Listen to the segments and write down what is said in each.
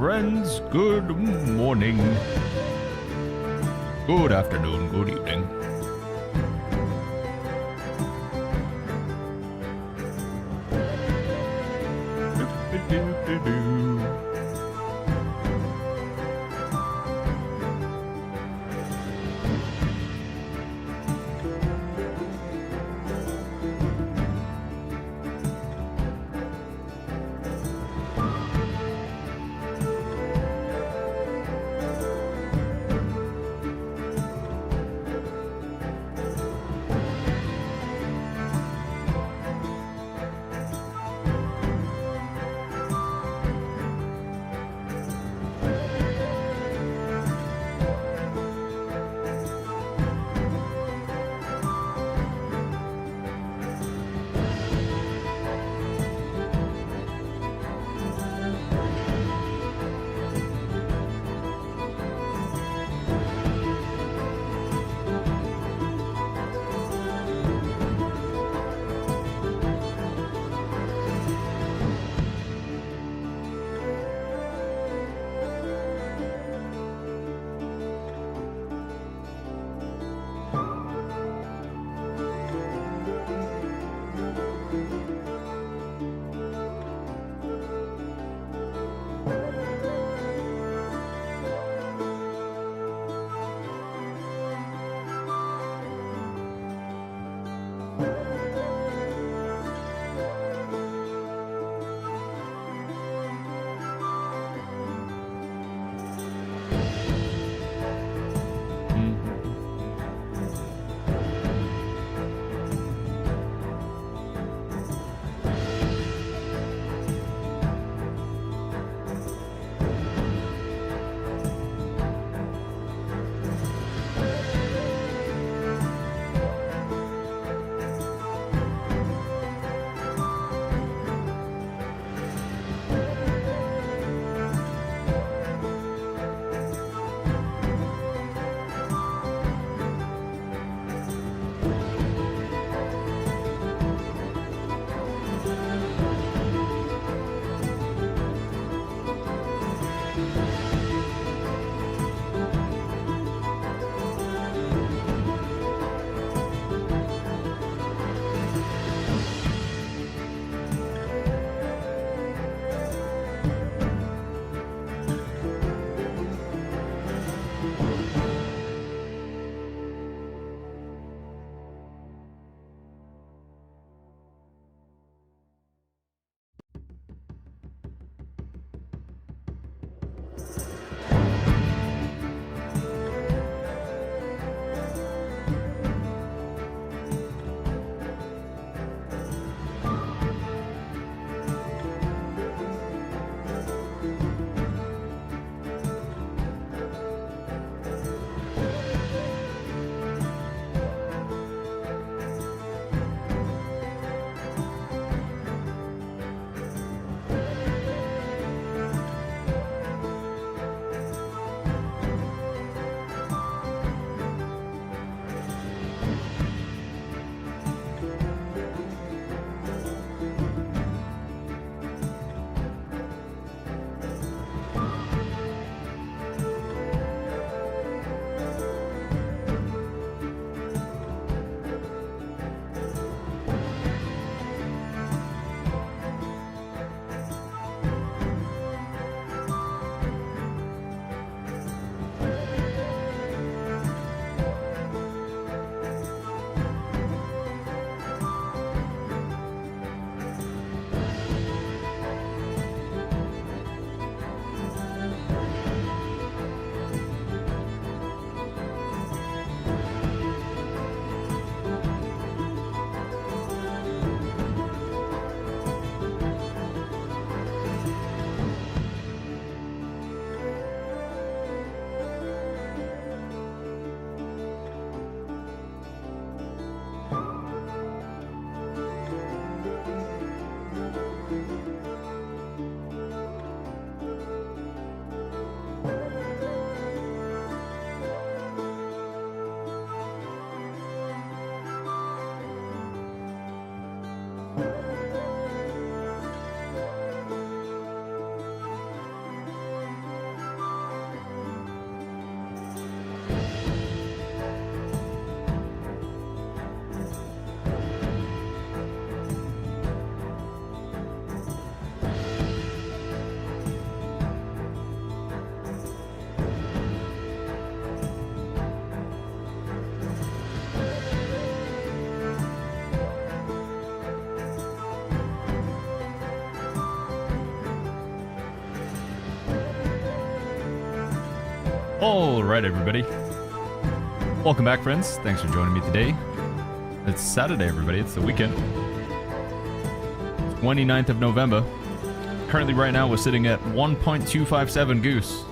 friends. Good morning. Good afternoon. Good evening. Alright, everybody. Welcome back, friends. Thanks for joining me today. It's Saturday, everybody. It's the weekend. 29th of November. Currently, right now, we're sitting at 1.257 Goose.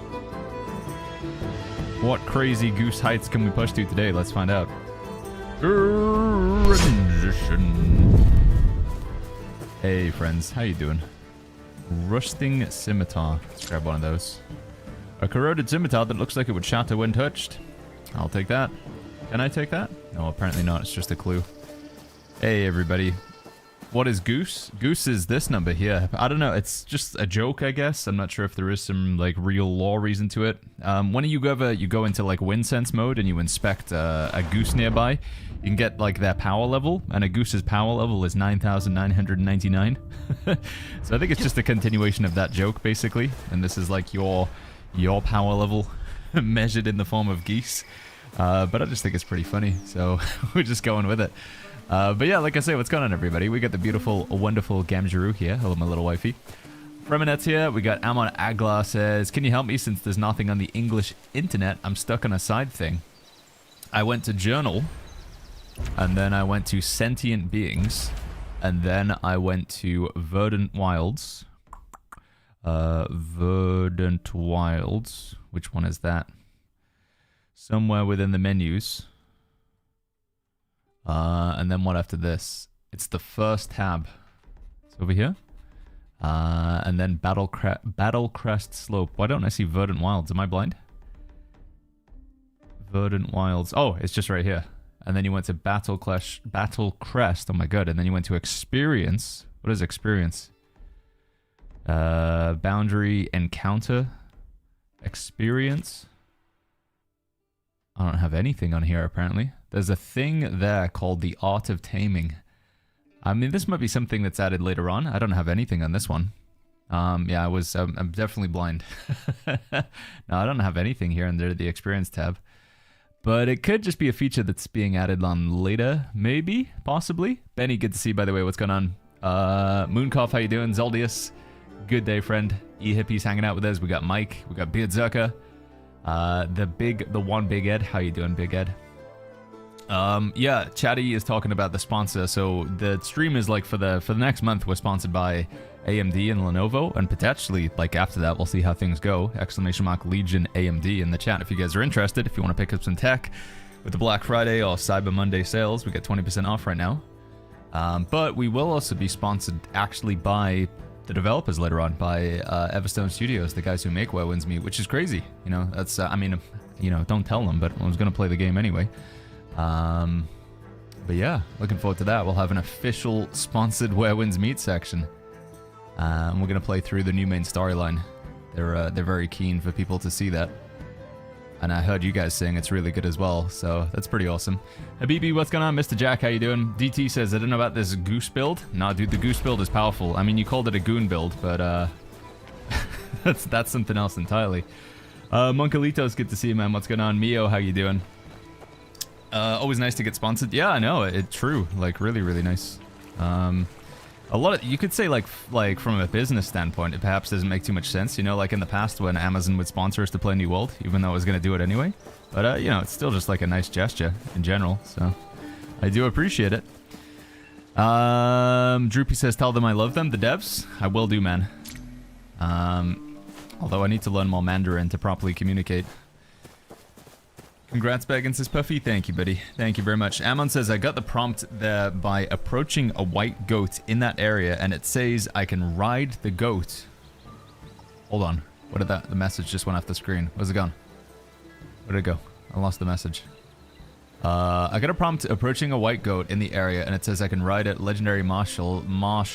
What crazy Goose heights can we push to today? Let's find out. Hey, friends. How you doing? Rusting Scimitar. Let's grab one of those. A corroded scimitar that looks like it would shatter when touched. I'll take that. Can I take that? No, apparently not. It's just a clue. Hey, everybody. What is Goose? Goose is this number here. I don't know. It's just a joke, I guess. I'm not sure if there is some, like, real lore reason to it. When you go into, like, wind sense mode and you inspect a goose nearby, you can get, like, their power level, and a goose's power level is 9,999. So I think it's just a continuation of that joke, basically. And this is, like, your power level measured in the form of geese. But I just think it's pretty funny, so we're just going with it. But yeah, like I say, what's going on, everybody? We got the beautiful, wonderful Gamjaru here. Hello, my little wifey. Reminet's here. We got Amon Aglar says, can you help me since there's nothing on the English internet? I'm stuck on a side thing. I went to Journal, and then I went to Sentient Beings, and then I went to Verdant Wilds. Verdant Wilds. Which one is that? Somewhere within the menus. And then what after this? It's the first tab. It's over here. And then Battle Crest Slope. Why don't I see Verdant Wilds? Am I blind? Verdant Wilds. Oh, it's just right here. And then you went to Battle Crest. Oh my god. And then you went to Experience. What is Experience? Boundary Encounter. Experience. I don't have anything on here, apparently. There's a thing there called the Art of Taming. I mean, this might be something that's added later on. I don't have anything on this one. Yeah, I'm definitely blind. No, I don't have anything here under the Experience tab. But it could just be a feature that's being added on later, maybe, possibly. Benny, good to see, by the way. What's going on? Mooncough, how you doing? Zoldius, good day, friend. E-Hippies hanging out with us. We got Mike. We got Beardzerker. The one Big Ed. How you doing, Big Ed? Yeah, Chatty is talking about the sponsor. So the stream is like for the next month. We're sponsored by AMD and Lenovo, and potentially like after that we'll see how things go. !Legion AMD in the chat if you guys are interested. If you want to pick up some tech with the Black Friday or Cyber Monday sales, we get 20% off right now. But we will also be sponsored actually by the developers later on, by Everstone Studios, the guys who make Where Winds Meet, which is crazy. You know, that's I mean, you know, don't tell them, but I was gonna play the game anyway. But yeah, looking forward to that. We'll have an official sponsored Where Winds Meet section. And we're gonna play through the new main storyline. They're very keen for people to see that. And I heard you guys saying it's really good as well, so that's pretty awesome. Habibi, what's going on? Mr. Jack, how you doing? DT says, I don't know about this Goose build. Nah, dude, the Goose build is powerful. I mean, you called it a goon build, but that's something else entirely. Monkalito's good to see you, man. What's going on? Mio, how you doing? Always nice to get sponsored. Yeah, I know. It's true. Like, really, really nice. A lot of, you could say like from a business standpoint, it perhaps doesn't make too much sense, you know, like in the past when Amazon would sponsor us to play New World, even though I was going to do it anyway. But, you know, it's still just like a nice gesture in general, so I do appreciate it. Droopy says, tell them I love them, the devs. I will do, man. Although I need to learn more Mandarin to properly communicate. Congrats, Baggins, says Puffy. Thank you, buddy. Thank you very much. Ammon says, I got the prompt there by approaching a white goat in that area, and it says I can ride the goat. Hold on. What did that? The message just went off the screen. Where's it gone? Where'd it go? I lost the message. I got a prompt approaching a white goat in the area, and it says I can ride it. Legendary martial art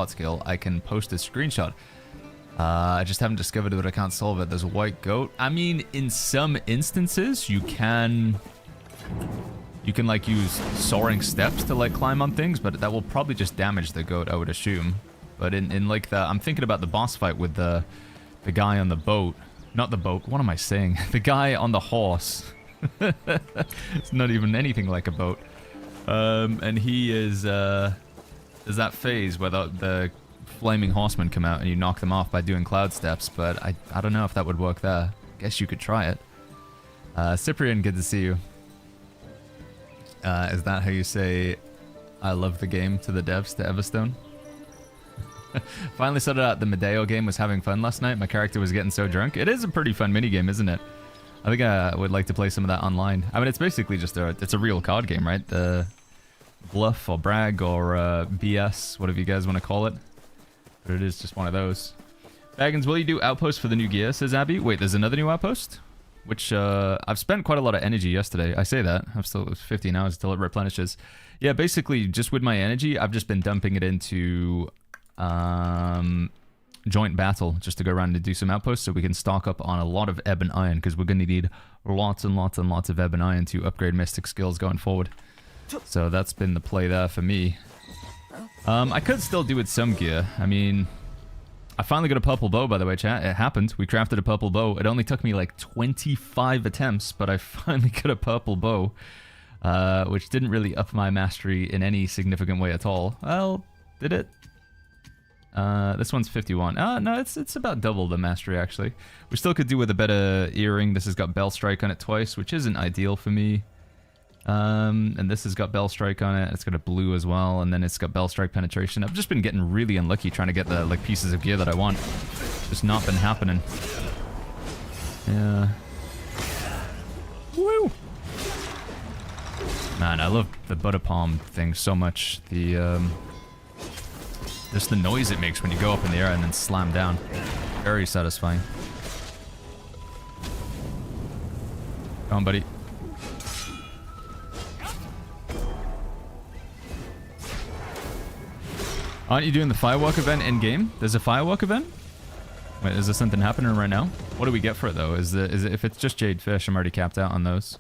skill. I can post a screenshot. I just haven't discovered it, but I can't solve it. There's a white goat. I mean, in some instances, you can like use soaring steps to like climb on things, but that will probably just damage the goat, I would assume. But in like I'm thinking about the boss fight with the guy on the boat. Not the boat. What am I saying? The guy on the horse. It's not even anything like a boat. And he is there's that phase where the flaming horsemen come out and you knock them off by doing cloud steps, but I don't know if that would work there. Guess you could try it. Cyprian, good to see you. Is that how you say I love the game to the devs, to Everstone? Finally sorted out the Medeo game, was having fun last night. My character was getting so drunk. It is a pretty fun minigame, isn't it? I think I would like to play some of that online. I mean, it's basically just it's a real card game, right? The bluff or brag or BS, whatever you guys want to call it. But it is just one of those. Baggins, will you do outpost for the new gear, says Abby. Wait, there's another new outpost? Which, I've spent quite a lot of energy yesterday. I say that. I've still 15 hours until it replenishes. Yeah, basically, just with my energy, I've just been dumping it into joint battle just to go around and do some outposts so we can stock up on a lot of ebb and iron, because we're going to need lots and lots and lots of ebb and iron to upgrade mystic skills going forward. So that's been the play there for me. I could still do with some gear. I mean, I finally got a purple bow, by the way, chat. It happened. We crafted a purple bow. It only took me like 25 attempts, but I finally got a purple bow, which didn't really up my mastery in any significant way at all. Well, did it? This one's 51. No, it's about double the mastery, actually. We still could do with a better earring. This has got Bell Strike on it twice, which isn't ideal for me. And this has got Bell Strike on it. It's got a blue as well, and then it's got Bell Strike Penetration. I've just been getting really unlucky trying to get the like pieces of gear that I want. Just not been happening. Yeah. Woo! Man, I love the butter palm thing so much. The just the noise it makes when you go up in the air and then slam down. Very satisfying. Come on, buddy. Aren't you doing the firework event in game? There's a firework event? Wait, is there something happening right now? What do we get for it though? Is it if it's just jade fish? I'm already capped out on those.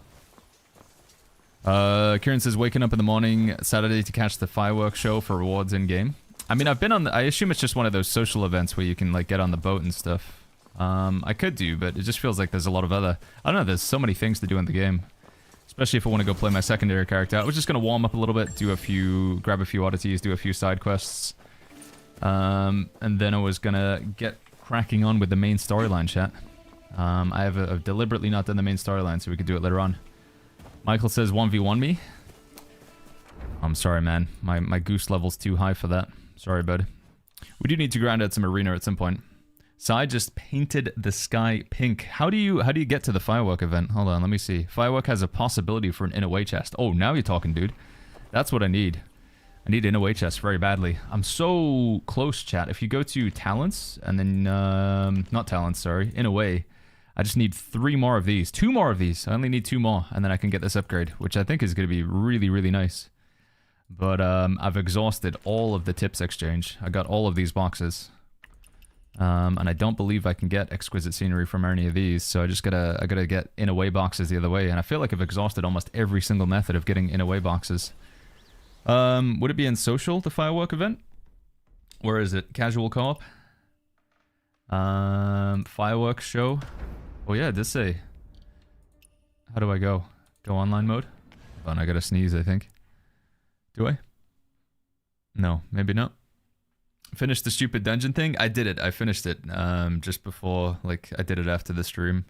Kieran says waking up in the morning Saturday to catch the fireworks show for rewards in game. I mean, I've been on I assume it's just one of those social events where you can like get on the boat and stuff. I could do, but it just feels like there's a lot of other, I don't know, there's so many things to do in the game. Especially if I want to go play my secondary character. I was just going to warm up a little bit, grab a few oddities, do a few side quests. And then I was going to get cracking on with the main storyline, chat. I have I've deliberately not done the main storyline so we could do it later on. Michael says 1v1 me. I'm sorry, man. My goose level's too high for that. Sorry, bud. We do need to grind out some arena at some point. Sai just painted the sky pink. How do you get to the firework event? Hold on, let me see. Firework has a possibility for an inner way chest. Oh, now you're talking, dude. That's what I need. I need inner way chest very badly. I'm so close, chat. If you go to talents and then not talents, sorry, inner way. I just need 3 more of these. 2 more of these. I only need 2 more, and then I can get this upgrade, which I think is going to be really, really nice. But I've exhausted all of the tips exchange. I got all of these boxes. And I don't believe I can get exquisite scenery from any of these, so I gotta get in away boxes the other way, and I feel like I've exhausted almost every single method of getting in away boxes. Would it be in social, the firework event? Where is it? Casual co-op? Fireworks show? Oh yeah, it does say. How do I go? Go online mode? Hold on, I gotta sneeze, I think. Do I? No, maybe not. Finished the stupid dungeon thing? I did it. I finished it just before, like, I did it after the stream.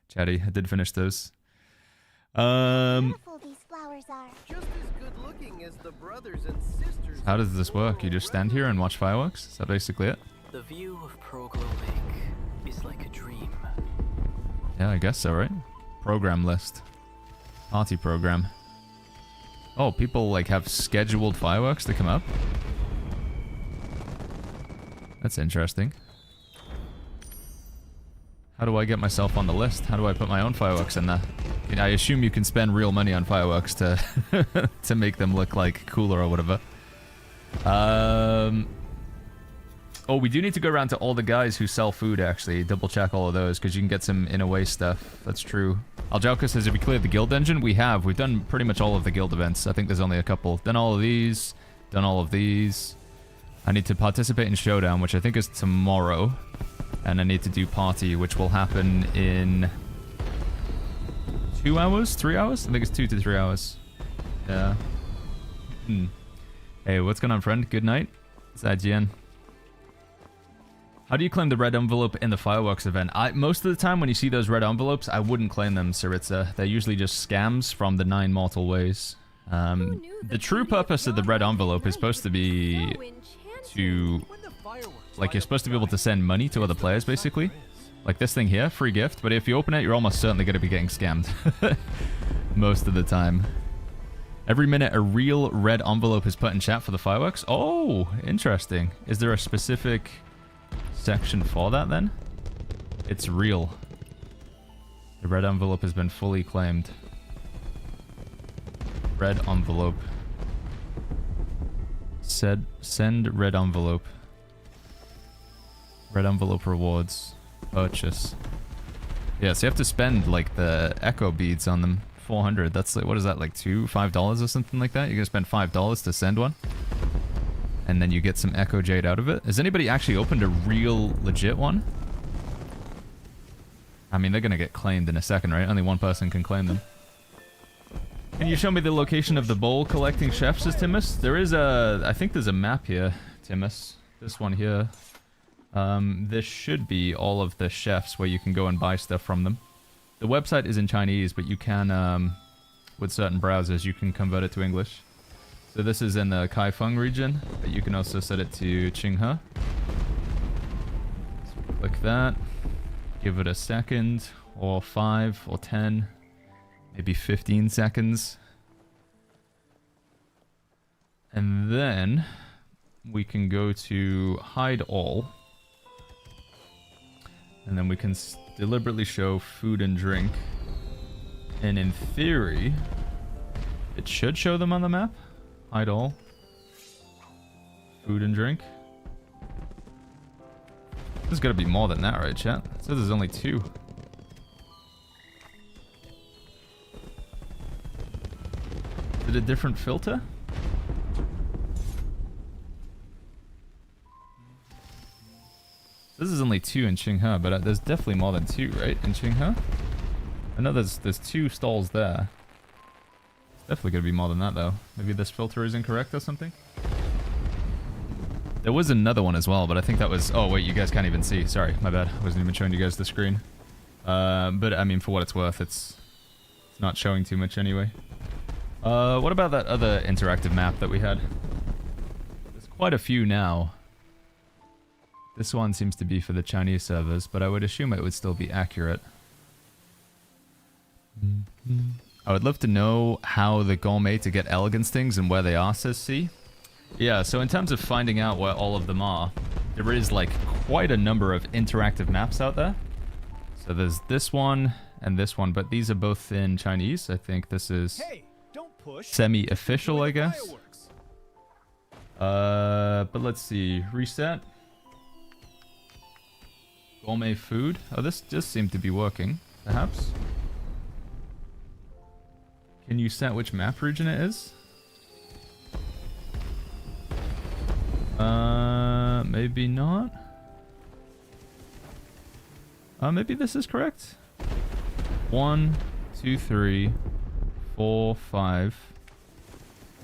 Chatty, I did finish those. Beautiful these flowers are. Just as good looking as the brothers and sisters. How does this work? You just stand here and watch fireworks? Is that basically it? The view of Proglow Lake is like a dream. Yeah, I guess so, right? Program list. Party program. Oh, people, like, have scheduled fireworks to come up? That's interesting. How do I get myself on the list? How do I put my own fireworks in there? I assume you can spend real money on fireworks to to make them look like cooler or whatever. Oh, we do need to go around to all the guys who sell food, actually. Double check all of those, because you can get some in-a-way stuff. That's true. Aljalka says, have we cleared the guild engine? We have. We've done pretty much all of the guild events. I think there's only a couple. Done all of these. Done all of these. I need to participate in Showdown, which I think is tomorrow. And I need to do Party, which will happen in 2 hours? 3 hours? I think it's 2 to 3 hours. Yeah. Hey, what's going on, friend? Good night. It's IGN. How do you claim the red envelope in the fireworks event? Most of the time when you see those red envelopes, I wouldn't claim them, Saritza. They're usually just scams from the 9 mortal ways. The true purpose of the red envelope is supposed to be to... Like, you're supposed to be able to send money to other players, basically. Like this thing here, free gift. But if you open it, you're almost certainly going to be getting scammed. Most of the time. Every minute, a real red envelope is put in chat for the fireworks. Oh, interesting. Is there a specific section for that, then? It's real. The red envelope has been fully claimed. Red envelope. Send red envelope. Red envelope rewards. Purchase. Yeah, so you have to spend, like, the echo beads on them. 400. That's, like, what is that, like, $5 or something like that? You're gonna spend $5 to send one? And then you get some echo jade out of it. Has anybody actually opened a real, legit one? I mean, they're gonna get claimed in a second, right? Only one person can claim them. Can you show me the location of the bowl collecting chefs, says Timus? There is a... I think there's a map here, Timus. This one here. This should be all of the chefs where you can go and buy stuff from them. The website is in Chinese, but you can, with certain browsers, you can convert it to English. So this is in the Kaifeng region, but you can also set it to Qinghe. So click that. Give it a second, or 5, or 10, maybe 15 seconds. And then we can go to hide all. And then we can deliberately show food and drink. And in theory, it should show them on the map. Hide all. Food and drink. There's gotta be more than that, right, chat? It says there's only 2. Is it a different filter? This is only 2 in Qinghe, but there's definitely more than 2, right, in Qinghe? I know there's 2 stalls there. It's definitely gonna be more than that, though. Maybe this filter is incorrect or something? There was another one as well, but I think that was... Oh, wait, you guys can't even see. Sorry, my bad. I wasn't even showing you guys the screen. But, I mean, for what it's worth, it's not showing too much anyway. What about that other interactive map that we had? There's quite a few now. This one seems to be for the Chinese servers, but I would assume it would still be accurate. I would love to know how the gourmet to get elegance things and where they are, says C. Yeah, so in terms of finding out where all of them are, there is like quite a number of interactive maps out there. So there's this one and this one, but these are both in Chinese. I think this is semi-official, I guess. But let's see. Reset. Gourmet food. Oh, this does seem to be working, perhaps. Can you set which map region it is? Maybe not. Maybe this is correct. 1, 2, 3, 4, 5.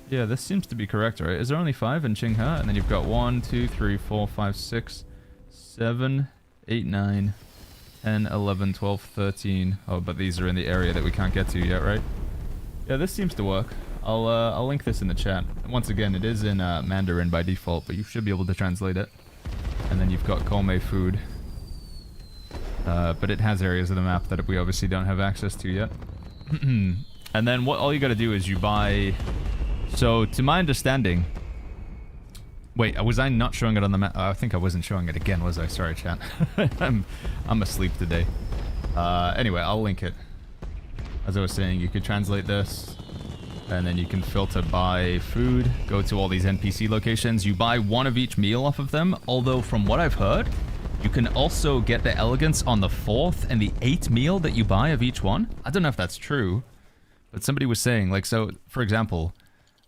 Yeah, this seems to be correct, right? Is there only 5 in Qinghe? And then you've got 1, 2, 3, 4, 5, 6, 7, 8, 9, 10, 11, 12, 13. Oh, but these are in the area that we can't get to yet, right? Yeah, this seems to work. I'll link this in the chat. Once again, it is in Mandarin by default, but you should be able to translate it. And then you've got gourmet food. But it has areas of the map that we obviously don't have access to yet. And then all you gotta do is you buy... So, to my understanding... Wait, was I not showing it on the map? I think I wasn't showing it again, was I? Sorry, chat. I'm asleep today. Anyway, I'll link it. As I was saying, you could translate this. And then you can filter by food, go to all these NPC locations. You buy one of each meal off of them, although from what I've heard, you can also get the elegance on the 4th and the 8th meal that you buy of each one. I don't know if that's true, but somebody was saying, like, so, for example,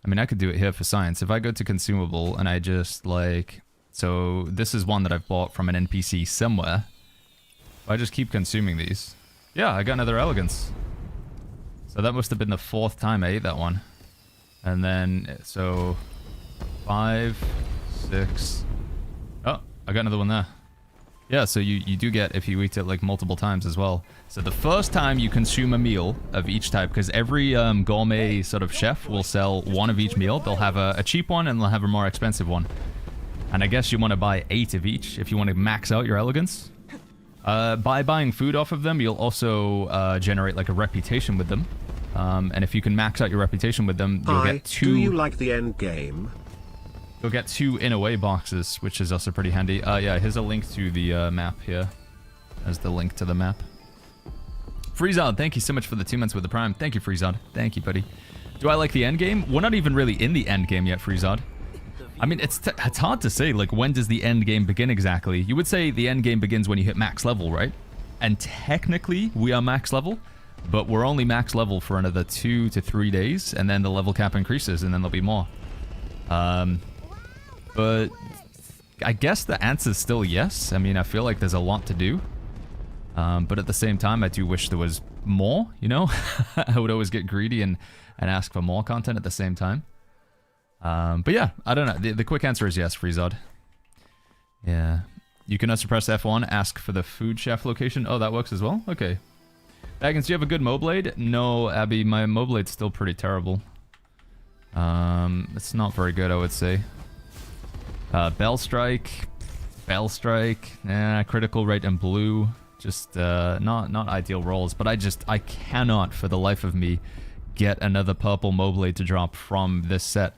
I mean, I could do it here for science. If I go to consumable and I just, like, so this is one that I've bought from an NPC somewhere. If I just keep consuming these, yeah, I got another elegance. So that must have been the 4th time I ate that one. And then, so 5, 6. Oh, I got another one there. Yeah, so you do get if you eat it like multiple times as well. So the first time you consume a meal of each type, because every gourmet sort of chef will sell one of each meal. They'll have a cheap one and they'll have a more expensive one. And I guess you want to buy 8 of each if you want to max out your elegance. By buying food off of them, you'll also generate like a reputation with them. And if you can max out your reputation with them, you'll get 2... Do you like the end game? You'll get 2 in-away boxes, which is also pretty handy. Yeah, here's a link to the map here. There's the link to the map. Freezod, thank you so much for the 2 months with the Prime. Thank you, Freezod. Thank you, buddy. Do I like the end game? We're not even really in the end game yet, Freezod. I mean, it's hard to say, like, when does the end game begin exactly? You would say the end game begins when you hit max level, right? And technically, we are max level, but we're only max level for another 2 to 3 days, and then the level cap increases, and then there'll be more. But I guess the answer is still yes. I mean, I feel like there's a lot to do. But at the same time, I do wish there was more, you know? I would always get greedy and ask for more content at the same time. But yeah, I don't know. The quick answer is yes, Freezod. Yeah. You can also press F1, ask for the food chef location. Oh, that works as well? Okay. Baggins, do you have a good Moblade? No, Abby, my Moblade's still pretty terrible. It's not very good, I would say. Bell Strike, critical rate and blue. Just, not ideal rolls, but I cannot, for the life of me, get another purple Moblade to drop from this set.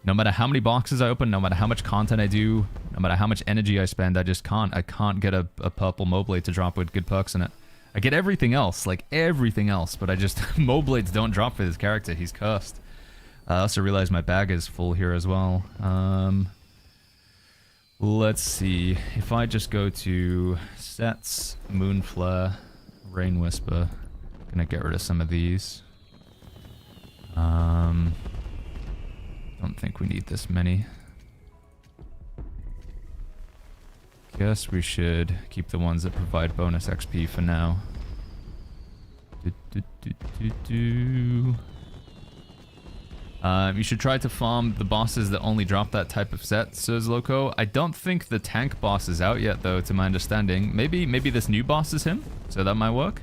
No matter how many boxes I open, no matter how much content I do, no matter how much energy I spend, I just can't. I can't get a purple Moblade to drop with good perks in it. I get everything else, like everything else, but I just... Moblades don't drop for this character, he's cursed. I also realize my bag is full here as well. Let's see. If I just go to sets, Moonflare, Rain Whisper, gonna get rid of some of these. Don't think we need this many. Guess we should keep the ones that provide bonus XP for now. You should try to farm the bosses that only drop that type of set, says Loco. I don't think the tank boss is out yet, though, to my understanding. Maybe this new boss is him, so that might work.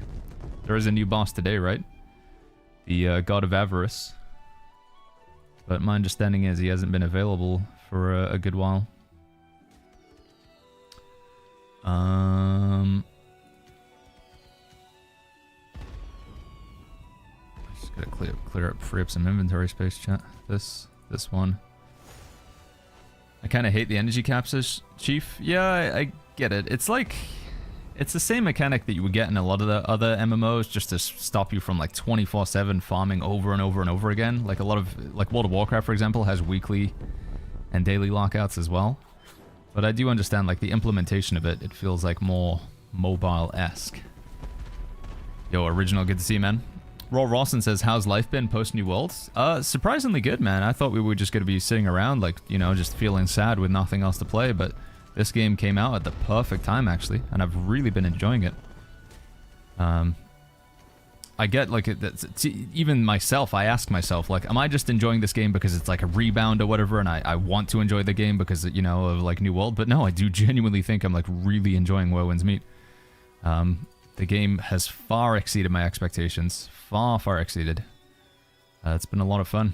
There is a new boss today, right? The God of Avarice. But my understanding is he hasn't been available for a good while. Just gotta free up some inventory space, chat. This one. I kind of hate the energy capsules, Chief. Yeah, I get it. It's like... It's the same mechanic that you would get in a lot of the other MMOs, just to stop you from like 24/7 farming over and over and over again. Like a lot of... Like World of Warcraft, for example, has weekly and daily lockouts as well. But I do understand, like, the implementation of it, it feels like more mobile-esque. Yo, Original, good to see you, man. Raw Rawson says, how's life been post New Worlds? Surprisingly good, man. I thought we were just going to be sitting around, like, you know, just feeling sad with nothing else to play, but this game came out at the perfect time, actually, and I've really been enjoying it. I get, like, even myself, I ask myself, like, am I just enjoying this game because it's like a rebound or whatever, and I want to enjoy the game because, you know, of, like, New World? But no, I do genuinely think I'm, like, really enjoying Where Winds Meet. The game has far exceeded my expectations. Far, far exceeded. It's been a lot of fun.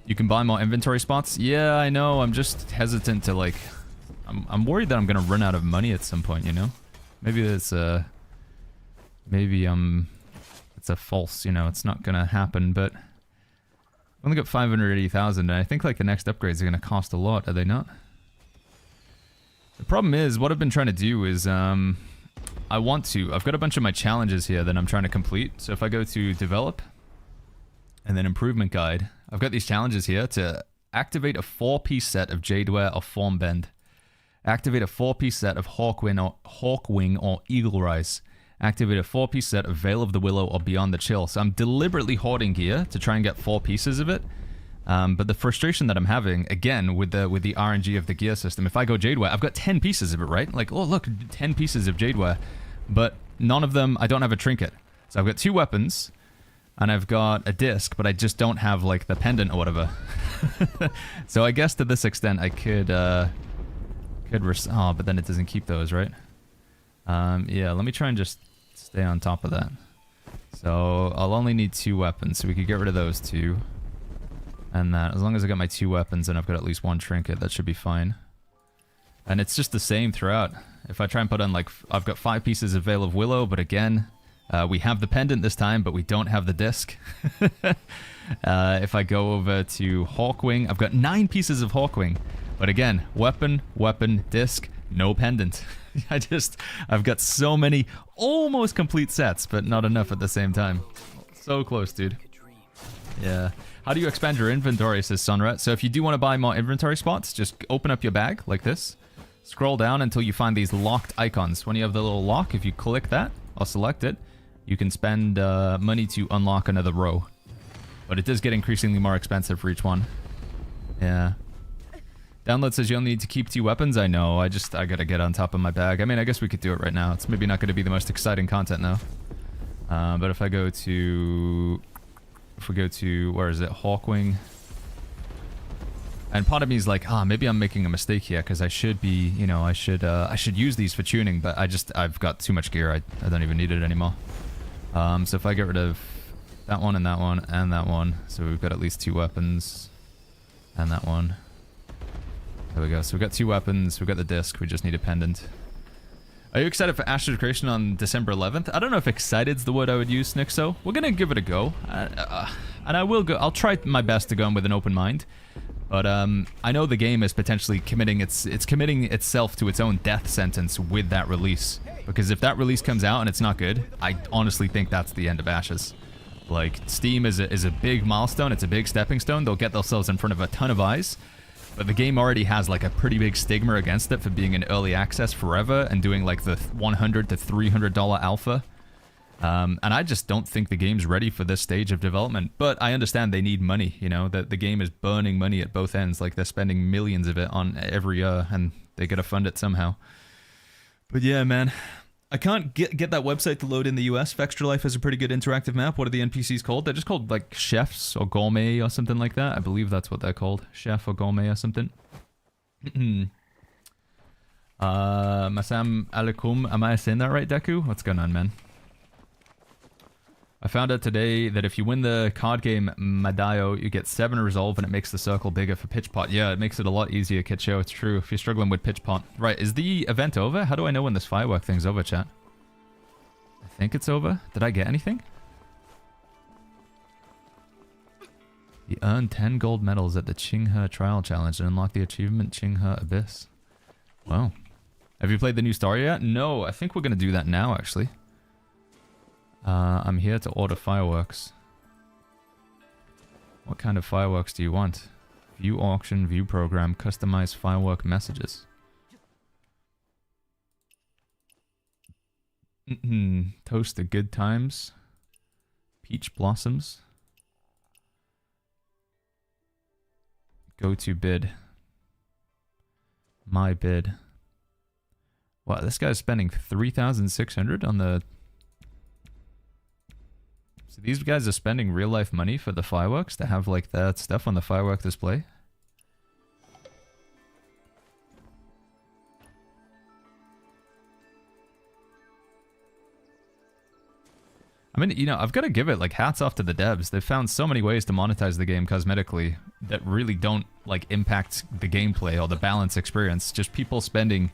You can buy more inventory spots? Yeah, I know. I'm just hesitant to, like... I'm worried that I'm gonna run out of money at some point, you know? Maybe it's a... Maybe, it's a false, you know, it's not gonna happen, but... I only got 580,000, and I think, like, the next upgrades are gonna cost a lot, are they not? The problem is, what I've been trying to do is, I want to. I've got a bunch of my challenges here that I'm trying to complete. So if I go to develop and then improvement guide, I've got these challenges here to activate a 4-piece set of Jadeware or Form Bend. Activate a 4-piece set of Hawkwing or Eagle Rise. Activate a 4-piece set of Veil of the Willow or Beyond the Chill. So I'm deliberately hoarding gear to try and get 4 pieces of it. But the frustration that I'm having, again, with the RNG of the gear system, if I go Jadeware, I've got 10 pieces of it, right? Like, oh, look, 10 pieces of Jadeware. But none of them, I don't have a trinket. So I've got 2 weapons, and I've got a disc, but I just don't have, like, the pendant or whatever. So I guess to this extent, I could but then it doesn't keep those, right? Yeah, let me try and just stay on top of that. So I'll only need 2 weapons, so we could get rid of those 2. And that, as long as I got my 2 weapons and I've got at least 1 trinket, that should be fine. And it's just the same throughout. If I try and put on, like, I've got 5 pieces of Veil of Willow, but again, we have the pendant this time, but we don't have the disc. If I go over to Hawkwing, I've got 9 pieces of Hawkwing. But again, weapon, disc, no pendant. I've got so many almost complete sets, but not enough at the same time. So close, dude. Yeah. How do you expand your inventory, says Sunrat. So if you do want to buy more inventory spots, just open up your bag like this. Scroll down until you find these locked icons. When you have the little lock, if you click that or select it, you can spend money to unlock another row. But it does get increasingly more expensive for each one. Yeah. Download says you only need to keep 2 weapons. I know, I gotta get on top of my bag. I mean, I guess we could do it right now. It's maybe not gonna be the most exciting content though. But if I go to... where is it? Hawkwing. And part of me is like, maybe I'm making a mistake here, because I should be, you know, I should use these for tuning, but I've got too much gear, I don't even need it anymore. So if I get rid of that one and that one and that one, so we've got at least 2 weapons, and that one. There we go. So we've got 2 weapons, we've got the disc, we just need a pendant. Are you excited for Ashes Creation on December 11th? I don't know if excited's the word I would use, Nixo. We're gonna give it a go. And I will go, I'll try my best to go in with an open mind. But I know the game is potentially committing itself to its own death sentence with that release. Because if that release comes out and it's not good, I honestly think that's the end of Ashes. Like, Steam is a big milestone, it's a big stepping stone, they'll get themselves in front of a ton of eyes. But the game already has like a pretty big stigma against it for being in early access forever and doing like the $100 to $300 alpha. And I just don't think the game's ready for this stage of development. But I understand they need money, you know, that the game is burning money at both ends. Like they're spending millions of it on every year and they gotta fund it somehow. But yeah, man. I can't get that website to load in the US. Extra Life has a pretty good interactive map. What are the NPCs called? They're just called like chefs or gourmet or something like that. I believe that's what they're called. Chef or gourmet or something. Masam alaikum. Am I saying that right, Deku? What's going on, man? I found out today that if you win the card game Madayo, you get 7 resolve and it makes the circle bigger for Pitch Pot. Yeah, it makes it a lot easier, Kid Show. It's true. If you're struggling with Pitch Pot. Right, is the event over? How do I know when this firework thing's over, chat? I think it's over. Did I get anything? You earned 10 gold medals at the Qinghe Trial Challenge and unlock the achievement Qinghe Abyss. Wow. Have you played the new story yet? No, I think we're going to do that now, actually. I'm here to order fireworks. What kind of fireworks do you want? View auction, view program, customize firework messages. Toast the good times. Peach blossoms. Go to bid. My bid. Wow, this guy's spending 3,600 on the... So these guys are spending real life money for the fireworks to have like that stuff on the firework display. I mean, you know, I've got to give it like hats off to the devs. They've found so many ways to monetize the game cosmetically that really don't like impact the gameplay or the balance experience. Just people spending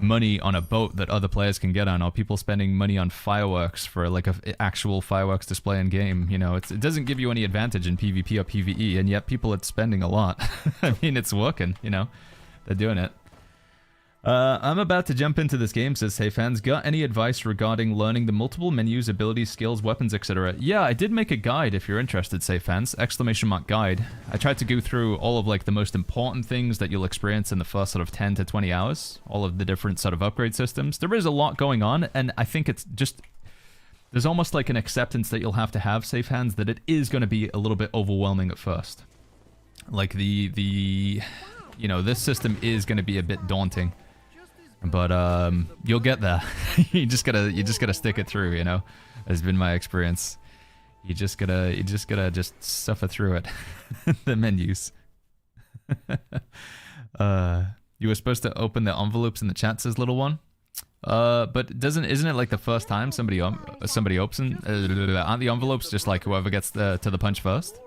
money on a boat that other players can get on, or people spending money on fireworks for like a actual fireworks display in game. You know, it doesn't give you any advantage in PvP or PvE, and yet people are spending a lot. I mean, it's working, you know, they're doing it. I'm about to jump into this game, says Hey Fans. Got any advice regarding learning the multiple menus, abilities, skills, weapons, etc.? Yeah, I did make a guide if you're interested, Say Fans. ! Guide. I tried to go through all of like the most important things that you'll experience in the first sort of 10 to 20 hours. All of the different sort of upgrade systems. There is a lot going on, and I think it's just... There's almost like an acceptance that you'll have to have, Safe Hands, that it is going to be a little bit overwhelming at first. Like the you know, this system is going to be a bit daunting. But you'll get there. you just gotta stick it through, you know. Has been my experience. You just gotta suffer through it. The menus. You were supposed to open the envelopes in the chat, says little one. But isn't it like the first time somebody opens? Aren't the envelopes just like whoever gets to the punch first?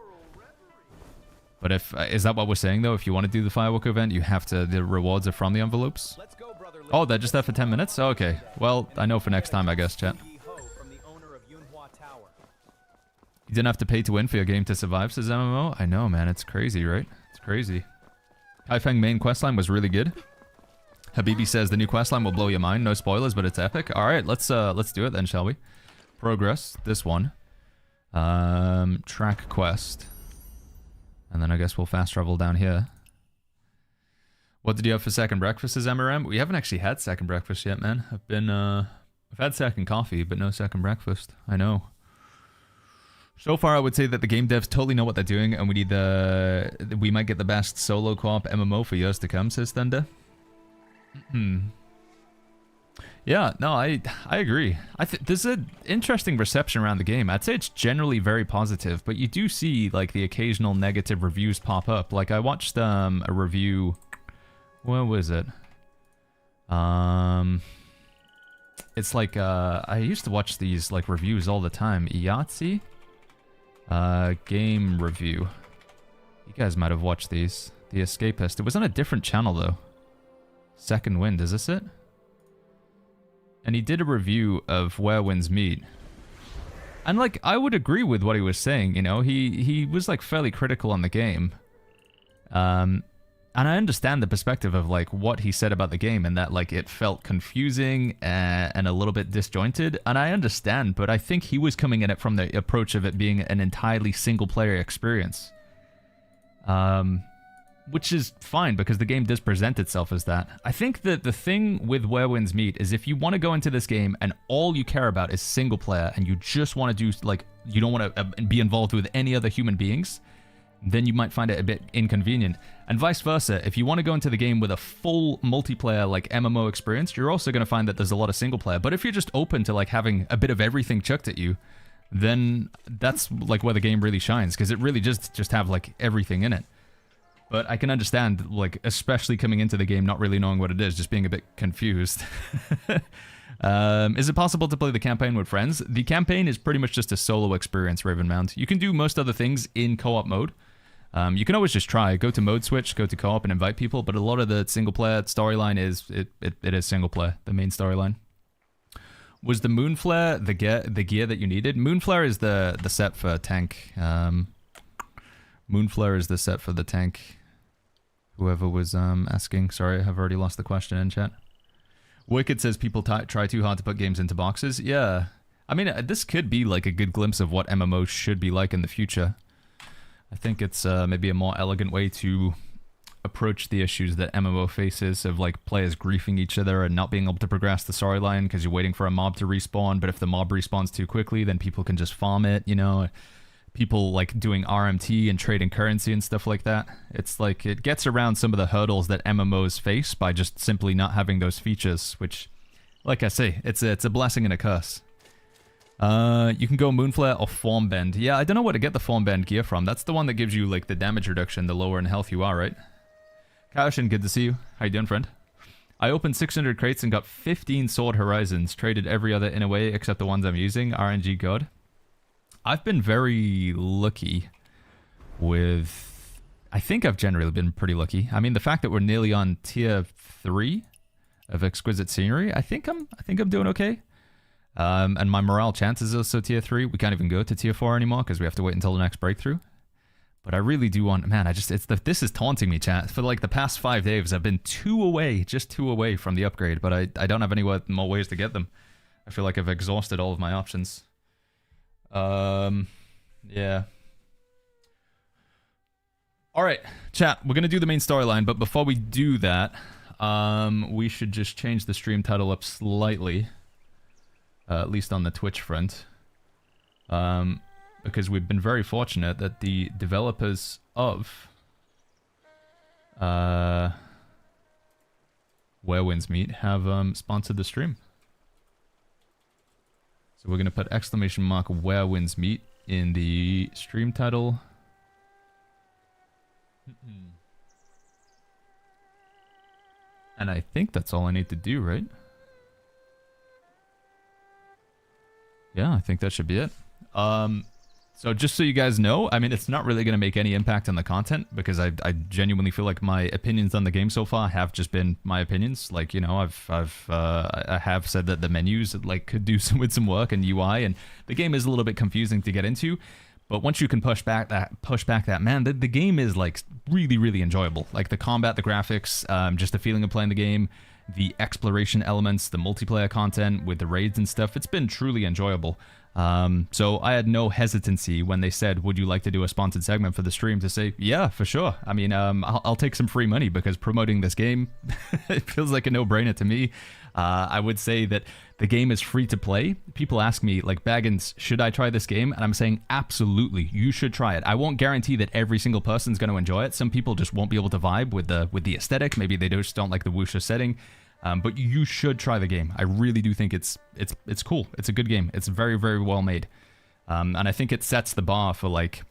But if is that what we're saying though? If you want to do the firework event, you have to. The rewards are from the envelopes. Oh, they're just there for 10 minutes? Oh, okay. Well, I know for next time, I guess, chat. You didn't have to pay to win for your game to survive, says MMO. I know, man. It's crazy, right? It's crazy. Kaifeng main questline was really good. Habibi says the new questline will blow your mind. No spoilers, but it's epic. All right, let's do it then, shall we? Progress. This one. Track quest. And then I guess we'll fast travel down here. What did you have for second breakfast, says MRM? We haven't actually had second breakfast yet, man. I've had second coffee, but no second breakfast. I know. So far, I would say that the game devs totally know what they're doing, and we might get the best solo co-op MMO for years to come, says Thunder. Yeah, no, I agree. There's an interesting reception around the game. I'd say it's generally very positive, but you do see like the occasional negative reviews pop up. Like I watched a review. Where was it? It's like I used to watch these like reviews all the time. Yahtzee, game review. You guys might have watched these. The Escapist. It was on a different channel though. Second Wind, is this it? And he did a review of Where Winds Meet. And like, I would agree with what he was saying, you know? He was like fairly critical on the game. And I understand the perspective of like what he said about the game and that like it felt confusing and a little bit disjointed. And I understand, but I think he was coming at it from the approach of it being an entirely single player experience. Which is fine, because the game does present itself as that. I think that the thing with Where Winds Meet is if you want to go into this game and all you care about is single player and you just want to do, like, you don't want to be involved with any other human beings, then you might find it a bit inconvenient. And vice versa, if you want to go into the game with a full multiplayer, like, MMO experience, you're also going to find that there's a lot of single player. But if you're just open to, like, having a bit of everything chucked at you, then that's, like, where the game really shines, because it really just have, like, everything in it. But I can understand, like, especially coming into the game, not really knowing what it is, just being a bit confused. Is it possible to play the campaign with friends? The campaign is pretty much just a solo experience, Ravenmount. You can do most other things in co-op mode. You can always just try. Go to mode switch, go to co-op and invite people, but a lot of the single-player storyline is, it is single-player, the main storyline. Was the Moonflare the gear that you needed? Moonflare is the set for tank. Moonflare is the set for the tank. Whoever was asking. Sorry, I've already lost the question in chat. Wicked says people try too hard to put games into boxes. Yeah. I mean, this could be like a good glimpse of what MMOs should be like in the future. I think it's maybe a more elegant way to approach the issues that MMO faces of like players griefing each other and not being able to progress the storyline because you're waiting for a mob to respawn, but if the mob respawns too quickly, then people can just farm it, you know? People like doing RMT and trading currency and stuff like that. It's like it gets around some of the hurdles that MMOs face by just simply not having those features, which, like I say, it's a blessing and a curse. You can go Moonflare or Formbend. Yeah, I don't know where to get the Formbend gear from. That's the one that gives you like the damage reduction the lower in health you are, right? Kaoshin, good to see you. How you doing, friend? I opened 600 crates and got 15 Sword Horizons. Traded every other in a way except the ones I'm using. RNG God. I've been very lucky with... I think I've generally been pretty lucky. I mean, the fact that we're nearly on tier 3 of Exquisite Scenery, I think I'm doing okay. And my morale chance is also tier 3. We can't even go to tier 4 anymore because we have to wait until the next breakthrough. But I really do want, man, this is taunting me, chat. For like the past 5 days, I've been just 2 away from the upgrade, but I don't have any more ways to get them. I feel like I've exhausted all of my options. Yeah. Alright, chat, we're going to do the main storyline, but before we do that, we should just change the stream title up slightly. At least on the Twitch front. Because we've been very fortunate that the developers of Where Winds Meet have sponsored the stream. So we're going to put ! Where Winds Meet in the stream title. And I think that's all I need to do, right? Yeah, I think that should be it. So just so you guys know, I mean, it's not really going to make any impact on the content because I genuinely feel like my opinions on the game so far have just been my opinions. Like, you know, I have said that the menus like could do with some work and UI, and the game is a little bit confusing to get into. But once you can push back that, man, the game is like really, really enjoyable. Like the combat, the graphics, just the feeling of playing the game, the exploration elements, the multiplayer content with the raids and stuff. It's been truly enjoyable. So I had no hesitancy when they said, would you like to do a sponsored segment for the stream, to say, yeah, for sure. I mean, I'll take some free money because promoting this game, it feels like a no-brainer to me. I would say that the game is free to play. People ask me, like, Baggins, should I try this game? And I'm saying, absolutely, you should try it. I won't guarantee that every single person's going to enjoy it. Some people just won't be able to vibe with the aesthetic. Maybe they just don't like the wuxia setting. But you should try the game. I really do think it's cool. It's a good game. It's very, very well made. And I think it sets the bar for, like,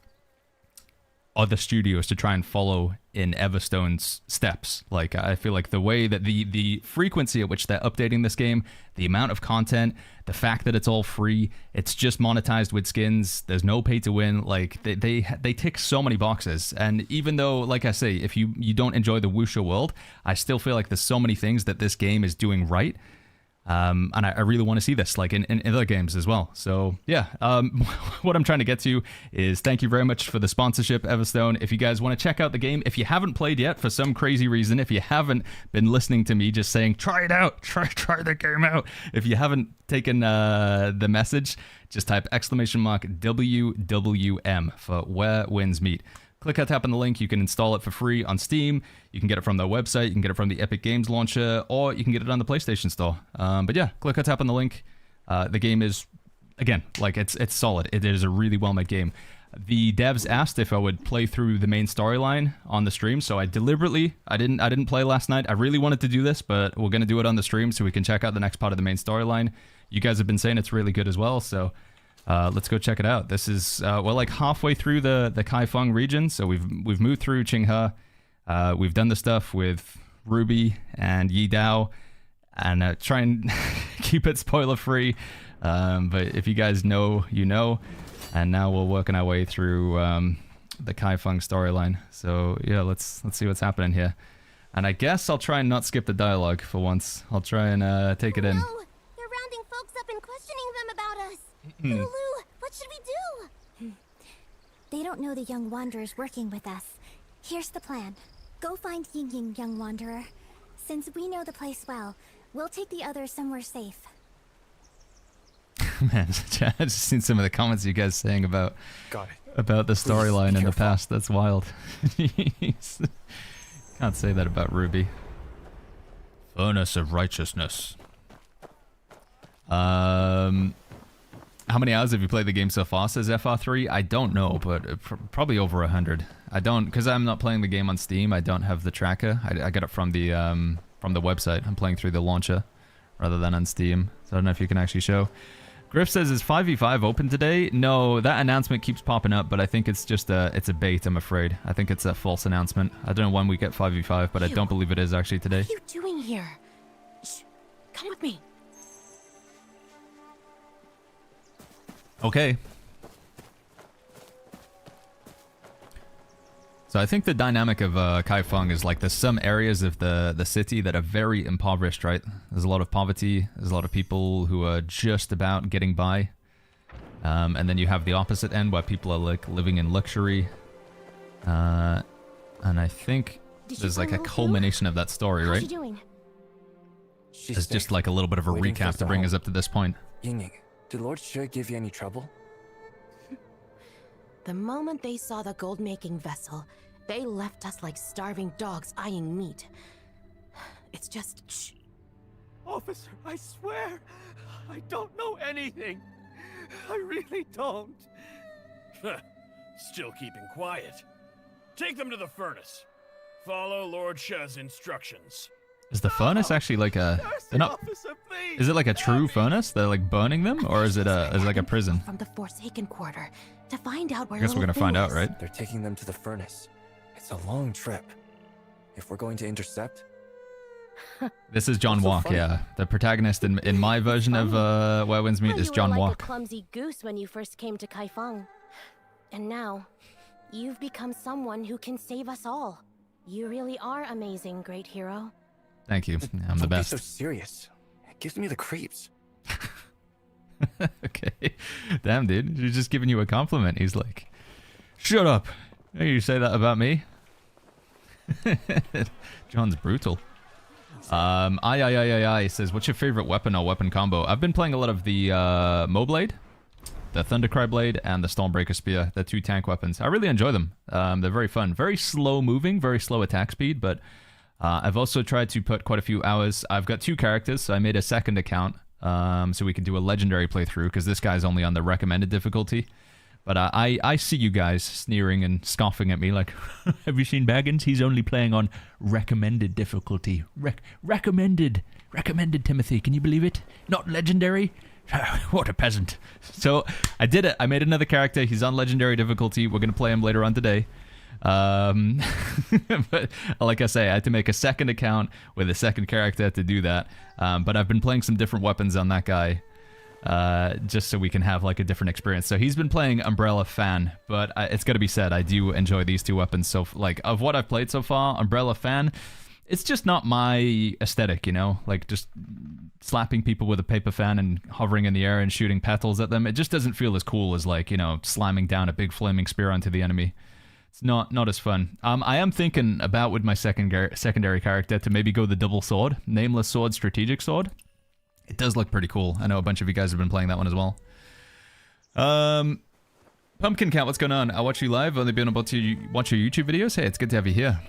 other studios to try and follow in Everstone's steps. Like, I feel like the way that the frequency at which they're updating this game, the amount of content, the fact that it's all free, it's just monetized with skins, there's no pay to win, like, they tick so many boxes. And even though, like I say, if you don't enjoy the wuxia world, I still feel like there's so many things that this game is doing right. And I really want to see this, like, in other games as well. So, yeah, what I'm trying to get to is thank you very much for the sponsorship, Everstone. If you guys want to check out the game, if you haven't played yet for some crazy reason, if you haven't been listening to me just saying, try it out, try the game out. If you haven't taken the message, just type !WWM for Where Winds Meet. Click or tap on the link. You can install it for free on Steam. You can get it from their website. You can get it from the Epic Games launcher, or you can get it on the PlayStation Store. But yeah, click or tap on the link. The game is, again, like it's solid. It is a really well-made game. The devs asked if I would play through the main storyline on the stream, so I didn't play last night. I really wanted to do this, but we're gonna do it on the stream so we can check out the next part of the main storyline. You guys have been saying it's really good as well, so. Let's go check it out. This is we're like halfway through the Kaifeng region, so we've moved through Qinghe. We've done the stuff with Ruby and Yi Dao, and try and keep it spoiler free. But if you guys know, you know. And now we're working our way through the Kaifeng storyline. So yeah, let's see what's happening here. And I guess I'll try and not skip the dialogue for once. I'll try and take it in. No, they're rounding folks up and questioning them about us. Lulu, what should we do? They don't know the young wanderer's working with us. Here's the plan. Go find Ying Ying, young wanderer. Since we know the place well, we'll take the others somewhere safe. Man, I've just seen some of the comments you guys saying about the storyline in the past. That's wild. Jeez. Can't say that about Ruby. Furnace of righteousness. How many hours have you played the game so far, says FR3? I don't know, but probably over 100. I don't, because I'm not playing the game on Steam, I don't have the tracker. I got it from the website. I'm playing through the launcher rather than on Steam. So I don't know if you can actually show. Griff says, is 5v5 open today? No, that announcement keeps popping up, but I think it's just it's a bait, I'm afraid. I think it's a false announcement. I don't know when we get 5v5, but I don't believe it is actually today. What are you doing here? Shh, come with me. Okay. So I think the dynamic of Kaifeng is like there's some areas of the city that are very impoverished, right? There's a lot of poverty. There's a lot of people who are just about getting by. And then you have the opposite end where people are like living in luxury. And I think there's like a culmination of that story, How's right? she doing? It's just like a little bit of a Waiting for recap us to to bring help. us up to this point. Ying, did Lord Shi give you any trouble? The moment they saw the gold-making vessel, they left us like starving dogs eyeing meat. It's just... Shh. Officer, I swear, I don't know anything. I really don't. Still keeping quiet. Take them to the furnace. Follow Lord Sheh's instructions. Is the furnace actually like a? They're not. Officer, please. Is it like a true furnace? They're like burning them, or is it like a prison? From the Forsaken Quarter to find out where I guess we're little gonna find Fu out, is. right? They're taking them to the furnace. It's a long trip. If we're going to intercept, This is John What's so Walk, funny? yeah. The protagonist in my version of Where Winds Meet is you John were like Walk. a clumsy goose when you first came to Kaifeng. And now, you've become someone who can save us all. You really are amazing, great hero. Thank you. I'm the don't be best. so serious. It gives me the creeps. Okay. Damn, dude. He's just giving you a compliment. He's like, shut up. Hey, you say that about me? John's brutal. I says, what's your favorite weapon or weapon combo? I've been playing a lot of the Moblade, the Thundercry Blade, and the Stormbreaker Spear. They're 2 tank weapons. I really enjoy them. They're very fun. Very slow moving, very slow attack speed, but I've also tried to put quite a few hours. I've got 2 characters, so I made a second account so we can do a legendary playthrough, because this guy's only on the recommended difficulty. But I see you guys sneering and scoffing at me like, have you seen Baggins? He's only playing on recommended difficulty. Recommended, Timothy. Can you believe it? Not legendary? What a peasant. So I did it. I made another character. He's on legendary difficulty. We're going to play him later on today. But like I say, I had to make a second account with a second character to do that. But I've been playing some different weapons on that guy. Just so we can have like a different experience. So he's been playing Umbrella Fan, but it's got to be said, I do enjoy these 2 weapons. So like of what I've played so far, Umbrella Fan, it's just not my aesthetic, you know, like just slapping people with a paper fan and hovering in the air and shooting petals at them. It just doesn't feel as cool as like, you know, slamming down a big flaming spear onto the enemy. It's not as fun. I am thinking about with my secondary character to maybe go the double sword, nameless sword, strategic sword. It does look pretty cool. I know a bunch of you guys have been playing that one as well. Pumpkin Cat, what's going on? I watch you live. Only been able to watch your YouTube videos. Hey, it's good to have you here.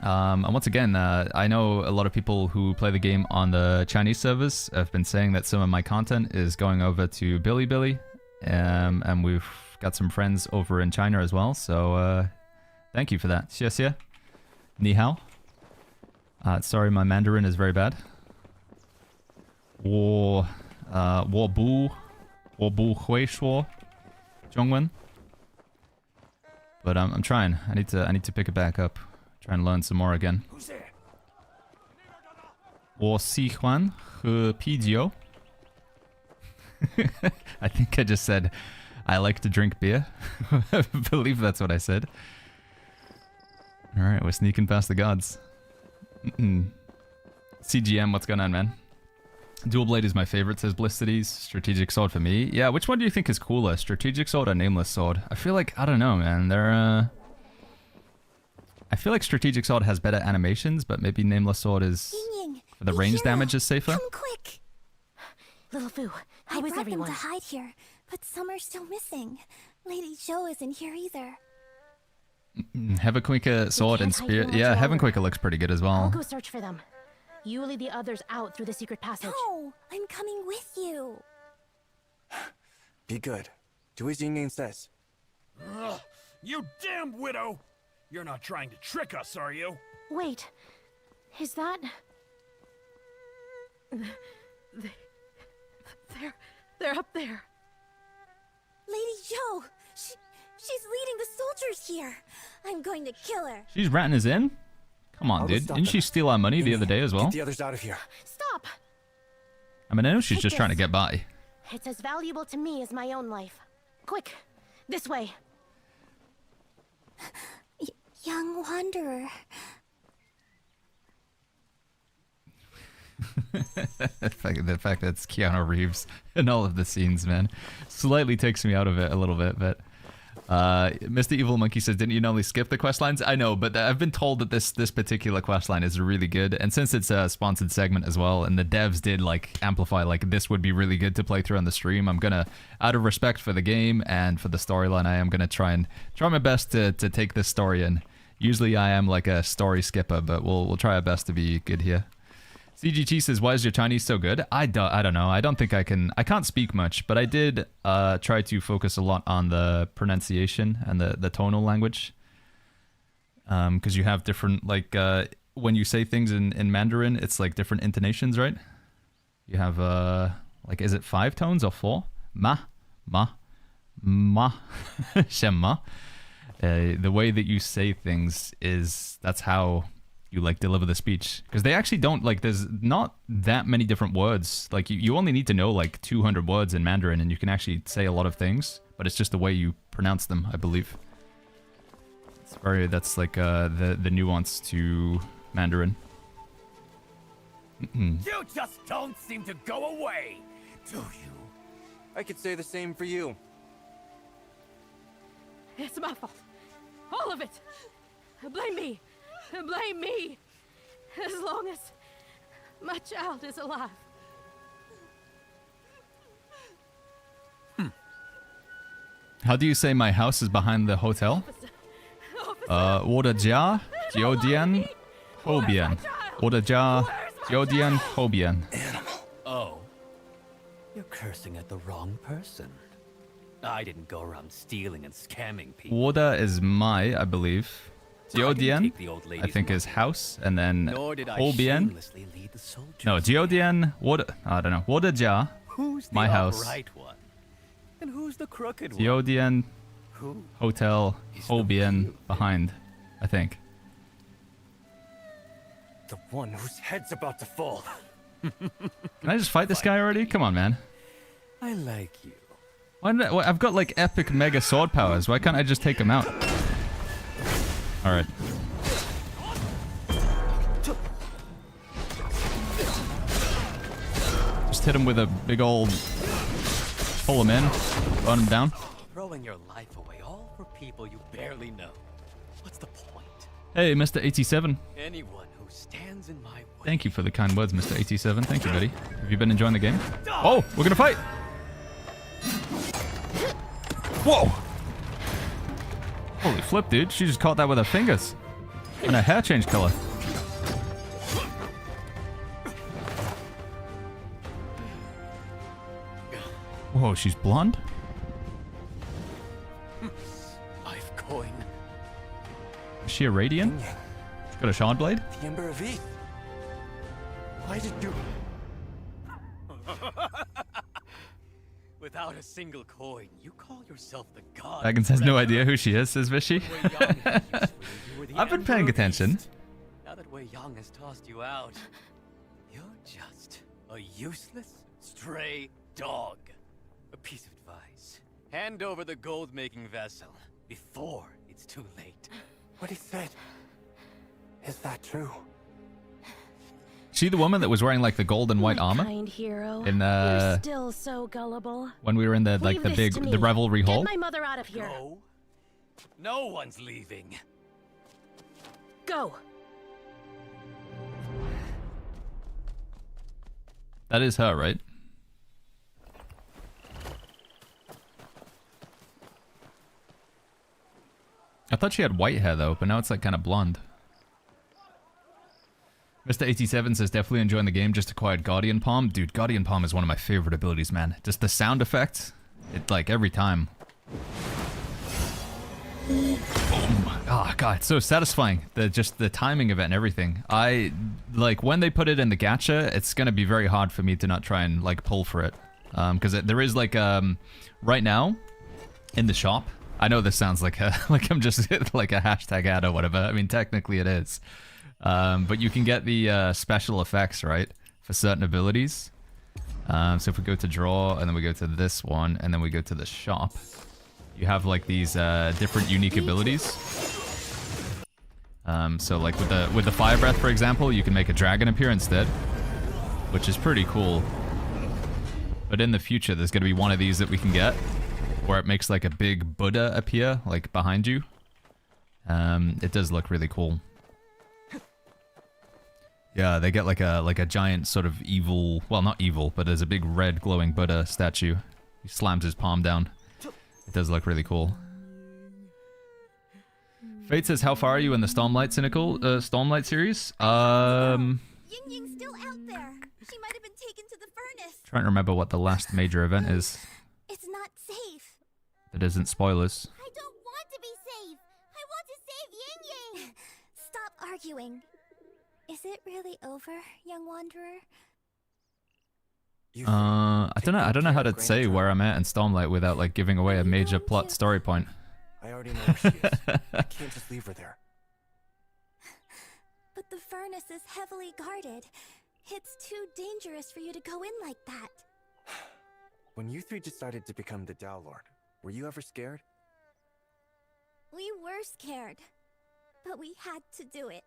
And once again, I know a lot of people who play the game on the Chinese servers have been saying that some of my content is going over to Bilibili. And we've got some friends over in China as well. So thank you for that. Xie xie. Ni hao. Sorry, my Mandarin is very bad. 我不会说中文 but I'm trying. I need to pick it back up. Try and learn some more again. 我喜欢喝啤酒 I think I just said I like to drink beer. I believe that's what I said. Alright, we're sneaking past the gods. CGM, what's going on, man? Dual Blade is my favorite, says Blissedies. Strategic Sword for me. Yeah, which one do you think is cooler? Strategic Sword or Nameless Sword? I feel like, I don't know, man. They're, I feel like Strategic Sword has better animations, but maybe Nameless Sword is, Ying, for the range damage is safer. Come quick! Little Fu, how I is brought everyone? them to hide here, but some are still missing. Lady Zhou isn't here either. Heavenquaker Sword and can't hide Spear. much Yeah, longer. Heavenquaker looks pretty good as I'll well. go search for them. You lead the others out through the secret passage. No, I'm coming with you. Be good. Do as Ying says. Ugh, you damn widow! You're not trying to trick us, are you? Wait, is that... They're up there. Lady Zhou, she's leading the soldiers here. I'm going to kill her. She's ratting us in? Come on, I'll dude. stop Didn't them. she steal our money the other day as well? Get the others out of here. Stop! I mean, I know she's Take just trying to this. get by. It's as valuable to me as my own life. Quick, this way. Young wanderer. The fact that it's Keanu Reeves in all of the scenes, man, slightly takes me out of it a little bit, but Mr. Evil Monkey says, didn't you normally skip the quest lines? I know, but I've been told that this particular quest line is really good. And since it's a sponsored segment as well, and the devs did like amplify like this would be really good to play through on the stream, I'm gonna, out of respect for the game and for the storyline, I am gonna try my best to take this story in. Usually I am like a story skipper, but we'll try our best to be good here. CGT says, why is your Chinese so good? I don't know. I don't think I can't speak much, but I did try to focus a lot on the pronunciation and the tonal language. Because you have different, like, when you say things in Mandarin, it's like different intonations, right? You have, like, is it 5 tones or 4? Ma, shema. The way that you say things that's how you like deliver the speech, because they actually don't like, there's not that many different words. Like you only need to know like 200 words in Mandarin and you can actually say a lot of things, but it's just the way you pronounce them, I believe. That's like the nuance to Mandarin. You just don't seem to go away, do you? I could say the same for you. It's my fault. All of it. Blame me. Blame me. As long as my child is alive. How do you say my house is behind the hotel? 我的家酒店后边。我的家酒店后边。 Oh. You're cursing at the wrong person. I didn't go around stealing and scamming people. 我的 is my, I believe. 酒店 I think is house, and then 后边 no 酒店 I don't know 我的家 my house. And who's the crooked one? 酒店 hotel 后边 behind, I think. The one whose head's about to fall. Can I just fight this guy already? Come on, man. I like you. I've got like epic mega sword powers. Why can't I just take him out? Alright. Just hit him with a big old... Pull him in. Run him down. Throwing your life away all for people you barely know. What's the point? Hey, Mr. 87. Anyone who stands in my way. Thank you for the kind words, Mr. 87. Thank you, buddy. Have you been enjoying the game? Oh, we're gonna fight! Whoa! Holy flip, dude. She just caught that with her fingers. And her hair changed color. Whoa, she's blonde? I've coin. Is she a radiant? She's got a shard blade? The Ember of Eve. Why did you... Without a single coin, you call yourself the god. Baggins has no idea who she is, says Vishy. I've been paying attention. Now that Wei Yang has tossed you out, you're just a useless, stray dog. A piece of advice. Hand over the gold-making vessel before it's too late. What he said. Is that true? She the woman that was wearing like the gold and white armor? Kind hero. In You're still so gullible. when we were in the like the big the revelry hall? Get my mother out of here. No. No one's leaving. Go. That is her, right? I thought she had white hair though, but now it's like kind of blonde. Mr. 87 says, definitely enjoying the game, just acquired Guardian Palm. Dude, Guardian Palm is one of my favorite abilities, man. Just the sound effect, it like every time. Oh god, it's so satisfying. Just the timing of it and everything. I like when they put it in the gacha, it's gonna be very hard for me to not try and like pull for it. Because there is like right now in the shop. I know this sounds like a like I'm just like a hashtag ad or whatever. I mean, technically it is. But you can get the special effects, right, for certain abilities. So if we go to draw, and then we go to this one, and then we go to the shop, you have like these different unique abilities. So like with the fire breath, for example, you can make a dragon appear instead, which is pretty cool. But in the future, there's going to be one of these that we can get. where it makes like a big Buddha appear, like behind you. It does look really cool. Yeah, they get like a giant sort of evil, well, not evil, but there's a big red glowing Buddha statue. He slams his palm down. It does look really cool. Fate says, how far are you in the Stormlight Stormlight series? Ying Ying's still out there. She might have been taken to the furnace. Trying to remember what the last major event is. It's not safe. That isn't spoilers. I don't want to be safe. I want to save Ying Ying. Stop arguing. Is it really over, young wanderer? I don't know how to say where I'm at in Stormlight without like giving away a major plot story point. I already know where she is. I can't just leave her there. But the furnace is heavily guarded. It's too dangerous for you to go in like that. When you three decided to become the Tao Lord, were you ever scared? We were scared, but we had to do it.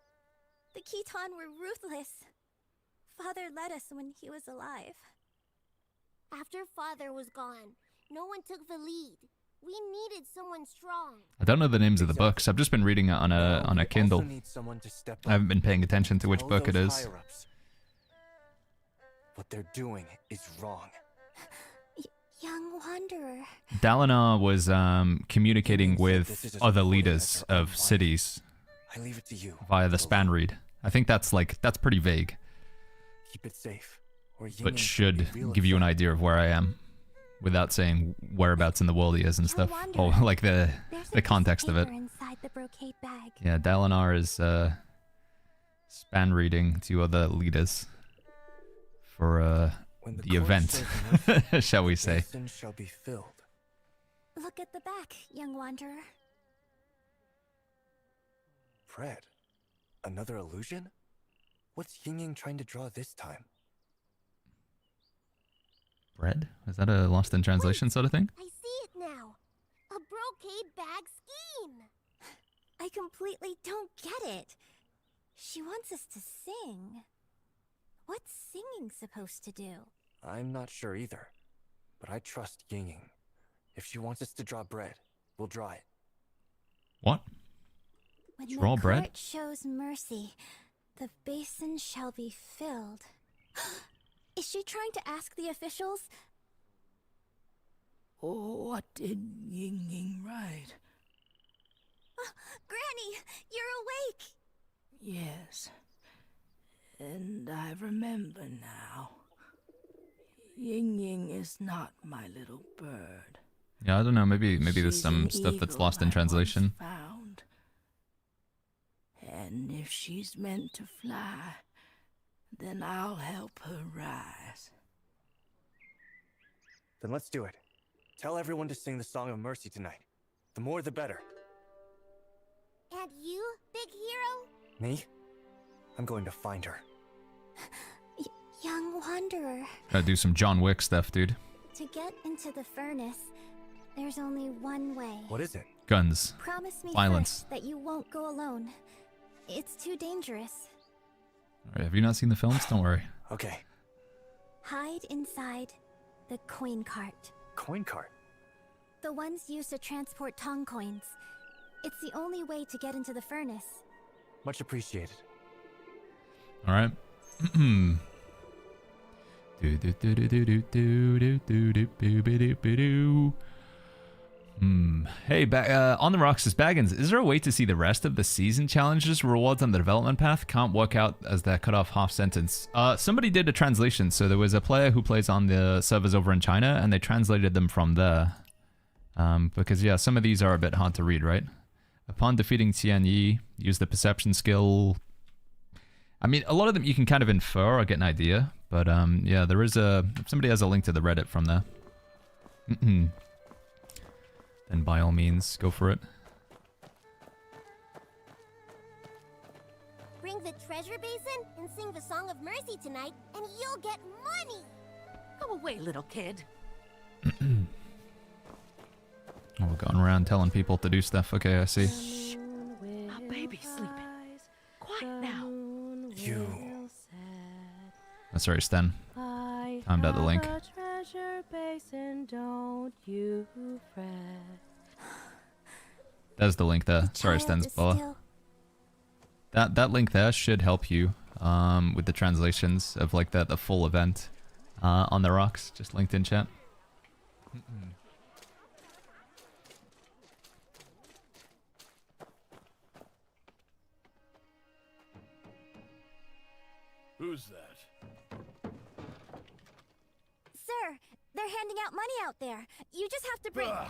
The Khitan were ruthless. Father led us when he was alive. After Father was gone, no one took the lead. We needed someone strong. I don't know the names of the books. I've just been reading it on a Kindle. I haven't been paying attention to which book it is. What they're doing is wrong. Young wanderer. Dalinar was communicating with other leaders of cities I leave it to you. via the span read. I think that's pretty vague, Keep it safe, or Ying but Ying should could be real give you an upset. idea of where I am, without saying whereabouts in the world he is and stuff, or like the context of it. Inside the brocade bag. Yeah, Dalinar is span reading to other leaders for When the course event, shows mercy, shall we the say. basin shall be filled. Look at the back, young wanderer. Fred, another illusion? What's Ying Ying trying to draw this time? Bread? Is that a lost in translation sort of thing? I see it now. A brocade bag scheme. I completely don't get it. She wants us to sing. What's singing supposed to do? I'm not sure either, but I trust Ying Ying. If she wants us to draw bread, we'll draw it. What? When Draw the bread? court shows mercy, the basin shall be filled. Is she trying to ask the officials? What did Ying Ying write? Granny, you're awake! Yes. And I remember now. Ying Ying is not my little bird. Yeah, I don't know. Maybe there's She's some an stuff that's eagle lost in I translation. once found. And if she's meant to fly, then I'll help her rise. Then let's do it. Tell everyone to sing the Song of Mercy tonight. The more the better. And you, big hero? Me? I'm going to find her. Young wanderer. Gotta do some John Wick stuff, dude. To get into the furnace, there's only one way. What is it? Guns. Promise me Violence. first that you won't go alone. It's too dangerous. Alright, have you not seen the films? Don't worry. Okay. Hide inside the coin cart. Coin cart. The ones used to transport Tong coins. It's the only way to get into the furnace. Much appreciated. Alright. Hey, on the rocks is Baggins. Is there a way to see the rest of the season challenges rewards on the development path? Can't work out as that cut off half sentence. Somebody did a translation. So there was a player who plays on the servers over in China, and they translated them from there. Because yeah, some of these are a bit hard to read, right? Upon defeating Tian Yi, use the perception skill. I mean, a lot of them you can kind of infer or get an idea, but yeah, there is if somebody has a link to the Reddit from there, then by all means, go for it. Bring the treasure basin and sing the Song of Mercy tonight, and you'll get money! Go away, little kid. Oh, we're going around telling people to do stuff. Okay, I see. Our baby's sleeping. Quiet now. You. Oh, sorry, Sten. Timed out the link. Treasure basin, don't you There's the link there. Sorry, Child is Stensbella. still- That link there should help you with the translations of like the full event on the rocks. Just linked in chat. Who's that? Sir, they're handing out money out there. You just have to bring... Bah!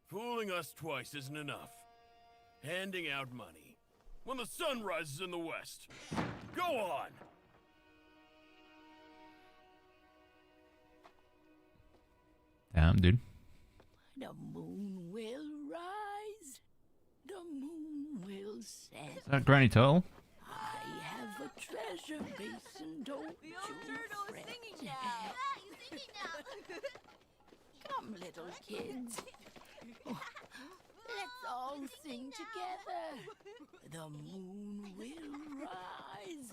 Fooling us twice isn't enough. Handing out money. When the sun rises in the west. Go on! Damn, dude. The moon will rise. The moon will set. Is that Granny Turtle? I have a treasure basin, don't you fret. Come, little kids. Let's all sing together. The moon will rise.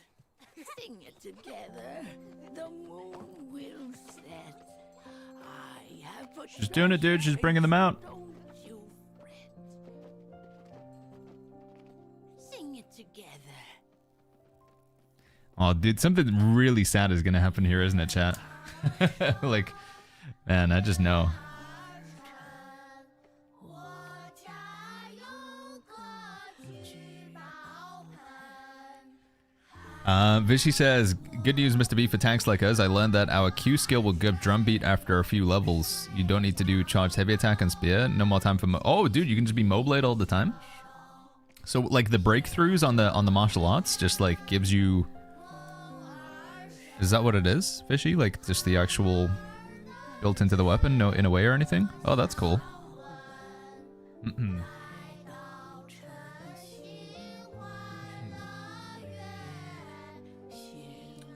Sing it together. The moon will set. I have a She's doing it, dude. She's bringing them out. Don't you fret. Sing it together. Oh, dude, something really sad is gonna happen here, isn't it, chat? Like, man, I just know. Vishy says, good news, Mr. B, for tanks like us. I learned that our Q skill will give drum beat after a few levels. You don't need to do charged heavy attack and spear. No more time for oh, dude, you can just be moblade all the time. So, like, the breakthroughs on the martial arts just, like, gives you... Is that what it is, Fishy? Like, just the actual built into the weapon, no in a way or anything? Oh, that's cool.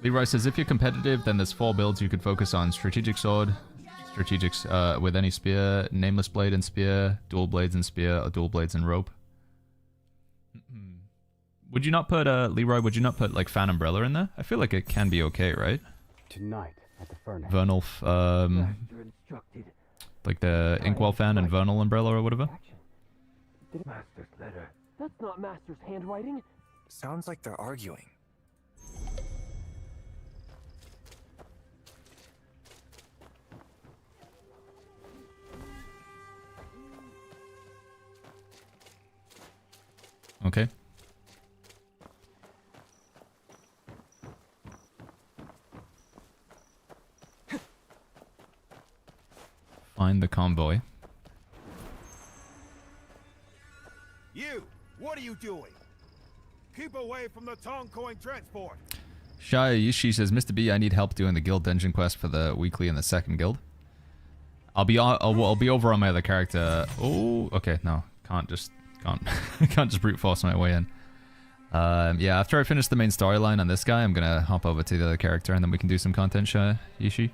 Leroy says, if you're competitive, then there's 4 builds you could focus on. Strategic sword, strategics with any spear, nameless blade and spear, dual blades and spear, or dual blades and rope. Would you not put, Leroy, would you not put, like, fan umbrella in there? I feel like it can be okay, right? Tonight at the furnace. Vernal, like the inkwell fan and vernal umbrella or whatever. Master's letter. That's not Master's handwriting. Sounds like they're arguing. Okay. Find the convoy. You! What are you doing? Keep away from the Tonkoing transport! Shia Yishi says, Mr. B, I need help doing the guild dungeon quest for the weekly in the second guild. I'll be over on my other character. Oh, okay, no. Can't just brute force my way in. Yeah, after I finish the main storyline on this guy, I'm gonna hop over to the other character and then we can do some content, Shia Yishi.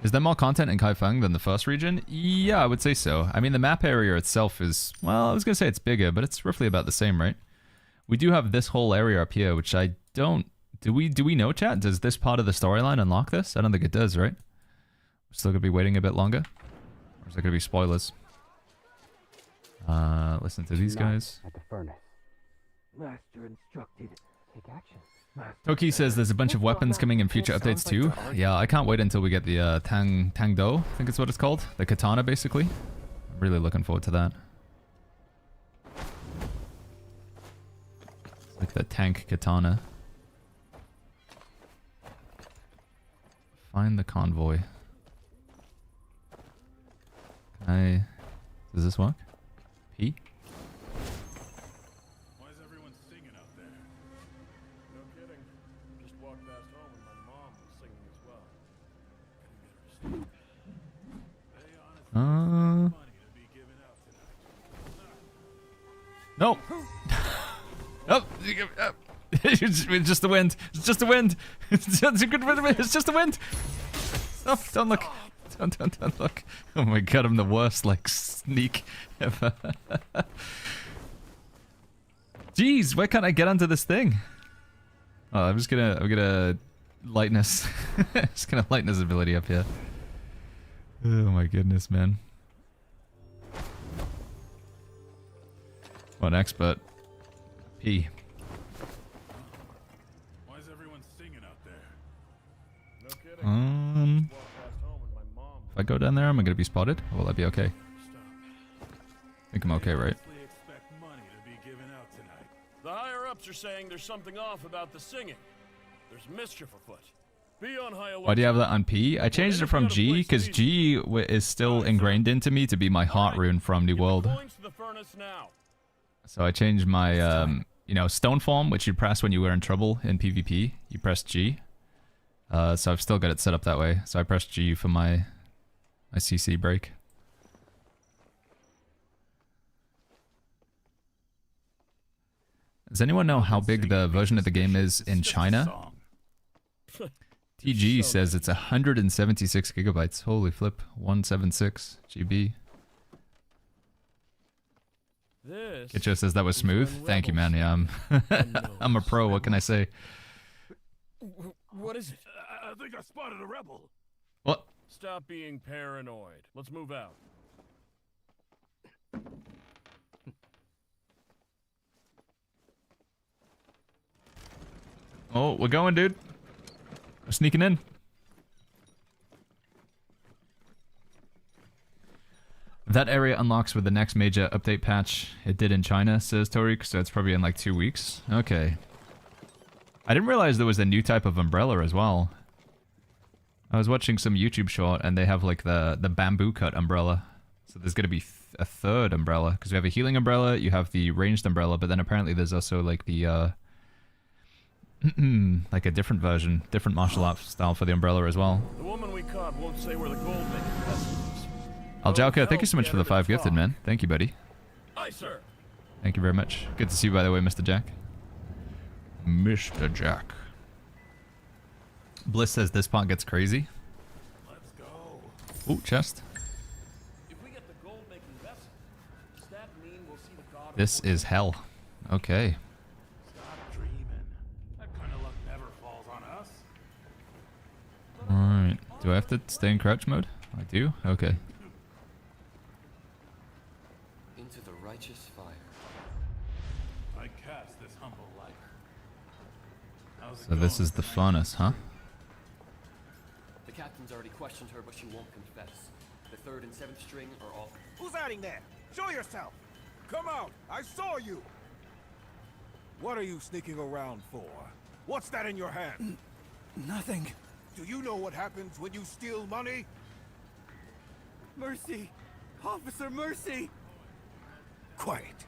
Is there more content in Kaifeng than the first region? Yeah, I would say so. I mean, the map area itself is, well, I was gonna say it's bigger, but it's roughly about the same, right? We do have this whole area up here, which I don't... Do we know, chat? Does this part of the storyline unlock this? I don't think it does, right? We're still gonna be waiting a bit longer? Or is there gonna be spoilers? Listen to these guys. At the furnace. Master instructed. Take action. Toki says there's a bunch of weapons coming in future updates too. Yeah, I can't wait until we get the Tang Do, I think it's what it's called. The katana, basically. I'm really looking forward to that. It's like the tank katana. Find the convoy. Does this work? P? Why is everyone singing out there? No kidding. Just walked past home and my mom was singing as well. Couldn't get her to stop. Hey, honestly, money to be given out tonight. No! It's just the wind. It's just the wind. It's a good wind. It's just the wind. Oh, don't look. Don't look. Oh my god, I'm the worst, like, sneak ever. Jeez, why can't I get onto this thing? Oh, I'm gonna lightness. Just gonna lighten his ability up here. Oh my goodness, man. What expert? P. Why is everyone singing out there? No kidding. If Walked past home and my mom I go down there, am I gonna be spotted? Or will I be okay? I think I'm okay, right? honestly expect money to be given out tonight. The higher ups are saying there's something off about the singing. There's mischief afoot. Be on high alert. Why do you have that on P? I changed it from G because G is still ingrained into me to be my heart rune from New World. Coins to the furnace now. So I changed my, you know, stone form, which you press when you were in trouble in PvP. You press G. So I've still got it set up that way. So I pressed G for my CC break. Does anyone know how big the version of the game is in China? TG says it's 176 gigabytes. Holy flip. 176 GB. Kitcho says that was smooth. Thank you, man. Yeah, I'm a pro. What can I say? What is it? I think I spotted a rebel. What? Stop being paranoid. Let's move out. Oh, we're going, dude. We're sneaking in. That area unlocks with the next major update patch. It did in China, says Torik, so it's probably in like 2 weeks. Okay. I didn't realize there was a new type of umbrella as well. I was watching some YouTube short and they have like the bamboo cut umbrella. So there's going to be a third umbrella because we have a healing umbrella, you have the ranged umbrella, but then apparently there's also like the like a different version, different martial arts style for the umbrella as well. The woman we caught won't say where the gold making vessel is. Aljauka, thank you so much for the 5 gifted, man. Thank you, buddy. Aye, sir. Thank you very much. Good to see you, by the way, Mr. Jack. Mr. Jack. Bliss says this part gets crazy. Let's go. Ooh, chest. If we get the gold making vessel, does that mean we'll see the god? This is hell. Okay. Stop dreaming. That kind of luck never falls on us. Alright. Do I have to stay in crouch mode? I do? Okay. Into the righteous fire. I cast this humble life. How's it So this going, is the furnace, huh? The captain's already questioned her, but she won't confess. The 3rd and 7th string are off. Who's hiding there? Show yourself! Come out! I saw you! What are you sneaking around for? What's that in your hand? Nothing. Do you know what happens when you steal money? Mercy! Officer, mercy! Quiet.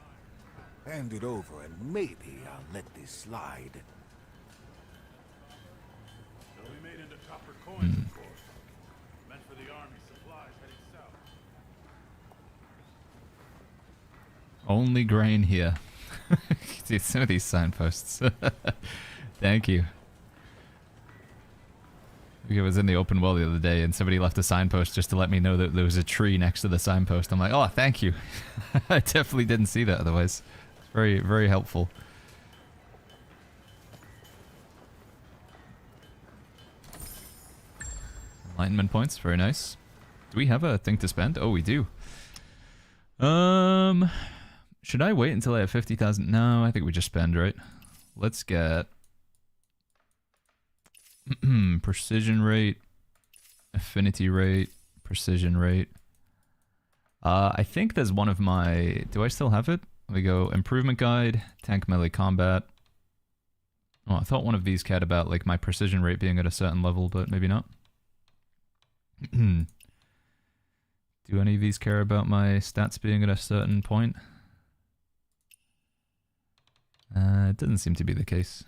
Hand it over and maybe I'll let this slide. They'll be made into copper coins, of course. Meant for the army supplies heading south. Only grain here. See, some of these signposts. Thank you. I was in the open world the other day and somebody left a signpost just to let me know that there was a tree next to the signpost. I'm like, oh, thank you. I definitely didn't see that otherwise. It's very, very helpful. Enlightenment points, very nice. Do we have a thing to spend? Oh, we do. Should I wait until I have 50,000? No, I think we just spend, right? Let's get precision rate, affinity rate, precision rate. I think there's one of my... Do I still have it? We go improvement guide, tank melee combat. Oh, I thought one of these cared about like my precision rate being at a certain level, but maybe not. Do any of these care about my stats being at a certain point? It doesn't seem to be the case.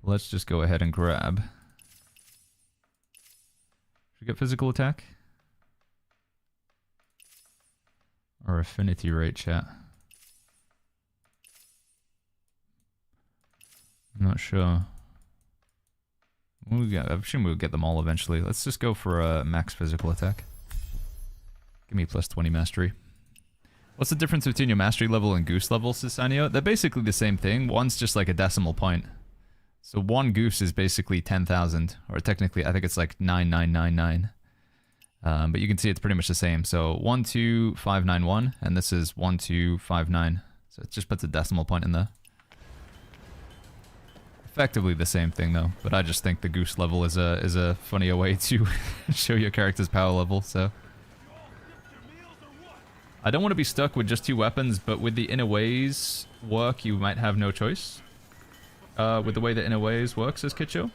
Let's just go ahead and grab. Should we get physical attack? Or affinity rate, chat? I'm not sure. I assume we'll get them all eventually. Let's just go for a max physical attack. Give me plus 20 mastery. What's the difference between your mastery level and Goose level, Cisanio? They're basically the same thing. One's just like a decimal point. So one Goose is basically 10,000. Or technically, I think it's like 9999. But you can see it's pretty much the same. So 12591, and this is 1259. So it just puts a decimal point in there. Effectively the same thing though, but I just think the Goose level is a funnier way to show your character's power level. So I don't want to be stuck with just 2 weapons, but with the inner ways work, you might have no choice. With the way the inner ways works as Kicho.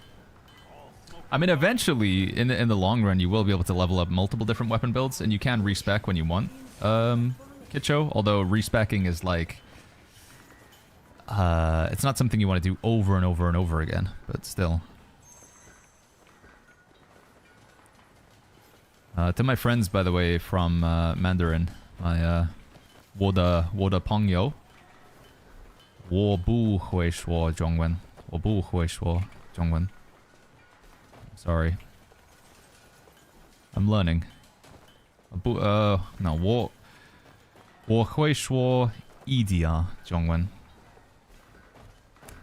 I mean, eventually, in the long run, you will be able to level up multiple different weapon builds, and you can respec when you want, Kicho. Although respecing is like, it's not something you want to do over and over and over again, but still. To my friends, by the way, from Mandarin, my 我的朋友，我不会说中文，我不会说中文。Sorry. I'm learning. No, 我会说一点中文.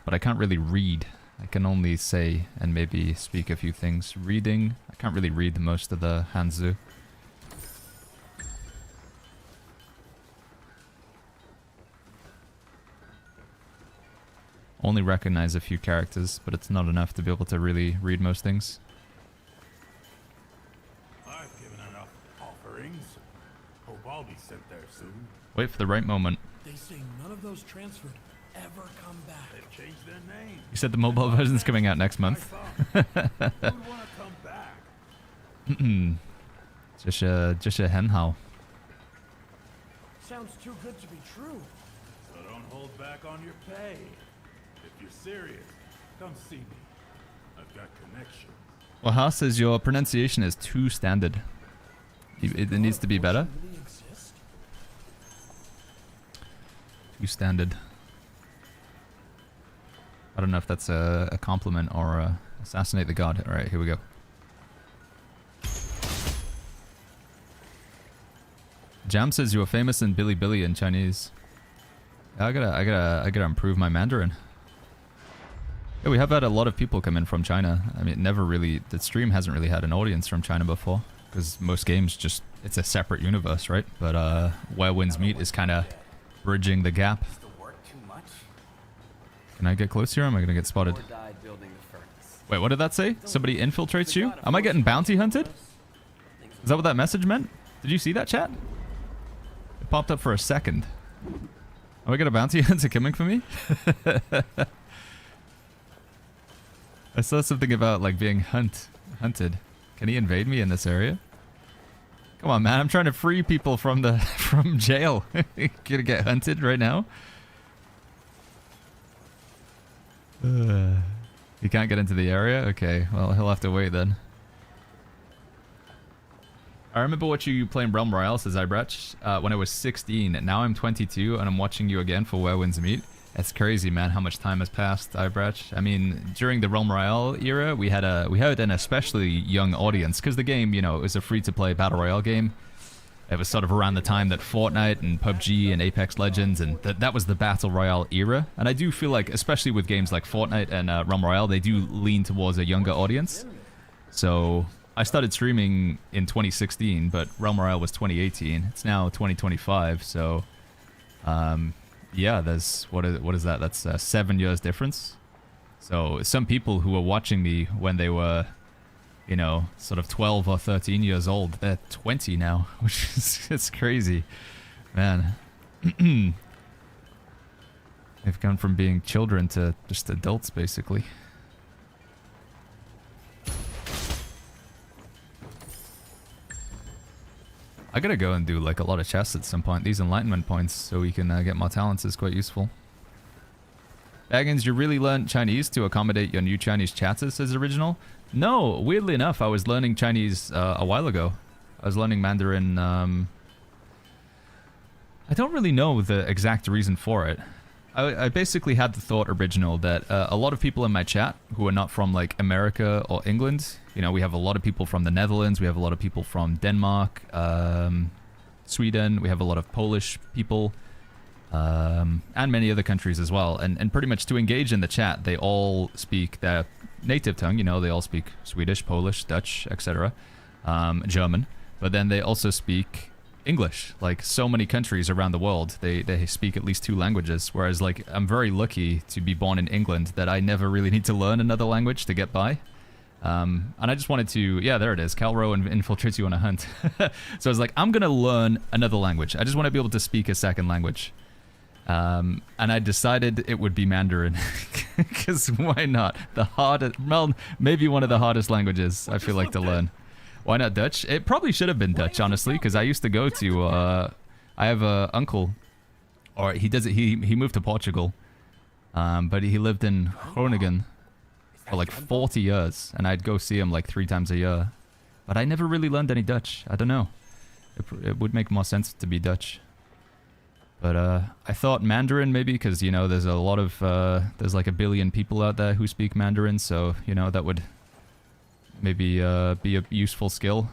But I can't really read. I can only say and maybe speak a few things. Reading, I can't really read most of the Hanzu. Only recognize a few characters, but it's not enough to be able to really read most things. I've given enough offerings. Hope I'll be sent there soon. Wait for the right moment. They say none of those transferred ever come back. They've changed their name. You said the mobile version's coming out next month. Who would want to come back? 这是很好. Sounds too good to be true. So don't hold back on your pay. If you're serious, come see me. I've got connections. Well, Ha says your pronunciation is too standard. It needs to be better. Too standard. I don't know if that's a compliment or assassinate the god. Alright, here we go. Jam says you are famous in Billy Billy in Chinese. I gotta improve my Mandarin. Yeah, we have had a lot of people come in from China. I mean, the stream hasn't really had an audience from China before, because most games just, it's a separate universe, right? But Where Winds Meet is kind of bridging the gap. Can I get close here or am I gonna get spotted? Wait, what did that say? Somebody infiltrates you? Am I getting bounty hunted? Is that what that message meant? Did you see that, chat? It popped up for a second. Am I got a bounty hunter coming for me? I saw something about like being hunted. Can he invade me in this area? Come on, man! I'm trying to free people from jail. Gonna get hunted right now. He can't get into the area? Okay, well he'll have to wait then. I remember watching you playing Realm Royale, says Ibrach, when I was 16. Now I'm 22 and I'm watching you again for Where Winds Meet. That's crazy, man, how much time has passed, Ibrach. I mean, during the Realm Royale era, we had an especially young audience, because the game, you know, it was a free-to-play Battle Royale game. It was sort of around the time that Fortnite and PUBG and Apex Legends, and that was the Battle Royale era. And I do feel like, especially with games like Fortnite and Realm Royale, they do lean towards a younger audience. So I started streaming in 2016, but Realm Royale was 2018. It's now 2025, so yeah, there's what is that? That's 7 years difference. So some people who were watching me when they were, you know, sort of 12 or 13 years old, they're 20 now, which is it's crazy, man. They've gone from being children to just adults, basically. I gotta go and do like a lot of chests at some point. These enlightenment points so we can get more talents is quite useful. Baggins, you really learned Chinese to accommodate your new Chinese chatters, says Original? No, weirdly enough, I was learning Chinese a while ago. I was learning Mandarin. I don't really know the exact reason for it. I basically had the thought original that a lot of people in my chat who are not from like America or England, you know, we have a lot of people from the Netherlands, we have a lot of people from Denmark, Sweden, we have a lot of Polish people, and many other countries as well. And pretty much to engage in the chat, they all speak their native tongue, you know, they all speak Swedish, Polish, Dutch, etc., German. but then they also speak English. Like so many countries around the world, they speak at least 2 languages. Whereas like I'm very lucky to be born in England that I never really need to learn another language to get by. And I just wanted to, yeah, there it is. Calro and infiltrates you on a hunt. So I was like, I'm gonna learn another language. I just want to be able to speak a second language. And I decided it would be Mandarin, because why not? The hardest, well, maybe one of the hardest languages I feel like to learn. Why not Dutch? It probably should have been Dutch, honestly, because I used to go to, I have a uncle, or he moved to Portugal, but he lived in Groningen for like 40 years, and I'd go see him like 3 times a year. But I never really learned any Dutch. I don't know. It would make more sense to be Dutch. But I thought Mandarin maybe, because, you know, there's a lot of, there's like 1 billion people out there who speak Mandarin, so, you know, that would maybe be a useful skill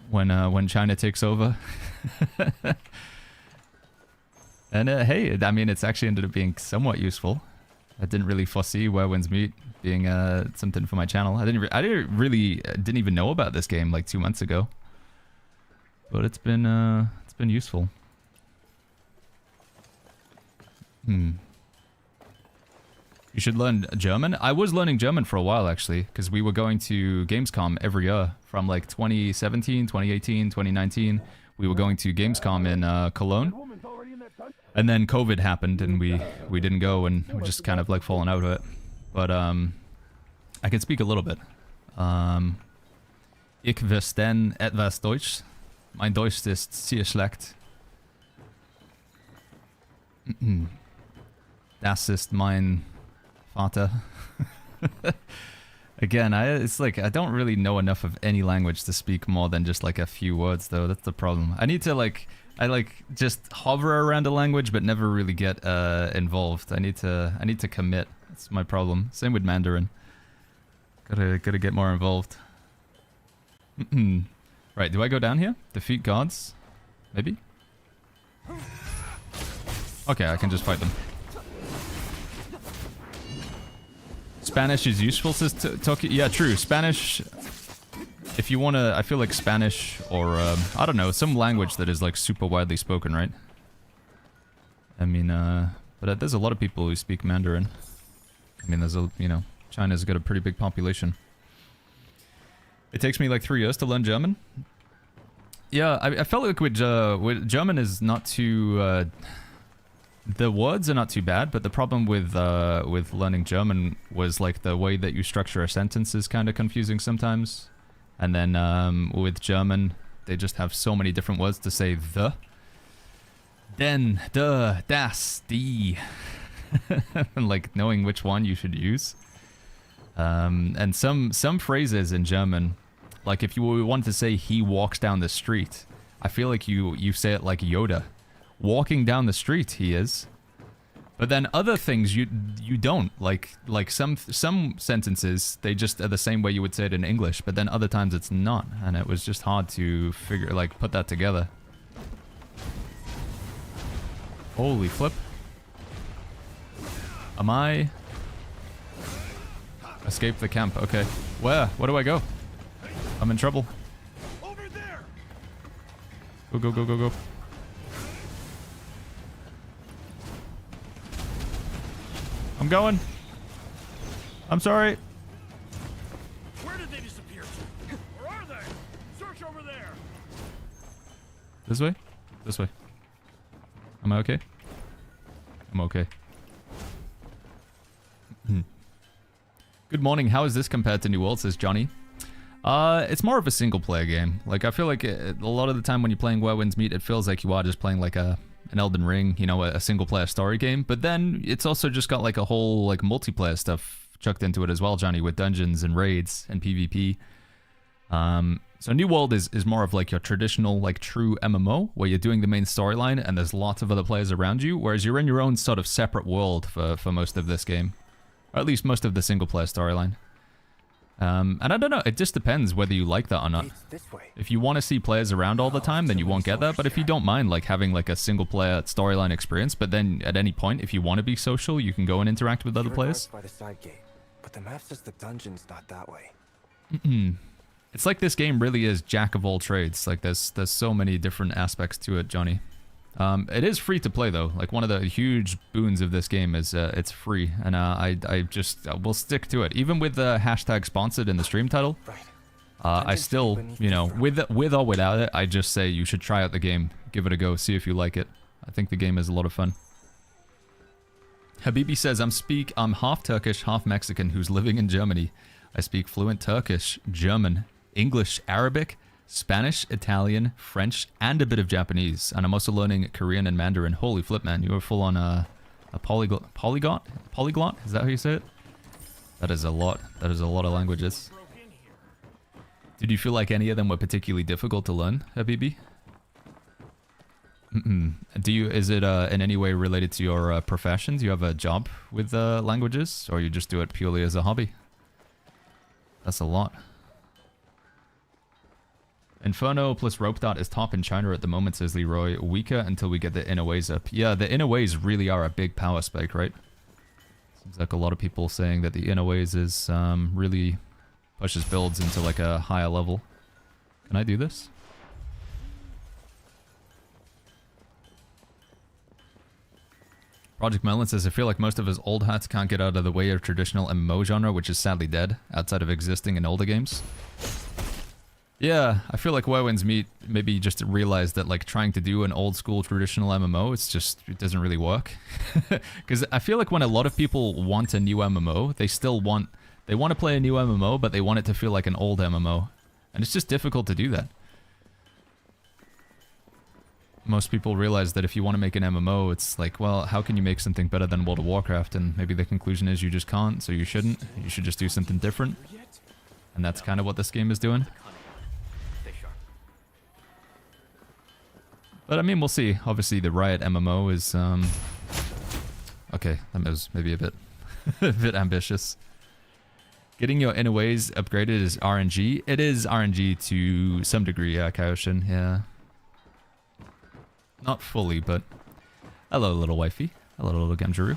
when China takes over. And hey, I mean, it's actually ended up being somewhat useful. I didn't really foresee Where Winds Meet being something for my channel. I didn't even know about this game like 2 months ago. But it's been useful. You should learn German. I was learning German for a while actually, because we were going to Gamescom every year from like 2017, 2018, 2019. We were going to Gamescom in Cologne. And then COVID happened and we didn't go, and we just kind of like fallen out of it. But I can speak a little bit. Ich verstehe etwas Deutsch. Mein Deutsch ist sehr schlecht. Das ist mein Vater. Again, it's like I don't really know enough of any language to speak more than just like a few words, though. That's the problem. I need to like just hover around a language, but never really get involved. I need to commit. That's my problem. Same with Mandarin. Gotta get more involved. Right, do I go down here? Defeat gods? Maybe? Okay, I can just fight them. Spanish is useful, says Tokyo. Yeah, true. Spanish, if you want to, I feel like Spanish or, I don't know, some language that is like super widely spoken, right? I mean, but there's a lot of people who speak Mandarin. I mean, there's a, you know, China's got a pretty big population. It takes me like 3 years to learn German. Yeah, I felt like with German is not too... the words are not too bad, but the problem with learning German was like the way that you structure a sentence is kind of confusing sometimes. And then with German, they just have so many different words to say the. Den, the, das, die. And like knowing which one you should use. And some phrases in German, like if you want to say he walks down the street, I feel like you say it like Yoda. Walking down the street, he is. But then other things you don't. Like some sentences, they just are the same way you would say it in English, but then other times it's not. And it was just hard to figure, like, put that together. Holy flip. Am I... Escape the camp, okay. Where do I go? I'm in trouble. Over there. Go, go, go, go, go. I'm going. I'm sorry. Where did they disappear to? Where are they? Search over there. This way? This way. Am I okay? I'm okay. Good morning. How is this compared to New World, says Johnny. It's more of a single player game. Like, I feel like a lot of the time when you're playing Where Winds Meet, it feels like you are just playing like an Elden Ring, you know, a single player story game. But then it's also just got like a whole like multiplayer stuff chucked into it as well, Johnny, with dungeons and raids and PvP. So New World is more of like your traditional, like true MMO, where you're doing the main storyline and there's lots of other players around you, whereas you're in your own sort of separate world for most of this game. Or at least most of the single player storyline. And I don't know, it just depends whether you like that or not. If you want to see players around all the time, then you won't get that. But if you don't mind like having like a single player storyline experience, but then at any point, if you want to be social, you can go and interact with other players. By the side gate, but the map says the dungeon's not that way. It's like this game really is jack of all trades. Like there's so many different aspects to it, Johnny. It is free to play though. Like one of the huge boons of this game is it's free, and I just will stick to it, even with the hashtag sponsored in the stream title. I still, you know, with or without it, I just say you should try out the game, give it a go, see if you like it. I think the game is a lot of fun. Habibi says, I'm half Turkish, half Mexican who's living in Germany. I speak fluent Turkish, German, English, Arabic, Spanish, Italian, French, and a bit of Japanese. And I'm also learning Korean and Mandarin. Holy flip, man. You are full on a polyglot? Polyglot? Is that how you say it? That is a lot. That is a lot of languages. Did you feel like any of them were particularly difficult to learn, Habibi? Is it in any way related to your profession? Do you have a job with languages? Or you just do it purely as a hobby? That's a lot. Inferno plus Rope Dart is top in China at the moment, says Leroy. Weaker until we get the inner ways up. Yeah, the inner ways really are a big power spike, right? Seems like a lot of people saying that the inner ways is really pushes builds into like a higher level. Can I do this? Project Melon says, I feel like most of us old hats can't get out of the way of traditional MMO genre, which is sadly dead, outside of existing in older games. Yeah, I feel like Wowens Meat maybe just realized that like trying to do an old school traditional MMO, it doesn't really work. Because I feel like when a lot of people want a new MMO, they want to play a new MMO, but they want it to feel like an old MMO. And it's just difficult to do that. Most people realize that if you want to make an MMO, it's like, well, how can you make something better than World of Warcraft? And maybe the conclusion is you just can't, so you shouldn't. You should just do something different. And that's kind of what this game is doing. But I mean, we'll see. Obviously, the Riot MMO is, okay, that was maybe a bit, a bit ambitious. Getting your inner ways upgraded is RNG. It is RNG to some degree, Kaioshin, yeah. Not fully, but... Hello, little wifey. Hello, little Gamjuru.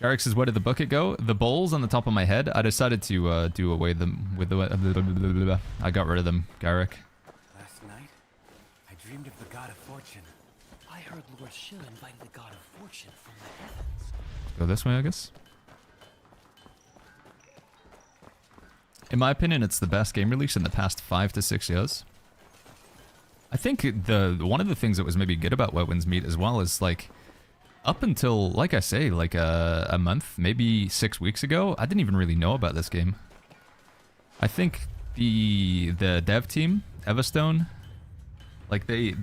Garrick says, where did the bucket go? The bowls on the top of my head. I decided to do away them with the... I got rid of them, Garrick. Last night, I dreamed of the God of Fortune. I heard Lord Shill invited the God of Fortune from the heavens. Go this way, I guess. In my opinion, it's the best game release in the past 5 to 6 years. I think one of the things that was maybe good about Wet Winds Meet as well is like up until, like I say, like a month, maybe 6 weeks ago, I didn't even really know about this game. I think the dev team, Everstone, like they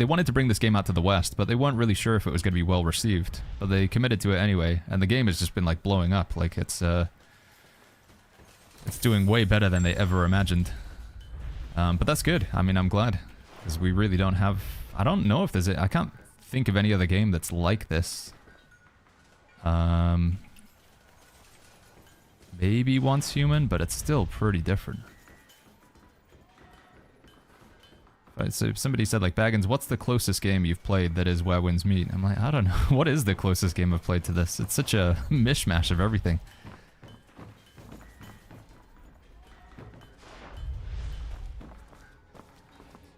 wanted to bring this game out to the West, but they weren't really sure if it was going to be well received. But they committed to it anyway, and the game has just been like blowing up. Like it's doing way better than they ever imagined. But that's good. I mean, I'm glad. Because we really don't have... I don't know if there's... I can't think of any other game that's like this. Maybe Once Human, but it's still pretty different. Right, so somebody said, like, Baggins, what's the closest game you've played that is Where Winds Meet? I'm like, I don't know. What is the closest game I've played to this? It's such a mishmash of everything.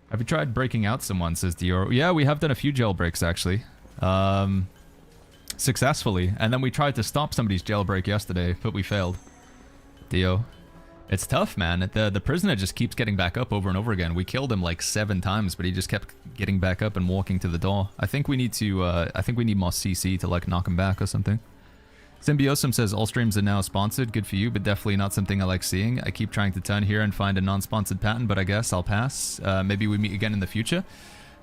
Have you tried breaking out someone, says Dior. Yeah, we have done a few jailbreaks, actually. Successfully. And then we tried to stop somebody's jailbreak yesterday, but we failed. Dio. It's tough, man. The prisoner just keeps getting back up over and over again. We killed him like 7 times, but he just kept getting back up and walking to the door. I think we need to, I think we need more CC to like knock him back or something. Symbiosum says, all streams are now sponsored. Good for you, but definitely not something I like seeing. I keep trying to turn here and find a non-sponsored pattern, but I guess I'll pass. Maybe we meet again in the future.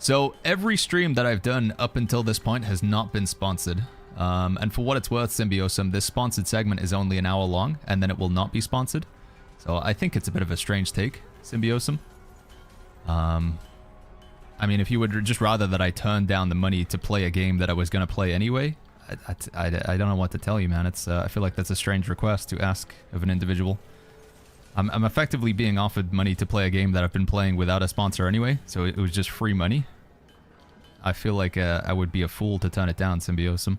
So every stream that I've done up until this point has not been sponsored. And for what it's worth, Symbiosum, this sponsored segment is only an hour long, and then it will not be sponsored. So I think it's a bit of a strange take, Symbiosum. I mean, if you would just rather that I turn down the money to play a game that I was going to play anyway, I don't know what to tell you, man. It's I feel like that's a strange request to ask of an individual. I'm effectively being offered money to play a game that I've been playing without a sponsor anyway, so it was just free money. I feel like I would be a fool to turn it down, Symbiosum.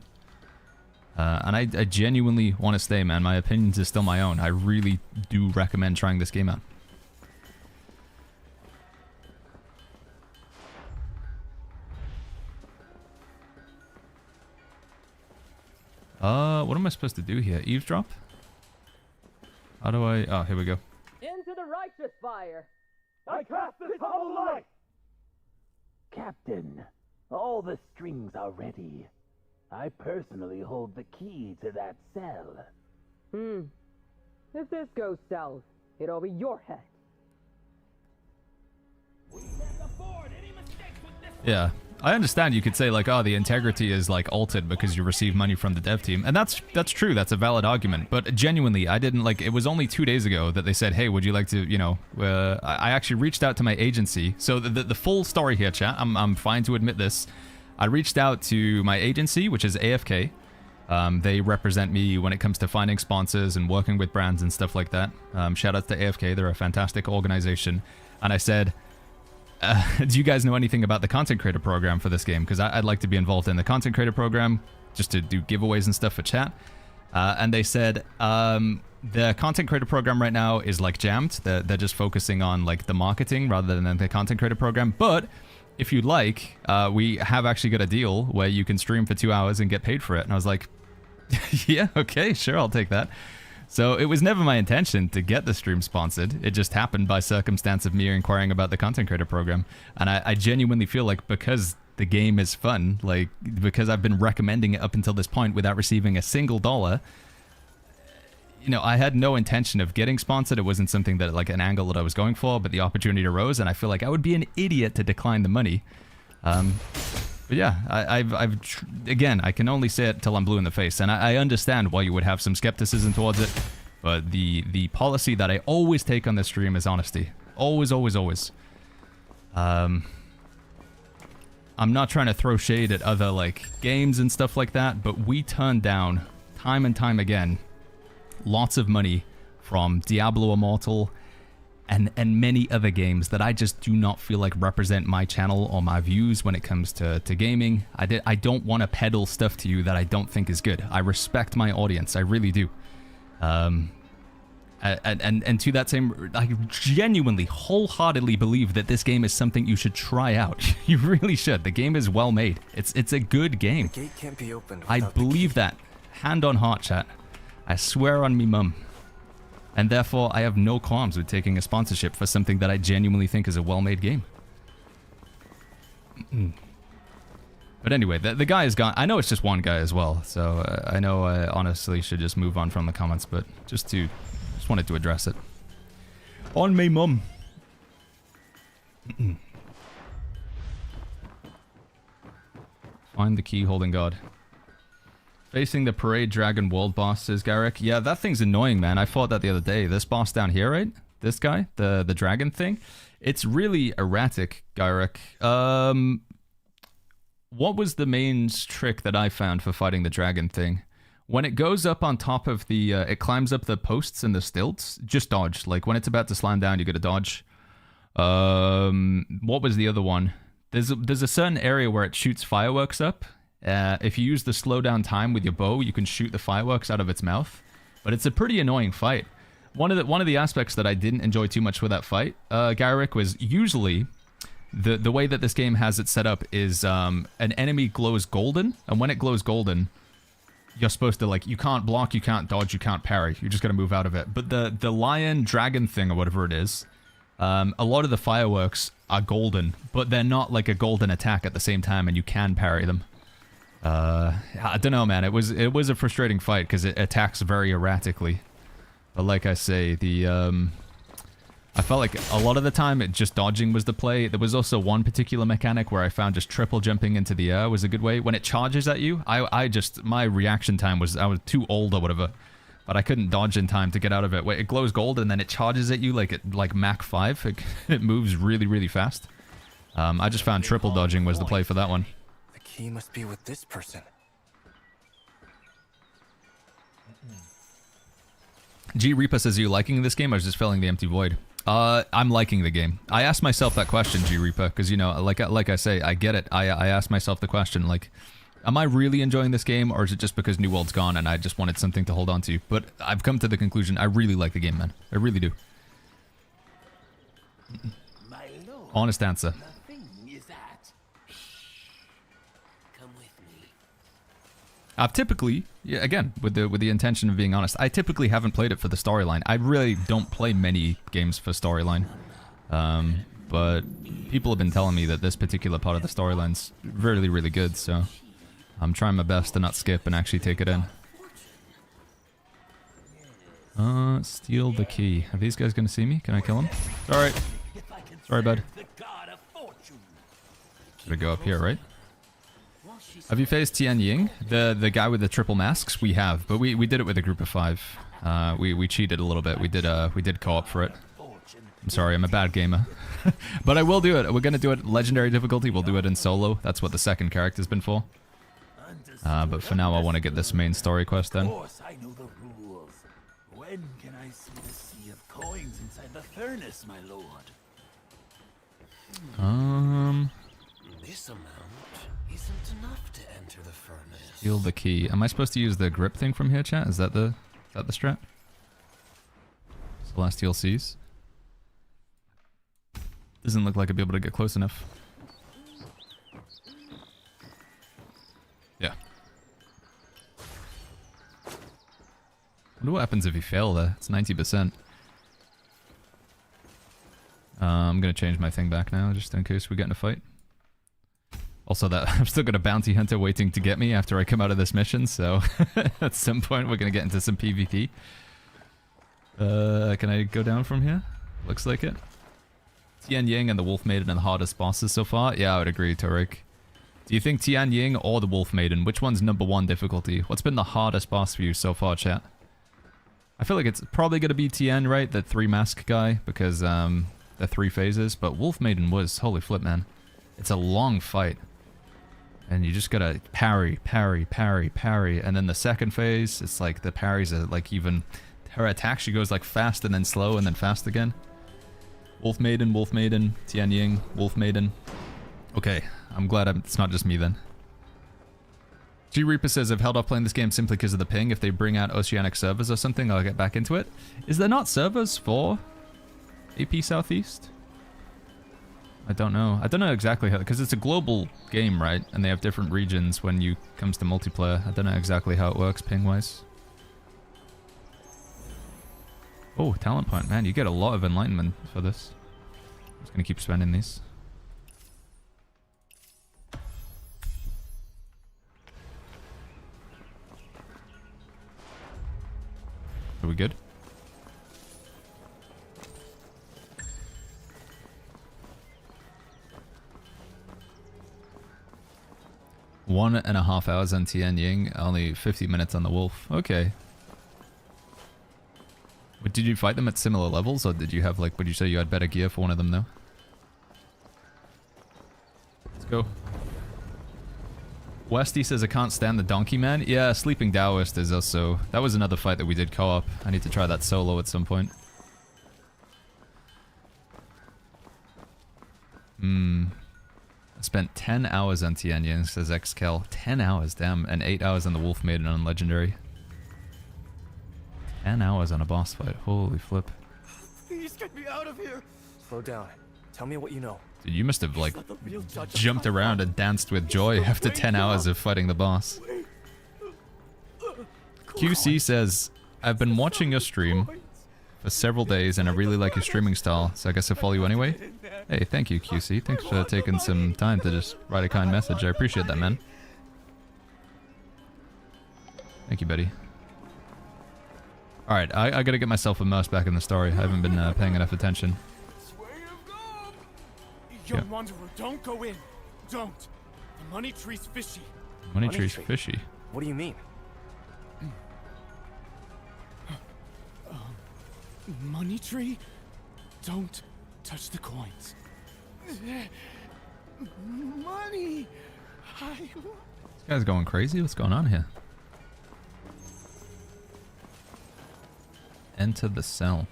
And I genuinely want to stay, man. My opinions are still my own. I really do recommend trying this game out. What am I supposed to do here? Eavesdrop? How do I... Oh, here we go. Into the righteous fire! I cast this hollow light! Captain, all the strings are ready. I personally hold the key to that cell. If this goes south, it'll be your head. Yeah. I understand you could say like, oh, the integrity is like altered because you receive money from the dev team. And that's true. That's a valid argument. But genuinely, I didn't like, it was only 2 days ago that they said, hey, would you like to, you know, I actually reached out to my agency. So the full story here, chat, I'm fine to admit this. I reached out to my agency, which is AFK. They represent me when it comes to finding sponsors and working with brands and stuff like that. Shout out to AFK. They're a fantastic organization. And I said, do you guys know anything about the content creator program for this game? Because I'd like to be involved in the content creator program just to do giveaways and stuff for chat. And they said the content creator program right now is like jammed. They're just focusing on like the marketing rather than the content creator program. But if you'd like, we have actually got a deal where you can stream for 2 hours and get paid for it. And I was like, yeah, okay, sure, I'll take that. So it was never my intention to get the stream sponsored. It just happened by circumstance of me inquiring about the content creator program. And I genuinely feel like because the game is fun, like because I've been recommending it up until this point without receiving a single dollar, you know, I had no intention of getting sponsored. It wasn't something that like an angle that I was going for, but the opportunity arose and I feel like I would be an idiot to decline the money. But yeah, again, I can only say it till I'm blue in the face, and I understand why you would have some skepticism towards it, but the policy that I always take on this stream is honesty. Always, always, always. I'm not trying to throw shade at other, like, games and stuff like that, but we turn down, time and time again, lots of money from Diablo Immortal and many other games that I just do not feel like represent my channel or my views when it comes to gaming. I don't want to peddle stuff to you that I don't think is good. I respect my audience, I really do. And to that same, I genuinely, wholeheartedly believe that this game is something you should try out. You really should. The game is well made. It's a good game. The gate can't be opened. I believe that. Hand on heart, chat. I swear on me mum. And therefore, I have no qualms with taking a sponsorship for something that I genuinely think is a well-made game. But anyway, the guy is gone. I know it's just one guy as well, so I know I honestly should just move on from the comments, but just wanted to address it. On me mum. Find the key holding God. Facing the Parade Dragon World boss, says Garrick. Yeah, that thing's annoying, man. I fought that the other day. This boss down here, right? This guy? The dragon thing? It's really erratic, Garrick. What was the main trick that I found for fighting the dragon thing? When it goes up on top of the... it climbs up the posts and the stilts, just dodge. Like, when it's about to slam down, you gotta dodge. What was the other one? There's a certain area where it shoots fireworks up. If you use the slow down time with your bow, you can shoot the fireworks out of its mouth. But it's a pretty annoying fight. One of the aspects that I didn't enjoy too much with that fight, Garrick, was usually the way that this game has it set up is an enemy glows golden, and when it glows golden, you're supposed to, like, you can't block, you can't dodge, you can't parry. You just gotta move out of it. But the lion dragon thing, or whatever it is, a lot of the fireworks are golden, but they're not like a golden attack at the same time, and you can parry them. I don't know, man. It was a frustrating fight because it attacks very erratically. But like I say, I felt like a lot of the time just dodging was the play. There was also one particular mechanic where I found just triple jumping into the air was a good way. When it charges at you, my reaction time was, I was too old or whatever, but I couldn't dodge in time to get out of it. It glows gold and then it charges at you like Mach 5. It moves really, really fast. I just found triple dodging was the play for that one. He must be with this person. G Reaper says, are you liking this game? I was just filling the empty void. I'm liking the game. I asked myself that question, G Reaper, because, you know, like I say, I get it. I asked myself the question, like, Am I really enjoying this game, or is it just because New World's gone and I just wanted something to hold on to? But I've come to the conclusion I really like the game, man. I really do. My lord, Honest answer. nothing is that. Come with me. I've typically, yeah, again, with the intention of being honest, I typically haven't played it for the storyline. I really don't play many games for storyline. But people have been telling me that this particular part of the storyline's really, really good, so I'm trying my best to not skip and actually take it in. Steal the key. Are these guys gonna see me? Can I kill them? Alright. Sorry, bud. Gotta go up here, right? Have you faced Tian Ying? The guy with the triple masks? We have, but we did it with a group of 5. We cheated a little bit. We did co-op for it. I'm sorry, I'm a bad gamer. But I will do it. We're gonna do it legendary difficulty. We'll do it in solo. That's what the second character's been for. But for now, I want to get this main story quest done. Of course, I know the rules. When can I see the sea of coins inside the furnace, my lord? This amount isn't enough to enter the furnace. Steal the key. Am I supposed to use the grip thing from here, chat? Is that the strat? Celestial Seas. Doesn't look like I'd be able to get close enough. Yeah. Wonder what happens if you fail there. It's 90%. I'm gonna change my thing back now, just in case we get in a fight. Also, that I've still got a bounty hunter waiting to get me after I come out of this mission, so at some point we're gonna get into some PvP. Can I go down from here? Looks like it. Tian Ying and the Wolf Maiden are the hardest bosses so far? Yeah, I would agree, Torek. Do you think Tian Ying or the Wolf Maiden? Which one's #1 difficulty? What's been the hardest boss for you so far, chat? I feel like it's probably going to be Tian, right? The 3 mask guy, because the 3 phases. But Wolf Maiden was, holy flip, man. It's a long fight. And you just gotta parry, parry, parry, parry. And then the second phase, it's like the parries are like even... Her attack, she goes like fast and then slow and then fast again. Wolf Maiden, Tian Ying, Wolf Maiden. Okay, I'm glad it's not just me then. G Reaper says, I've held off playing this game simply because of the ping. If they bring out Oceanic servers or something, I'll get back into it. Is there not servers for AP Southeast? I don't know. I don't know exactly how, because it's a global game, right? And they have different regions when you comes to multiplayer. I don't know exactly how it works ping-wise. Oh, talent point. Man, you get a lot of enlightenment for this. I'm just going to keep spending these. Are we good? One and a half hours on Tian Ying, only 50 minutes on the Wolf. Okay. But did you fight them at similar levels, or did you have, like, would you say you had better gear for one of them, though? Let's go. Westy says, I can't stand the Donkey Man. Yeah, Sleeping Taoist is also... That was another fight that we did co-op. I need to try that solo at some point. I spent 10 hours on Tian Ying, says XKel. 10 hours, damn. And 8 hours on the Wolf Maiden on Legendary. 10 hours on a boss fight. Holy flip. Please get me out of here. Slow down. Tell me what you know. Dude, you must have, like, jumped around and danced with joy after 10 hours of fighting the boss. QC says, I've been watching your stream for several days and I really like your streaming style, so I guess I'll follow you anyway. Hey, thank you, QC. Thanks for taking some time to just write a kind message. I appreciate that, man. Thank you, buddy. Alright, I gotta get myself immersed back in the story. I haven't been paying enough attention. Young Wanderer, don't go in. Don't. The money tree's fishy. Money tree's fishy? What do you mean? Money tree? Don't touch the coins. Money! This guy's going crazy? What's going on here? Enter the cell.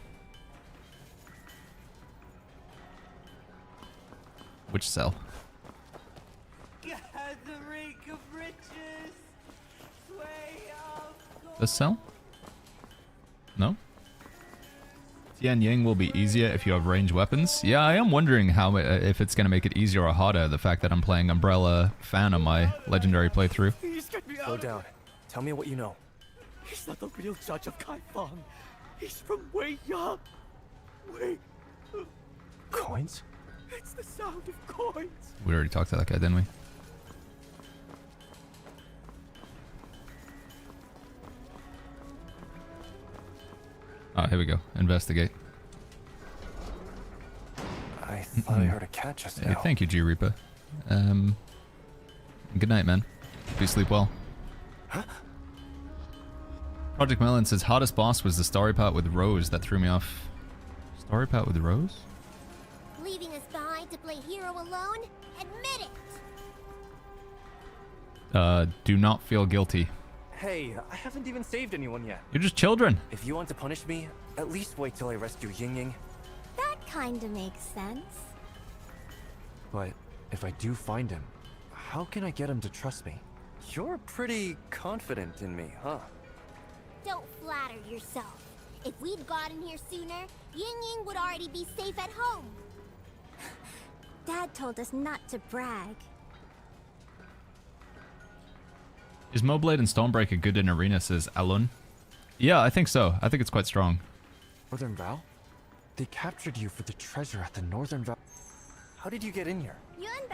Which cell? Gather the reek of riches. Sway of This cell? No? Tian Ying will be easier if you have ranged weapons. Yeah, I am wondering how if it's going to make it easier or harder, the fact that I'm playing Umbrella Fan on my legendary playthrough. Please get me Slow down. Tell me what you know. He's not the real judge of Kaifeng. He's from Wei Yang. Wei. Coins? It's the sound of coins. We already talked to that guy, didn't we? Oh, here we go. Investigate. I thought I heard a cat just now. Yeah, thank you, G Reaper. Good night, man. Please sleep well. Project Melon says hardest boss was the story part with Rose that threw me off. Story part with Rose? Leaving us behind to play hero alone? Admit it! Do not feel guilty. Hey, I haven't even saved anyone yet. You're just children. If you want to punish me, at least wait till I rescue Ying Ying. That kinda makes sense. But if I do find him, how can I get him to trust me? You're pretty confident in me, huh? Don't flatter yourself. If we'd gotten here sooner, Ying Ying would already be safe at home. Dad told us not to brag. Is Moblade and Stormbreaker good in arena, says Alun. Yeah, I think so. I think it's quite strong. Northern Val? They captured you for the treasure at the Northern Val. How did you get in here?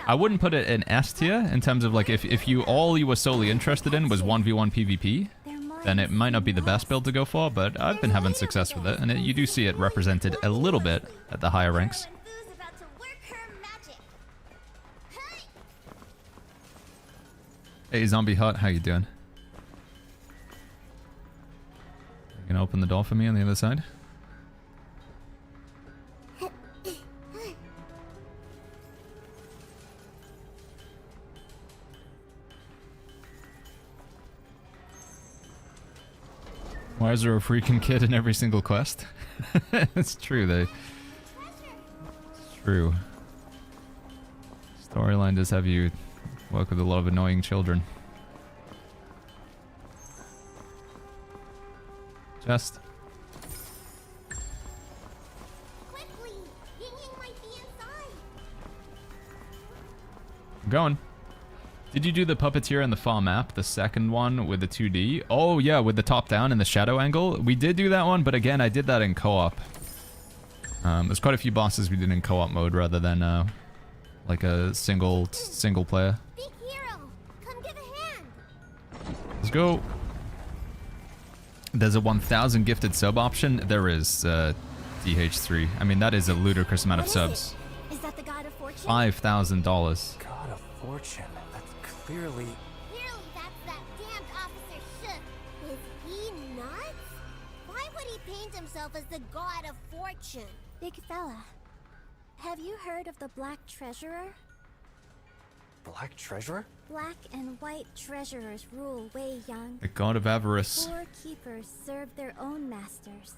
I wouldn't put it in S tier in terms of like if you all you were solely interested in was 1v1 PvP, then it might not be the best build to go for, but I've been having success with it, and you do see it represented a little bit at the higher ranks. Hey, Zombie Hut, how you doing? You gonna open the door for me on the other side? Why is there a freaking kid in every single quest? It's true, it's true. Storyline does have you work with a lot of annoying children. Chest. Quickly! Ying Ying might be inside. I'm going. Did you do the Puppeteer and the Far Map, the second one with the 2D? Oh yeah, with the top down and the shadow angle. We did do that one, but again, I did that in co-op. There's quite a few bosses we did in co-op mode rather than like a single player. Big hero, come give a hand. Let's go. There's a 1,000 gifted sub option. There is DH3. I mean, that is a ludicrous amount of subs. Is that the God of Fortune? $5,000. God of Fortune. That's clearly... Clearly that's that damned officer Shook. Is he nuts? Why would he paint himself as the God of Fortune? Big fella, have you heard of the Black Treasurer? Black Treasurer? Black and white treasurers rule Wei Yang. The god of avarice. 4 keepers serve their own masters.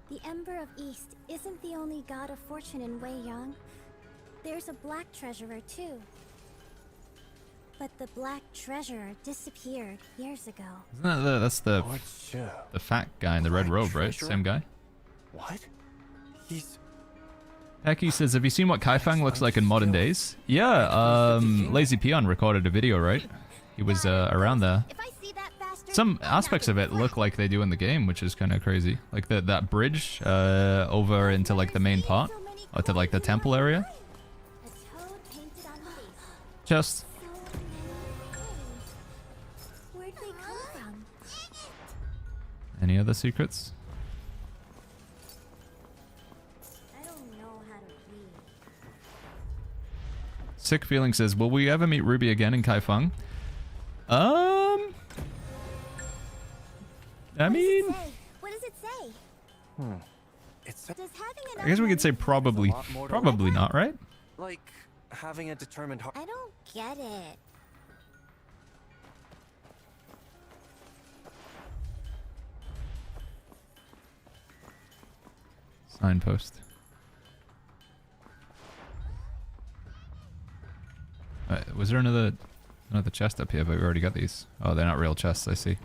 The Ember of East isn't the only god of fortune in Wei Yang. There's a Black Treasurer too. But the Black Treasurer disappeared years ago. Isn't that that's the fat guy in the red robe, right? Treasurer? Same guy? What? He's... Hecky says, have you seen what Kaifeng looks like in modern days? Yeah, Lazy Peon recorded a video, right? He was around there. Some aspects of it look like they do in the game, which is kind of crazy. Like that bridge over into like the main part, or to like the temple area. Just. Where'd they come from? Any other secrets? Sick Feeling says, will we ever meet Ruby again in Kaifeng? I mean... What does it say? I guess we could say probably not, right? Like having a determined heart. I don't get it. Signpost. Was there another Another chest up here, but we already got these. Oh, they're not real chests, I see.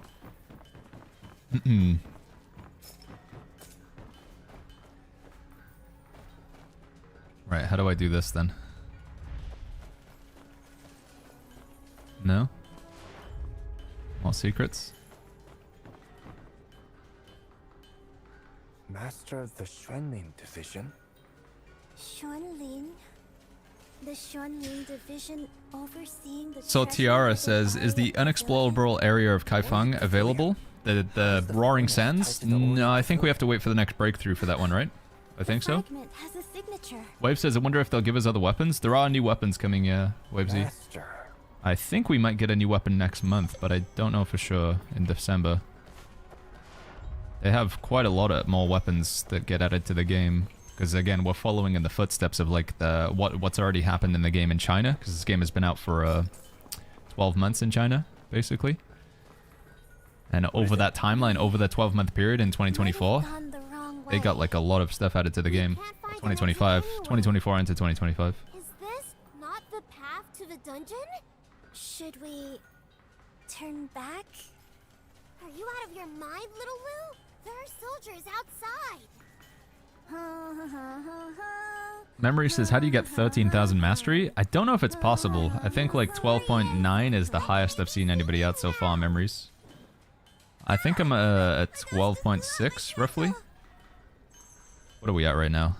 Right, how do I do this then? No? More secrets? Master of the Xuanling Division? Xuanling? The Xuanling division overseeing the So treasure Tiara of the says, is the Violet unexplorable area of Kaifeng available? The Roaring Sands? No, I think we have to wait for the next breakthrough for that one, right? I think so. fragment has a signature. Wave says, I wonder if they'll give us other weapons. There are new weapons coming, yeah, Wavesy. Master. I think we might get a new weapon next month, but I don't know for sure in December. They have quite a lot of more weapons that get added to the game. Because again, we're following in the footsteps of like the what's already happened in the game in China. Because this game has been out for 12 months in China, basically. And over that timeline, over the 12-month period in 2024, they got like a lot of stuff added to the game. 2025, 2024 into 2025. Is this not the path to the dungeon? Should we turn back? Are you out of your mind, little Lou? There are soldiers outside. Memory says, how do you get 13,000 mastery? I don't know if it's possible. I think like 12.9 is the highest I've seen anybody out so far, Memories. I think I'm at 12.6, roughly. What are we at right now?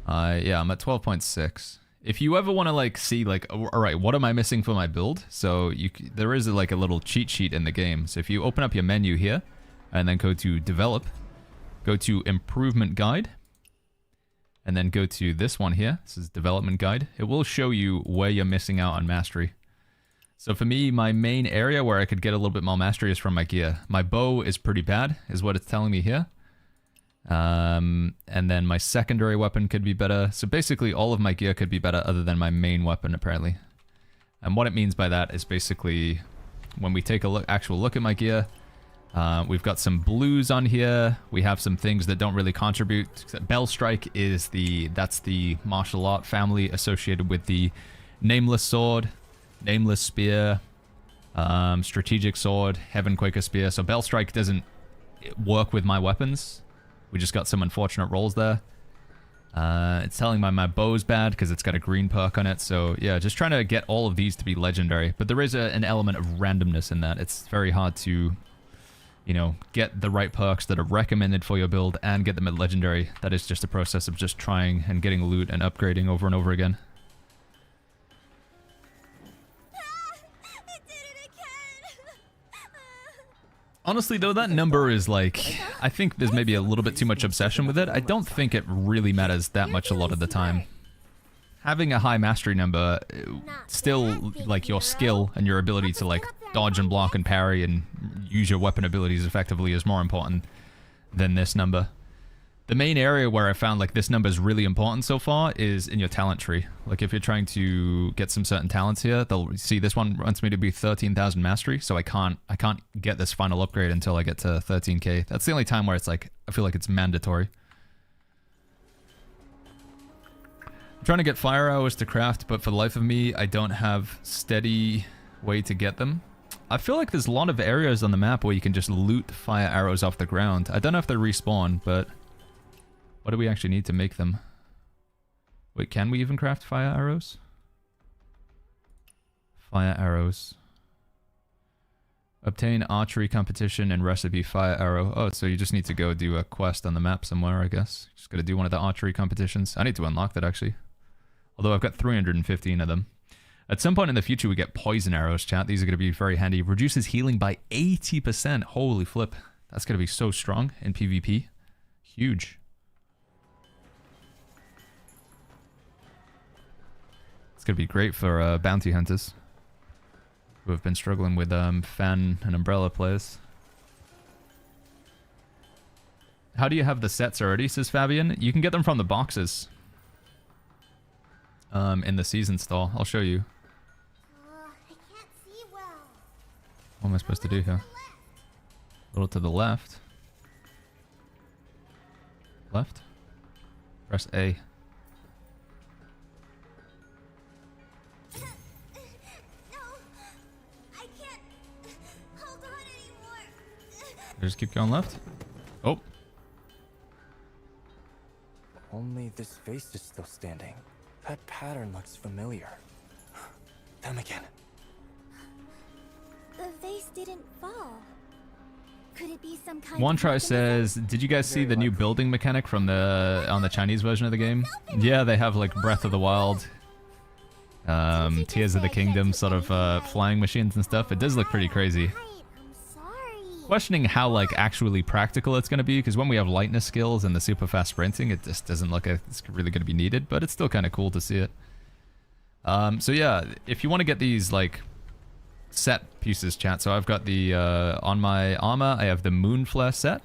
Yeah, I'm at 12.6. If you ever want to like see like, alright, what am I missing for my build? So there is like a little cheat sheet in the game. So if you open up your menu here, and then go to Develop, go to Improvement Guide, and then go to this one here. This is Development Guide. It will show you where you're missing out on mastery. So for me, my main area where I could get a little bit more mastery is from my gear. My bow is pretty bad, is what it's telling me here. And then my secondary weapon could be better. So basically all of my gear could be better other than my main weapon, apparently. And what it means by that is basically when we take a actual look at my gear, we've got some blues on here. We have some things that don't really contribute. Bell Strike is that's the martial art family associated with the Nameless Sword, Nameless Spear, Strategic Sword, Heaven Quaker Spear. So Bell Strike doesn't work with my weapons. We just got some unfortunate rolls there. It's telling my bow's bad because it's got a green perk on it. So yeah, just trying to get all of these to be legendary. But there is an element of randomness in that. It's very hard to, you know, get the right perks that are recommended for your build and get them at legendary. That is just a process of just trying and getting loot and upgrading over and over again. Honestly, though, that number is like, I think there's maybe a little bit too much obsession with it. I don't think it really matters that much a lot of the time. Having a high mastery number, still, like, your skill and your ability to, like, dodge and block and parry and use your weapon abilities effectively is more important than this number. The main area where I found, like, this number is really important so far is in your talent tree. Like, if you're trying to get some certain talents here, they'll see this one wants me to be 13,000 mastery, so I can't get this final upgrade until I get to 13k. That's the only time where it's like, I feel like it's mandatory. I'm trying to get fire arrows to craft, but for the life of me, I don't have steady way to get them. I feel like there's a lot of areas on the map where you can just loot fire arrows off the ground. I don't know if they respawn, but what do we actually need to make them? Wait, can we even craft fire arrows? Fire arrows. Obtain archery competition and recipe fire arrow. Oh, so you just need to go do a quest on the map somewhere, I guess. Just gotta do one of the archery competitions. I need to unlock that, actually. Although I've got 315 of them. At some point in the future, we get poison arrows, chat. These are gonna be very handy. Reduces healing by 80%. Holy flip. That's gonna be so strong in PvP. Huge. It's gonna be great for bounty hunters who have been struggling with fan and umbrella players. How do you have the sets already, says Fabian? You can get them from the boxes in the season stall. I'll show you. I can't see well. What am I supposed to do here? A little to the left. Left? Press A. No, just keep going left. Oh. Only this vase is still standing. That pattern looks familiar. Them again. The vase didn't fall. Could it be some kind One of try mechanism? says, did you guys see the new building mechanic from on the Chinese version of the game? Yeah, they have like Breath of the Wild, Tears of the Kingdom sort of flying machines and stuff. It does look pretty crazy. Questioning how like actually practical it's going to be, because when we have lightness skills and the super fast sprinting, it just doesn't look like it's really going to be needed, but it's still kind of cool to see it. So yeah, if you want to get these like set pieces, chat, so I've got the on my armor I have the Moon Flare set,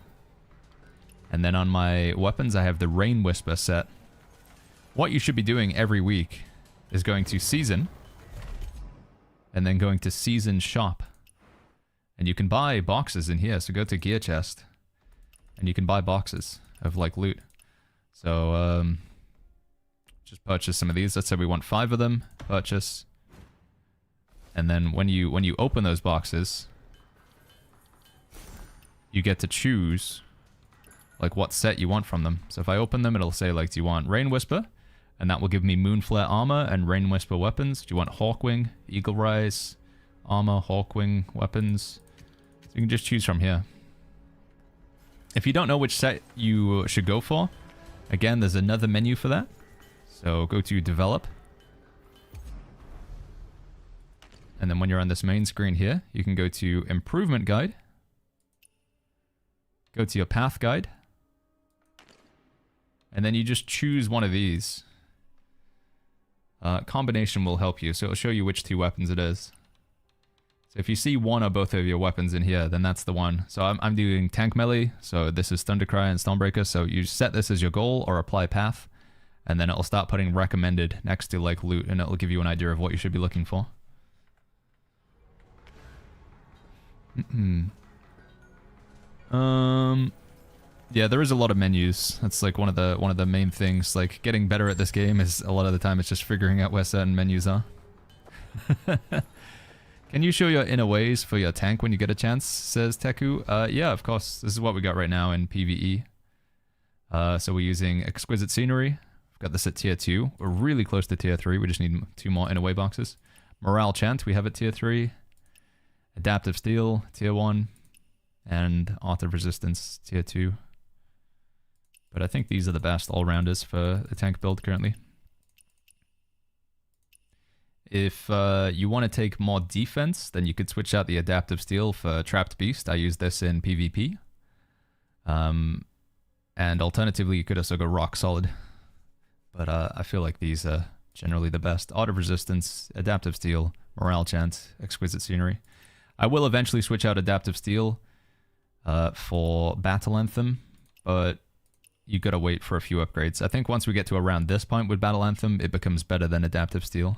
and then on my weapons I have the Rain Whisper set. What you should be doing every week is going to Season and then going to Season Shop, and you can buy boxes in here. So go to Gear Chest and you can buy boxes of like loot. So just purchase some of these. Let's say we want 5 of them. Purchase. And then when you open those boxes, you get to choose like what set you want from them. So if I open them, it'll say like, do you want Rain Whisper? And that will give me Moonflare armor and Rain Whisper weapons. Do you want Hawkwing, Eagle Rise, armor, Hawkwing weapons? So you can just choose from here. If you don't know which set you should go for, again, there's another menu for that. So go to Develop. And then when you're on this main screen here, you can go to Improvement Guide. Go to your Path Guide. And then you just choose one of these. Combination will help you, so it'll show you which 2 weapons it is. So if you see one or both of your weapons in here, then that's the one. So I'm doing Tank Melee, so this is Thundercry and Stormbreaker, so you set this as your goal or apply path, and then it'll start putting recommended next to like loot, and it'll give you an idea of what you should be looking for. Yeah, there is a lot of menus. That's like one of the main things. Like getting better at this game is a lot of the time it's just figuring out where certain menus are. Can you show your inner ways for your tank when you get a chance? Says Teku. Yeah, of course. This is what we got right now in PvE. So we're using Exquisite Scenery. We've got this at tier 2. We're really close to tier 3. We just need 2 more inner way boxes. Morale Chant, we have at tier 3. Adaptive Steel, tier 1. And Art of Resistance, tier 2. But I think these are the best all-rounders for the tank build currently. If you want to take more defense, then you could switch out the Adaptive Steel for Trapped Beast. I use this in PvP. And alternatively, you could also go Rock Solid. But I feel like these are generally the best. Art of Resistance, Adaptive Steel, Morale Chant, Exquisite Scenery. I will eventually switch out Adaptive Steel for Battle Anthem, but you gotta wait for a few upgrades. I think once we get to around this point with Battle Anthem, it becomes better than Adaptive Steel.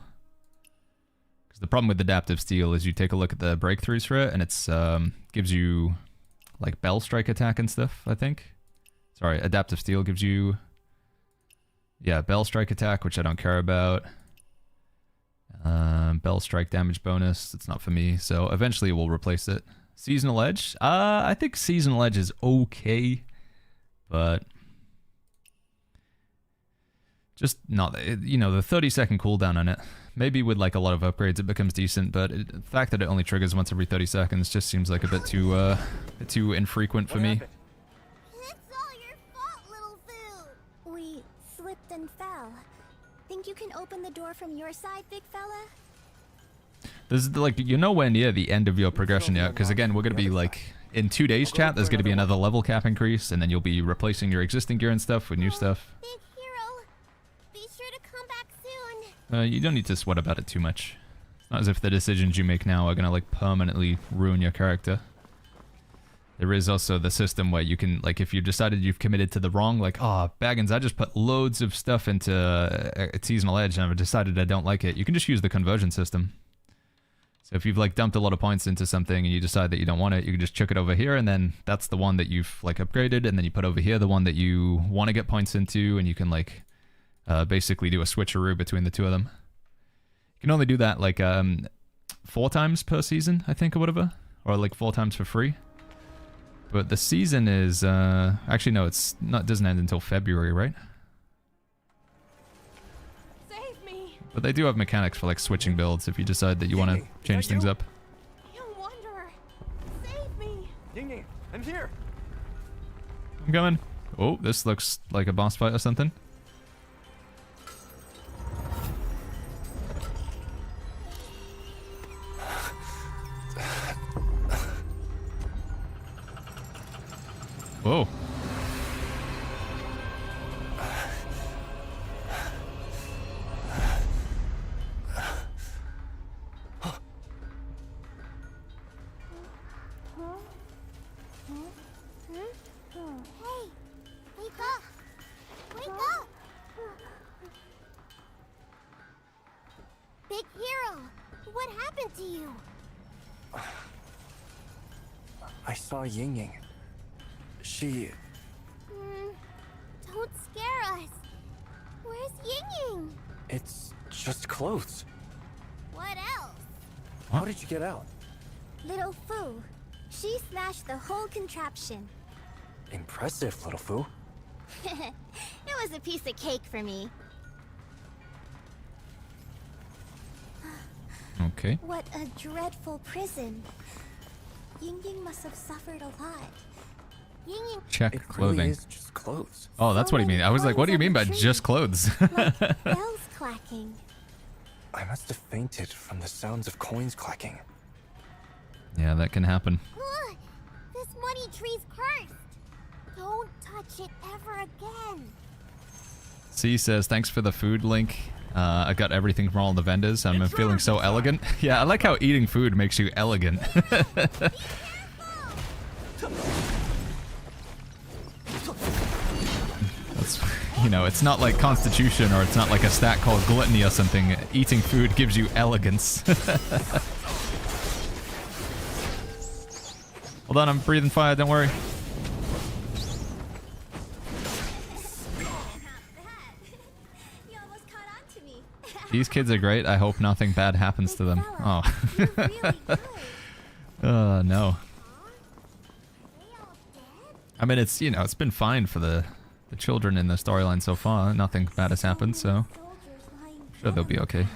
Because the problem with Adaptive Steel is you take a look at the breakthroughs for it, and it's gives you like Bell Strike attack and stuff, I think. Sorry, Adaptive Steel gives you, yeah, Bell Strike attack, which I don't care about. Bell Strike damage bonus, it's not for me, so eventually we'll replace it. Seasonal Edge? I think Seasonal Edge is okay, but just not, you know, the 30-second cooldown on it. Maybe with like a lot of upgrades it becomes decent, but the fact that it only triggers once every 30 seconds just seems like a bit too infrequent for me. It's all your fault, little Fu. We slipped and fell. Think you can open the door from your side, big fella? There's like, you're nowhere near the end of your progression yet, because again, we're going to be like, in 2 days, chat, there's going to be another level cap increase, and then you'll be replacing your existing gear and stuff with new stuff. Big hero, be sure to come back soon. You don't need to sweat about it too much. It's not as if the decisions you make now are going to like permanently ruin your character. There is also the system where you can, like, if you decided you've committed to the wrong, like, oh, Baggins, I just put loads of stuff into a Seasonal Edge and I've decided I don't like it. You can just use the conversion system. So if you've like dumped a lot of points into something and you decide that you don't want it, you can just chuck it over here, and then that's the one that you've like upgraded, and then you put over here the one that you want to get points into, and you can like basically do a switcheroo between the two of them. You can only do that like 4 times per season, I think, or whatever, or like 4 times for free. But the season is, actually no, it's not, doesn't end until February, right? Save me! But they do have mechanics for like switching builds if you decide that you want to change things up. Young wanderer, save me! Ying, I'm here. I'm coming. Oh, this looks like a boss fight or something. Whoa. Hey, wake up! Wake up! Big hero, what happened to you? I saw Ying. She... Don't scare us. Where's Ying? It's just clothes. What else? How did you get out? Little Fu. She smashed the whole contraption. Impressive, little Fu. It was a piece of cake for me. Okay. What a dreadful prison. Ying must have suffered a lot. Ying Check It clothing. really is just clothes. Oh, that's what you mean. I was like, what do you mean by just clothes? like bells clacking. I must have fainted from the sounds of coins clacking. Yeah, that can happen. Ugh, this money tree's cursed. Don't touch it ever again. C says, thanks for the food link. I got everything from all the vendors. I'm feeling so elegant. Yeah, I like how eating food makes you elegant. That's, you know, it's not like Constitution or it's not like a stat called Gluttony or something. Eating food gives you elegance. Hold on, I'm breathing fire, don't worry. These kids are great. I hope nothing bad happens to them. Oh. No. I mean, it's, you know, it's been fine for the children in the storyline so far. Nothing bad has happened, so I'm sure they'll be okay.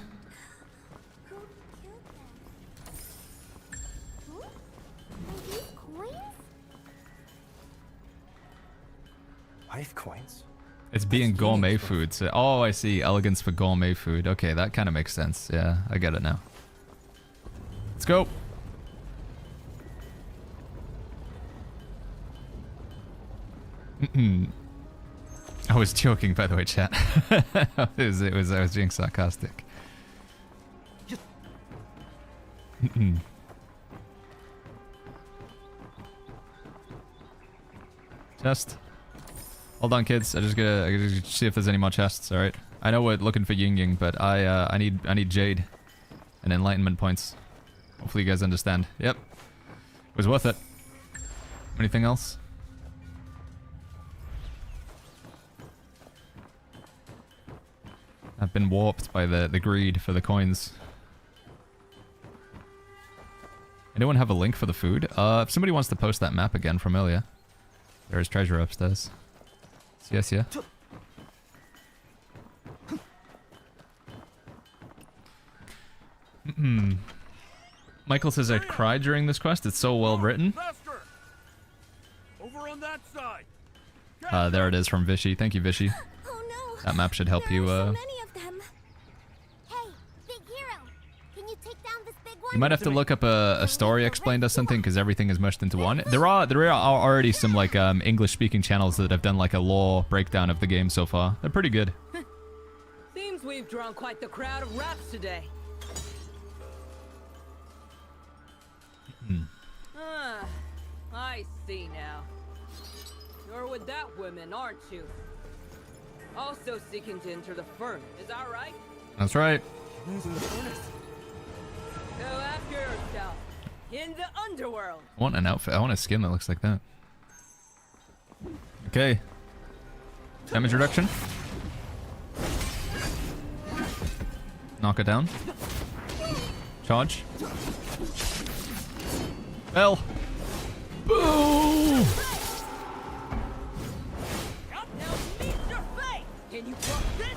Life coins? It's being gourmet food. So, oh, I see. Elegance for gourmet food. Okay, that kind of makes sense. Yeah, I get it now. Let's go. I was joking, by the way, chat. I was being sarcastic. Chest. Hold on, kids. I gotta see if there's any more chests. All right. I know we're looking for Ying, but I need Jade and enlightenment points. Hopefully, you guys understand. Yep. It was worth it. Anything else? I've been warped by the greed for the coins. Anyone have a link for the food? If somebody wants to post that map again from earlier. There is treasure upstairs. Yes, yeah. Michael says I cried during this quest. It's so well written. Over on that side. There it is from Vishy. Thank you, Vishy. Oh no. That map should help you. So many of them. Hey, big hero, can you take down this big one? You might have to look up a story explained or something because everything is mushed into one. There are already some like English speaking channels that have done like a lore breakdown of the game so far. They're pretty good. Seems we've drawn quite the crowd of raps today. I see now. You're with that woman, aren't you? Also seeking to enter the furnace, is that right? That's right. Go after yourself in the underworld. I want an outfit. I want a skin that looks like that. Okay. Damage reduction. Knock it down. Charge. Bell. Boom! Can you block this?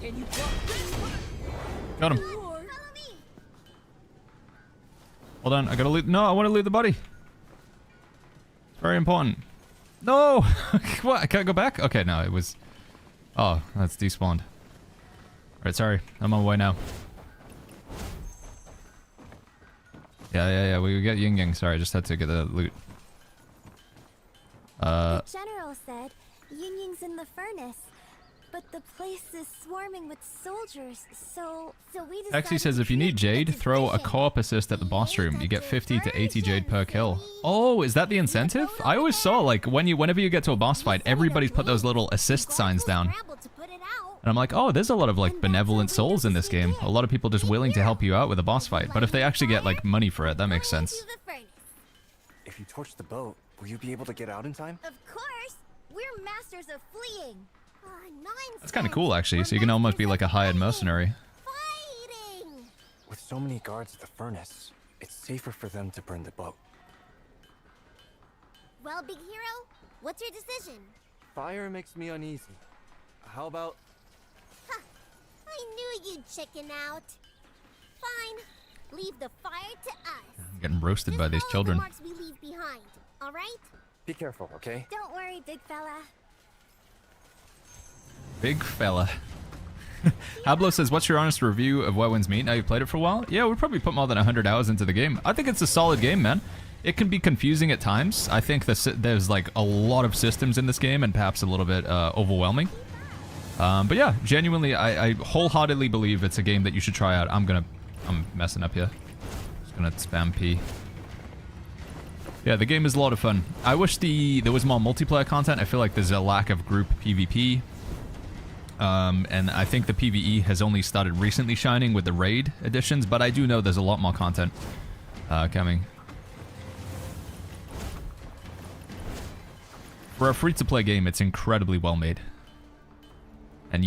Can you block this? Got him. Hold on, I gotta leave. No, I want to leave the body. It's very important. No! What? I can't go back? Okay, no, it was... Oh, that's despawned. Alright, sorry. I'm on my way now. Yeah, we get Yin Yang. Sorry, I just had to get the loot. The general said Yin Ying's in the furnace, but the place is swarming with soldiers, so we decided Taxi says if you need Jade, throw a co-op assist at the boss room. You get 50 to 80 Jade per kill. Oh, is that the incentive? I always saw, like, whenever you get to a boss fight, everybody's put those little assist signs down. And I'm like, oh, there's a lot of, like, benevolent souls in this game. A lot of people just willing to help you out with a boss fight. But if they actually get, like, money for it, that makes sense. If you torch the boat, will you be able to get out in time? Of course! We're masters of fleeing! That's kind of cool, actually. So you can almost be like a hired mercenary. With so many guards at the furnace, it's safer for them to burn the boat. Well, big hero, what's your decision? Fire makes me uneasy. How about... Huh, I knew you'd chicken out. Fine, leave the fire to us. I'm getting roasted by these children. The marks we leave behind, all right? Be careful, okay? Don't worry, big fella. Big fella. Hablo says, what's your honest review of Wet Winds Meet? Now you've played it for a while? Yeah, we probably put more than 100 hours into the game. I think it's a solid game, man. It can be confusing at times. I think there's like a lot of systems in this game and perhaps a little bit overwhelming. But yeah, genuinely, I wholeheartedly believe it's a game that you should try out. I'm messing up here. Just gonna spam P. Yeah, the game is a lot of fun. I wish there was more multiplayer content. I feel like there's a lack of group PvP. And I think the PvE has only started recently shining with the raid editions, but I do know there's a lot more content coming. For a free-to-play game, it's incredibly well made. And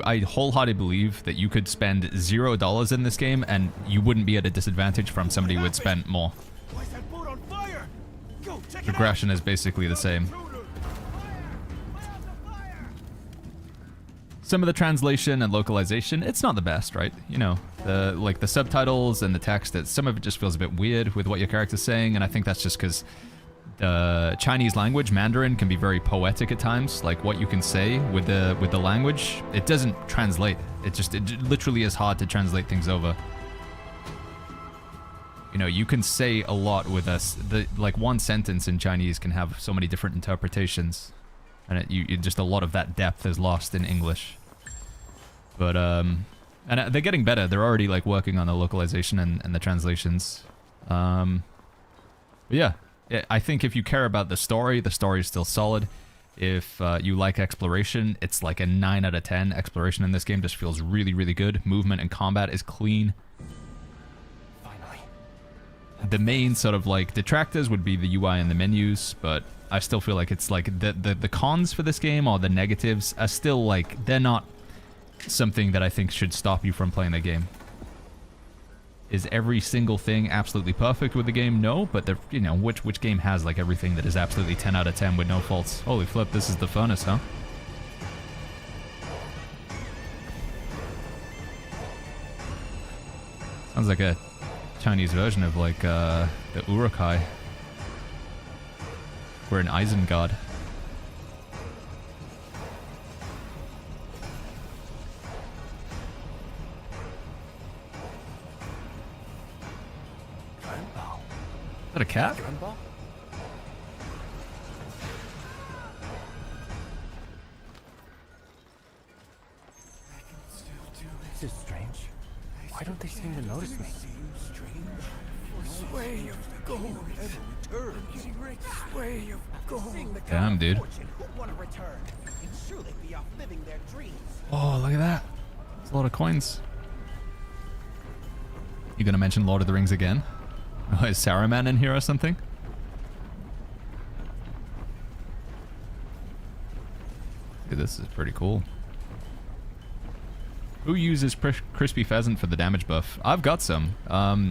I wholeheartedly believe that you could spend $0 in this game and you wouldn't be at a disadvantage from somebody who would spend more. Progression is basically the same. Some of the translation and localization, it's not the best, right? You know, the subtitles and the text, some of it just feels a bit weird with what your character's saying, and I think that's just because the Chinese language, Mandarin, can be very poetic at times. Like what you can say with the language, it doesn't translate. It literally is hard to translate things over. You know, you can say a lot with like one sentence in Chinese can have so many different interpretations, and just a lot of that depth is lost in English. But and they're getting better. They're already like working on the localization and the translations. But yeah, I think if you care about the story is still solid. If you like exploration, it's like a 9 out of 10. Exploration in this game just feels really, really good. Movement and combat is clean. Finally. The main sort of like detractors would be the UI and the menus, but I still feel like it's like the cons for this game, or the negatives, are still like, they're not something that I think should stop you from playing the game. Is every single thing absolutely perfect with the game? No, but you know, which game has like everything that is absolutely 10 out of 10 with no faults? Holy flip, this is the furnace, huh? Sounds like a Chinese version of like the Urukai. We're an Isengard. Is that a cat? This is strange. Why don't they seem to notice me? Way of gold ever return. Way of gold. Damn, dude. Oh, look at that. That's a lot of coins. You gonna mention Lord of the Rings again? Oh, is Saruman in here or something? Dude, this is pretty cool. Who uses crispy pheasant for the damage buff? I've got some.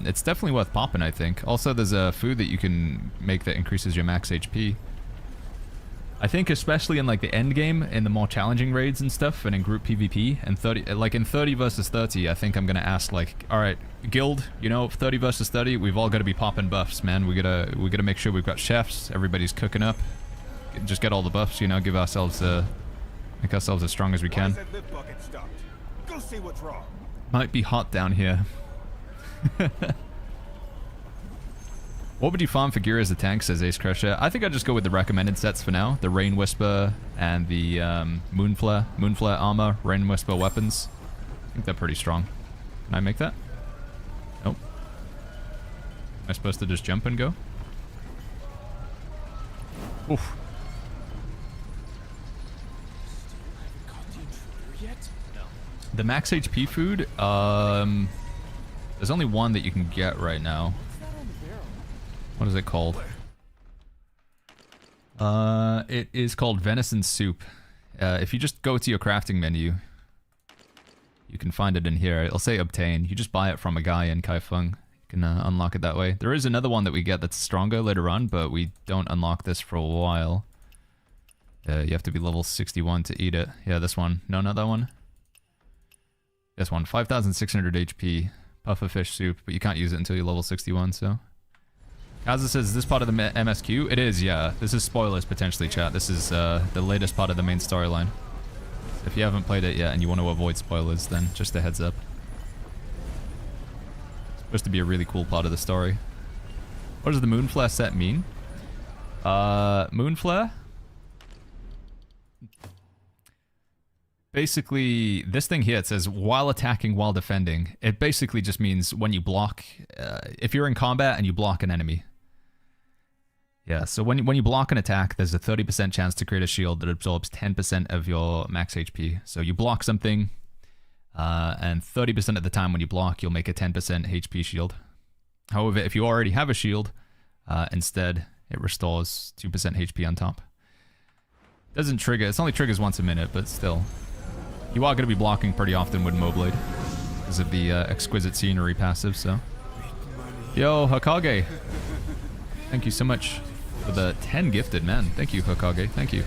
It's definitely worth popping, I think. Also, there's a food that you can make that increases your max HP. I think especially in like the end game, in the more challenging raids and stuff, and in group PvP, and 30, like in 30 versus 30, I think I'm gonna ask like, all right, guild, you know, 30 versus 30, we've all got to be popping buffs, man. We gotta make sure we've got chefs, everybody's cooking up, just get all the buffs, you know, give ourselves make ourselves as strong as we can. Go see what's wrong. Might be hot down here. What would you farm for gear as a tank, says Ace Crusher? I think I'd just go with the recommended sets for now. The Rain Whisper and the Moonflare armor, Rain Whisper weapons. I think they're pretty strong. Can I make that? Nope. Am I supposed to just jump and go? Oof. The max HP food, there's only one that you can get right now. What is it called? It is called venison soup. If you just go to your crafting menu, you can find it in here. It'll say obtain. You just buy it from a guy in Kaifeng. You can unlock it that way. There is another one that we get that's stronger later on, but we don't unlock this for a while. You have to be level 61 to eat it. Yeah, this one. No, not that one. This one. 5,600 HP. Pufferfish soup, but you can't use it until you're level 61, so... Kaza says, is this part of the MSQ? It is, yeah. This is spoilers, potentially, chat. This is the latest part of the main storyline. If you haven't played it yet and you want to avoid spoilers, then just a heads up. It's supposed to be a really cool part of the story. What does the Moonflare set mean? Moonflare? Basically, this thing here, it says, while attacking, while defending. It basically just means when you block, if you're in combat and you block an enemy. Yeah, so when you block an attack, there's a 30% chance to create a shield that absorbs 10% of your max HP. So you block something, and 30% of the time when you block, you'll make a 10% HP shield. However, if you already have a shield, instead, it restores 2% HP on top. Doesn't trigger, it only triggers once a minute, but still. You are going to be blocking pretty often with Moblade because of the exquisite scenery passive, so. Yo, Hokage. Thank you so much for the 10 gifted, man. Thank you, Hokage. Thank you.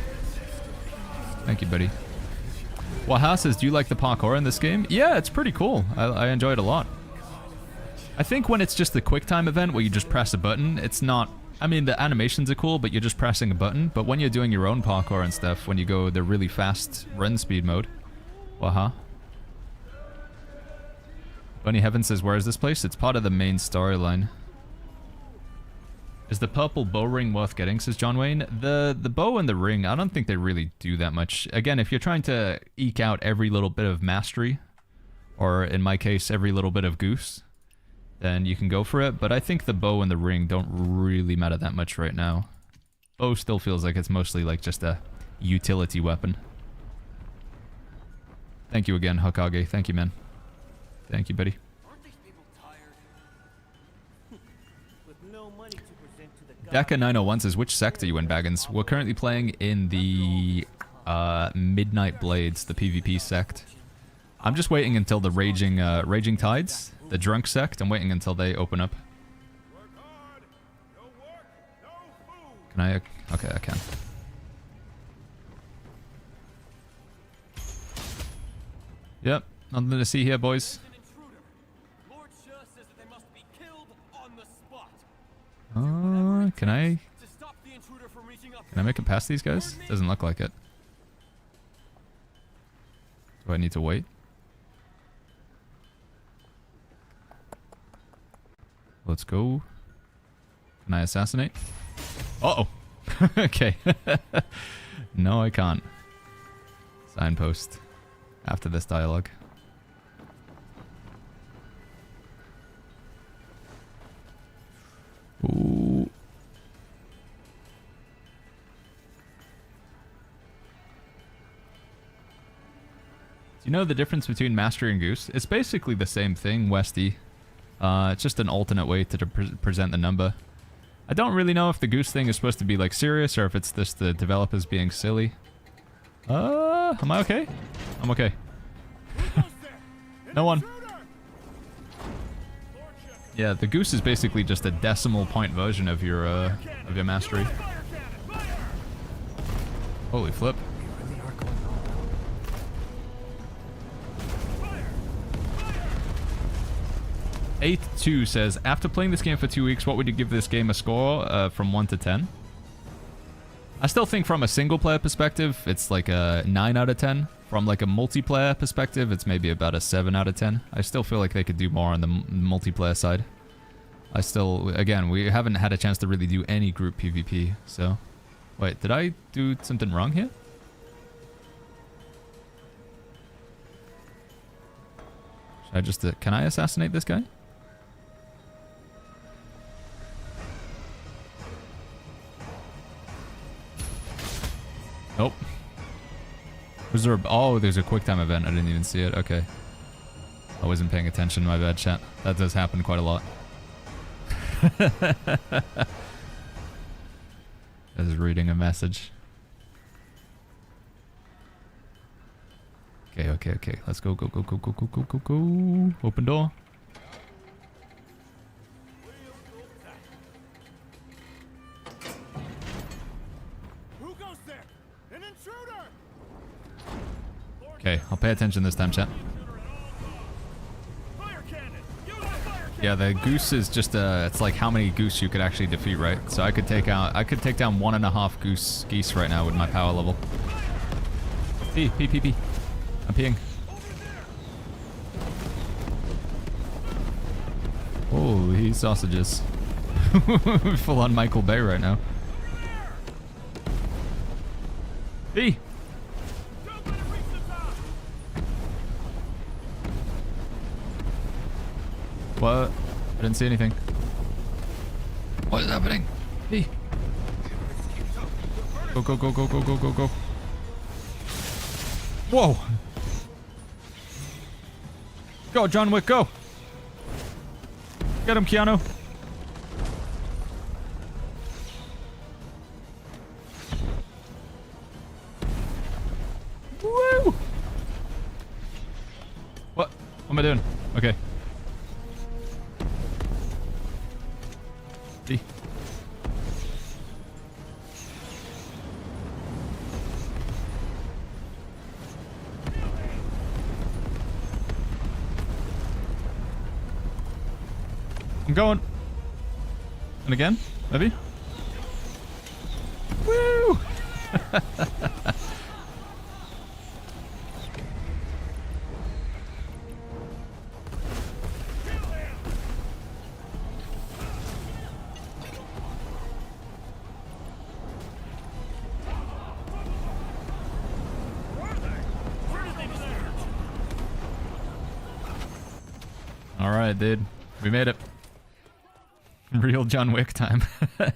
Thank you, buddy. Waha says, do you like the parkour in this game? Yeah, it's pretty cool. I enjoy it a lot. I think when it's just the quick time event where you just press a button, it's not... I mean, the animations are cool, but you're just pressing a button. But when you're doing your own parkour and stuff, when you go the really fast run speed mode... Waha. Bunny Heaven says, where is this place? It's part of the main storyline. Is the purple bow ring worth getting, says John Wayne? The bow and the ring, I don't think they really do that much. Again, if you're trying to eke out every little bit of mastery, or in my case, every little bit of Goose, then you can go for it. But I think the bow and the ring don't really matter that much right now. Bow still feels like it's mostly like just a utility weapon. Thank you again, Hokage. Thank you, man. Thank you, buddy. Deka901 says, which sect are you in, Baggins? We're currently playing in the Midnight Blades, the PvP sect. I'm just waiting until the Raging Tides, the Drunk sect. I'm waiting until they open up. Can I? Okay, I can. Yep, nothing to see here, boys. Can I make it past these guys? Doesn't look like it. Do I need to wait? Let's go. Can I assassinate? Uh-oh. Okay. No, I can't. Signpost. After this dialogue. Ooh. Do you know the difference between Mastery and Goose? It's basically the same thing, Westy. It's just an alternate way to present the number. I don't really know if the goose thing is supposed to be like serious or if it's just the developers being silly. Am I okay? I'm okay. No one. Yeah, the goose is basically just a decimal point version of your mastery. Holy flip. 8-2 says, after playing this game for 2 weeks, what would you give this game a score from 1 to 10? I still think from a single player perspective, it's like a 9 out of 10. From like a multiplayer perspective, it's maybe about a 7 out of 10. I still feel like they could do more on the multiplayer side. I still, again, we haven't had a chance to really do any group PvP, so... Wait, did I do something wrong here? Should I just, can I assassinate this guy? Nope. Was there a, oh, there's a quick time event. I didn't even see it. Okay. I wasn't paying attention. My bad, chat. That does happen quite a lot. I was reading a message. Okay, okay, okay. Let's go, go, go, go, go, go, go, go, go. Open door. Okay, I'll pay attention this time, chat. Yeah, the goose is just it's like how many goose you could actually defeat, right? So I could take down 1.5 geese right now with my power level. Pee. I'm peeing. Holy sausages. Full on Michael Bay right now. Pee. What? I didn't see anything. What is happening? Hey. Go, go, go, go, go, go, go, go. Whoa. Go, John Wick, go. Get him, Keanu. Woo. What am I doing? Okay. I'm going. And again, maybe. Woo! All right, dude. We made it. Real John Wick time. Did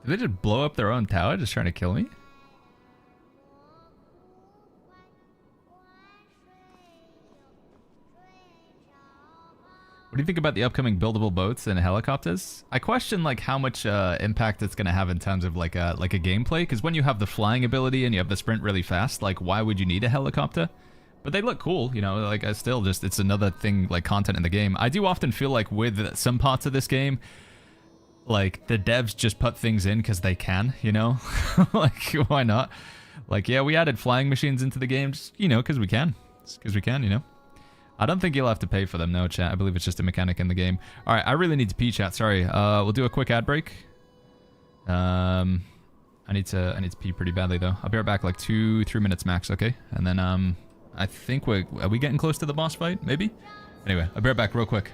they just blow up their own tower just trying to kill me? What do you think about the upcoming buildable boats and helicopters? I question like how much impact it's going to have in terms of like a gameplay, because when you have the flying ability and you have the sprint really fast, like why would you need a helicopter? But they look cool, you know, like I still just, it's another thing like content in the game. I do often feel like with some parts of this game, like the devs just put things in because they can, you know? Like why not? Like yeah, we added flying machines into the game just, you know, because we can. Just because we can, you know? I don't think you'll have to pay for them, no, chat. I believe it's just a mechanic in the game. All right, I really need to pee, chat. Sorry. We'll do a quick ad break. I need to pee pretty badly though. I'll be right back, like 2-3 minutes max, okay? And then I think are we getting close to the boss fight? Maybe. Anyway, I'll be right back real quick.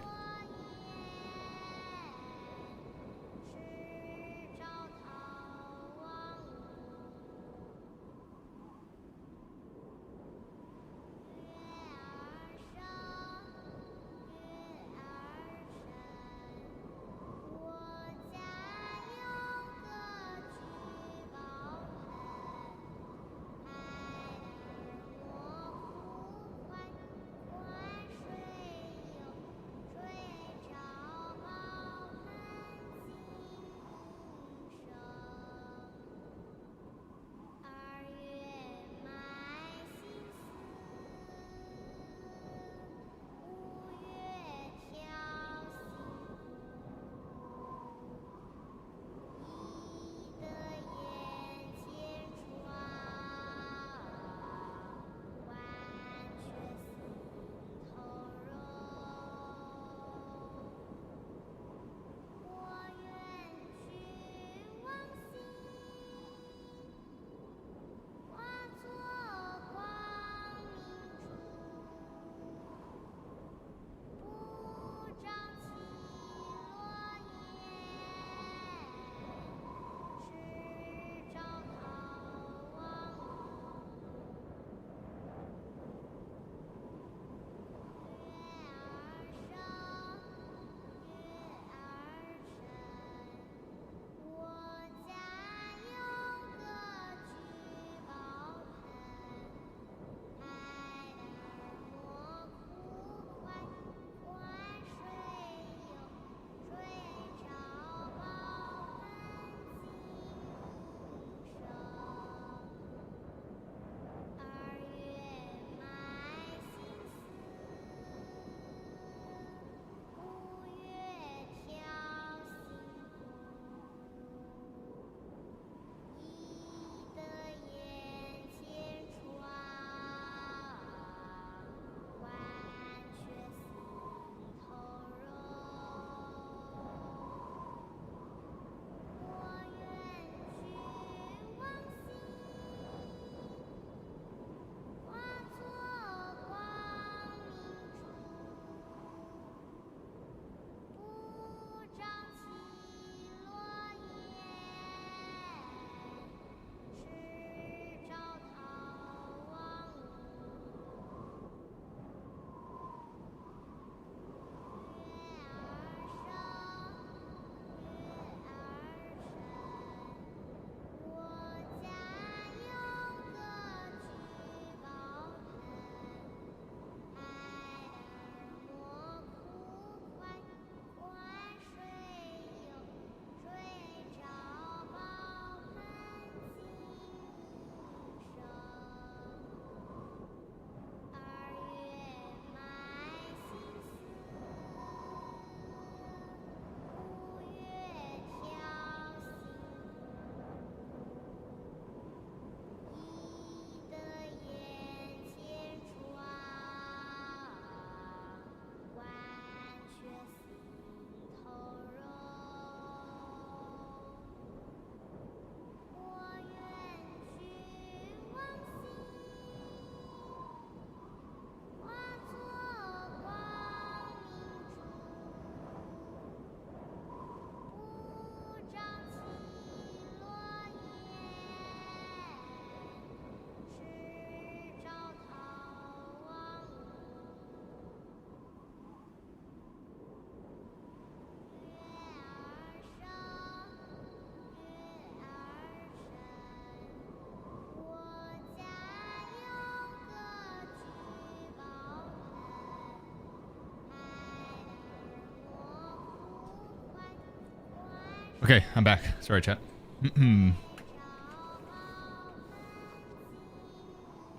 Okay, I'm back. Sorry, chat.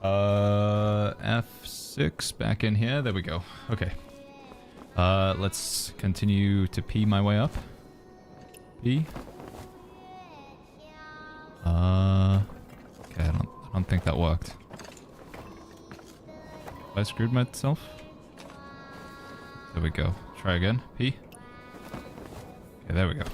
F6 back in here. There we go. Okay. Let's continue to pee my way up. P. Okay, I don't think that worked. I screwed myself. There we go. Try again. P. Okay, there we go.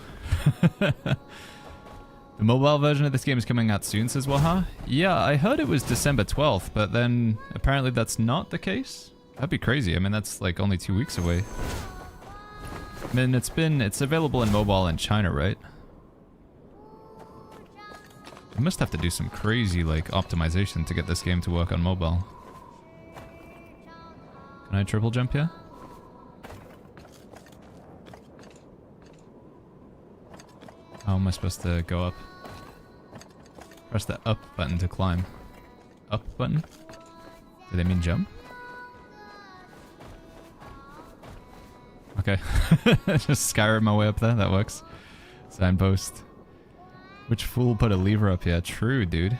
The mobile version of this game is coming out soon, says Waha. Yeah, I heard it was December 12th, but then apparently that's not the case. That'd be crazy. I mean, that's like only 2 weeks away. I mean, it's available in mobile in China, right? I must have to do some crazy, like, optimization to get this game to work on mobile. Can I triple jump here? How am I supposed to go up? Press the up button to climb. Up button? Do they mean jump? Okay. Just Skyrim my way up there. That works. Signpost. Which fool put a lever up here? True, dude.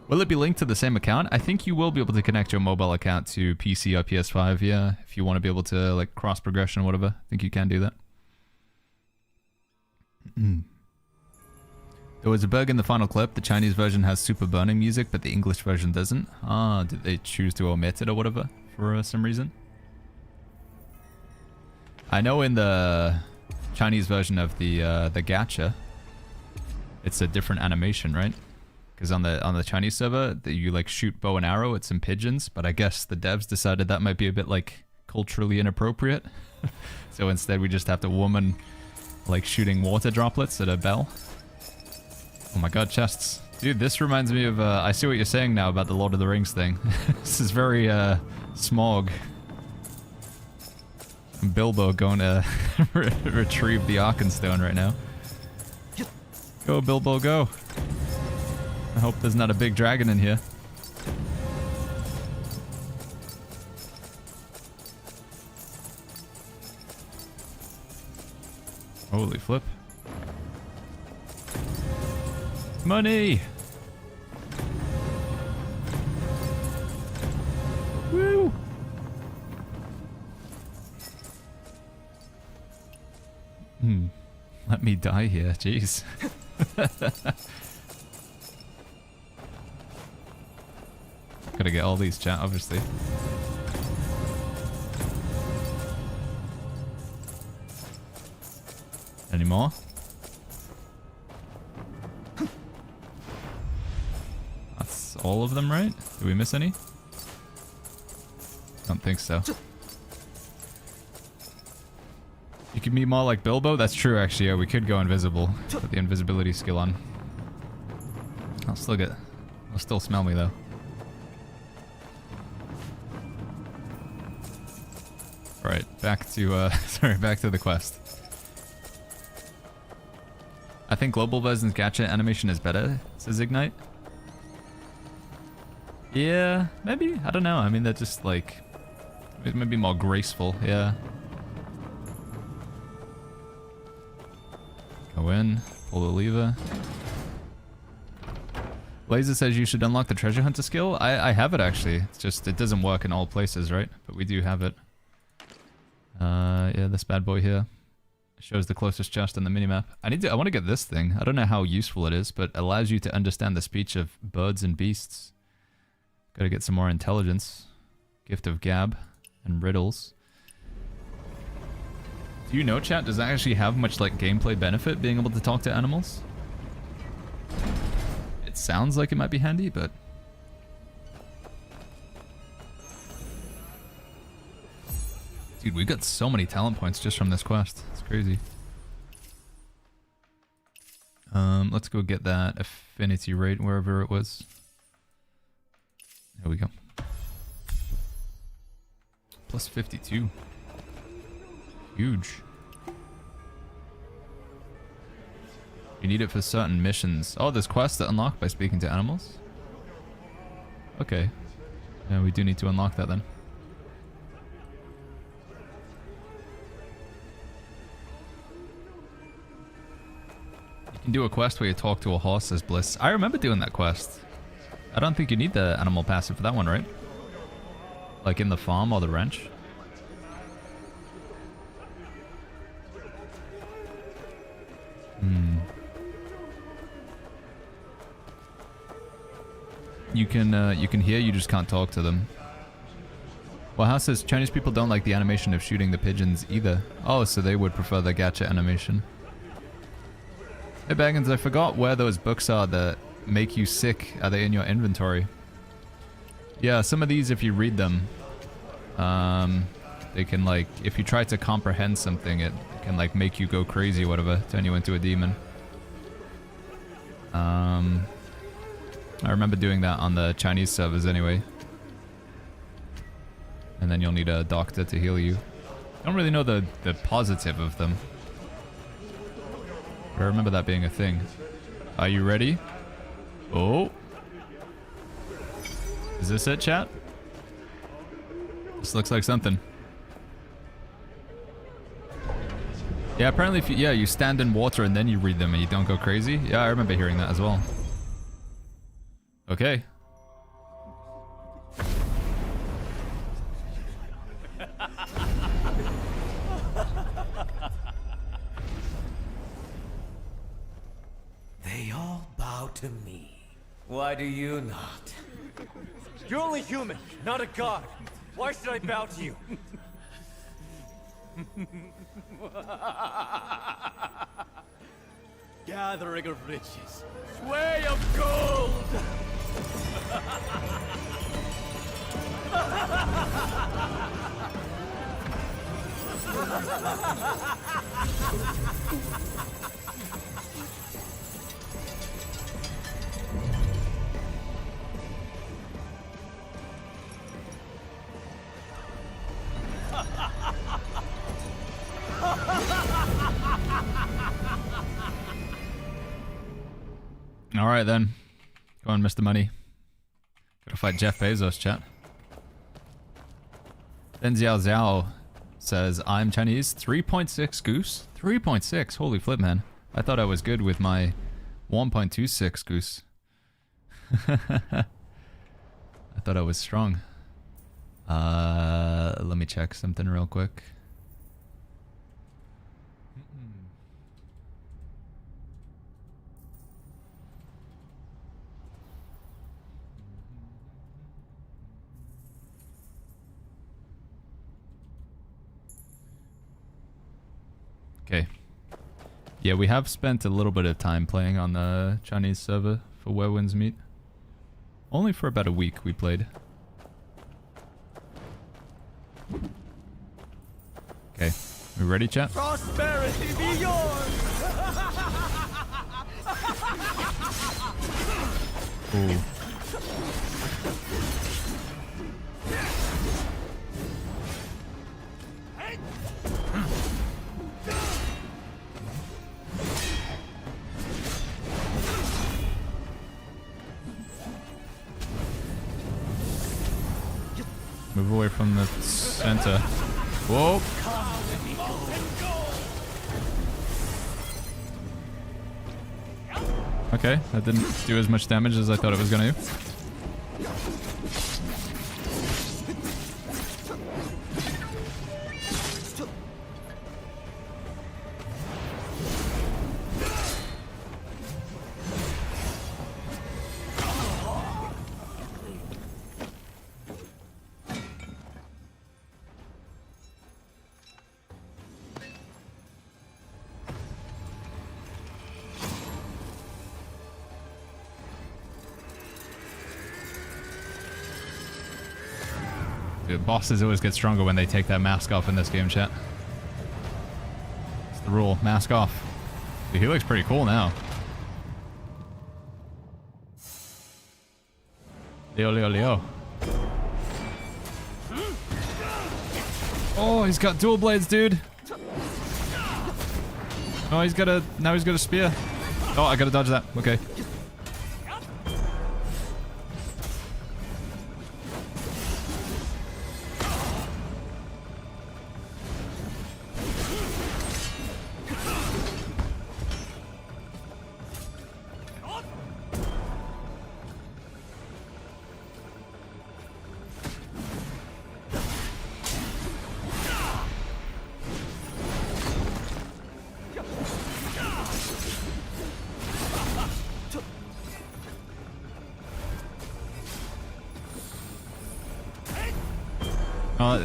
Will it be linked to the same account? I think you will be able to connect your mobile account to PC or PS5, yeah. If you want to be able to, like, cross progression or whatever. I think you can do that. There was a bug in the final clip. The Chinese version has super burning music, but the English version doesn't. Ah, did they choose to omit it or whatever for some reason? I know in the Chinese version of the gacha, it's a different animation, right? Because on the Chinese server, you like shoot bow and arrow at some pigeons, but I guess the devs decided that might be a bit like culturally inappropriate. So instead we just have the woman like shooting water droplets at a bell. Oh my god, chests. Dude, this reminds me of, I see what you're saying now about the Lord of the Rings thing. This is very, Smog. And Bilbo going to retrieve the Arkenstone right now. Go, Bilbo, go. I hope there's not a big dragon in here. Holy flip. Money! Woo! Let me die here, jeez. Gotta get all these, chat, obviously. Any more? That's all of them, right? Did we miss any? Don't think so. You could be more like Bilbo? That's true, actually. Yeah, we could go invisible. Put the invisibility skill on. I'll still smell me, though. Alright, back to, sorry, back to the quest. I think global version's gacha animation is better, says Ignite. Yeah, maybe. I don't know. I mean, they're just like, it may be more graceful, yeah. Go in, pull the lever. Laser says you should unlock the treasure hunter skill. I have it actually. It's just, it doesn't work in all places, right? But we do have it. Yeah, this bad boy here. Shows the closest chest on the minimap. I want to get this thing. I don't know how useful it is, but allows you to understand the speech of birds and beasts. Gotta get some more intelligence. Gift of Gab and riddles. Do you know, chat, does that actually have much like gameplay benefit, being able to talk to animals? It sounds like it might be handy, but... Dude, we got so many talent points just from this quest. It's crazy. Let's go get that affinity rate wherever it was. There we go. Plus 52. Huge. You need it for certain missions. Oh, there's quests that unlock by speaking to animals? Okay. Yeah, we do need to unlock that then. You can do a quest where you talk to a horse, says Bliss. I remember doing that quest. I don't think you need the animal passive for that one, right? Like in the farm or the ranch. You can hear, you just can't talk to them. Well, House says Chinese people don't like the animation of shooting the pigeons either. Oh, so they would prefer the gacha animation. Hey Baggins, I forgot where those books are that make you sick. Are they in your inventory? Yeah, some of these, if you read them, they can, like, if you try to comprehend something, it can, like, make you go crazy or whatever, turn you into a demon. I remember doing that on the Chinese servers anyway. And then you'll need a doctor to heal you. I don't really know the positive of them. But I remember that being a thing. Are you ready? Oh. Is this it, chat? This looks like something. Yeah, apparently if you stand in water and then you read them and you don't go crazy. Yeah, I remember hearing that as well. Okay. They all bow to me. Why do you not? You're only human, not a god. Why should I bow to you? Gathering of riches, sway of gold. Alright then. Go on, Mr. Money. Gotta fight Jeff Bezos, chat. Then Xiao Xiao says, I'm Chinese. 3.6 Goose? 3.6? Holy flip, man. I thought I was good with my 1.26 Goose. I thought I was strong. Let me check something real quick. Okay. Yeah, we have spent a little bit of time playing on the Chinese server for Where Winds Meet. Only for about a week we played. Okay. We ready, chat? Prosperity be yours! Ooh. Move away from the center. Whoa! Okay, that didn't do as much damage as I thought it was gonna do. Bosses always get stronger when they take that mask off in this game, chat. It's the rule. Mask off. Dude, he looks pretty cool now. Leo, Leo, Leo. Oh, he's got dual blades, dude. Oh, he's got a... Now he's got a spear. Oh, I gotta dodge that. Okay.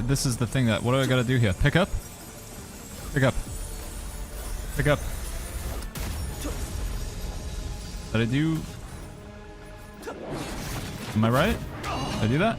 This is the thing that... What do I gotta do here? Pick up? Pick up. Pick up. Did I do... Am I right? Did I do that?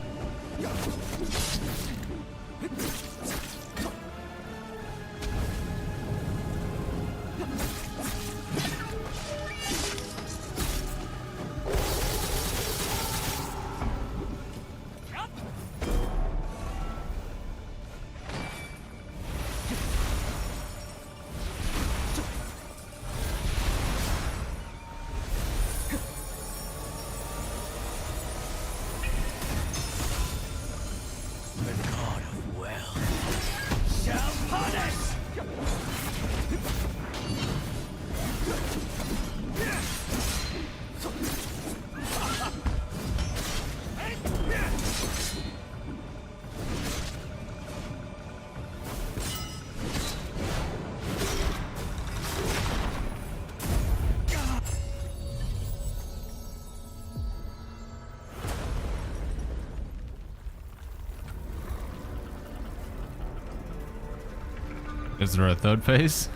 Is there a third phase?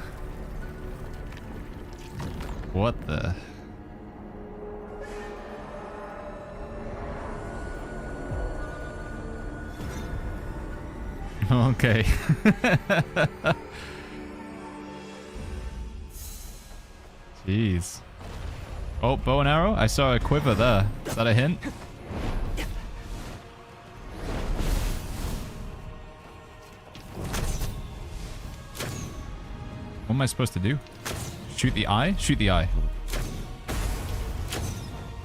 What the? Okay. Jeez. Oh, bow and arrow? I saw a quiver there. Is that a hint? What am I supposed to do? Shoot the eye? Shoot the eye.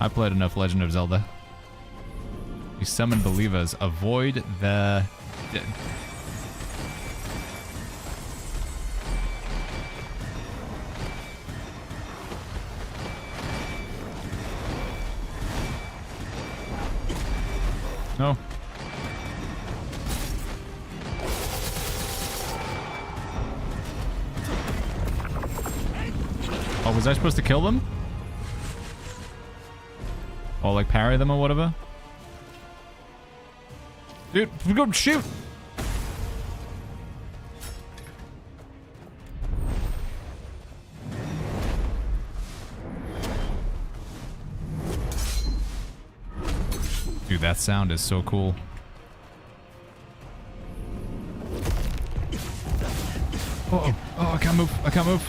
I played enough Legend of Zelda. You summon believers. Avoid the... No. Oh, was I supposed to kill them? Or like parry them or whatever? Dude, go shoot! Dude, that sound is so cool. Oh, I can't move. I can't move.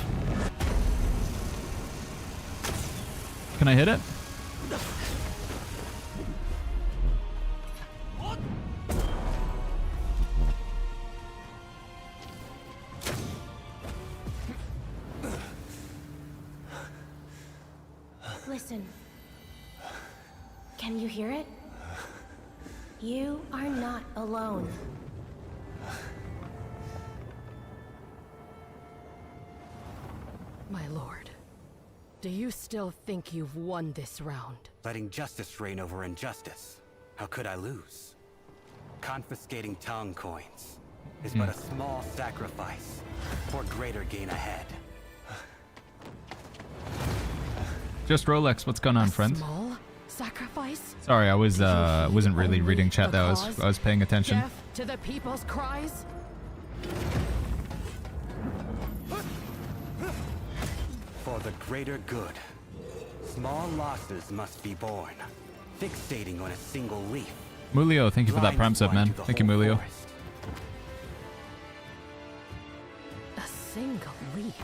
Can I hit it? Listen. Can you hear it? You are not alone. My lord, do you still think you've won this round? Letting justice reign over injustice. How could I lose? Confiscating Tong coins is but a small sacrifice for greater gain ahead. Just Rolex, what's going on, friends? Small sacrifice? Sorry, I was wasn't really reading chat there. I was paying attention. Deaf to the people's cries? For the greater good, small losses must be borne. Fixating on a single leaf. Mulio, thank you for that prime sub, man. Thank you, Mulio. A single leaf.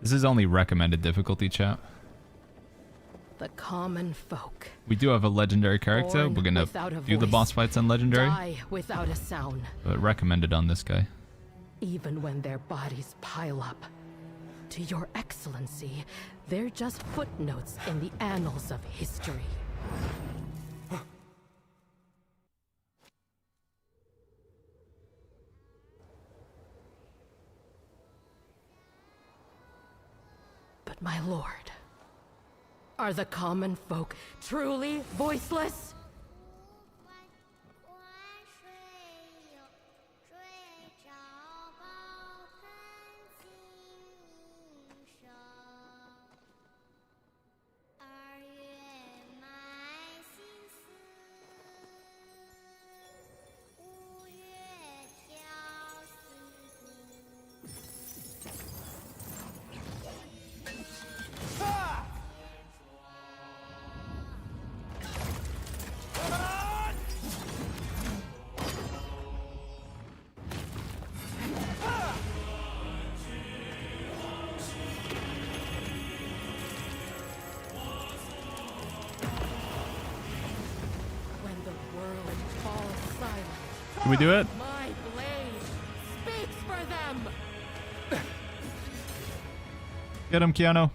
This is only recommended difficulty, chat. The common folk. We do have a legendary character. Born We're gonna without a do the voice, boss fights on legendary. Die without a sound. But recommended on this guy. Even when their bodies pile up. To your excellency, they're just footnotes in the annals of history. But my lord, are the common folk truly voiceless? we do it? My blade speaks for them. Get him, Keanu.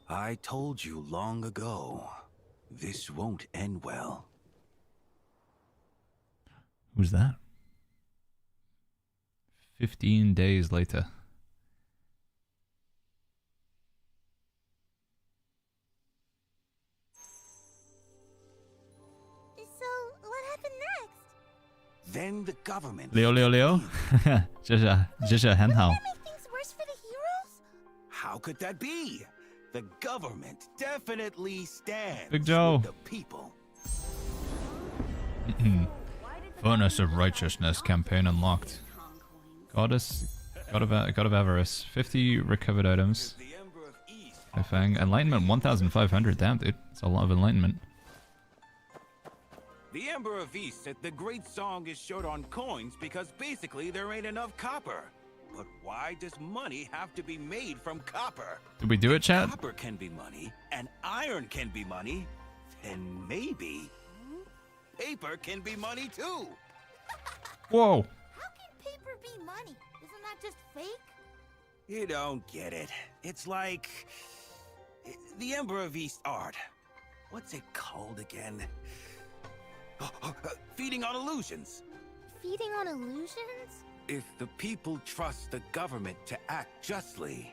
I told you long ago, this won't end well. Who's that? 15 days later. So, what happened next? Then the government... Leo. 这是很好。 Make things worse for the heroes? How could that be? The government definitely stands Big Joe. with the people. Furnace of Righteousness campaign unlocked. Goddess, God of Avarice, 50 recovered items. Fang. Enlightenment 1,500. Damn, dude, it's a lot of enlightenment. The Emperor of East said the great song is short on coins because basically there ain't enough copper. But why does money have to be made from copper? Did we do it, chat? Copper can be money, and iron can be money, then maybe paper can be money too. Whoa. How can paper be money? Isn't that just fake? You don't get it. It's like the Emperor of East art. What's it called again? Feeding on illusions. Feeding on illusions? If the people trust the government to act justly,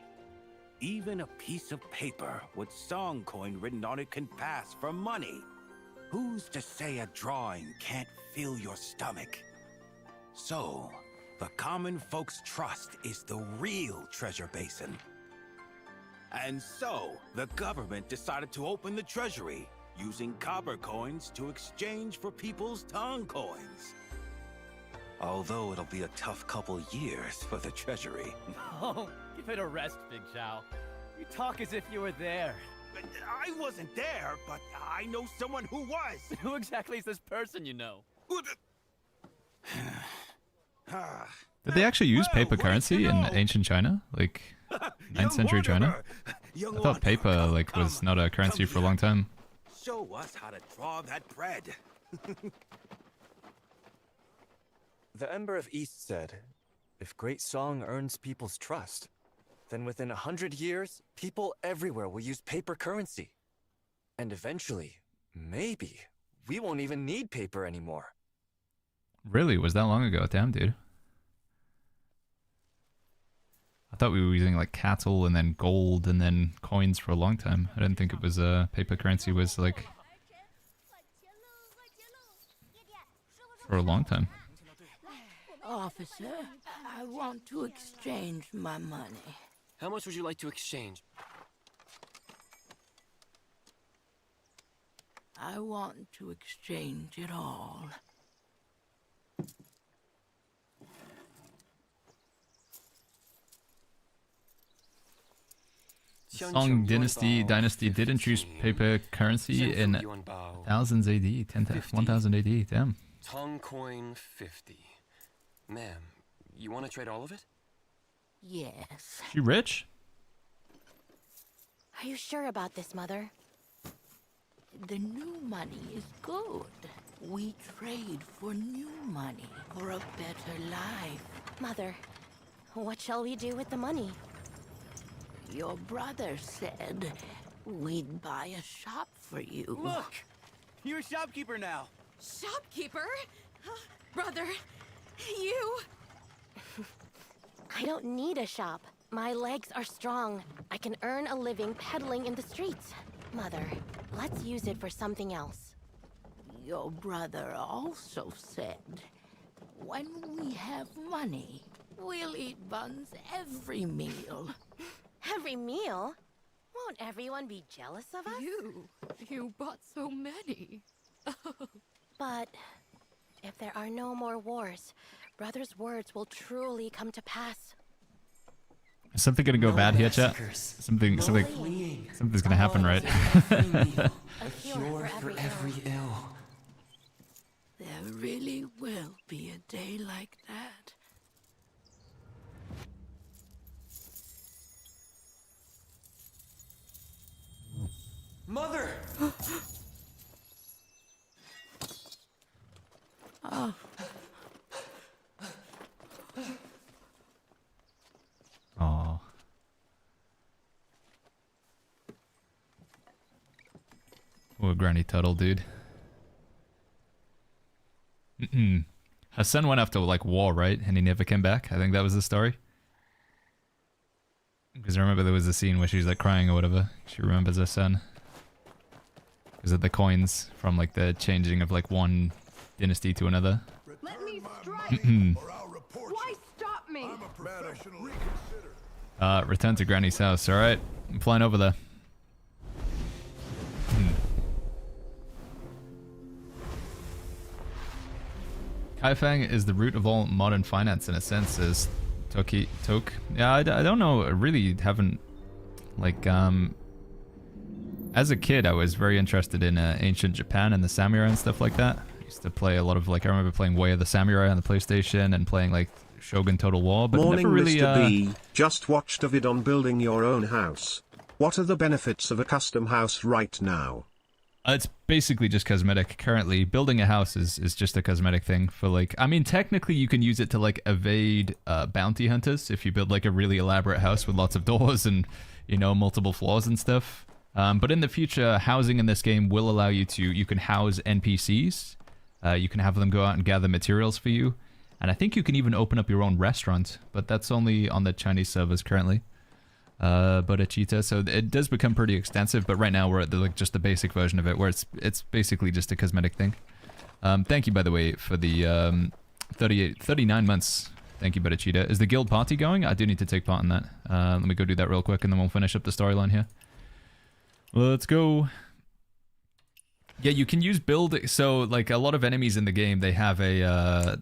even a piece of paper with song coin written on it can pass for money. Who's to say a drawing can't fill your stomach? So, the common folks' trust is the real treasure basin. And so, the government decided to open the treasury, using copper coins to exchange for people's tongue coins. Although it'll be a tough couple years for the treasury. Oh, give it a rest, Big Chow. You talk as if you were there. I wasn't there, but I know someone who was. Who exactly is this person you know? Did they actually use paper currency in ancient China? Like 9th century China? I thought paper like was not a currency for a long time. Show us how to draw that bread. The Emperor of East said, if great song earns people's trust, then within 100 years, people everywhere will use paper currency. And eventually, maybe, we won't even need paper anymore. Really? Was that long ago? Damn, dude. I thought we were using like cattle and then gold and then coins for a long time. I didn't think it was paper currency was like for a long time. Officer, I want to exchange my money. How much would you like to exchange? I want to exchange it all. Song Dynasty did introduce paper currency in 1000s AD, 1000 AD, damn. Tongue coin 50. Ma'am, you want to trade all of it? Yes. She rich? Are you sure about this, Mother? The new money is good. We trade for new money for a better life. Mother, what shall we do with the money? Your brother said we'd buy a shop for you. Look! You're a shopkeeper now. Shopkeeper? Brother, you... I don't need a shop. My legs are strong. I can earn a living peddling in the streets. Mother, let's use it for something else. Your brother also said, when we have money, we'll eat buns every meal. Every meal? Won't everyone be jealous of us? You bought so many. But if there are no more wars, Brother's words will truly come to pass. Is something gonna go bad here, chat? Something's gonna happen, right? A cure for every ill. There really will be a day like that. Mother! Oh. Aw. Poor Granny Tuttle, dude. Her son went after, like, war, right? And he never came back? I think that was the story. Because I remember there was a scene where she's, like, crying or whatever. She remembers her son. Because of the coins from, like, the changing of, like, one dynasty to another. Let me strike! Why stop me? Return to Granny's house. Alright. I'm flying over there. Kaifeng is the root of all modern finance in a sense, says Toke. Yeah, I don't know. I really haven't, like, as a kid, I was very interested in ancient Japan and the samurai and stuff like that. I used to play a lot of, like, I remember playing Way of the Samurai on the PlayStation and playing, like, Shogun Total War, but Morning, never really, Mr. B. Just watched a vid on building your own house. What are the benefits of a custom house right now? It's basically just cosmetic. Currently, building a house is just a cosmetic thing for, like, I mean, technically you can use it to, like, evade bounty hunters if you build, like, a really elaborate house with lots of doors and, you know, multiple floors and stuff. But in the future, housing in this game will allow you to, you can house NPCs. You can have them go out and gather materials for you. And I think you can even open up your own restaurant, but that's only on the Chinese servers currently. Bodhicitta, so it does become pretty extensive, but right now we're at the, like, just the basic version of it, where it's basically just a cosmetic thing. Thank you, by the way, for the 39 months. Thank you, Bodhicitta. Is the guild party going? I do need to take part in that. Let me go do that real quick, and then we'll finish up the storyline here. Let's go. Yeah, you can use build, so, like, a lot of enemies in the game, they have a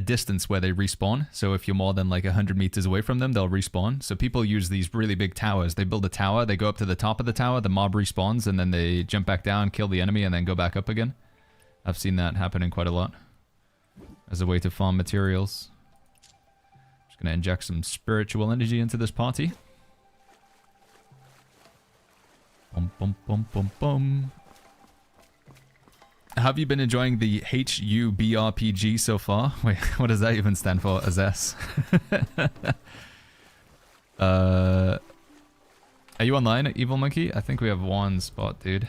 distance where they respawn. So if you're more than like 100 meters away from them, they'll respawn. So people use these really big towers. They build a tower, they go up to the top of the tower, the mob respawns, and then they jump back down, kill the enemy, and then go back up again. I've seen that happening quite a lot as a way to farm materials. Just gonna inject some spiritual energy into this party. Bum, bum, bum, bum, bum. Have you been enjoying the HUBRPG so far? Wait, what does that even stand for? Azess. Are you online, Evil Monkey? I think we have one spot, dude.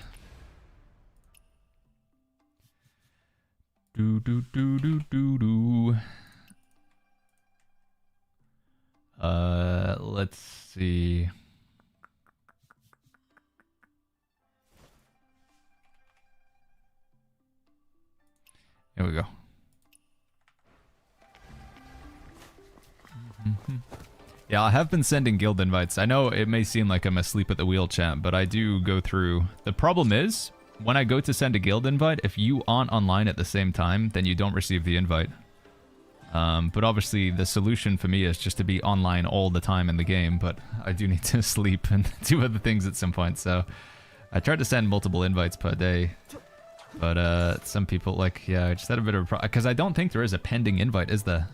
Let's see. Here we go. Yeah, I have been sending guild invites. I know it may seem like I'm asleep at the wheel, chat, but I do go through. The problem is, when I go to send a guild invite, if you aren't online at the same time, then you don't receive the invite. But obviously, the solution for me is just to be online all the time in the game, but I do need to sleep and do other things at some point, so I try to send multiple invites per day. But some people, like, yeah, I just had a bit of a problem, because I don't think there is a pending invite, is there?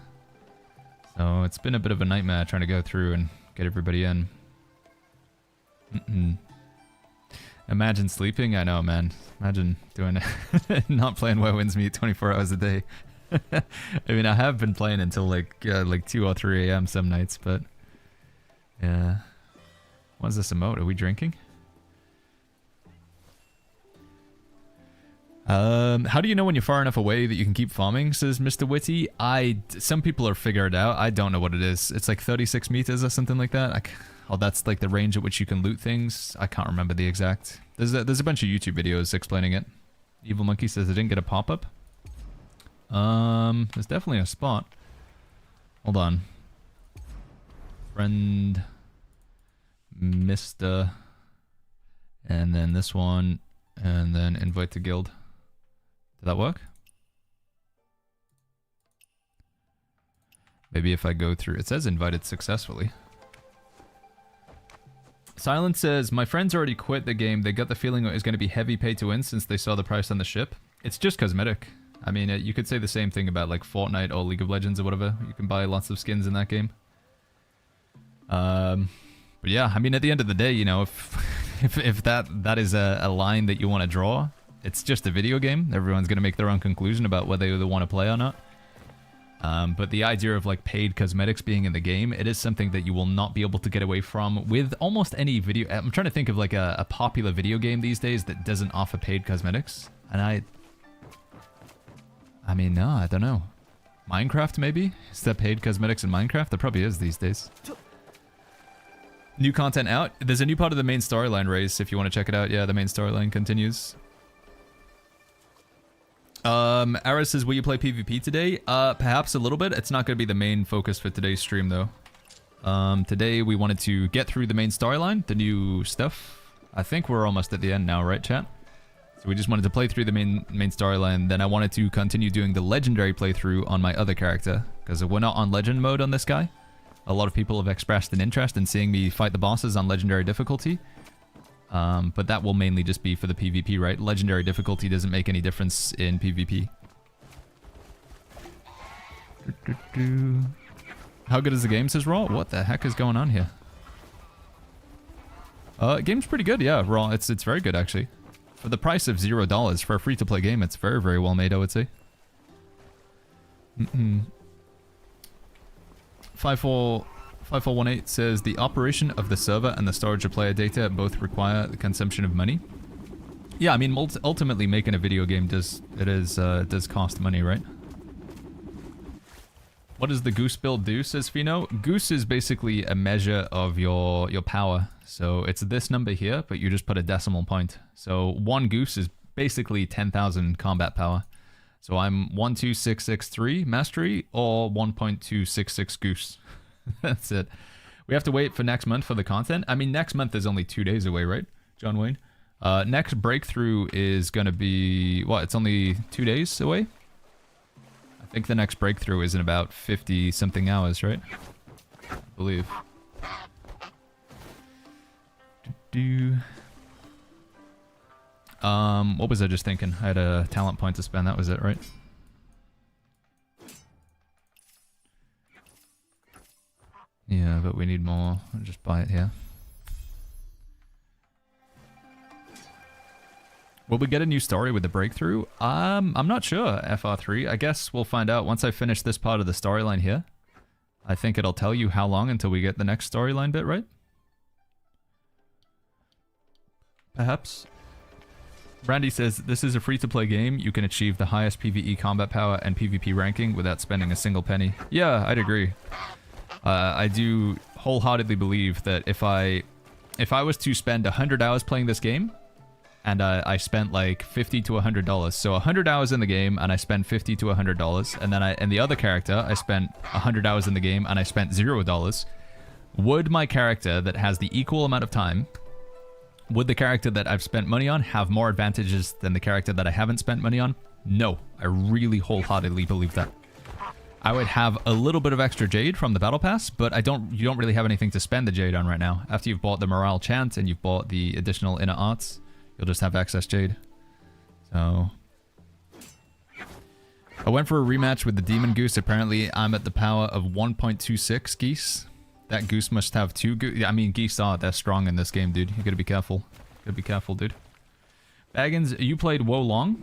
So it's been a bit of a nightmare trying to go through and get everybody in. Imagine sleeping? I know, man. Imagine doing it. Not playing WoW wins me 24 hours a day. I mean, I have been playing until like 2 or 3 a.m. some nights, but yeah. What is this emote? Are we drinking? How do you know when you're far enough away that you can keep farming, says Mr. Witty? Some people are figured it out. I don't know what it is. It's like 36 meters or something like that. Oh, that's like the range at which you can loot things. I can't remember the exact. There's a bunch of YouTube videos explaining it. Evil Monkey says I didn't get a pop-up. There's definitely a spot. Hold on. Friend, Mr. And then this one, and then invite to guild. Did that work? Maybe if I go through... It says invited successfully. Silence says, my friends already quit the game. They got the feeling it was going to be heavy pay to win since they saw the price on the ship. It's just cosmetic. I mean, you could say the same thing about like Fortnite or League of Legends or whatever. You can buy lots of skins in that game. But yeah, I mean, at the end of the day, you know, if if that is a line that you want to draw, it's just a video game. Everyone's gonna make their own conclusion about whether they want to play or not. But the idea of like paid cosmetics being in the game, it is something that you will not be able to get away from with almost any video. I'm trying to think of like a popular video game these days that doesn't offer paid cosmetics, and I mean, no, I don't know. Minecraft, maybe? Is there paid cosmetics in Minecraft? There probably is these days. New content out. There's a new part of the main storyline, Race, if you want to check it out. Yeah, the main storyline continues. Ara says, will you play PvP today? Perhaps a little bit. It's not going to be the main focus for today's stream, though. Today, we wanted to get through the main storyline, the new stuff. I think we're almost at the end now, right, chat? So we just wanted to play through the main storyline. Then I wanted to continue doing the legendary playthrough on my other character, because we're not on legend mode on this guy. A lot of people have expressed an interest in seeing me fight the bosses on legendary difficulty. But that will mainly just be for the PvP, right? Legendary difficulty doesn't make any difference in PvP. How good is the game, says Raw? What the heck is going on here? Game's pretty good, yeah, Raw. It's very good, actually. For the price of $0 for a free-to-play game, it's very, very well made, I would say. 5418 says, the operation of the server and the storage of player data both require the consumption of money. Yeah, I mean, ultimately making a video game does cost money, right? What does the Goose build do, says Fino? Goose is basically a measure of your power. So it's this number here, but you just put a decimal point. So one Goose is basically 10,000 combat power. So I'm 12663 mastery or 1.266 Goose. That's it. We have to wait for next month for the content. I mean, next month is only 2 days away, right, John Wayne? Next breakthrough is going to be, what, it's only 2 days away? I think the next breakthrough is in about 50-something hours, right? I believe. What was I just thinking? I had a talent point to spend, that was it, right? Yeah, but we need more. I'll just buy it here. Will we get a new story with the breakthrough? I'm not sure, FR3. I guess we'll find out once I finish this part of the storyline here. I think it'll tell you how long until we get the next storyline bit, right? Perhaps. Brandy says, this is a free-to-play game. You can achieve the highest PvE combat power and PvP ranking without spending a single penny. Yeah, I'd agree. I do wholeheartedly believe that if I was to spend 100 hours playing this game, and I spent like $50 to $100, so 100 hours in the game, and I spent $50 to $100, and then and the other character, I spent 100 hours in the game, and I spent $0, would my character that has the equal amount of time, would the character that I've spent money on have more advantages than the character that I haven't spent money on? No, I really wholeheartedly believe that. I would have a little bit of extra jade from the battle pass, but you don't really have anything to spend the jade on right now. After you've bought the morale chant and you've bought the additional inner arts, you'll just have excess jade. So I went for a rematch with the demon goose. Apparently I'm at the power of 1.26 geese. That goose must have 2 goose. I mean, geese they're strong in this game, dude. You gotta be careful. Gotta be careful, dude. Baggins, you played Wo Long?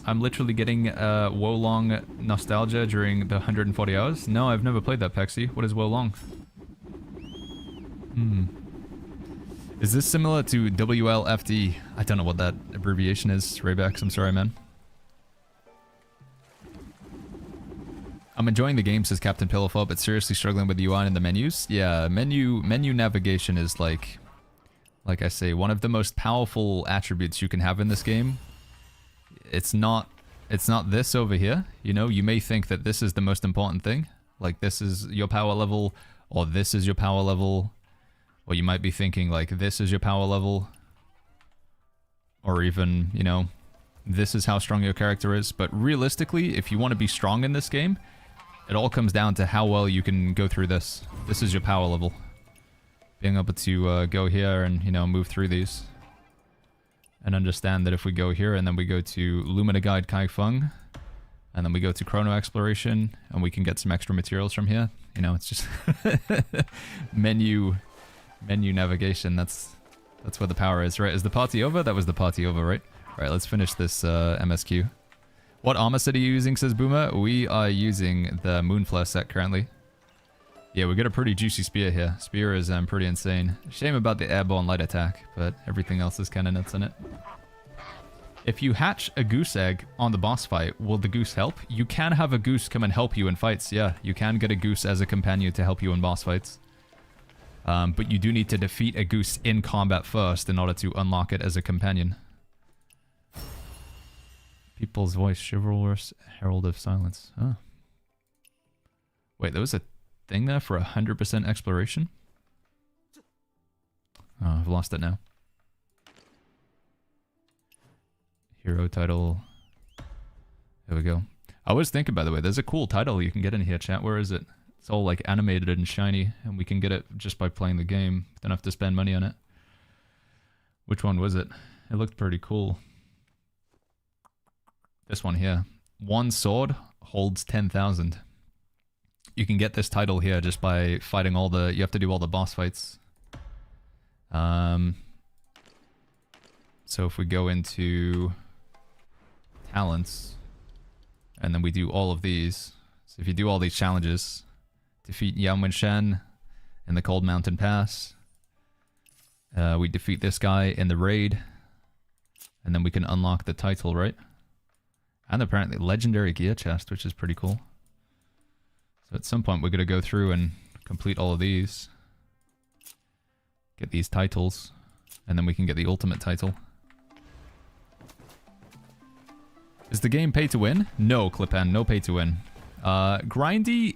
I'm literally getting Wo Long nostalgia during the 140 hours. No, I've never played that, Pexi. What is Wo Long? Is this similar to WLFD? I don't know what that abbreviation is, Raybax. I'm sorry, man. I'm enjoying the game, says Captain Pillowful, but seriously struggling with the UI and the menus. Yeah, menu navigation is like I say, one of the most powerful attributes you can have in this game. It's not this over here. You know, you may think that this is the most important thing. Like this is your power level, or this is your power level. Or you might be thinking like this is your power level. Or even, you know, this is how strong your character is. But realistically, if you want to be strong in this game, it all comes down to how well you can go through this. This is your power level. Being able to go here and, you know, move through these. And understand that if we go here and then we go to Lumina Guide Kai Feng, and then we go to Chrono Exploration, and we can get some extra materials from here. You know, it's just menu navigation. That's That's where the power is, right? Is the party over? That was the party over, right? Alright, let's finish this MSQ. What armor set are you using, says Boomer? We are using the Moonflare set currently. Yeah, we got a pretty juicy spear here. Spear is pretty insane. Shame about the airborne light attack, but everything else is kind of nuts in it. If you hatch a goose egg on the boss fight, will the goose help? You can have a goose come and help you in fights, yeah. You can get a goose as a companion to help you in boss fights. But you do need to defeat a goose in combat first in order to unlock it as a companion. People's voice, chivalrous herald of silence. Oh. Wait, there was a thing there for 100% exploration? Oh, I've lost it now. Hero title. There we go. I was thinking, by the way, there's a cool title you can get in here, chat. Where is it? It's all like animated and shiny, and we can get it just by playing the game. Don't have to spend money on it. Which one was it? It looked pretty cool. This one here. One sword holds 10,000. You can get this title here just by fighting all the... You have to do all the boss fights. So if we go into talents, and then we do all of these. So if you do all these challenges, defeat Yaowen Shen in the Cold Mountain Pass. We defeat this guy in the raid, and then we can unlock the title, right? And apparently legendary gear chest, which is pretty cool. So at some point we're going to go through and complete all of these. Get these titles, and then we can get the ultimate title. Is the game pay to win? No, Clipan, no pay to win. Grindy,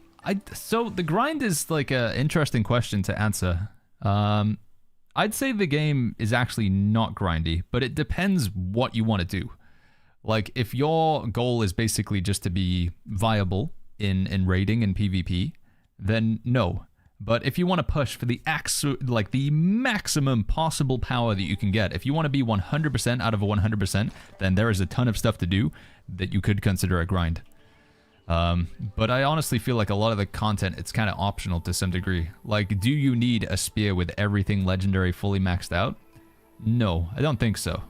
so the grind is like an interesting question to answer. I'd say the game is actually not grindy, but it depends what you want to do. Like, if your goal is basically just to be viable in raiding and PvP, then no. But if you want to push for the maximum possible power that you can get, if you want to be 100% out of a 100%, then there is a ton of stuff to do that you could consider a grind. But I honestly feel like a lot of the content, it's kind of optional to some degree. Like, do you need a spear with everything legendary fully maxed out? No, I don't think so.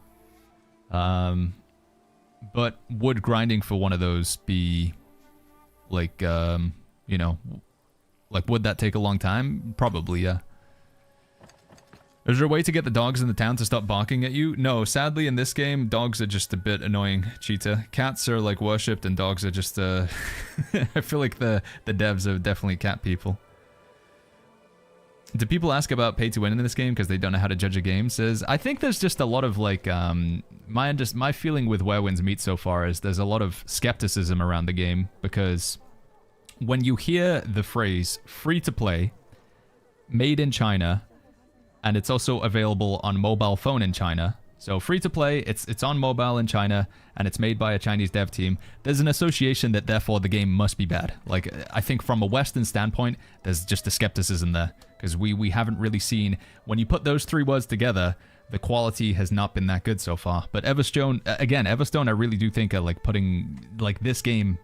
But would grinding for one of those be, like, you know, like, would that take a long time? Probably, yeah. Is there a way to get the dogs in the town to stop barking at you? No, sadly in this game, dogs are just a bit annoying, Cheetah. Cats are, like, worshipped and dogs are just, I feel like the devs are definitely cat people. Do people ask about pay to win in this game because they don't know how to judge a game? Says, I think there's just a lot of, like, my feeling with Where Winds Meet so far is there's a lot of skepticism around the game, because when you hear the phrase free to play, made in China, and it's also available on mobile phone in China, so free to play, it's on mobile in China, and it's made by a Chinese dev team, there's an association that therefore the game must be bad. Like, I think from a Western standpoint, there's just a skepticism there, because we haven't really seen, when you put those three words together, the quality has not been that good so far. But Everstone, again, Everstone I really do think are like putting, like, this game,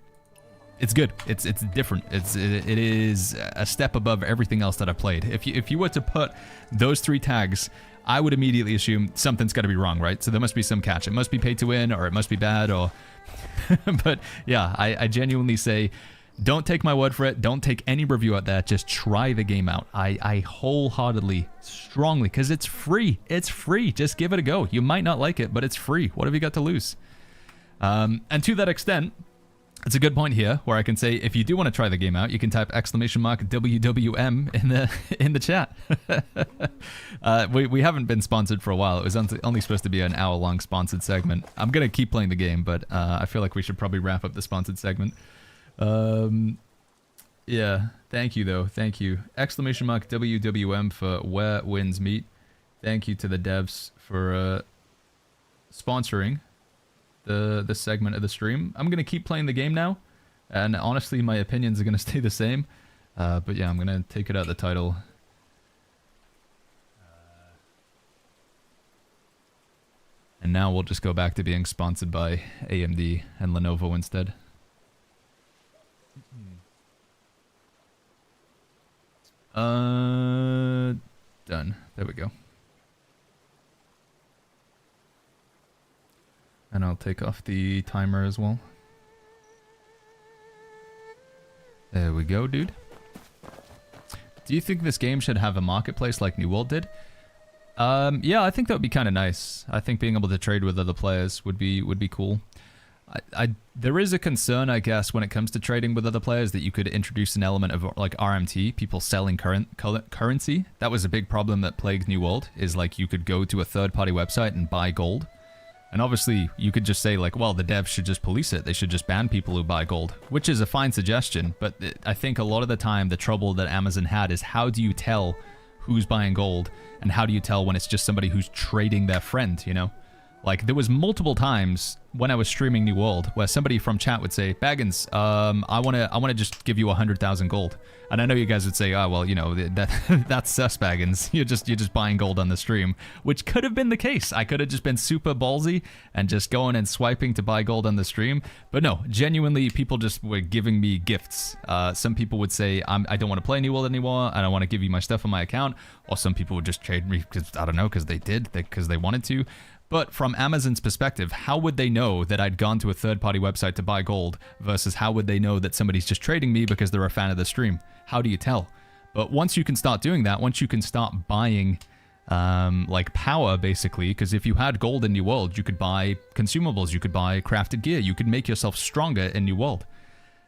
it's good. It's different. It is a step above everything else that I've played. If you were to put those three tags, I would immediately assume something's got to be wrong, right? So there must be some catch. It must be pay to win, or it must be bad, or... But yeah, I genuinely say, don't take my word for it. Don't take any review out there. Just try the game out. I wholeheartedly, strongly, because it's free. It's free. Just give it a go. You might not like it, but it's free. What have you got to lose? And to that extent, it's a good point here where I can say, if you do want to try the game out, you can type !WWM in the chat. We haven't been sponsored for a while. It was only supposed to be an hour-long sponsored segment. I'm going to keep playing the game, but I feel like we should probably wrap up the sponsored segment. Yeah, thank you though. Thank you. !WWM for Where Winds Meet. Thank you to the devs for sponsoring the segment of the stream. I'm gonna keep playing the game now, and honestly my opinions are gonna stay the same, but yeah, I'm gonna take it out the title. And now we'll just go back to being sponsored by AMD and Lenovo instead. Done. There we go. And I'll take off the timer as well. There we go, dude. Do you think this game should have a marketplace like New World did? Yeah, I think that would be kind of nice. I think being able to trade with other players would be cool. There is a concern, I guess, when it comes to trading with other players that you could introduce an element of like RMT, people selling currency. That was a big problem that plagued New World, is like you could go to a third-party website and buy gold. And obviously, you could just say like, well, the devs should just police it. They should just ban people who buy gold, which is a fine suggestion. But I think a lot of the time, the trouble that Amazon had is how do you tell who's buying gold and how do you tell when it's just somebody who's trading their friend, you know? Like, there was multiple times when I was streaming New World where somebody from chat would say, Baggins, I wanna just give you 100,000 gold. And I know you guys would say, oh, well, you know, that's sus, Baggins. You're just buying gold on the stream, which could have been the case. I could have just been super ballsy and just going and swiping to buy gold on the stream. But no, genuinely, people just were giving me gifts. Some people would say, I don't want to play New World anymore. I don't want to give you my stuff on my account. Or some people would just trade me because, I don't know, because they wanted to. But from Amazon's perspective, how would they know that I'd gone to a third-party website to buy gold versus how would they know that somebody's just trading me because they're a fan of the stream? How do you tell? But once you can start doing that, once you can start buying like power, basically, because if you had gold in New World, you could buy consumables, you could buy crafted gear, you could make yourself stronger in New World.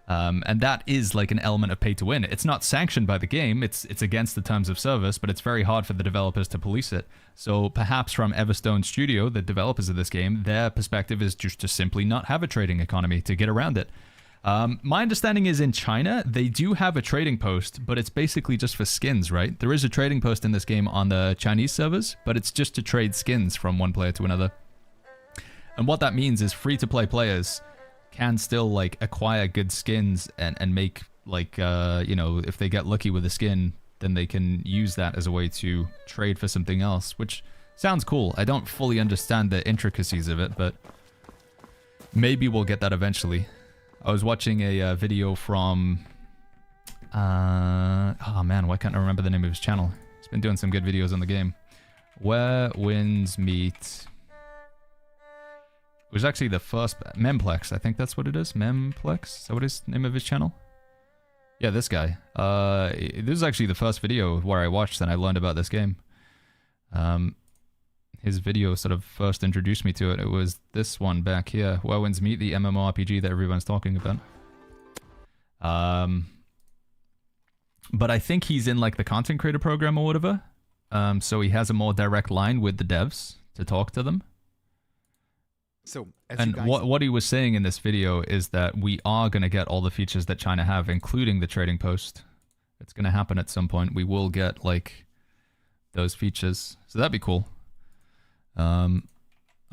And that is like an element of pay to win. It's not sanctioned by the game, it's against the terms of service, but it's very hard for the developers to police it. So perhaps from Everstone Studio, the developers of this game, their perspective is just to simply not have a trading economy to get around it. My understanding is in China, they do have a trading post, but it's basically just for skins, right? There is a trading post in this game on the Chinese servers, but it's just to trade skins from one player to another. And what that means is free-to-play players can still like acquire good skins and make like you know, if they get lucky with a skin, then they can use that as a way to trade for something else, which sounds cool. I don't fully understand the intricacies of it, but maybe we'll get that eventually. I was watching a video from oh man, why can't I remember the name of his channel? He's been doing some good videos on the game. Where Winds Meet. It was actually the first Memplex, I think that's what it is. Memplex? Is that what his name of his channel? Yeah, this guy. This is actually the first video where I watched and I learned about this game. His video sort of first introduced me to it. It was this one back here, Where Winds Meet, the MMORPG that everyone's talking about. But I think he's in like the content creator program or whatever. So he has a more direct line with the devs to talk to them. So, and what he was saying in this video is that we are going to get all the features that China have, including the trading post. It's going to happen at some point. We will get like those features. So that'd be cool. I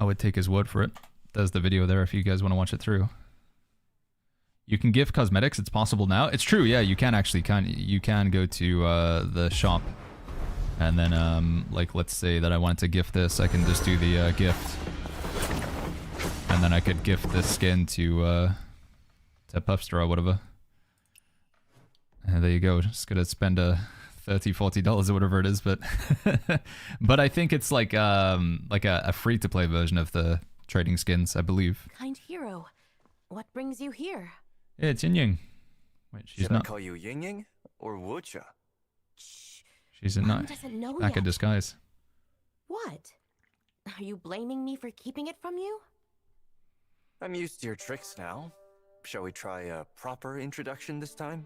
would take his word for it. There's the video there if you guys want to watch it through. You can gift cosmetics. It's possible now. It's true. Yeah, you can actually you can go to the shop. And then like let's say that I wanted to gift this. I can just do the gift. And then I could gift this skin to Puffster or whatever. And there you go. Just gonna spend $30, $40 or whatever it is, but but I think it's like a free-to-play version of the trading skins, I believe. Kind hero, what brings you here? Yeah, it's Yin Yang. Wait, she's Should not. I call you Yin Yang or Wucha? She's in Mom doesn't know back yet. in disguise. What? Are you blaming me for keeping it from you? I'm used to your tricks now. Shall we try a proper introduction this time?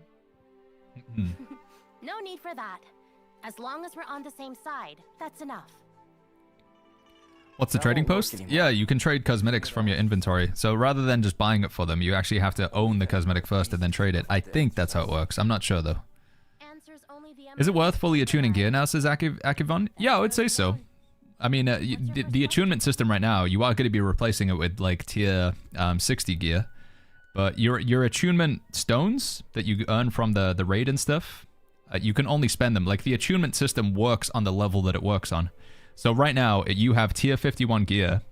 No need for that. As long as we're on the same side, that's enough. What's the trading post? Yeah, you can trade cosmetics from your inventory. So rather than just buying it for them, you actually have to own the cosmetic first and then trade it. I think that's how it works. I'm not sure though. Is it worth fully attuning gear now, says Akivon? Yeah, I would say so. I mean, the attunement system right now, you are going to be replacing it with like tier 60 gear. But your attunement stones that you earn from the raid and stuff, you can only spend them. Like the attunement system works on the level that it works on. So right now, you have tier 51 gear.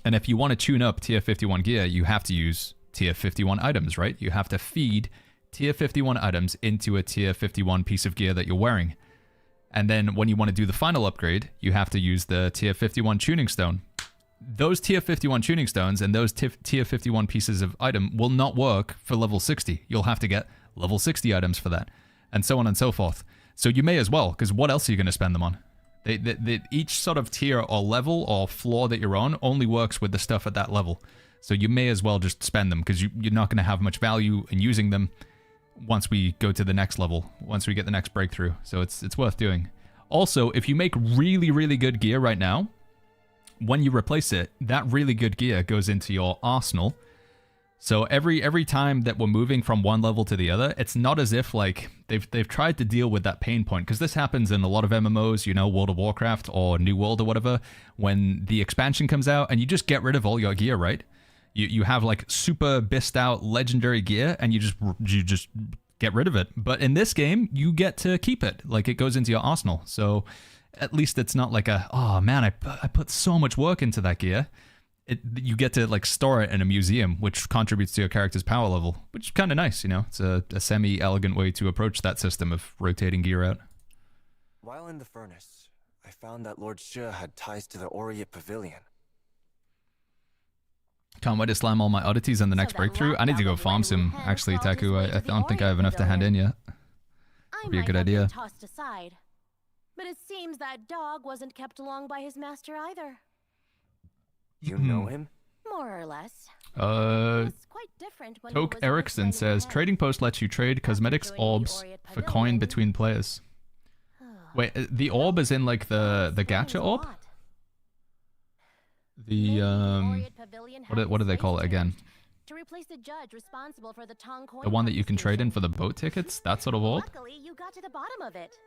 And if you want to tune up tier 51 gear, you have to use tier 51 items, right? You have to feed tier 51 items into a tier 51 piece of gear that you're wearing. And then when you want to do the final upgrade, you have to use the tier 51 tuning stone. those tier 51 tuning stones and those tier 51 pieces of item will not work for level 60. You'll have to get level 60 items for that, and so on and so forth. So you may as well, because what else are you going to spend them on? Each sort of tier or level or floor that you're on only works with the stuff at that level. So you may as well just spend them, because you're not going to have much value in using them once we go to the next level, once we get the next breakthrough. So it's worth doing. Also, if you make really, really good gear right now, when you replace it, that really good gear goes into your arsenal. So every time that we're moving from one level to the other, it's not as if like they've tried to deal with that pain point, because this happens in a lot of MMOs, you know, World of Warcraft or New World or whatever, when the expansion comes out and you just get rid of all your gear, right? You have like super bissed out legendary gear and you just get rid of it. But in this game, you get to keep it. Like, it goes into your arsenal. So at least it's not like oh man, I put so much work into that gear. You get to like store it in a museum, which contributes to your character's power level, which is kind of nice, you know. It's a semi-elegant way to approach that system of rotating gear out. While in the furnace, I found that Lord Shi had ties to the Oriat Pavilion. Can't wait to slam all my oddities in the next breakthrough. I need to go farm some, actually, Taku. I don't think I have enough to hand in yet. Would be a good idea. Tossed aside, but it seems that dog wasn't kept along by his master either. You know him? More or less. Toke Erickson says, trading post lets you trade cosmetics orbs for coin between players. Wait, the orb is in like the gacha orb? The what do they call it again? To replace the judge responsible for the Tong coin. The one that you can trade in for the boat tickets? That sort of orb? Luckily, you got to the bottom of it.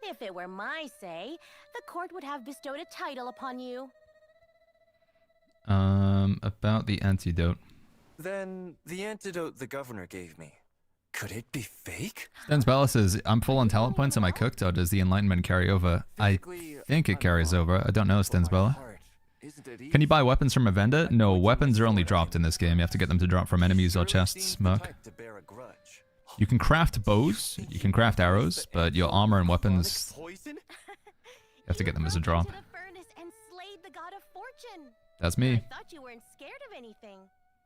If it were my say, the court would have bestowed a title upon you. About the antidote. Then the antidote the governor gave me, could it be fake? Stens Bella says, I'm full on talent points. Am I cooked, or does the enlightenment carry over? I think it carries over. I don't know, Stens Bella. Can you buy weapons from a vendor? No, weapons are only dropped in this game. You have to get them to drop from enemies or chests, Merc. You can craft bows, you can craft arrows, but your armor and weapons, you have to get them as a drop. That's me. I thought you weren't scared of anything.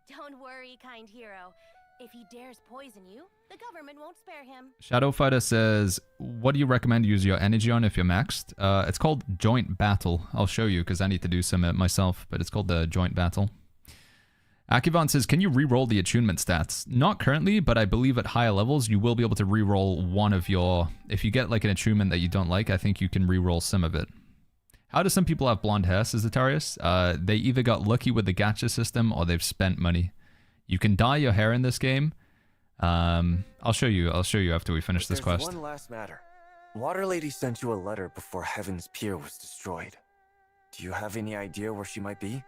Don't worry, kind hero. If he dares poison you, the government won't spare him. Shadow Fighter says, what do you recommend you use your energy on if you're maxed? It's called Joint Battle. I'll show you because I need to do some myself, but it's called the Joint Battle. Akivan says, can you re-roll the attunement stats? Not currently, but I believe at higher levels you will be able to re-roll one of your... If you get like an attunement that you don't like, I think you can re-roll some of it. How do some people have blonde hair, says Atarius? They either got lucky with the gacha system or they've spent money. You can dye your hair in this game. I'll show you after we finish this quest. One last matter. Water Lady sent you a letter before Heaven's Pier was destroyed. Do you have any idea where she might be?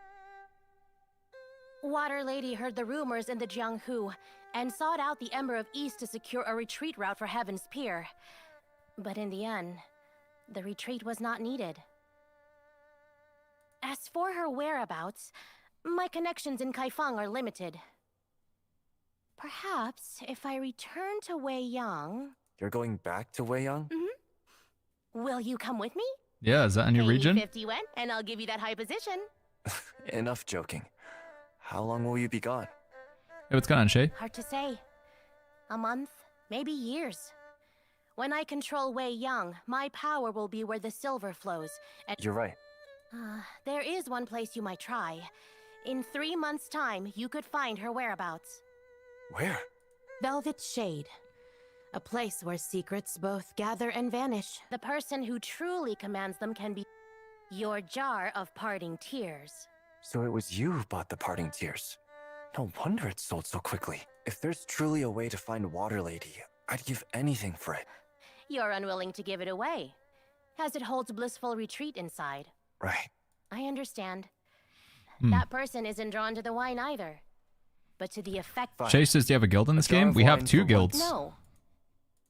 Water Lady heard the rumors in the Jianghu and sought out the Ember of East to secure a retreat route for Heaven's Pier. But in the end, the retreat was not needed. As for her whereabouts, my connections in Kaifeng are limited. Perhaps if I return to Weiyang... You're going back to Weiyang? Mm-hmm. Will you come with me? Yeah, is that in your region? 50 wen, and I'll give you that high position. Enough joking. How long will you be gone? Hey, what's going on, Shay? Hard to say. A month, maybe years. When I control Weiyang, my power will be where the silver flows. And you're right. There is one place you might try. In 3 months' time, you could find her whereabouts. Where? Velvet Shade. A place where secrets both gather and vanish. The person who truly commands them can be your jar of parting tears. So it was you who bought the parting tears. No wonder it sold so quickly. If there's truly a way to find Water Lady, I'd give anything for it. You're unwilling to give it away, as it holds blissful retreat inside. Right. I understand. That person isn't drawn to the wine either. But to the effect... Shay says, do you have a guild in this game? We have 2 guilds. No.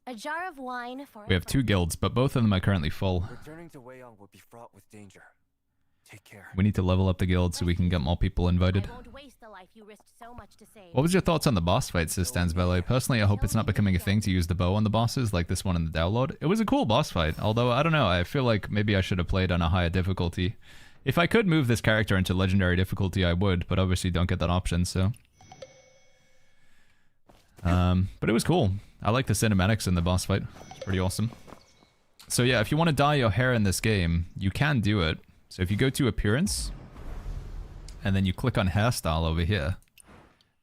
A jar of wine for... We have 2 guilds, but both of them are currently full. Returning to Weiyang will be fraught with danger. Take care. We need to level up the guild so we can get more people invited. I won't waste the life you risked so much to save. What was your thoughts on the boss fight, says Stans Ballet? Personally, I hope it's not becoming a thing to use the bow on the bosses like this one in the Download. It was a cool boss fight, although, I don't know, I feel like maybe I should have played on a higher difficulty. If I could move this character into legendary difficulty, I would, but obviously don't get that option, so. But it was cool. I like the cinematics in the boss fight. It's pretty awesome. So yeah, if you want to dye your hair in this game, you can do it. So if you go to Appearance, and then you click on Hairstyle over here,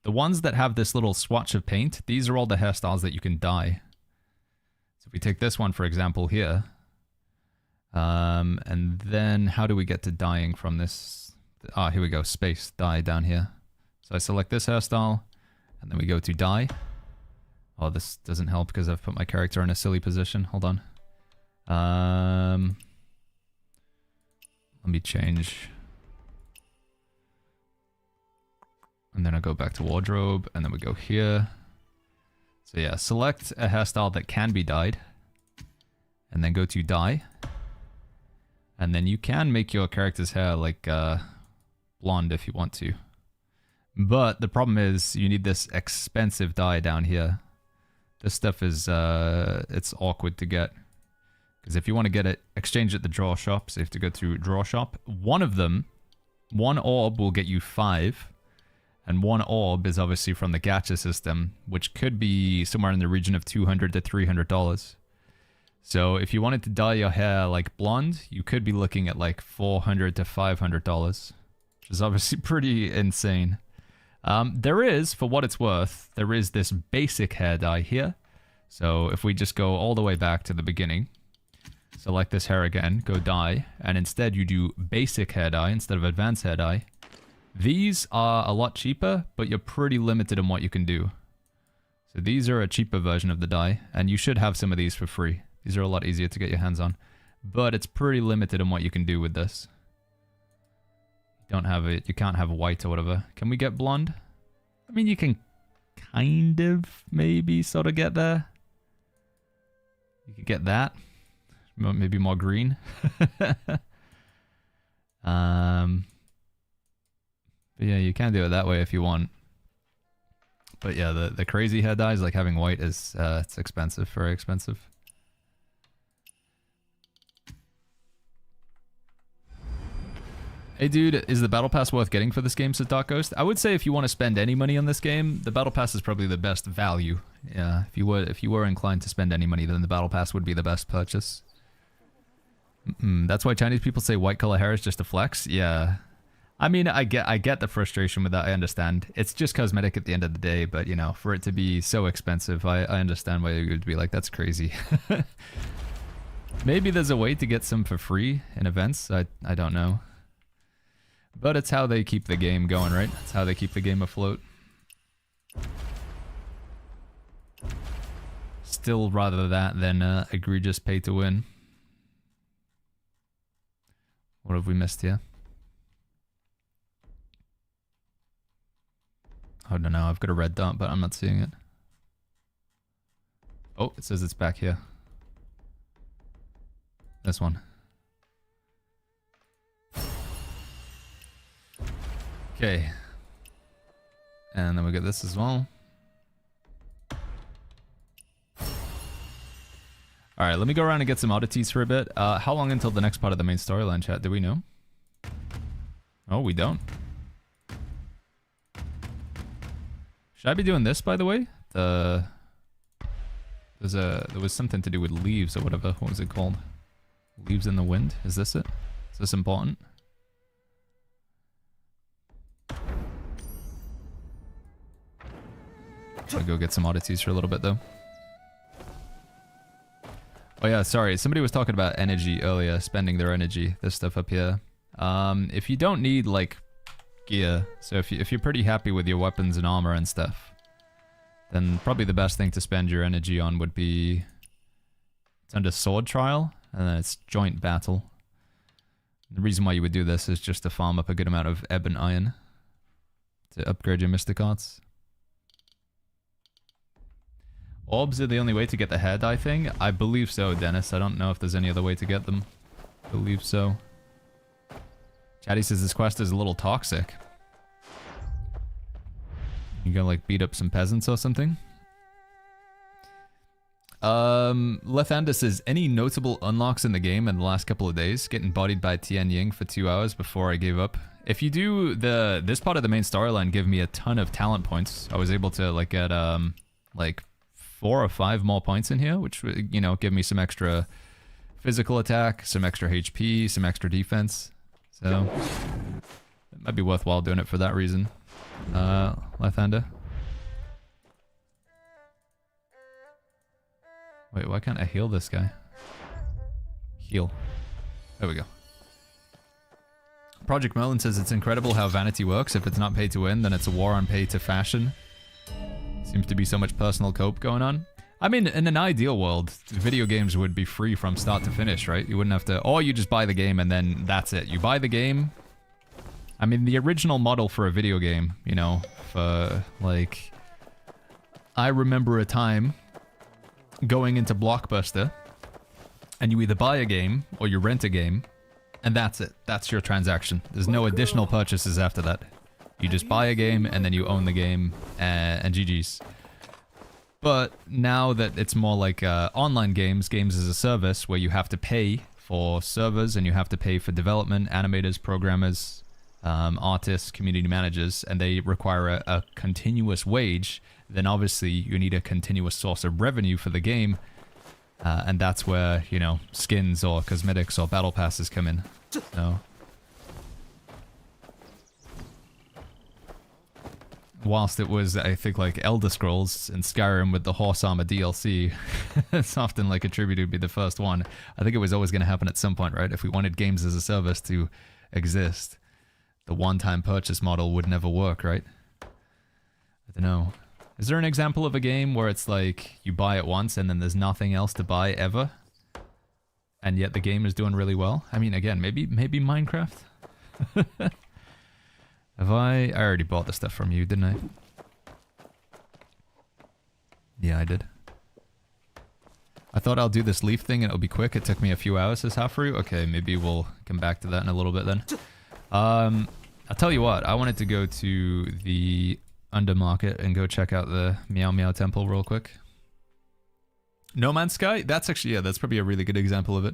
the ones that have this little swatch of paint, these are all the hairstyles that you can dye. So if we take this one, for example, here, and then how do we get to dyeing from this? Ah, here we go, space, dye down here. So I select this hairstyle, and then we go to dye. Oh, this doesn't help because I've put my character in a silly position. Hold on. Let me change. And then I go back to wardrobe, and then we go here. So yeah, select a hairstyle that can be dyed, and then go to dye. And then you can make your character's hair like blonde if you want to. But the problem is you need this expensive dye down here. This stuff is, it's awkward to get. Because if you want to get it, exchange at the draw shop, so you have to go to draw shop. One of them, one orb will get you 5. And one orb is obviously from the gacha system, which could be somewhere in the region of $200 to $300. So if you wanted to dye your hair like blonde, you could be looking at like $400 to $500, which is obviously pretty insane. There is, for what it's worth, there is this basic hair dye here. So if we just go all the way back to the beginning, select this hair again, go dye, and instead you do basic hair dye instead of advanced hair dye. These are a lot cheaper, but you're pretty limited in what you can do. So these are a cheaper version of the dye, and you should have some of these for free. These are a lot easier to get your hands on, but it's pretty limited in what you can do with this. You don't have it. You can't have white or whatever. Can we get blonde? I mean, you can kind of maybe sort of get there. You could get that. Maybe more green. But yeah, you can do it that way if you want. But yeah, the crazy hair dyes, like having white, is it's expensive, very expensive. Hey dude, is the battle pass worth getting for this game, said Dark Ghost? I would say if you want to spend any money on this game, the battle pass is probably the best value. Yeah, if you were inclined to spend any money, then the battle pass would be the best purchase. That's why Chinese people say white color hair is just a flex. Yeah. I mean, I get the frustration with that. I understand. It's just cosmetic at the end of the day, but you know, for it to be so expensive, I understand why you would be like, that's crazy. Maybe there's a way to get some for free in events. I don't know. But it's how they keep the game going, right? It's how they keep the game afloat. Still rather that than egregious pay to win. What have we missed here? I don't know. I've got a red dot, but I'm not seeing it. Oh, it says it's back here. This one. Okay. And then we get this as well. Alright, let me go around and get some oddities for a bit. How long until the next part of the main storyline, chat? Do we know? Oh, we don't. Should I be doing this, by the way? There was something to do with leaves or whatever. What was it called? Leaves in the wind? Is this it? Is this important? I'll go get some oddities for a little bit, though. Oh yeah, sorry. Somebody was talking about energy earlier, spending their energy. This stuff up here. If you don't need, like, gear, so if you're pretty happy with your weapons and armor and stuff, then probably the best thing to spend your energy on would be... It's under Sword Trial, and then it's Joint Battle. The reason why you would do this is just to farm up a good amount of Ebb and Iron to upgrade your Mystic Arts. Orbs are the only way to get the hair dye thing? I believe so, Dennis. I don't know if there's any other way to get them. I believe so. Chatty says this quest is a little toxic. You gonna like beat up some peasants or something? I Lethander says, any notable unlocks in the game in the last couple of days? Getting bodied by Tian Ying for 2 hours before I gave up. If you do this part of the main storyline, give me a ton of talent points. I was able to like get like 4 or 5 more points in here, which would, you know, give me some extra physical attack, some extra HP, some extra defense. So it might be worthwhile doing it for that reason. Lethander. Wait, why can't I heal this guy? Heal. There we go. Project Merlin says it's incredible how vanity works. If it's not pay to win, then it's a war on pay to fashion. Seems to be so much personal cope going on. I mean, in an ideal world, video games would be free from start to finish, right? You wouldn't have to... Or you just buy the game and then that's it. You buy the game... I mean, the original model for a video game, you know, for, like... I remember a time going into Blockbuster and you either buy a game or you rent a game and that's it. That's your transaction. There's no additional purchases after that. You just buy a game and then you own the game and GG's. But now that it's more like online games as a service where you have to pay for servers and you have to pay for development, animators, programmers, artists, community managers, and they require a continuous wage, then obviously you need a continuous source of revenue for the game. And that's where, you know, skins or cosmetics or battle passes come in. So, whilst it was, I think, like Elder Scrolls and Skyrim with the horse armor DLC, it's often like attributed to be the first one. I think it was always going to happen at some point, right? If we wanted games as a service to exist, the one-time purchase model would never work, right? I don't know. Is there an example of a game where it's like you buy it once and then there's nothing else to buy ever? And yet the game is doing really well? I mean, again, maybe Minecraft? Have I already bought the stuff from you, didn't I? Yeah, I did. I thought I'll do this leaf thing and it'll be quick. It took me a few hours, says Halfru. Okay, maybe we'll come back to that in a little bit then. I'll tell you what, I wanted to go to the Undermarket and go check out the Meow Meow Temple real quick. No Man's Sky? That's actually, yeah, that's probably a really good example of it.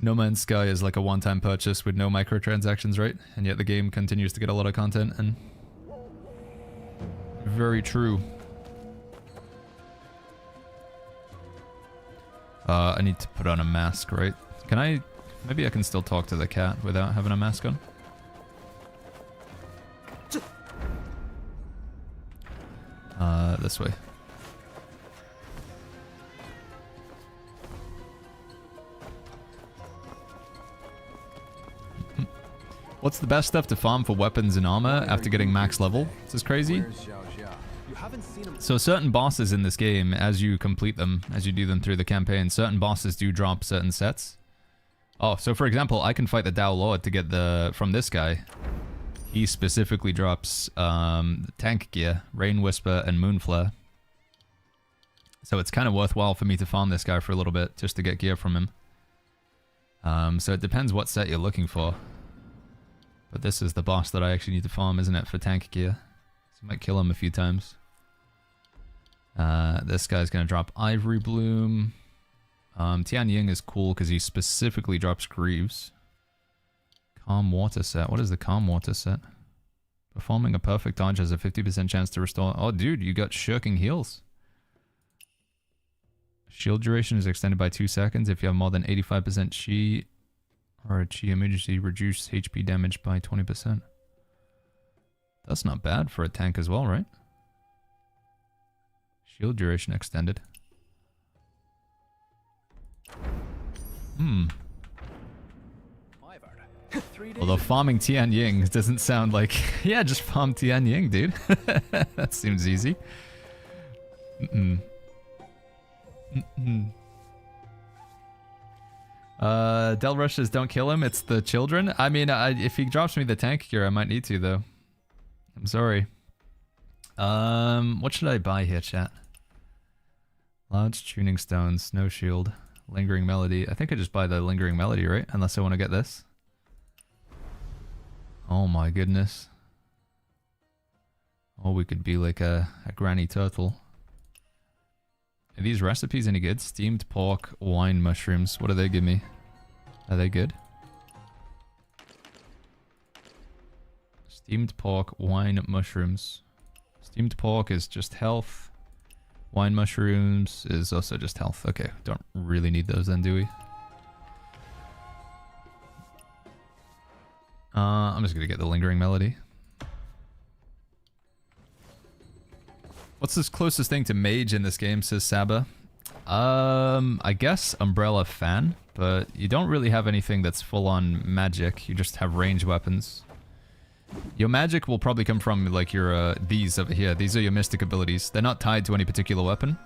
No Man's Sky is like a one-time purchase with no microtransactions, right? And yet the game continues to get a lot of content, and... Very true. I need to put on a mask, right? Can I... Maybe I can still talk to the cat without having a mask on? This way. What's the best stuff to farm for weapons and armor after getting max level? This is crazy. So certain bosses in this game, as you complete them, as you do them through the campaign, certain bosses do drop certain sets. Oh, so for example, I can fight the Dao Lord to get the... from this guy. He specifically drops tank gear, Rain Whisper, and Moonflare. So it's kind of worthwhile for me to farm this guy for a little bit, just to get gear from him. So it depends what set you're looking for. But this is the boss that I actually need to farm, isn't it, for tank gear? So I might kill him a few times. This guy's going to drop Ivory Bloom. Tian Ying is cool because he specifically drops Greaves. Calm Water set. What is the Calm Water set? Performing a perfect dodge has a 50% chance to restore... Oh, dude, you got Shirking Heals. Shield duration is extended by 2 seconds if you have more than 85% Chi or a Chi immunity. Reduce HP damage by 20%. That's not bad for a tank as well, right? Shield duration extended. Although farming Tian Ying doesn't sound like... Yeah, just farm Tian Ying, dude. That seems easy. Del Rush says don't kill him, it's the children. I mean, if he drops me the tank gear, I might need to, though. I'm sorry. What should I buy here, chat? Large tuning stone, snow shield, lingering melody. I think I just buy the lingering melody, right? Unless I want to get this. Oh my goodness. Oh, we could be like a granny turtle. Are these recipes any good? Steamed pork, wine mushrooms. What do they give me? Are they good? Steamed pork, wine mushrooms. Steamed pork is just health. Wine mushrooms is also just health. Okay, don't really need those then, do we? I'm just gonna get the lingering melody. What's this closest thing to mage in this game, says Saba? I guess Umbrella Fan, but you don't really have anything that's full-on magic. You just have ranged weapons. Your magic will probably come from, like, your, these over here. These are your mystic abilities. They're not tied to any particular weapon,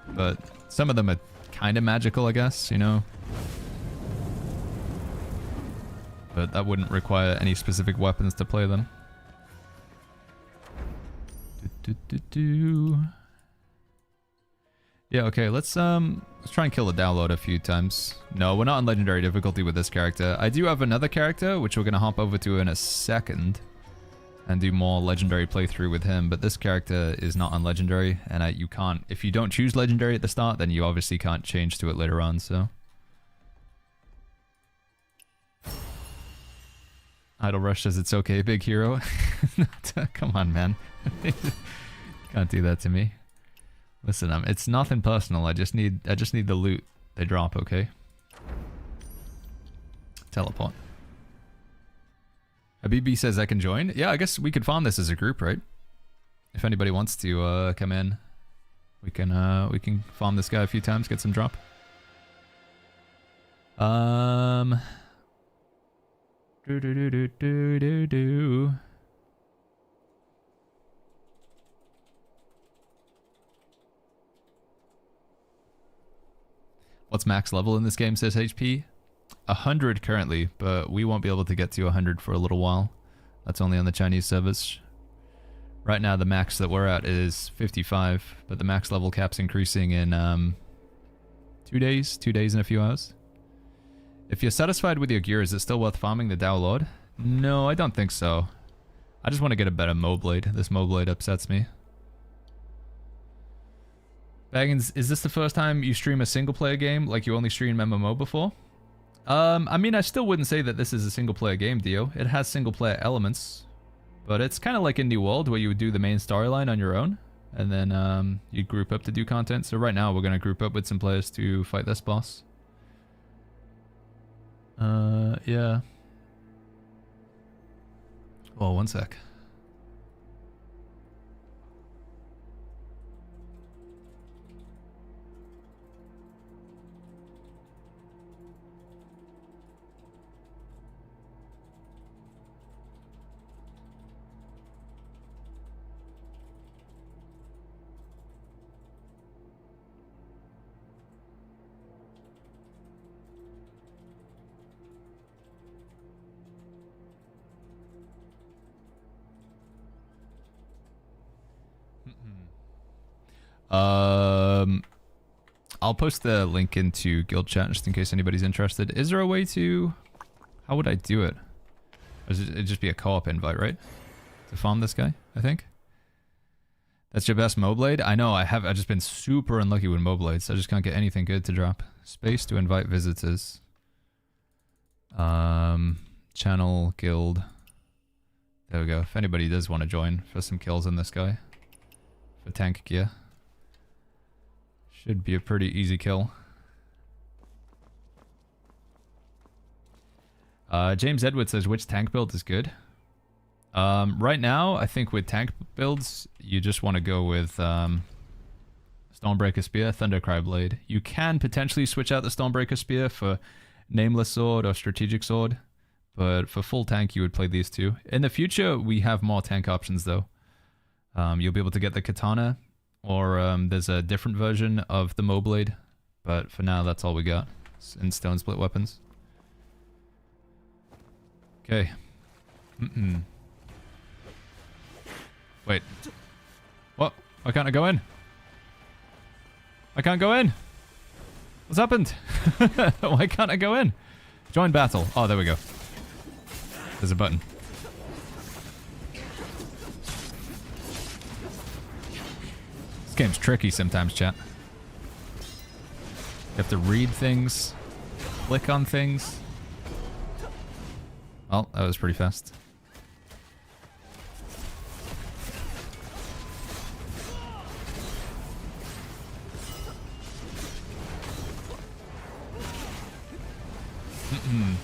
but some of them are kind of magical, I guess, you know? But that wouldn't require any specific weapons to play them. Yeah, okay, let's try and kill the download a few times. No, we're not on legendary difficulty with this character. I do have another character, which we're gonna hop over to in a second and do more legendary playthrough with him, but this character is not on legendary, and you can't, if you don't choose legendary at the start, then you obviously can't change to it later on, so. Idle Rush says it's okay, big hero. Come on, man. Can't do that to me. Listen, it's nothing personal. I just need the loot they drop, okay? Teleport. Habibi says I can join. Yeah, I guess we could farm this as a group, right? If anybody wants to come in, we can farm this guy a few times, get some drop. What's max level in this game, says HP? 100 currently, but we won't be able to get to 100 for a little while. That's only on the Chinese servers. Right now the max that we're at is 55, but the max level cap's increasing in 2 days and a few hours. If you're satisfied with your gear, is it still worth farming the Dao Lord? No, I don't think so. I just want to get a better Moblade. This Moblade upsets me. Baggins, is this the first time you stream a single player game like you only streamed MMO before? I mean, I still wouldn't say that this is a single player game, Dio. It has single player elements, but it's kind of like in New World where you would do the main storyline on your own, and then you group up to do content. So right now we're going to group up with some players to fight this boss. Yeah. Oh, one sec. I'll post the link into guild chat just in case anybody's interested. Is there a way to... How would I do it? It'd just be a co-op invite, right? To farm this guy, I think. That's your best Moblade? I know, I've just been super unlucky with Moblades. I just can't get anything good to drop. Space to invite visitors. Channel, guild. There we go. If anybody does want to join for some kills on this guy. For tank gear. Should be a pretty easy kill. James Edwards says, which tank build is good? Right now, I think with tank builds, you just want to go with Stormbreaker Spear, Thundercry Blade. You can potentially switch out the Stormbreaker Spear for Nameless Sword or Strategic Sword, but for full tank, you would play these two. In the future, we have more tank options, though. You'll be able to get the Katana, or there's a different version of the Moblade, but for now, that's all we got in Stone Split weapons. Okay. Wait. What? Why can't I go in? I can't go in. What's happened? Why can't I go in? Join battle. Oh, there we go. There's a button. This game's tricky sometimes, chat. You have to read things, click on things. Oh, that was pretty fast. Mm-mm.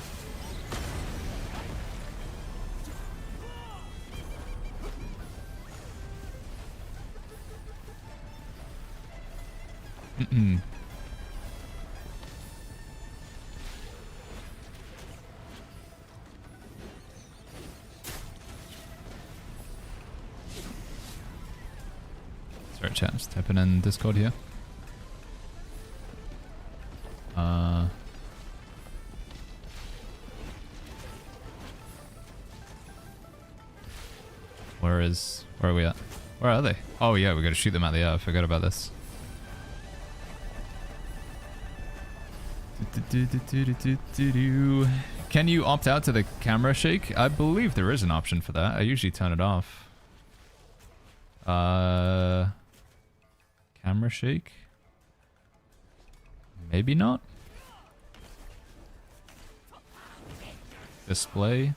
Mm-mm. Sorry, chat. Just typing in Discord here. Where are we at? Where are they? Oh yeah, we gotta shoot them out the air. I forgot about this. Can you opt out to the camera shake? I believe there is an option for that. I usually turn it off. Camera shake? Maybe not. Display.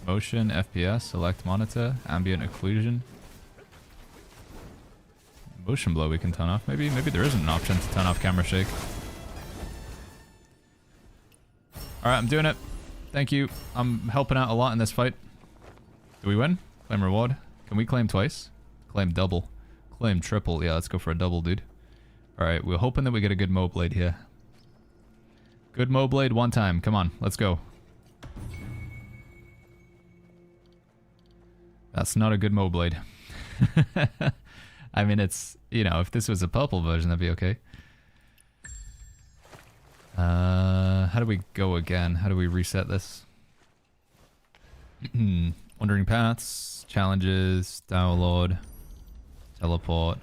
Motion, FPS, select monitor, ambient occlusion. Motion blur we can turn off. Maybe there isn't an option to turn off camera shake. Alright, I'm doing it. Thank you. I'm helping out a lot in this fight. Do we win? Claim reward. Can we claim twice? Claim double. Claim triple. Yeah, let's go for a double, dude. Alright, we're hoping that we get a good Mo Blade here. Good Mo Blade one time. Come on, let's go. That's not a good Mo Blade. I mean, it's, you know, if this was a purple version, that'd be okay. How do we go again? How do we reset this? Wandering Paths, Challenges, Download, Teleport.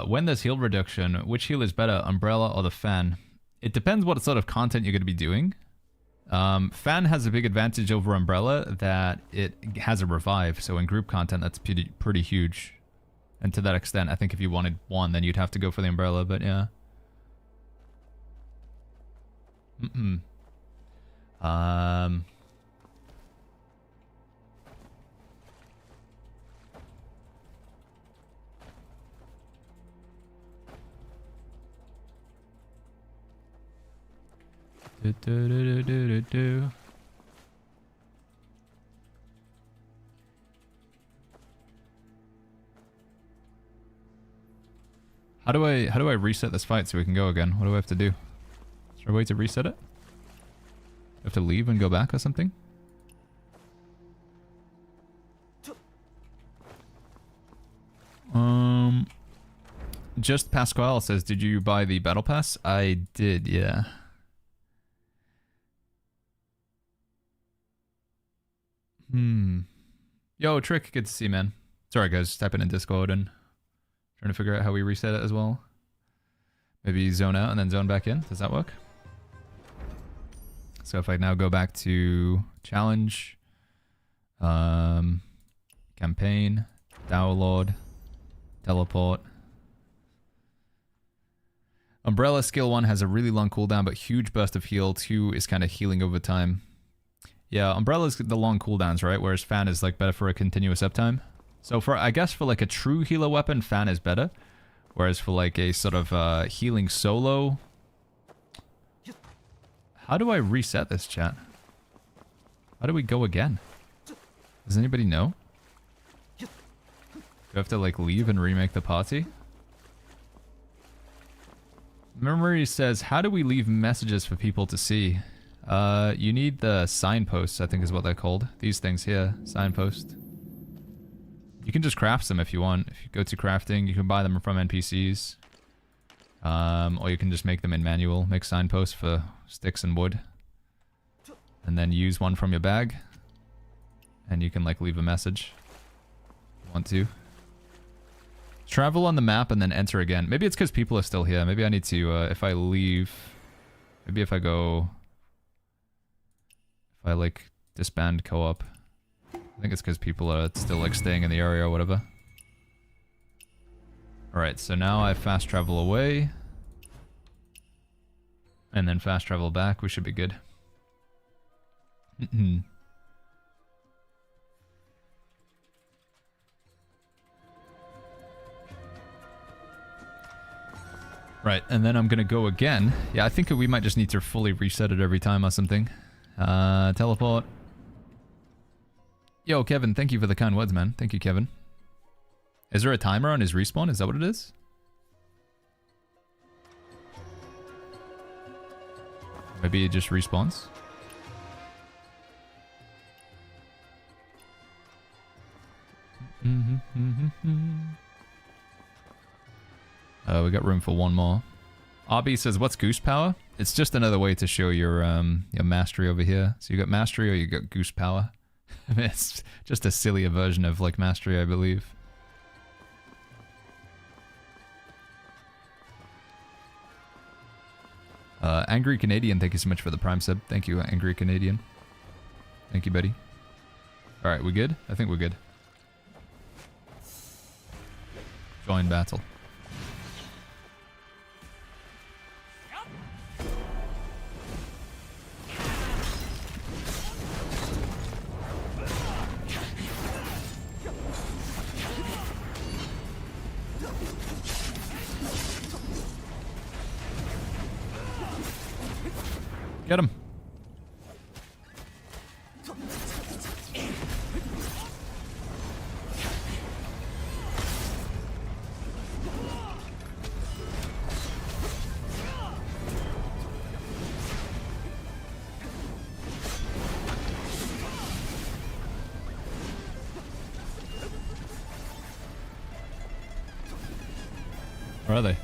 When there's heal reduction, which heal is better, Umbrella or the Fan? It depends what sort of content you're going to be doing. Fan has a big advantage over Umbrella that it has a revive, so in group content that's pretty huge. And to that extent, I think if you wanted one, then you'd have to go for the Umbrella, but yeah. How do I reset this fight so we can go again? What do I have to do? Is there a way to reset it? I have to leave and go back or something? Just Pasquale says, did you buy the battle pass? I did, yeah. Yo, Trick, good to see you, man. Sorry, guys, typing in Discord and trying to figure out how we reset it as well. Maybe zone out and then zone back in. Does that work? So if I now go back to challenge, campaign, download, teleport. Umbrella skill 1 has a really long cooldown but huge burst of heal. 2 is kind of healing over time. Yeah, Umbrella's the long cooldowns, right? Whereas Fan is like better for a continuous uptime. So for, I guess for like a true healer weapon, Fan is better. Whereas for like a sort of healing solo... How do I reset this, chat? How do we go again? Does anybody know? Do I have to like leave and remake the party? Memory says, how do we leave messages for people to see? You need the signposts, I think is what they're called. These things here, signpost. You can just craft them if you want. If you go to crafting, you can buy them from NPCs. Or you can just make them in manual. Make signposts for sticks and wood. And then use one from your bag. And you can like leave a message. If you want to. Travel on the map and then enter again. Maybe it's because people are still here. Maybe I need to, if I leave... Maybe if I go... If I like disband co-op. I think it's because people are still like staying in the area or whatever. Alright, so now I fast travel away. And then fast travel back. We should be good. Right, and then I'm gonna go again. Yeah, I think we might just need to fully reset it every time or something. Teleport. Yo, Kevin, thank you for the kind words, man. Thank you, Kevin. Is there a timer on his respawn? Is that what it is? Maybe it just respawns. We got room for one more. RB says, what's Goose Power? It's just another way to show your mastery over here. So you got mastery or you got Goose Power. I mean, it's just a sillier version of like mastery, I believe. Angry Canadian, thank you so much for the Prime sub. Thank you, Angry Canadian. Thank you, buddy. Alright, we good? I think we're good. Join battle. Get him. Where are they?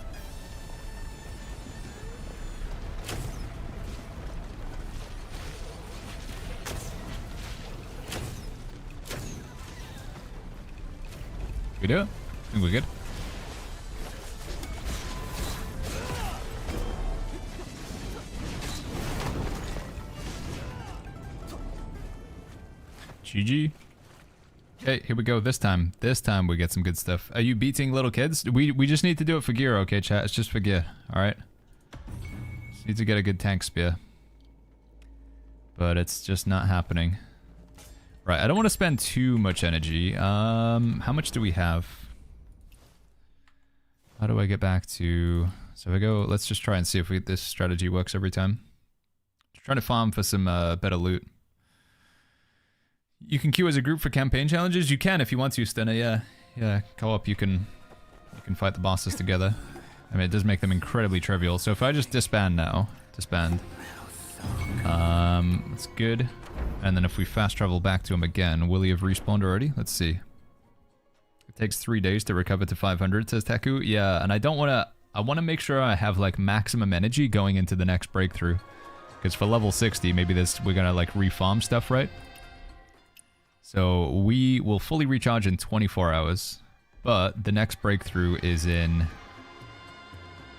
We do it? I think we're good. GG. Okay, here we go. This time we get some good stuff. Are you beating little kids? We just need to do it for gear, okay, chat? It's just for gear. Alright? Just need to get a good tank spear. But it's just not happening. Right, I don't want to spend too much energy. How much do we have? How do I get back to... So if I go... Let's just try and see if this strategy works every time. Trying to farm for some better loot. You can queue as a group for campaign challenges? You can if you want to, Stenna, yeah. Yeah, co-op you can fight the bosses together. I mean, it does make them incredibly trivial. So if I just disband now... Disband. That's good. And then if we fast travel back to him again, will he have respawned already? Let's see. It takes 3 days to recover to 500, says Taku. Yeah, and I don't want to... I want to make sure I have, like, maximum energy going into the next breakthrough. Because for level 60, maybe we're going to, like, refarm stuff, right? So we will fully recharge in 24 hours. But the next breakthrough is in...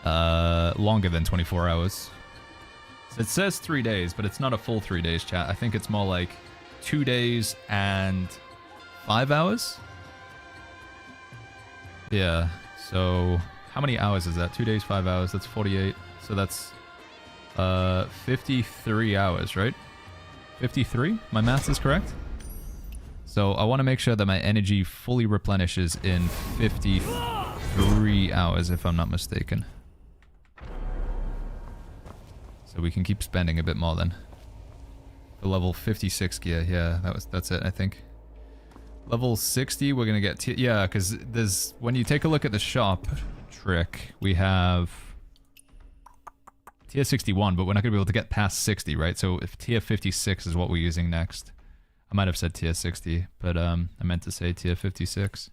longer than 24 hours. So it says 3 days, but it's not a full 3 days, chat. I think it's more like 2 days and 5 hours? Yeah, so how many hours is that? 2 days, 5 hours, that's 48. So that's 53 hours, right? 53? My math is correct? So I want to make sure that my energy fully replenishes in 53 hours, if I'm not mistaken. So we can keep spending a bit more then. The level 56 gear, yeah, that's it, I think. Level 60, we're gonna get yeah, because there's when you take a look at the shop trick, we have tier 61, but we're not gonna be able to get past 60, right? So if tier 56 is what we're using next. I might have said tier 60, but I meant to say tier 56.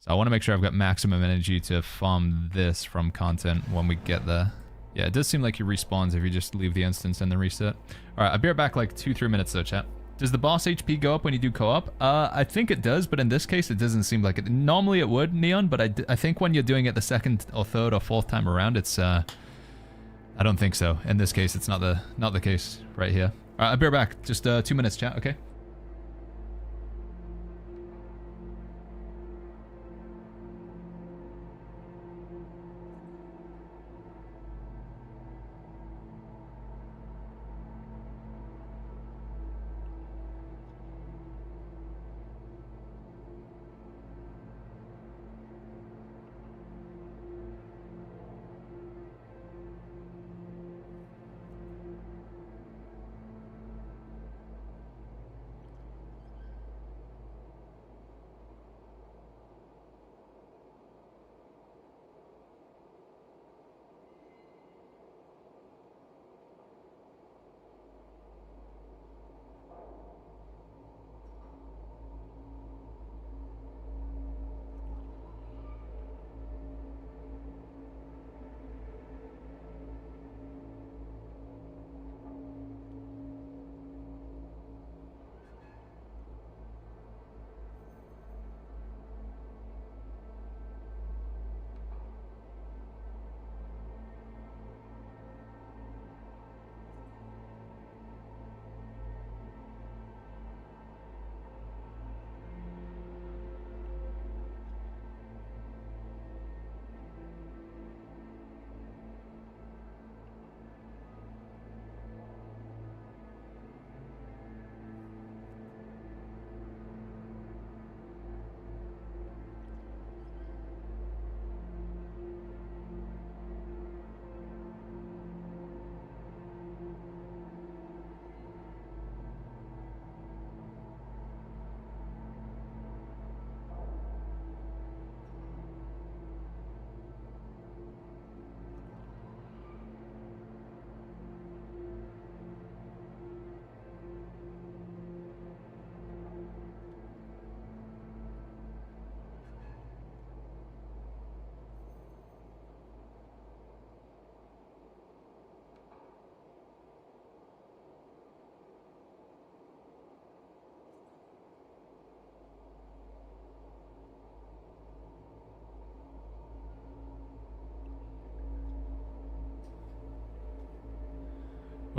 So I want to make sure I've got maximum energy to farm this from content when we get there. Yeah, it does seem like he respawns if you just leave the instance and then reset. Alright, I'll be right back like 2-3 minutes though, chat. Does the boss HP go up when you do co-op? I think it does, but in this case it doesn't seem like it. Normally it would, Neon, but I think when you're doing it the second or third or fourth time around, it's I don't think so. In this case, it's not the case right here. Alright, I'll be right back. Just 2 minutes, chat, okay?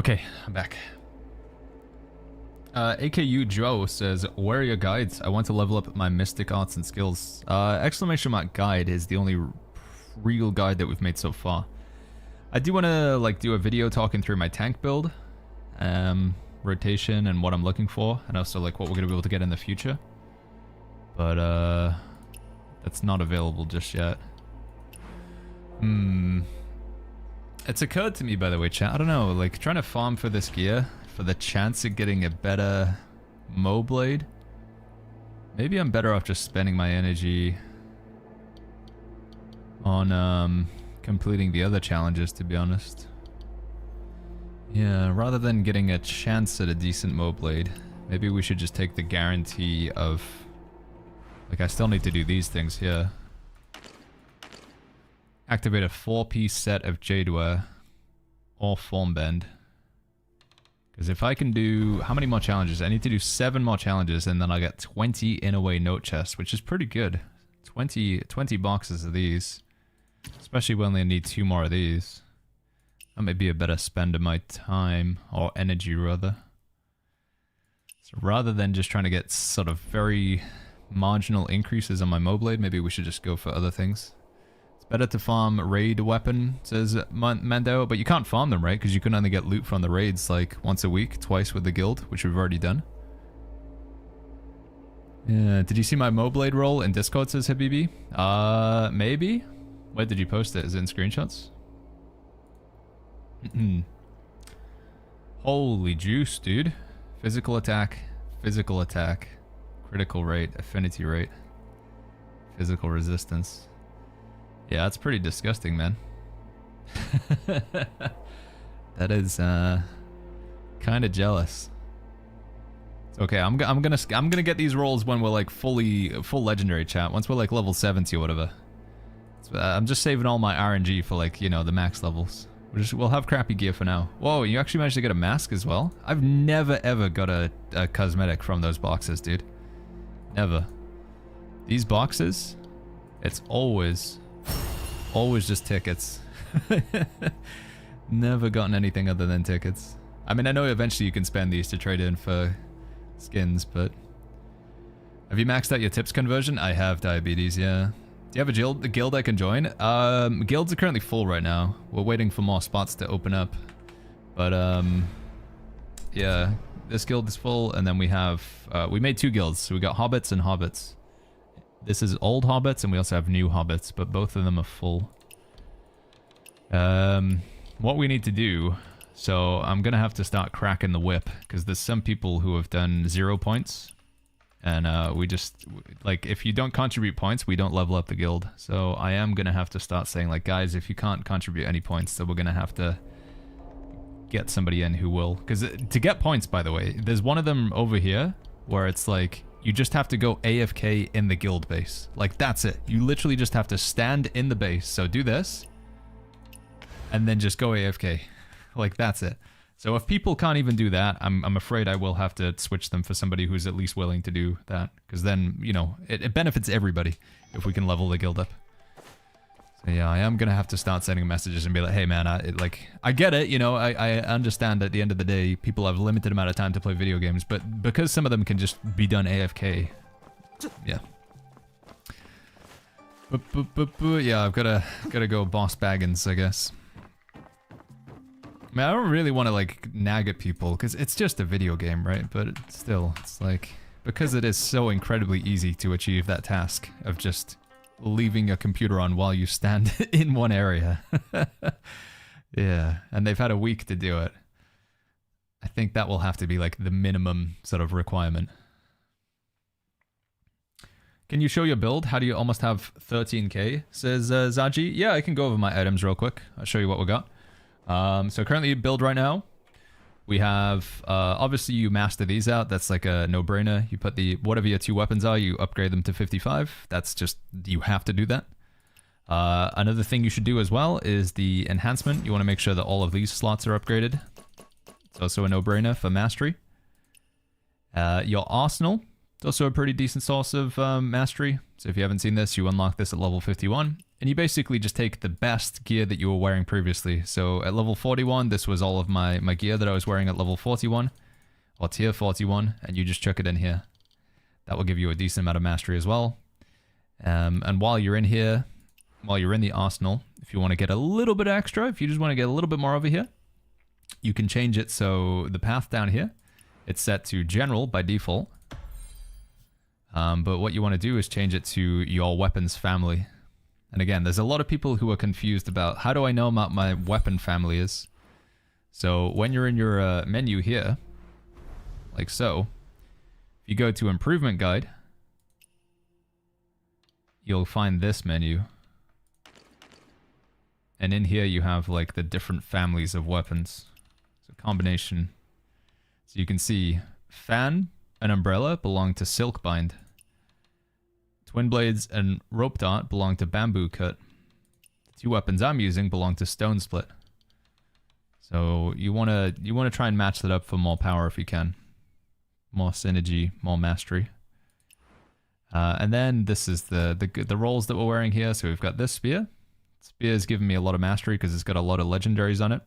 Okay, I'm back. AKU Joe says, where are your guides? I want to level up my mystic arts and skills. Exclamation mark guide is the only real guide that we've made so far. I do want to like do a video talking through my tank build, rotation and what I'm looking for, and also like what we're going to be able to get in the future. But that's not available just yet. It's occurred to me, by the way, chat, I don't know, like trying to farm for this gear for the chance of getting a better Mo blade. Maybe I'm better off just spending my energy on completing the other challenges, to be honest. Yeah, rather than getting a chance at a decent Mo blade, maybe we should just take the guarantee of, like, I still need to do these things here. Activate a 4-piece set of Jadeware or Form Bend. Because if I can do... How many more challenges? I need to do 7 more challenges and then I get 20 in-away note chests, which is pretty good. 20 boxes of these. Especially when I need 2 more of these. That may be a better spend of my time, or energy rather. So rather than just trying to get sort of very marginal increases on my Moblade, maybe we should just go for other things. Better to farm raid weapon, says Mando, but you can't farm them, right? Because you can only get loot from the raids like once a week, twice with the guild, which we've already done. Yeah, did you see my Moblade roll in Discord, says Habibi? Maybe? Where did you post it? Is it in screenshots? Holy juice, dude. Physical attack, critical rate, affinity rate, physical resistance. Yeah, that's pretty disgusting, man. That is kind of jealous. It's okay. I'm gonna get these rolls when we're like full legendary, chat. Once we're like level 70 or whatever. I'm just saving all my RNG for like, you know, the max levels. We'll have crappy gear for now. Whoa, you actually managed to get a mask as well? I've never ever got a cosmetic from those boxes, dude. Never. These boxes, it's always just tickets. Never gotten anything other than tickets. I mean, I know eventually you can spend these to trade in for skins, but... Have you maxed out your tips conversion? I have diabetes, yeah. Do you have a guild I can join? Guilds are currently full right now. We're waiting for more spots to open up. But, yeah. This guild is full, and then we have... we made 2 guilds, so we got Hobbits and Hobbits. This is old Hobbits, and we also have new Hobbits, but both of them are full. What we need to do... So, I'm gonna have to start cracking the whip, because there's some people who have done 0 points. And we just, like, if you don't contribute points, we don't level up the guild. So I am going to have to start saying, like, guys, if you can't contribute any points, then we're going to have to get somebody in who will. Because to get points, by the way, there's one of them over here where it's like, you just have to go AFK in the guild base. Like, that's it. You literally just have to stand in the base. So do this, and then just go AFK. Like, that's it. So if people can't even do that, I'm afraid I will have to switch them for somebody who's at least willing to do that. Because then, you know, it benefits everybody if we can level the guild up. So yeah, I am going to have to start sending messages and be like, hey man, I get it, you know, I understand at the end of the day, people have a limited amount of time to play video games, but because some of them can just be done AFK, yeah. Yeah, I've got to go boss Baggins, I guess. I mean, I don't really want to, like, nag at people, because it's just a video game, right? But still, it's like, because it is so incredibly easy to achieve that task of just leaving your computer on while you stand in one area. Yeah, and they've had a week to do it. I think that will have to be, like, the minimum sort of requirement. Can you show your build? How do you almost have 13k? Says Zaji. Yeah, I can go over my items real quick. I'll show you what we got. So currently build right now, we have, obviously you master these out, that's like a no-brainer. You put whatever your 2 weapons are, you upgrade them to 55, that's just, you have to do that. Another thing you should do as well is the enhancement. You want to make sure that all of these slots are upgraded. It's also a no-brainer for mastery. Your arsenal, it's also a pretty decent source of mastery. So if you haven't seen this, you unlock this at level 51. And you basically just take the best gear that you were wearing previously. So at level 41, this was all of my gear that I was wearing at level 41, or tier 41, and you just chuck it in here. That will give you a decent amount of mastery as well. And while you're in here, while you're in the arsenal, if you want to get a little bit extra, if you just want to get a little bit more over here, you can change it so the path down here, it's set to general by default. But what you want to do is change it to your weapons family. And again, there's a lot of people who are confused about how do I know what my weapon family is. So when you're in your menu here, like so, if you go to improvement guide, you'll find this menu. And in here you have like the different families of weapons. So combination. So you can see fan and umbrella belong to silk bind. Twin blades and rope dart belong to bamboo cut. The 2 weapons I'm using belong to stone split. So you wanna try and match that up for more power if you can. More synergy, more mastery. And then this is the rolls that we're wearing here. So we've got this spear. Spear's giving me a lot of mastery because it's got a lot of legendaries on it.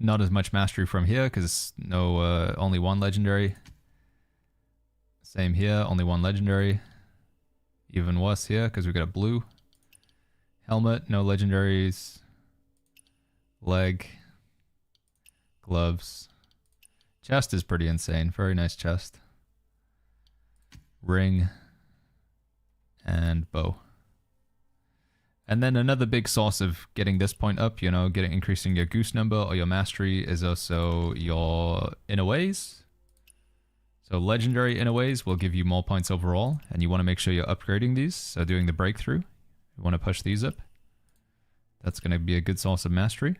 Not as much mastery from here because only 1 legendary. Same here, only 1 legendary. Even worse here because we've got a blue. Helmet, no legendaries. Leg. Gloves. Chest is pretty insane. Very nice chest. Ring. And bow. And then another big source of getting this point up, increasing your goose number or your mastery is also your inner ways. So legendary inner ways will give you more points overall, and you want to make sure you're upgrading these. So doing the breakthrough, you want to push these up. That's going to be a good source of mastery.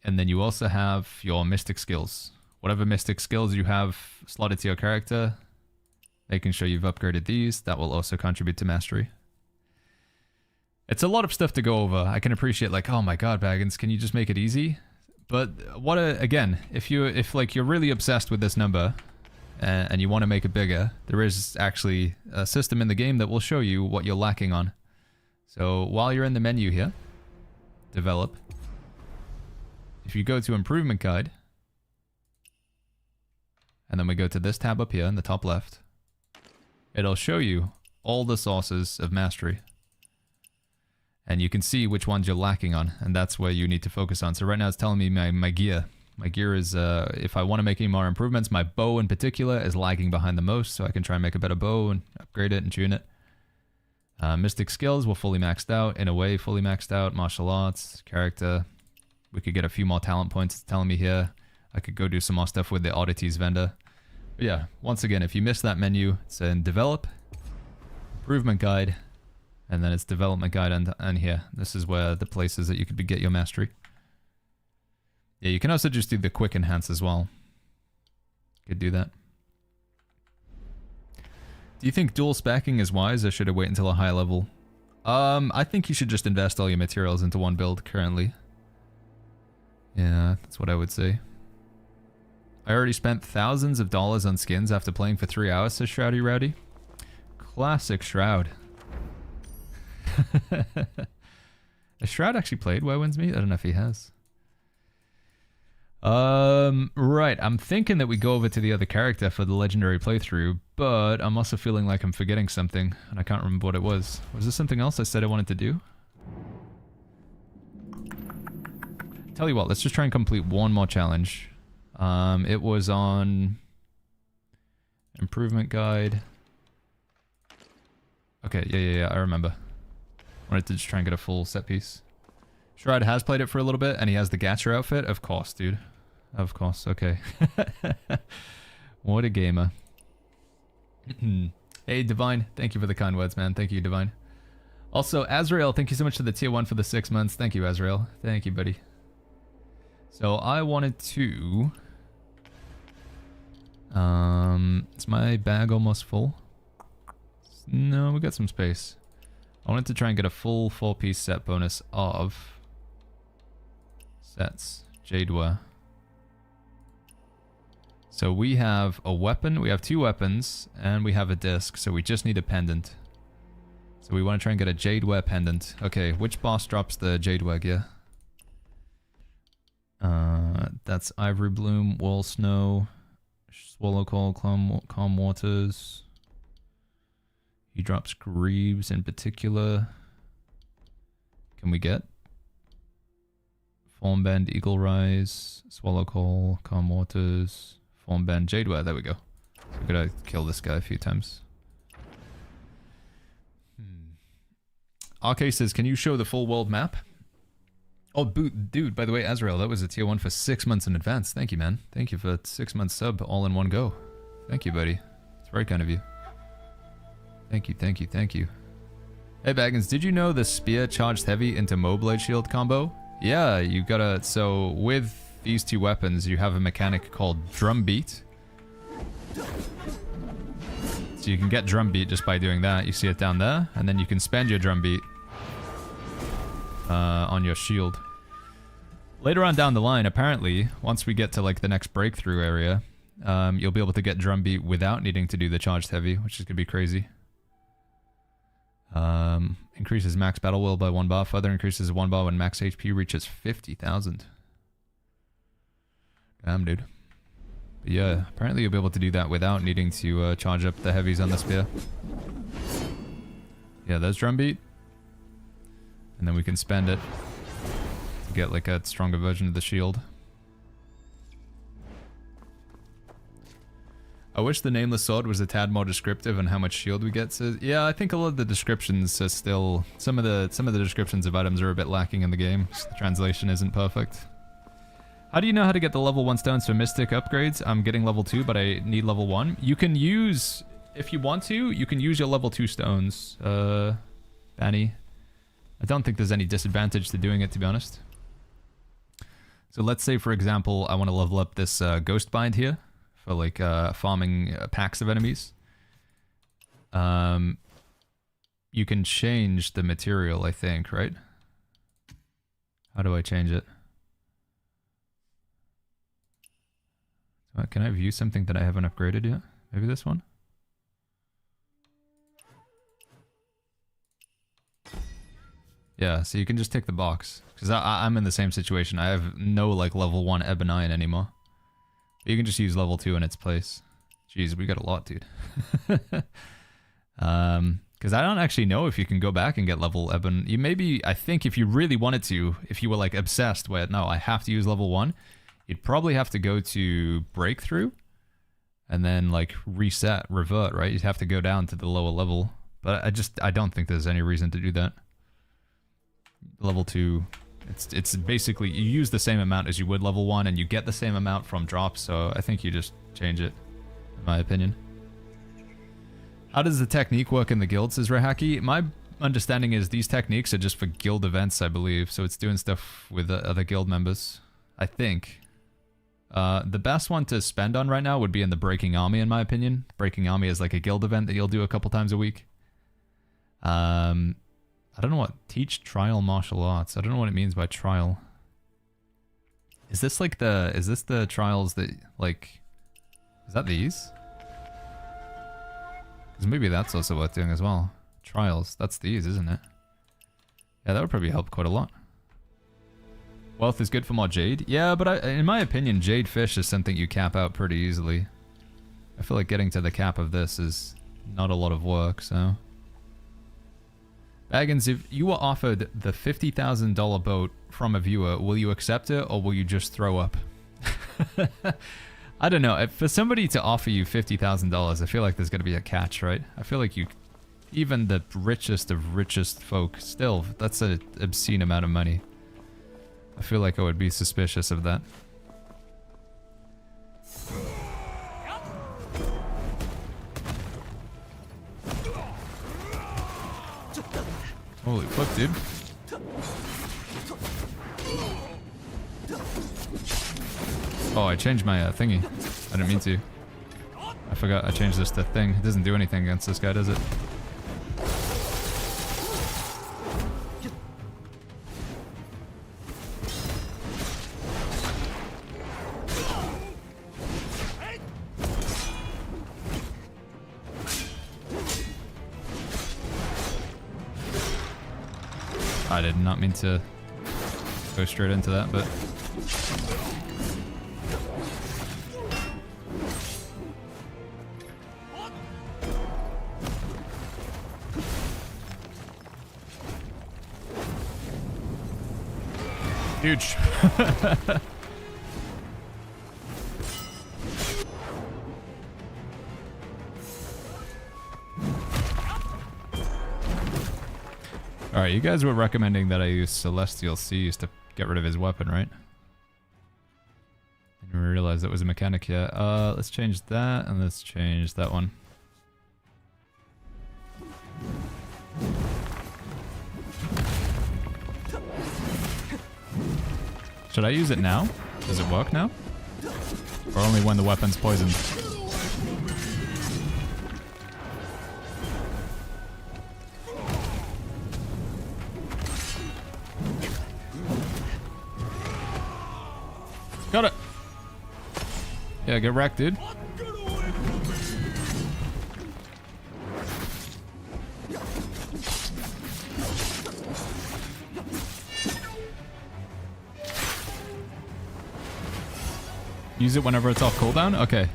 And then you also have your mystic skills. Whatever mystic skills you have slotted to your character, making sure you've upgraded these, that will also contribute to mastery. It's a lot of stuff to go over. I can appreciate like, oh my god, Baggins, can you just make it easy? But again, if you're really obsessed with this number and you want to make it bigger, there is actually a system in the game that will show you what you're lacking on. So while you're in the menu here, develop. If you go to improvement guide, and then we go to this tab up here in the top left, it'll show you all the sources of mastery. And you can see which ones you're lacking on, and that's where you need to focus on. So right now it's telling me my gear. My gear is, if I want to make any more improvements, my bow in particular is lagging behind the most, so I can try and make a better bow and upgrade it and tune it. Mystic skills, we're fully maxed out. In a way, fully maxed out. Martial arts, character. We could get a few more talent points, it's telling me here. I could go do some more stuff with the oddities vendor. But yeah, once again, if you missed that menu, it's in develop, improvement guide, and then it's development guide and here. This is where the places that you could get your mastery. Yeah, you can also just do the quick enhance as well. Could do that. Do you think dual specking is wise or should it wait until a high level? I think you should just invest all your materials into one build currently. Yeah, that's what I would say. I already spent thousands of dollars on skins after playing for 3 hours, says Shroudy Rowdy. Classic Shroud. Has Shroud actually played Where Wins Me? I don't know if he has. Right, I'm thinking that we go over to the other character for the legendary playthrough, but I'm also feeling like I'm forgetting something, and I can't remember what it was. Was there something else I said I wanted to do? Tell you what, let's just try and complete one more challenge. It was on improvement guide. Okay, yeah, I remember. Wanted to just try and get a full set piece. Shroud has played it for a little bit, and he has the Gacha outfit. Of course, dude. Of course, okay. What a gamer. Hey, Divine. Thank you for the kind words, man. Thank you, Divine. Also, Azrael, thank you so much to the tier 1 for the 6 months. Thank you, Azrael. Thank you, buddy. So, I wanted to... is my bag almost full? No, we got some space. I wanted to try and get a full 4-piece set bonus of sets. Jadeware. So we have a weapon, we have 2 weapons, and we have a disc, so we just need a pendant. So we want to try and get a Jadeware pendant. Okay, which boss drops the Jadeware gear? That's Ivory Bloom, Wall Snow, Swallow Call, Calm Waters. He drops Greaves in particular. Can we get Formbend, Eagle Rise, Swallow Call, Calm Waters, Formbend, Jadeware? There we go. So we gotta kill this guy a few times. RK says, can you show the full world map? Oh, dude, by the way, Azrael, that was a tier 1 for 6 months in advance. Thank you, man. Thank you for 6 months sub all in one go. Thank you, buddy. It's very kind of you. Thank you, thank you, thank you. Hey, Baggins, did you know the spear charged heavy into Moblade shield combo? Yeah, you gotta... So, with these 2 weapons, you have a mechanic called Drumbeat. So you can get Drumbeat just by doing that. You see it down there, and then you can spend your Drumbeat on your shield. Later on down the line, apparently, once we get to like the next breakthrough area, you'll be able to get Drumbeat without needing to do the charged heavy, which is gonna be crazy. Increases max battle will by 1 bar. Further increases 1 bar when max HP reaches 50,000. Damn, dude. But yeah, apparently you'll be able to do that without needing to charge up the heavies on the spear. Yeah, there's Drumbeat. And then we can spend it to get like a stronger version of the shield. I wish the Nameless Sword was a tad more descriptive on how much shield we get. So yeah, I think a lot of the descriptions are still... Some of the descriptions of items are a bit lacking in the game. Just the translation isn't perfect. How do you know how to get the level 1 stones for Mystic upgrades? I'm getting level 2, but I need level 1. You can use... If you want to, you can use your level 2 stones, Banny. I don't think there's any disadvantage to doing it, to be honest. So let's say, for example, I want to level up this Ghost Bind here. For like farming packs of enemies. You can change the material, I think, right? How do I change it? Can I view something that I haven't upgraded yet? Maybe this one? Yeah, so you can just take the box. Because I'm in the same situation. I have no like level 1 Ebonine anymore. You can just use level 2 in its place. Jeez, we got a lot, dude. Because I don't actually know if you can go back and get level Ebon. You maybe, I think if you really wanted to, if you were like obsessed with, no, I have to use level 1, you'd probably have to go to Breakthrough and then like revert, right? You'd have to go down to the lower level. But I don't think there's any reason to do that. Level 2... It's basically, you use the same amount as you would level 1 and you get the same amount from drops, so I think you just change it, in my opinion. How does the technique work in the guild, says Rahaki? My understanding is these techniques are just for guild events, I believe, so it's doing stuff with other guild members, I think. The best one to spend on right now would be in the Breaking Army, in my opinion. Breaking Army is like a guild event that you'll do a couple times a week. I don't know what... Teach trial martial arts. I don't know what it means by trial. Is this like the... Is this the trials that, like... Is that these? Because maybe that's also worth doing as well. Trials. That's these, isn't it? Yeah, that would probably help quite a lot. Wealth is good for more jade. Yeah, but in my opinion, jade fish is something you cap out pretty easily. I feel like getting to the cap of this is not a lot of work, so... Baggins, if you were offered the $50,000 boat from a viewer, will you accept it or will you just throw up? I don't know. For somebody to offer you $50,000, I feel like there's going to be a catch, right? I feel like even the richest of richest folk, still, that's an obscene amount of money. I feel like I would be suspicious of that. Holy fuck, dude. Oh, I changed my thingy. I didn't mean to. I forgot I changed this to thing. It doesn't do anything against this guy, does it? I did not mean to go straight into that, but... Huge. Alright, you guys were recommending that I use Celestial Seas to get rid of his weapon, right? I didn't realize that was a mechanic yet. Let's change that, and let's change that one. Should I use it now? Does it work now? Or only when the weapon's poisoned? Got it! Yeah, get wrecked, dude. Use it whenever it's off cooldown? Okay.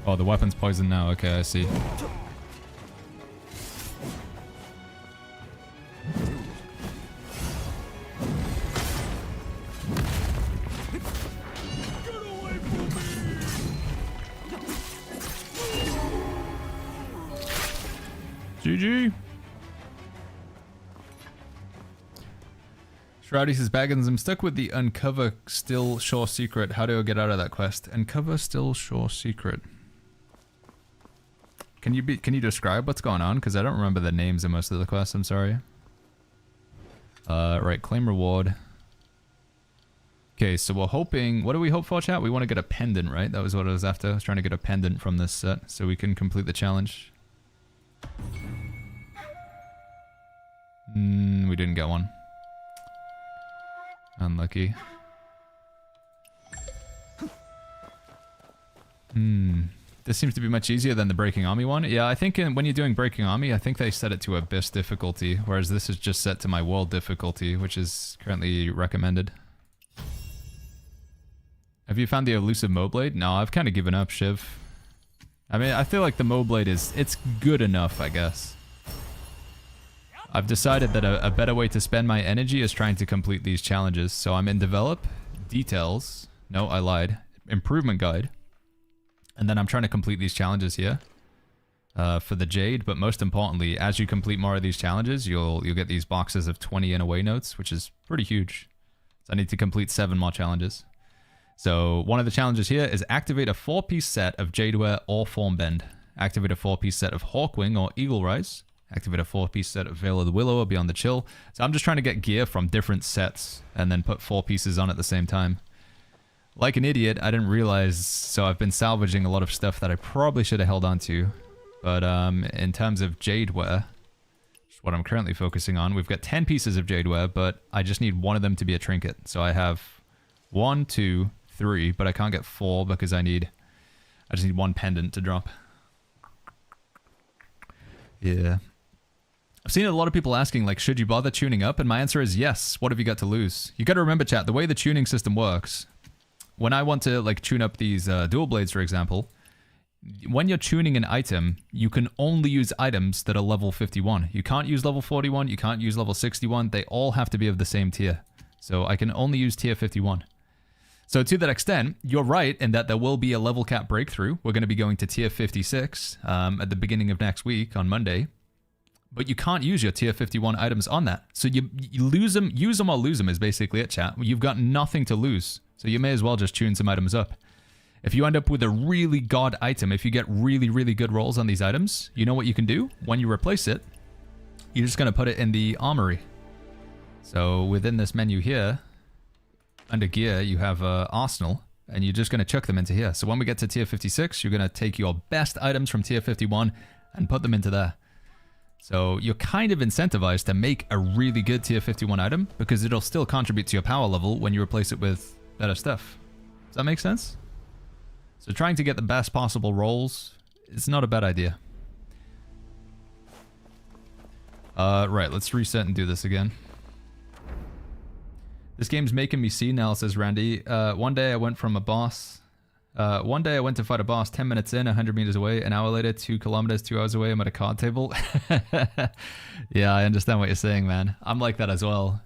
Oh, the weapon's poisoned now. Okay, I see. GG. Shroudy says, Baggins, I'm stuck with the Uncover Still Shore Secret. How do I get out of that quest? Uncover Still Shore Secret. Can you describe what's going on? Because I don't remember the names of most of the quests, I'm sorry. Right, claim reward. Okay, so we're hoping... What do we hope for, chat? We want to get a pendant, right? That was what I was after. I was trying to get a pendant from this set so we can complete the challenge. We didn't get one. Unlucky. This seems to be much easier than the Breaking Army one. Yeah, I think when you're doing Breaking Army, I think they set it to Abyss difficulty, whereas this is just set to my World difficulty, which is currently recommended. Have you found the elusive Moblade? No, I've kind of given up, Shiv. I mean, I feel like the Moblade it's good enough, I guess. I've decided that a better way to spend my energy is trying to complete these challenges. So I'm in Develop, Details, no, I lied, Improvement Guide. And then I'm trying to complete these challenges here for the Jade. But most importantly, as you complete more of these challenges, you'll get these boxes of 20 in away notes, which is pretty huge. So I need to complete 7 more challenges. So one of the challenges here is activate a 4-piece set of Jadeware or Formbend. Activate a 4-piece set of Hawkwing or Eagle Rise. Activate a 4-piece set of Veil of the Willow or Beyond the Chill. So I'm just trying to get gear from different sets and then put 4 pieces on at the same time. Like an idiot, I didn't realize, so I've been salvaging a lot of stuff that I probably should have held on to. But in terms of Jadeware, which is what I'm currently focusing on, we've got 10 pieces of Jadeware, but I just need one of them to be a trinket. So I have 1, 2, 3, but I can't get 4 because I just need 1 pendant to drop. Yeah. I've seen a lot of people asking, like, should you bother tuning up? And my answer is yes. What have you got to lose? You got to remember, chat, the way the tuning system works, when I want to, like, tune up these dual blades, for example, when you're tuning an item, you can only use items that are level 51. You can't use level 41. You can't use level 61. They all have to be of the same tier. So I can only use tier 51. So to that extent, you're right in that there will be a level cap breakthrough. We're going to be going to tier 56 at the beginning of next week on Monday. But you can't use your tier 51 items on that. So you lose them, use them or lose them is basically it, chat. You've got nothing to lose. So you may as well just tune some items up. If you end up with a really god item, if you get really, really good rolls on these items, you know what you can do? When you replace it, you're just going to put it in the armory. So within this menu here, under gear, you have arsenal, and you're just going to chuck them into here. So when we get to tier 56, you're going to take your best items from tier 51 and put them into there. So you're kind of incentivized to make a really good tier 51 item because it'll still contribute to your power level when you replace it with better stuff. Does that make sense? So trying to get the best possible rolls is not a bad idea. Right, let's reset and do this again. This game's making me see now, says Randy. One day I went to fight a boss 10 minutes in, 100 meters away. An hour later, 2 kilometers, 2 hours away, I'm at a card table. Yeah, I understand what you're saying, man. I'm like that as well.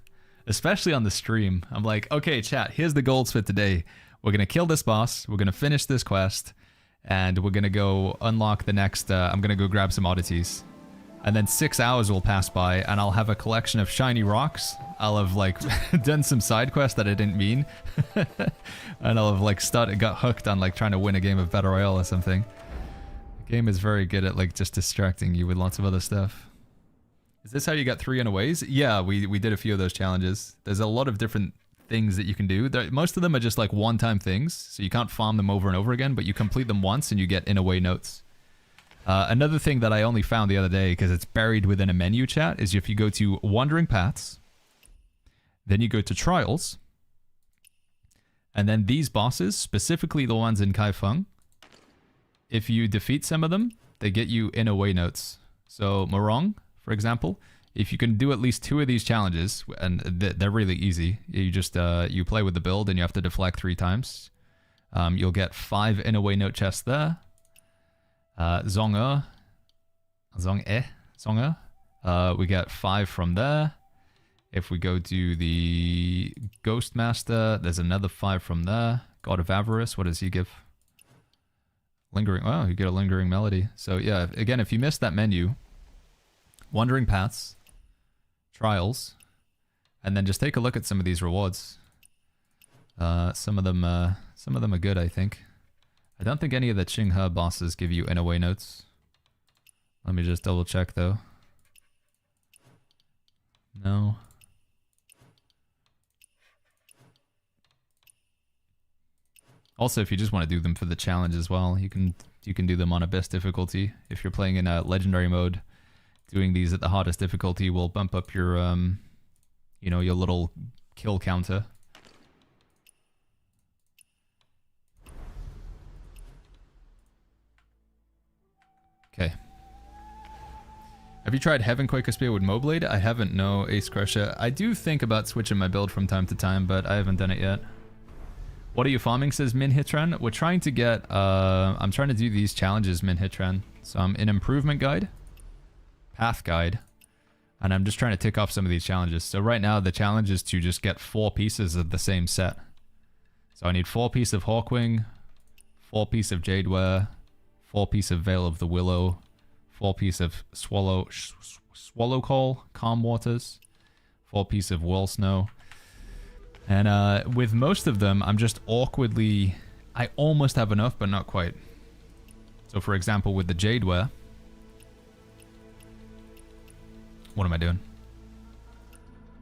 Especially on the stream. I'm like, okay, chat, here's the goals for today. We're going to kill this boss. We're going to finish this quest. And we're going to go unlock the next... I'm going to go grab some oddities. And then 6 hours will pass by, and I'll have a collection of shiny rocks. I'll have, like, done some side quests that I didn't mean. And I'll have, like, got hooked on, like, trying to win a game of Battle Royale or something. The game is very good at, like, just distracting you with lots of other stuff. Is this how you got 3 unaways? Yeah, we did a few of those challenges. There's a lot of different things that you can do. Most of them are just, like, one-time things, so you can't farm them over and over again, but you complete them once and you get in-away notes. Another thing that I only found the other day, because it's buried within a menu, chat, is if you go to Wandering Paths, then you go to Trials, and then these bosses, specifically the ones in Kaifeng, if you defeat some of them, they get you in-away notes. So Morong, for example, if you can do at least 2 of these challenges, and they're really easy, you just you play with the build and you have to deflect 3 times, you'll get 5 in-away note chests there. Zong-e, we get 5 from there. If we go to the Ghost Master, there's another 5 from there. God of Avarice, what does he give? Lingering, oh, you get a Lingering Melody. So yeah, again, if you missed that menu, Wandering Paths, Trials, and then just take a look at some of these rewards. Some of them are good, I think. I don't think any of the Qinghe bosses give you in-away notes. Let me just double check though. No. Also, if you just want to do them for the challenge as well, you can do them on a best difficulty. If you're playing in a legendary mode, doing these at the hardest difficulty will bump up your you know, your little kill counter. Okay. Have you tried Heaven Quaker Spear with Moblade? I haven't, no, Ace Crusher. I do think about switching my build from time to time, but I haven't done it yet. What are you farming, says Min Hitran? We're trying to get, I'm trying to do these challenges, Min Hitran. So I'm in Improvement Guide, Path Guide, and I'm just trying to tick off some of these challenges. So right now, the challenge is to just get 4 pieces of the same set. So I need 4 pieces of Hawkwing, 4 pieces of Jadeware, 4 pieces of Veil of the Willow, 4 pieces of Swallowcall, Calm Waters, 4 pieces of Whirl Snow. And with most of them, I'm just awkwardly... I almost have enough, but not quite. So for example, with the Jadeware... What am I doing?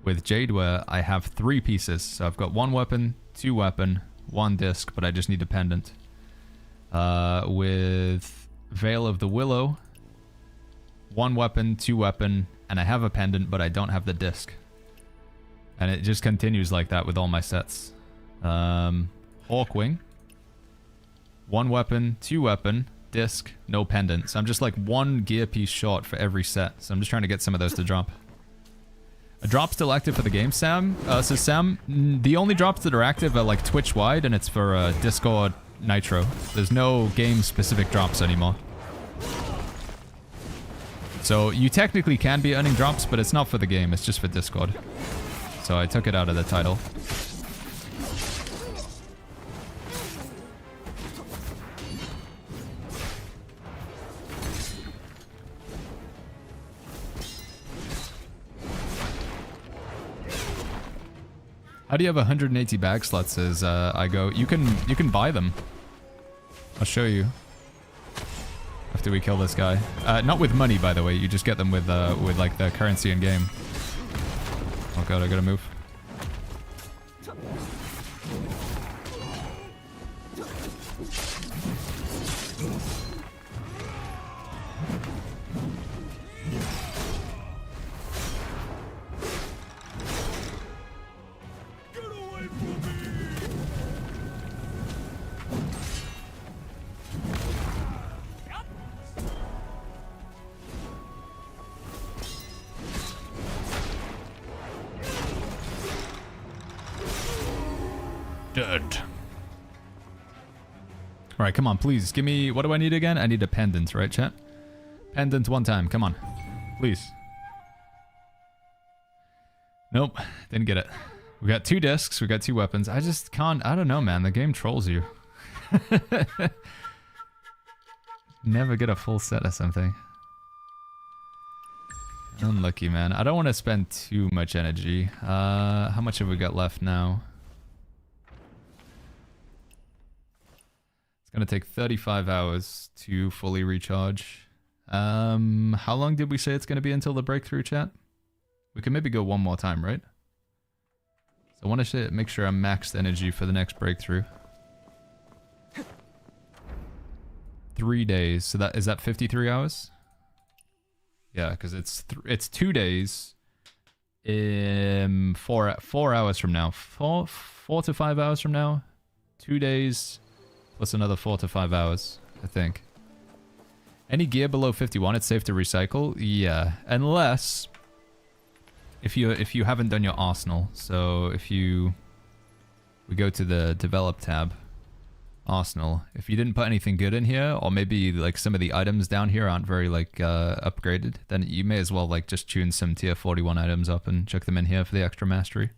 With Jadeware, I have 3 pieces. So I've got 1 weapon, 2 weapon, 1 disc, but I just need a pendant. With Veil of the Willow, 1 weapon, 2 weapon, and I have a pendant, but I don't have the disc. And it just continues like that with all my sets. Hawkwing, 1 weapon, 2 weapon, disc, no pendant. So I'm just like 1 gear piece short for every set. So I'm just trying to get some of those to drop. A drop still active for the game, Sam? So Sam, the only drops that are active are like Twitch-wide, and it's for Discord Nitro. There's no game-specific drops anymore. So you technically can be earning drops, but it's not for the game, it's just for Discord. So I took it out of the title. How do you have 180 bag slots as I go? You can buy them. I'll show you. After we kill this guy. Not with money, by the way. You just get them with like the currency in game. Oh god, I gotta move. Dead. All right, come on, please. Give me... What do I need again? I need a pendant, right, chat? Pendant one time. Come on. Please. Nope. Didn't get it. We got 2 discs. We got 2 weapons. I just can't... I don't know, man. The game trolls you. Never get a full set of something. Unlucky, man. I don't want to spend too much energy. How much have we got left now? It's gonna take 35 hours to fully recharge. How long did we say it's gonna be until the breakthrough, chat? We can maybe go one more time, right? So I want to make sure I'm maxed energy for the next breakthrough. 3 days. So that is that 53 hours? Yeah, because it's 2 days in 4 hours from now. 4 to 5 hours from now. 2 days plus another 4 to 5 hours, I think. Any gear below 51, it's safe to recycle. Yeah, unless if you haven't done your arsenal. So if we go to the develop tab. Arsenal. If you didn't put anything good in here, or maybe like some of the items down here aren't very like upgraded, then you may as well like just tune some tier 41 items up and chuck them in here for the extra mastery.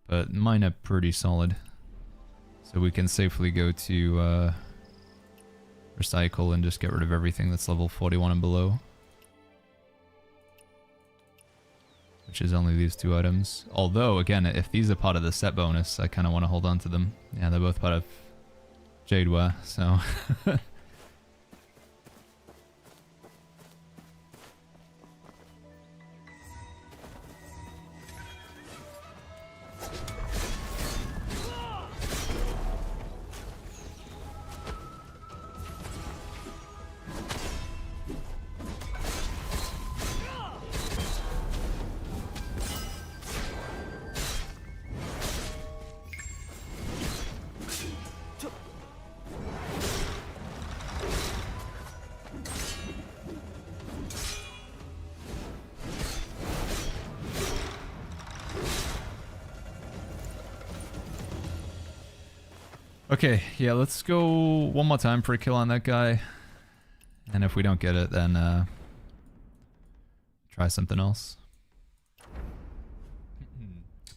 But mine are pretty solid, so we can safely go to recycle and just get rid of everything that's level 41 and below, which is only these 2 items. Although again, if these are part of the set bonus, I kind of want to hold on to them. Yeah, they're both part of Jadeware, so okay, yeah, let's go one more time for a kill on that guy. And if we don't get it, then try something else.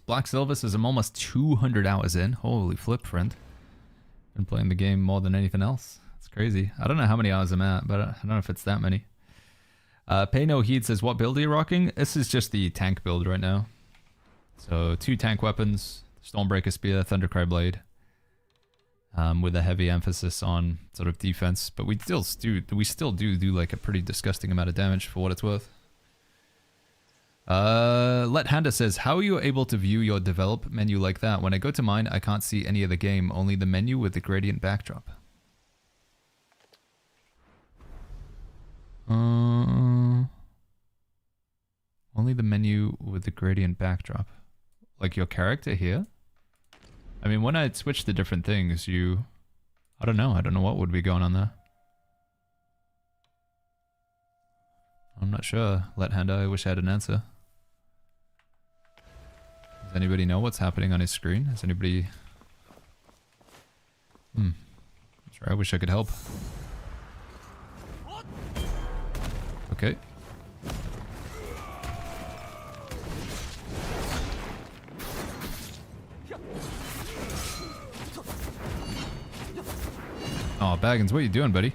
Black Sylvis is I'm almost 200 hours in. Holy flip, friend. Been playing the game more than anything else. It's crazy. I don't know how many hours I'm at, but I don't know if it's that many. Pay No Heed says, what build are you rocking? This is just the tank build right now. So 2 tank weapons, Stormbreaker Spear, Thundercry Blade. With a heavy emphasis on sort of defense, but we still do like a pretty disgusting amount of damage for what it's worth. Let Handa says, how are you able to view your develop menu like that? When I go to mine, I can't see any of the game, only the menu with the gradient backdrop. Only the menu with the gradient backdrop. Like your character here? I mean, when I switch to different things, I don't know what would be going on there. I'm not sure. Let Handa, I wish I had an answer. Does anybody know what's happening on his screen? Has anybody... Sorry, I wish I could help. Okay. Oh, Baggins, what are you doing, buddy?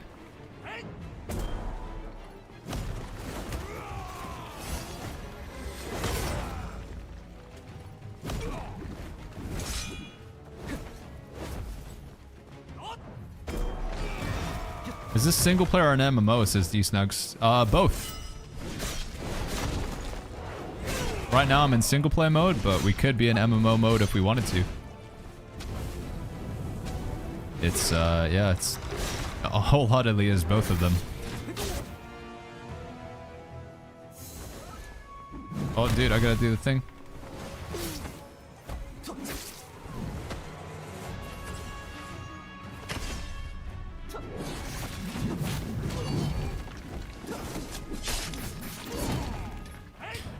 Is this single player or an MMO, says D-Snugs? Both. Right now I'm in single player mode, but we could be in MMO mode if we wanted to. It's, yeah, it's wholeheartedly is both of them. Oh, dude, I gotta do the thing.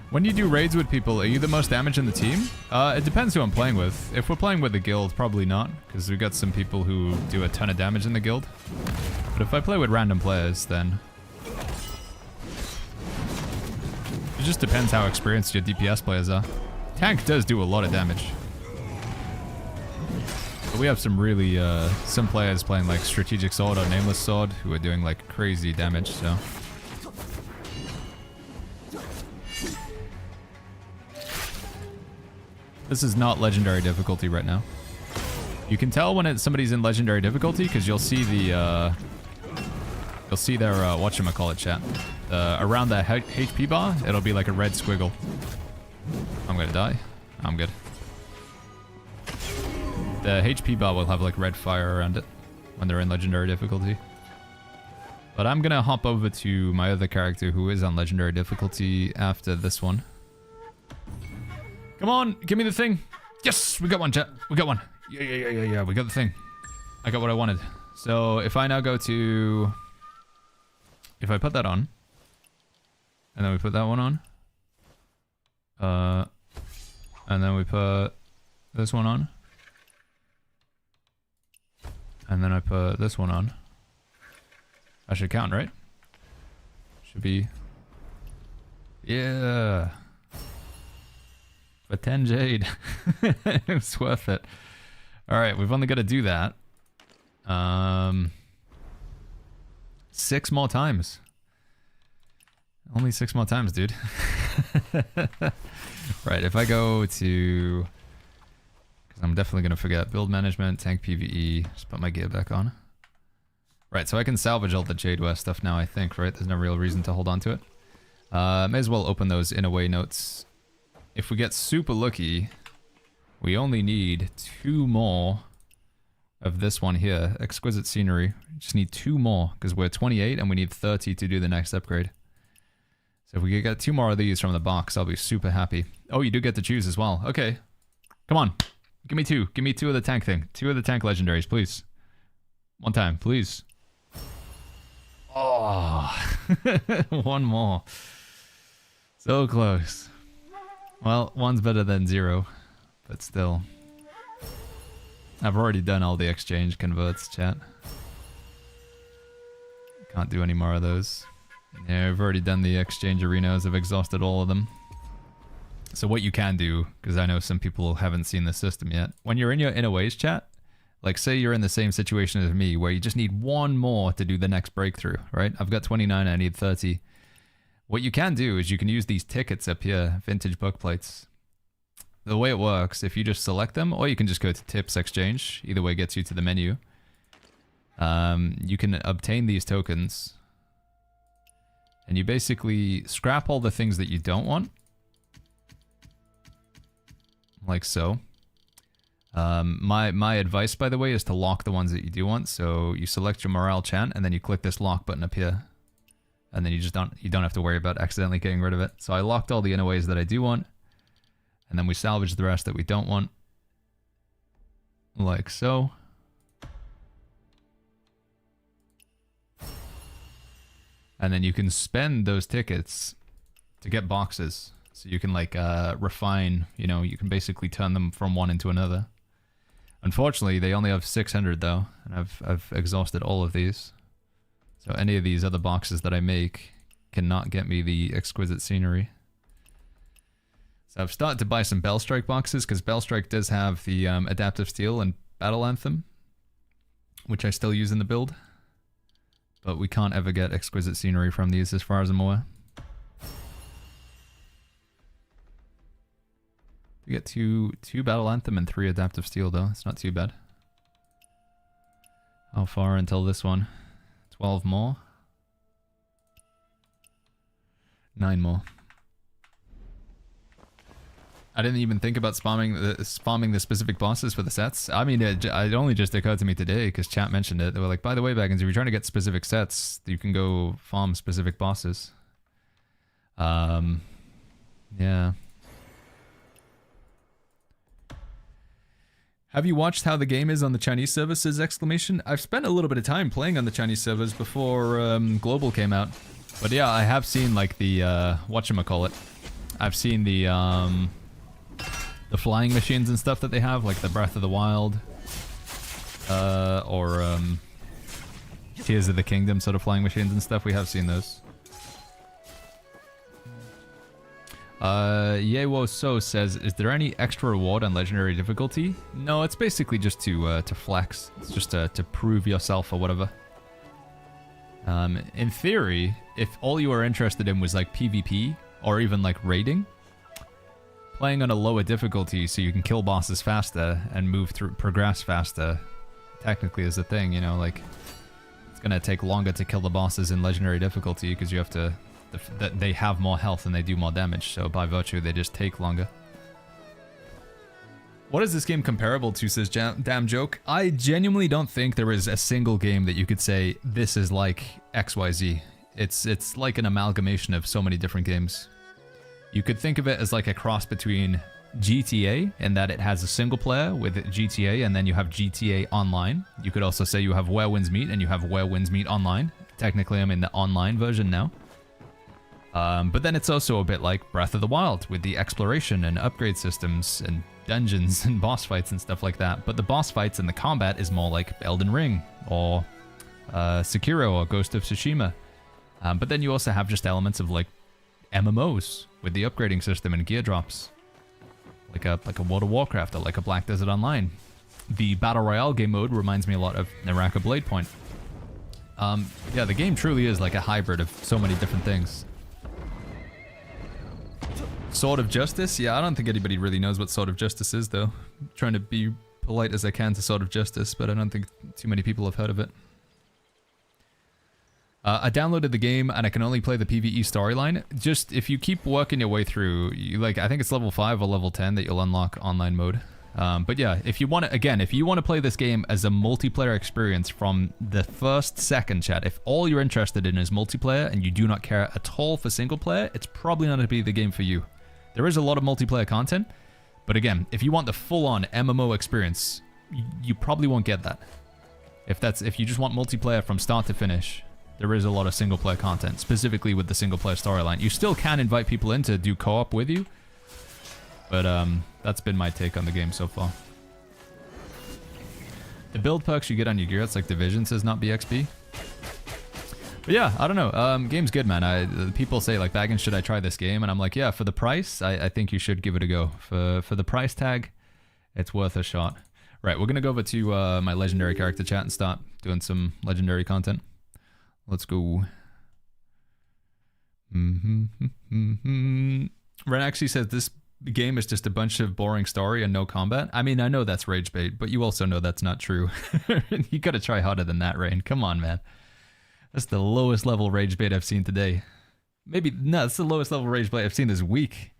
When you do raids with people, are you the most damage in the team? It depends who I'm playing with. If we're playing with the guild, probably not, because we've got some people who do a ton of damage in the guild. But if I play with random players, then... It just depends how experienced your DPS players are. Tank does do a lot of damage. But we have some really, some players playing like Strategic Sword or Nameless Sword who are doing like crazy damage, so... This is not legendary difficulty right now. You can tell when somebody's in legendary difficulty because you'll see the, you'll see their, whatchamacallit chat. Around the HP bar, it'll be like a red squiggle. I'm gonna die. I'm good. The HP bar will have like red fire around it when they're in legendary difficulty. But I'm gonna hop over to my other character who is on legendary difficulty after this one. Come on, give me the thing. Yes, we got one, chat. We got one. Yeah, we got the thing. I got what I wanted. So if I now go to... If I put that on, and then we put that one on, and then we put this one on, and then I put this one on. That should count, right? Should be... Yeah. For 10 Jade. It's worth it. Alright, we've only got to do that. 6 more times. Only 6 more times, dude. Right, if I go to... Because I'm definitely going to forget. Build management, tank PvE. Just put my gear back on. Right, so I can salvage all the Jade West stuff now, I think, right? There's no real reason to hold on to it. May as well open those in-a-way notes. If we get super lucky, we only need 2 more of this one here. Exquisite Scenery. We just need 2 more, because we're 28 and we need 30 to do the next upgrade. So if we could get 2 more of these from the box, I'll be super happy. Oh, you do get to choose as well. Okay. Come on. Give me 2. Give me 2 of the tank thing. 2 of the tank legendaries, please. One time, please. Oh. 1 more. So close. Well, 1's better than 0, but still. I've already done all the exchange converts, chat. Can't do any more of those. Yeah, I've already done the exchange arenas. I've exhausted all of them. So what you can do, because I know some people haven't seen the system yet, when you're in your inner ways chat, like say you're in the same situation as me, where you just need 1 more to do the next breakthrough, right? I've got 29, I need 30. What you can do is you can use these tickets up here, vintage book plates. The way it works, if you just select them, or you can just go to tips exchange, either way gets you to the menu. You can obtain these tokens, and you basically scrap all the things that you don't want, like so. My advice, by the way, is to lock the ones that you do want. So you select your morale chant, and then you click this lock button up here. And then you don't have to worry about accidentally getting rid of it. So I locked all the inner ways that I do want. And then we salvage the rest that we don't want. Like so. And then you can spend those tickets to get boxes. So you can like refine, you know, you can basically turn them from one into another. Unfortunately, they only have 600 though. And I've exhausted all of these. So any of these other boxes that I make cannot get me the exquisite scenery. So I've started to buy some Bellstrike boxes, because Bellstrike does have the adaptive steel and battle anthem, which I still use in the build. But we can't ever get exquisite scenery from these as far as I'm aware. We get two battle anthem and 3 adaptive steel though, it's not too bad. How far until this one? 12 more. 9 more. I didn't even think about spamming the specific bosses for the sets. I mean, it only just occurred to me today because chat mentioned it. They were like, by the way, Baggins, if you're trying to get specific sets, you can go farm specific bosses. Yeah. Have you watched how the game is on the Chinese services? Exclamation. I've spent a little bit of time playing on the Chinese servers before Global came out. But yeah, I have seen like the, whatchamacallit. I've seen the flying machines and stuff that they have, like the Breath of the Wild, or Tears of the Kingdom sort of flying machines and stuff. We have seen those. Yewo So says, is there any extra reward on legendary difficulty? No, it's basically just to flex. It's just to prove yourself or whatever. In theory, if all you are interested in was like PvP or even like raiding, playing on a lower difficulty so you can kill bosses faster and progress faster, technically is the thing, you know, like it's gonna take longer to kill the bosses in legendary difficulty because you have to, they have more health and they do more damage, so by virtue they just take longer. What is this game comparable to, says Damn Joke? I genuinely don't think there is a single game that you could say, this is like XYZ. It's like an amalgamation of so many different games. You could think of it as like a cross between GTA, in that it has a single player with GTA, and then you have GTA Online. You could also say you have Where Winds Meet, and you have Where Winds Meet Online. Technically, I'm in the online version now. But then it's also a bit like Breath of the Wild, with the exploration and upgrade systems and dungeons and boss fights and stuff like that. But the boss fights and the combat is more like Elden Ring or Sekiro or Ghost of Tsushima. But then you also have just elements of like MMOs with the upgrading system and gear drops, like a World of Warcraft or like a Black Desert Online. The Battle Royale game mode reminds me a lot of Naraka Blade Point. Yeah, the game truly is like a hybrid of so many different things. Sword of Justice? Yeah, I don't think anybody really knows what Sword of Justice is, though. I'm trying to be polite as I can to Sword of Justice, but I don't think too many people have heard of it. I downloaded the game, and I can only play the PvE storyline. Just, if you keep working your way through, I think it's level 5 or level 10 that you'll unlock online mode. But yeah, if you want to, again, if you want to play this game as a multiplayer experience from the first second, chat, if all you're interested in is multiplayer and you do not care at all for single player, it's probably not going to be the game for you. There is a lot of multiplayer content, but again, if you want the full-on MMO experience, you probably won't get that. If you just want multiplayer from start to finish, there is a lot of single-player content, specifically with the single-player storyline. You still can invite people in to do co-op with you, but that's been my take on the game so far. The build perks you get on your gear, it's like Division says, not BXB. But yeah, I don't know. Game's good, man. People say, like, Baggins, should I try this game? And I'm like, yeah, for the price, I think you should give it a go. For the price tag, it's worth a shot. Right, we're going to go over to my legendary character chat and start doing some legendary content. Let's go. Ren actually says this game is just a bunch of boring story and no combat. I mean, I know that's rage bait, but you also know that's not true. You gotta try harder than that, Rain. Come on, man. That's the lowest level rage bait I've seen today. Maybe, no, that's the lowest level rage bait I've seen this week.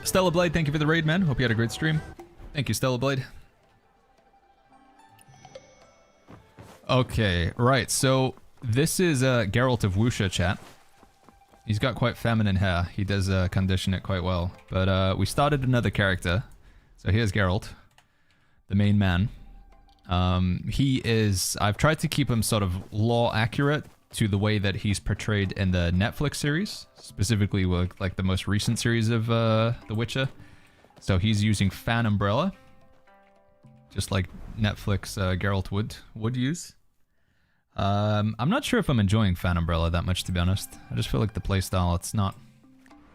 Stella Blade, thank you for the raid, man. Hope you had a great stream. Thank you, Stella Blade. Okay, right, so this is Geralt of Wusha, chat. He's got quite feminine hair. He does condition it quite well. But we started another character. So here's Geralt, the main man. He is... I've tried to keep him sort of lore accurate to the way that he's portrayed in the Netflix series, specifically with like the most recent series of The Witcher. So he's using Fan Umbrella, just like Netflix Geralt would use. I'm not sure if I'm enjoying Fan Umbrella that much, to be honest. I just feel like the playstyle,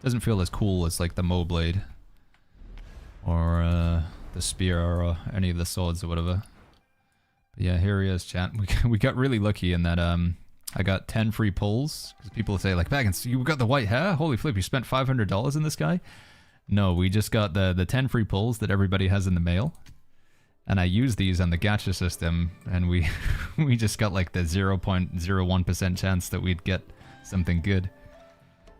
doesn't feel as cool as like the Mo Blade or the spear or any of the swords or whatever. But yeah, here he is, chat. We got really lucky in that I got 10 free pulls, because people say like, Baggins, you got the white hair? Holy flip, you spent $500 in this guy? No, we just got the 10 free pulls that everybody has in the mail. And I used these on the gacha system, and we just got like the 0.01% chance that we'd get something good.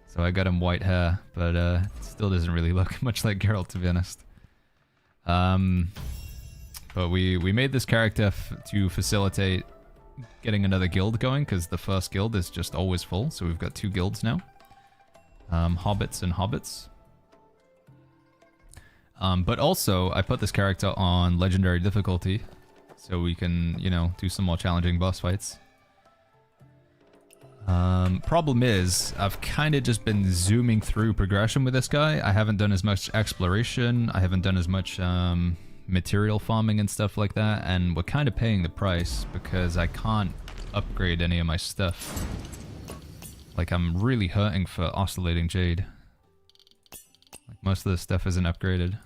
So I got him white hair, but it still doesn't really look much like Geralt, to be honest. But we made this character to facilitate getting another guild going, because the first guild is just always full, so we've got 2 guilds now. Hobbits and Hobbits. But also, I put this character on legendary difficulty, so we can, you know, do some more challenging boss fights. Problem is, I've kind of just been zooming through progression with this guy. I haven't done as much exploration. I haven't done as much material farming and stuff like that. And we're kind of paying the price because I can't upgrade any of my stuff. Like, I'm really hurting for oscillating jade. Like, most of this stuff isn't upgraded.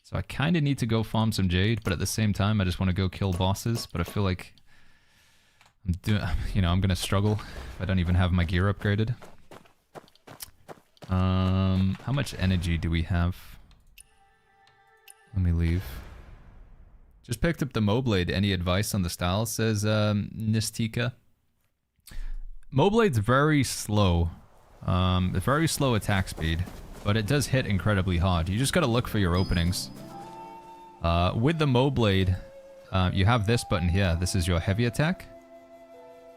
So I kind of need to go farm some jade, but at the same time, I just want to go kill bosses. But I feel like I'm gonna struggle if I don't even have my gear upgraded. How much energy do we have? Let me leave. Just picked up the Moblade. Any advice on the style? Says Nistika. Moblade's very slow. Very slow attack speed, but it does hit incredibly hard. You just gotta look for your openings. With the Moblade, you have this button here. This is your heavy attack.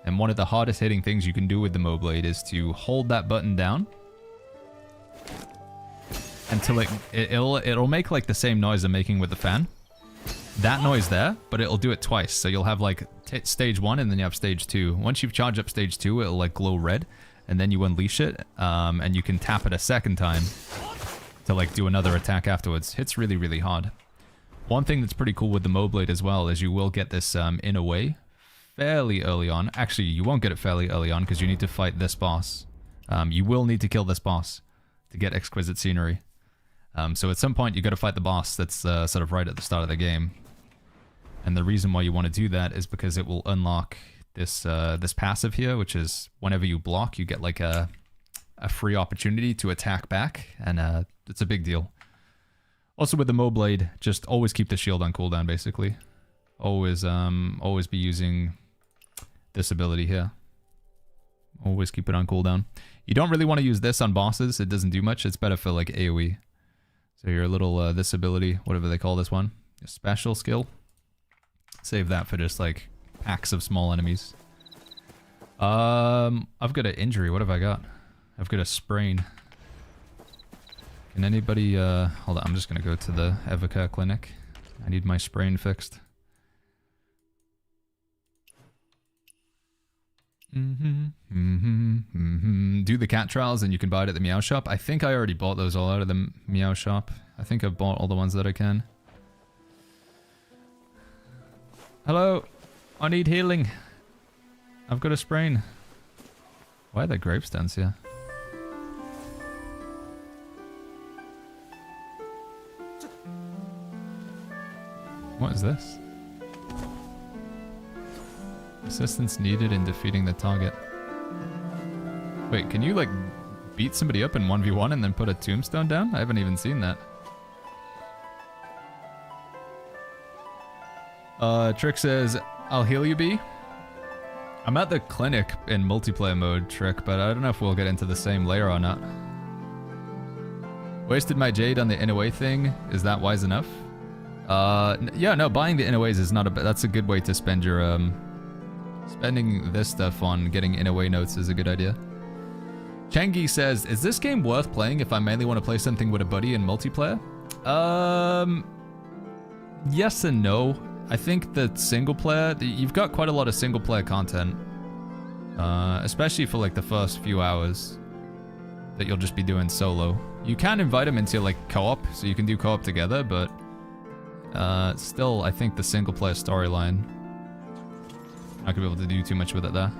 And one of the hardest hitting things you can do with the Moblade is to hold that button down until it'll make like the same noise I'm making with the fan. That noise there, but it'll do it twice. So you'll have like stage 1 and then you have stage 2. Once you've charged up stage 2, it'll like glow red, and then you unleash it, and you can tap it a second time to like do another attack afterwards. Hits really, really hard. One thing that's pretty cool with the Moblade as well is you will get this in a way fairly early on. Actually, you won't get it fairly early on because you need to fight this boss. You will need to kill this boss to get Exquisite Scenery. So at some point, you got to fight the boss that's sort of right at the start of the game. And the reason why you want to do that is because it will unlock this this passive here, which is whenever you block, you get like a free opportunity to attack back, and it's a big deal. Also with the Moblade, just always keep the shield on cooldown, basically. Always be using this ability here. Always keep it on cooldown. You don't really want to use this on bosses. It doesn't do much. It's better for like AoE. So your little, this ability, whatever they call this one, a special skill. Save that for just like packs of small enemies. I've got an injury. What have I got? I've got a sprain. Can anybody, hold on, I'm just gonna go to the Evoca clinic. I need my sprain fixed. Do the cat trials and you can buy it at the Meow Shop. I think I already bought those all out of the Meow Shop. I think I've bought all the ones that I can. Hello, I need healing. I've got a sprain. Why are there gravestones here? What is this? Assistance needed in defeating the target. Wait, can you like beat somebody up in 1v1 and then put a tombstone down? I haven't even seen that. Trick says, I'll heal you, B. I'm at the clinic in multiplayer mode, Trick, but I don't know if we'll get into the same layer or not. Wasted my jade on the in-away thing. Is that wise enough? Yeah, no, buying the in-aways is not a... That's a good way to spend your, spending this stuff on getting in-away notes is a good idea. Chengi says, is this game worth playing if I mainly want to play something with a buddy in multiplayer? Yes and no. I think that single player, you've got quite a lot of single player content. Especially for like the first few hours that you'll just be doing solo. You can invite them into like co-op, so you can do co-op together, but still, I think the single player storyline, not gonna be able to do too much with it there.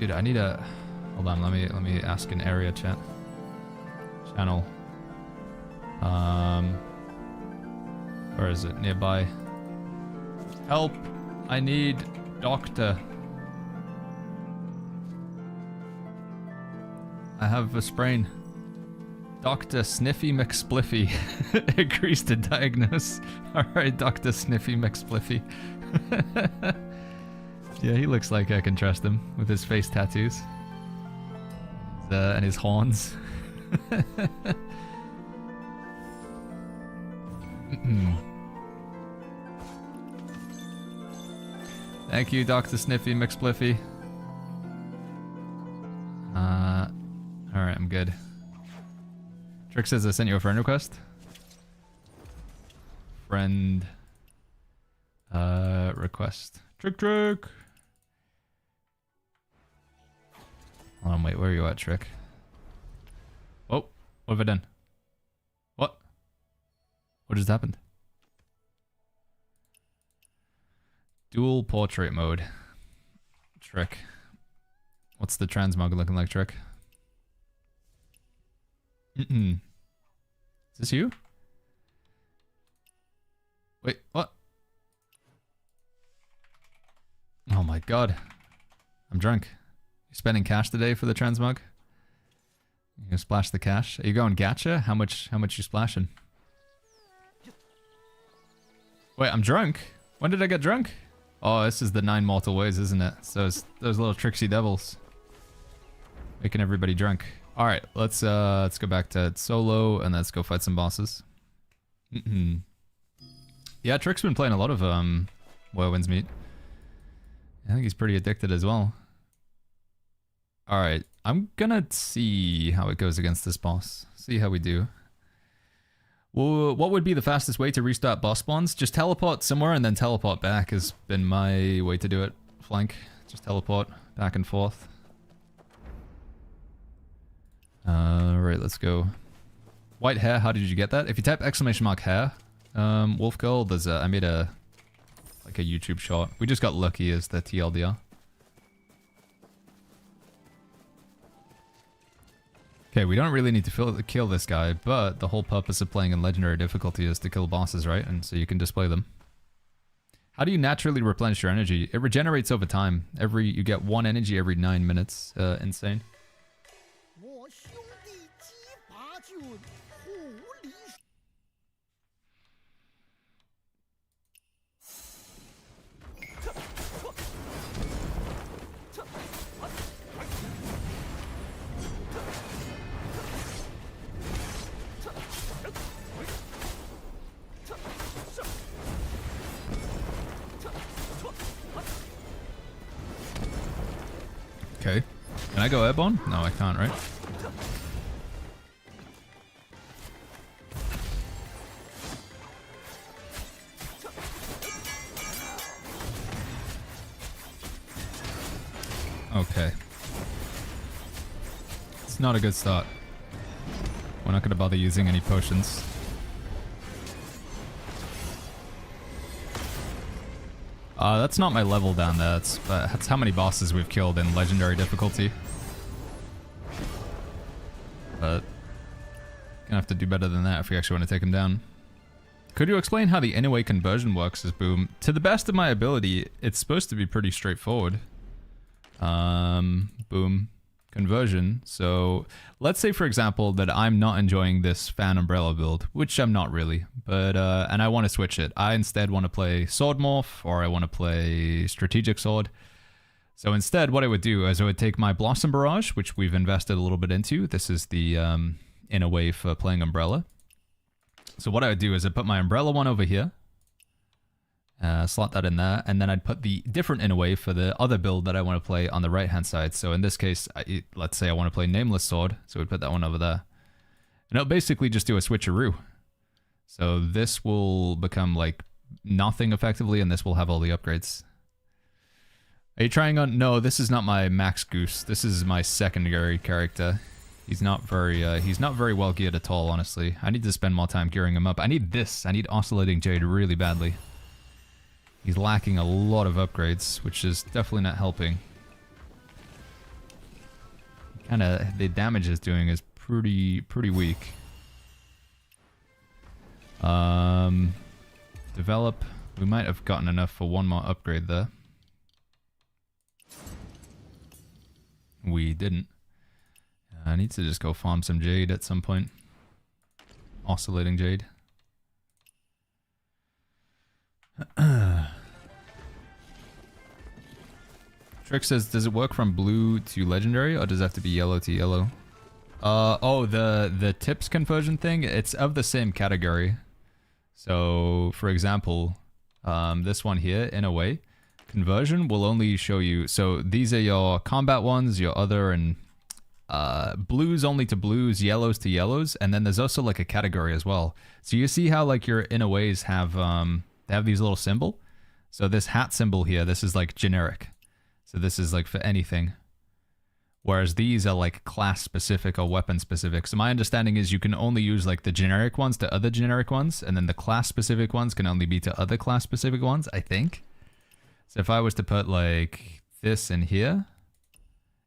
Dude, I need a... Hold on, let me ask an area chat. Channel. Where is it? Nearby. Help! I need doctor. I have a sprain. Dr. Sniffy McSpliffy agrees to diagnose. Alright, Dr. Sniffy McSpliffy. Yeah, he looks like I can trust him with his face tattoos. And his horns. Thank you, Dr. Sniffy McSpliffy. Alright, I'm good. Trick says I sent you a friend request. Friend request. Trick. Hold on, wait, where are you at, Trick? Oh, what have I done? What? What just happened? Dual portrait mode. Trick. What's the transmog looking like, Trick? Is this you? Wait, what? Oh my god. I'm drunk. You spending cash today for the transmog? You gonna splash the cash? Are you going gacha? How much you splashing? Wait, I'm drunk? When did I get drunk? Oh, this is the 9 mortal ways, isn't it? So it's those little tricksy devils. Making everybody drunk. Alright, let's go back to solo and let's go fight some bosses. Yeah, Trick's been playing a lot of Whirlwind's Meat. I think he's pretty addicted as well. Alright, I'm gonna see how it goes against this boss. See how we do. Well, what would be the fastest way to restart boss spawns? Just teleport somewhere and then teleport back has been my way to do it. Flank. Just teleport back and forth. Right, let's go. White hair, how did you get that? If you type !hair, Wolf Girl, there's I made a YouTube short. We just got lucky as the TLDR. Okay, we don't really need to kill this guy, but the whole purpose of playing in legendary difficulty is to kill bosses, right? And so you can display them. How do you naturally replenish your energy? It regenerates over time. You get 1 energy every 9 minutes. Insane. Okay. Can I go airborne? No, I can't, right? Okay. It's not a good start. We're not going to bother using any potions. That's not my level down there. That's how many bosses we've killed in legendary difficulty. But gonna have to do better than that if we actually want to take him down. Could you explain how the Inouye conversion works as Boom? To the best of my ability, it's supposed to be pretty straightforward. Boom. Conversion. So let's say, for example, that I'm not enjoying this fan umbrella build, which I'm not really, but and I want to switch it. I instead want to play sword morph, or I want to play strategic sword. So instead, what I would do is I would take my Blossom Barrage, which we've invested a little bit into. This is the inner way for playing umbrella. So what I would do is I'd put my umbrella one over here. Slot that in there, and then I'd put the different inner way for the other build that I want to play on the right hand side. So in this case, let's say I want to play Nameless Sword, so we'd put that one over there. And it'll basically just do a switcheroo. So this will become like nothing effectively, and this will have all the upgrades. Are you trying on? No, this is not my max Goose. This is my secondary character. He's not very well geared at all, honestly. I need to spend more time gearing him up. I need this. I need Oscillating Jade really badly. He's lacking a lot of upgrades, which is definitely not helping. Kinda, the damage it's doing is pretty weak. Develop. We might have gotten enough for one more upgrade there. We didn't. I need to just go farm some Jade at some point. Oscillating Jade. Trick says, does it work from blue to legendary, or does it have to be yellow to yellow? Oh, the tips conversion thing, it's of the same category. So, for example, this one here, in a way, conversion will only show you, so these are your combat ones, your other and blues only to blues, yellows to yellows, and then there's also like a category as well. So you see how like your inner ways have they have these little symbol. So this hat symbol here, this is like generic. So this is like for anything. Whereas these are like class specific or weapon specific. So my understanding is you can only use like the generic ones to other generic ones, and then the class specific ones can only be to other class specific ones, I think. So if I was to put like this in here,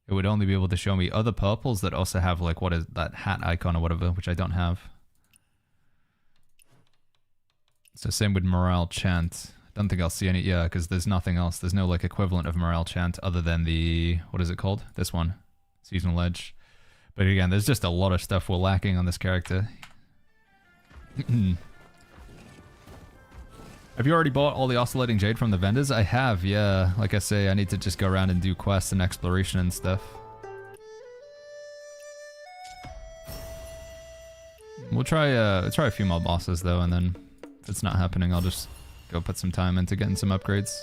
it would only be able to show me other purples that also have like, what is that hat icon or whatever, which I don't have. So same with morale chant. Don't think I'll see any, yeah, because there's nothing else. There's no like equivalent of morale chant other than the, what is it called? This one. Seasonal Edge. But again, there's just a lot of stuff we're lacking on this character. Have you already bought all the oscillating jade from the vendors? I have, yeah. Like I say, I need to just go around and do quests and exploration and stuff. We'll try a few more bosses though, and then if it's not happening, I'll just go put some time into getting some upgrades.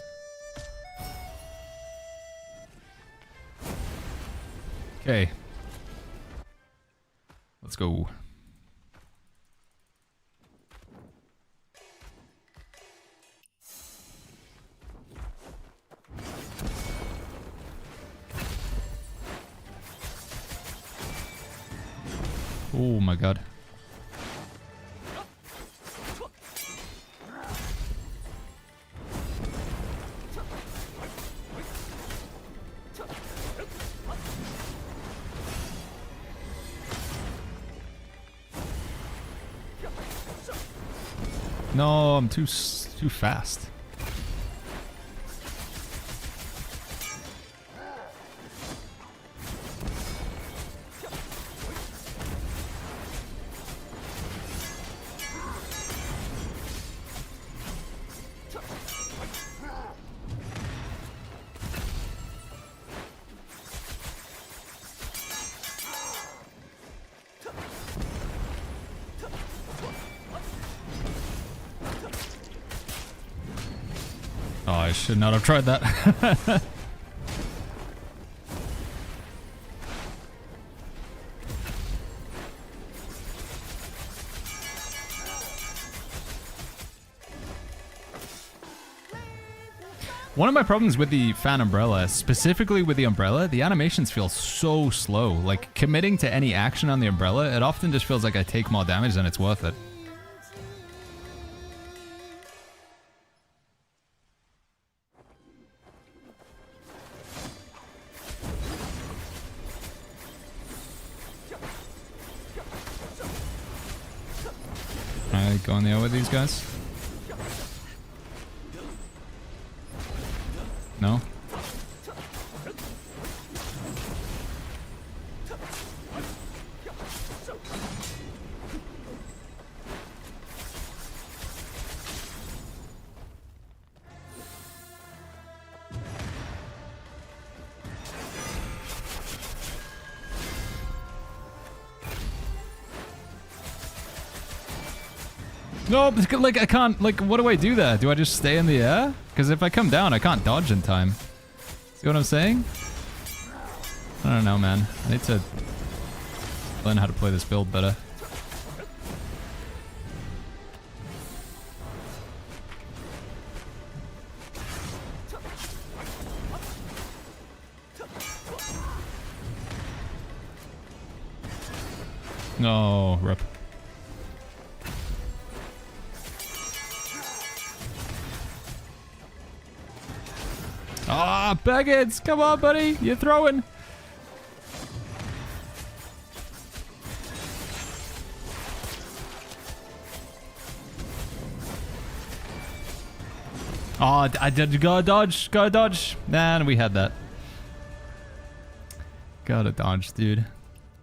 Okay. Let's go. Oh my god. No, I'm too fast. Oh, I should not have tried that. One of my problems with the fan umbrella, specifically with the umbrella, the animations feel so slow. Like, committing to any action on the umbrella, it often just feels like I take more damage than it's worth it. Alright, going there with these guys? No? No, like I can't, like what do I do there? Do I just stay in the air? Because if I come down, I can't dodge in time. See what I'm saying? I don't know, man. I need to learn how to play this build better. No, rip. Ah, Baggins! Come on, buddy! You're throwing! Oh, I did. Gotta dodge! Gotta dodge! Man, we had that. Gotta dodge, dude.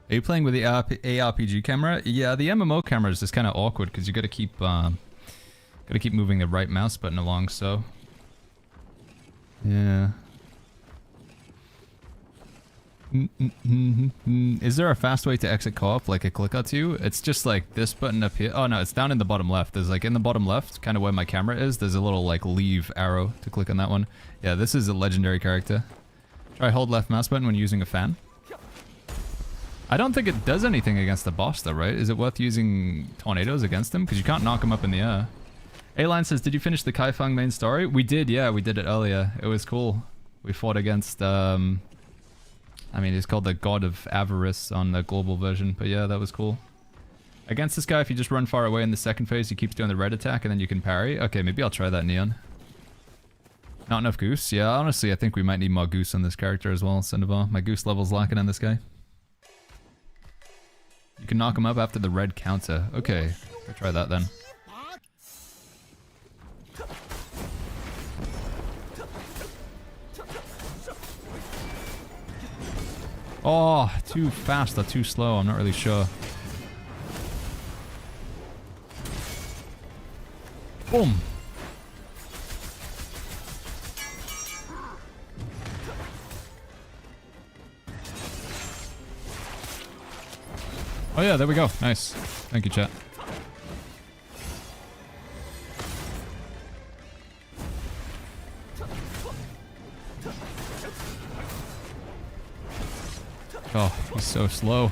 Are you playing with the ARPG camera? Yeah, the MMO camera is just kind of awkward because you gotta keep moving the right mouse button along, so... Yeah. Is there a fast way to exit co-op, like a click or two? It's just like this button up here. Oh no, it's down in the bottom left. There's like in the bottom left, kind of where my camera is, there's a little like leave arrow to click on that one. Yeah, this is a legendary character. Try hold left mouse button when using a fan. I don't think it does anything against the boss though, right? Is it worth using tornadoes against him? Because you can't knock him up in the air. A-Line says, did you finish the Kaifeng main story? We did, yeah, we did it earlier. It was cool. We fought against, I mean, it's called the God of Avarice on the global version, but yeah, that was cool. Against this guy, if you just run far away in the second phase, he keeps doing the red attack and then you can parry. Okay, maybe I'll try that, Neon. Not enough Goose? Yeah, honestly, I think we might need more Goose on this character as well, Cinnabar. My Goose level's lacking on this guy. You can knock him up after the red counter. Okay, I'll try that then. Oh, too fast or too slow, I'm not really sure. Boom! Oh yeah, there we go. Nice. Thank you, chat. Oh, he's so slow.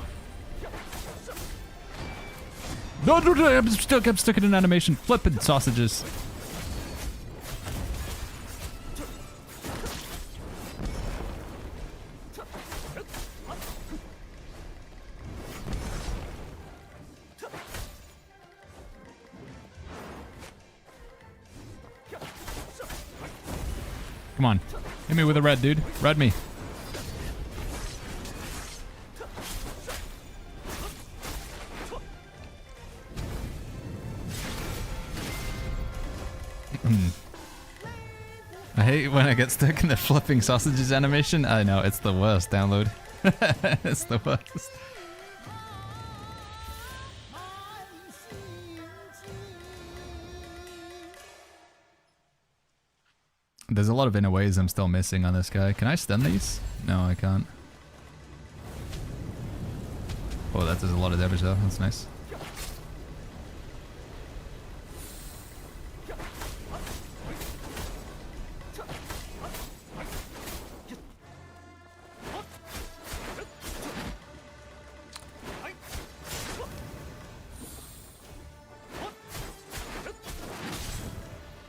No, I'm stuck in an animation. Flipping sausages. Come on. Hit me with a red, dude. Red me. I hate when I get stuck in the flipping sausages animation. I know, it's the worst download. It's the worst. There's a lot of inner ways I'm still missing on this guy. Can I stun these? No, I can't. Oh, that does a lot of damage though. That's nice.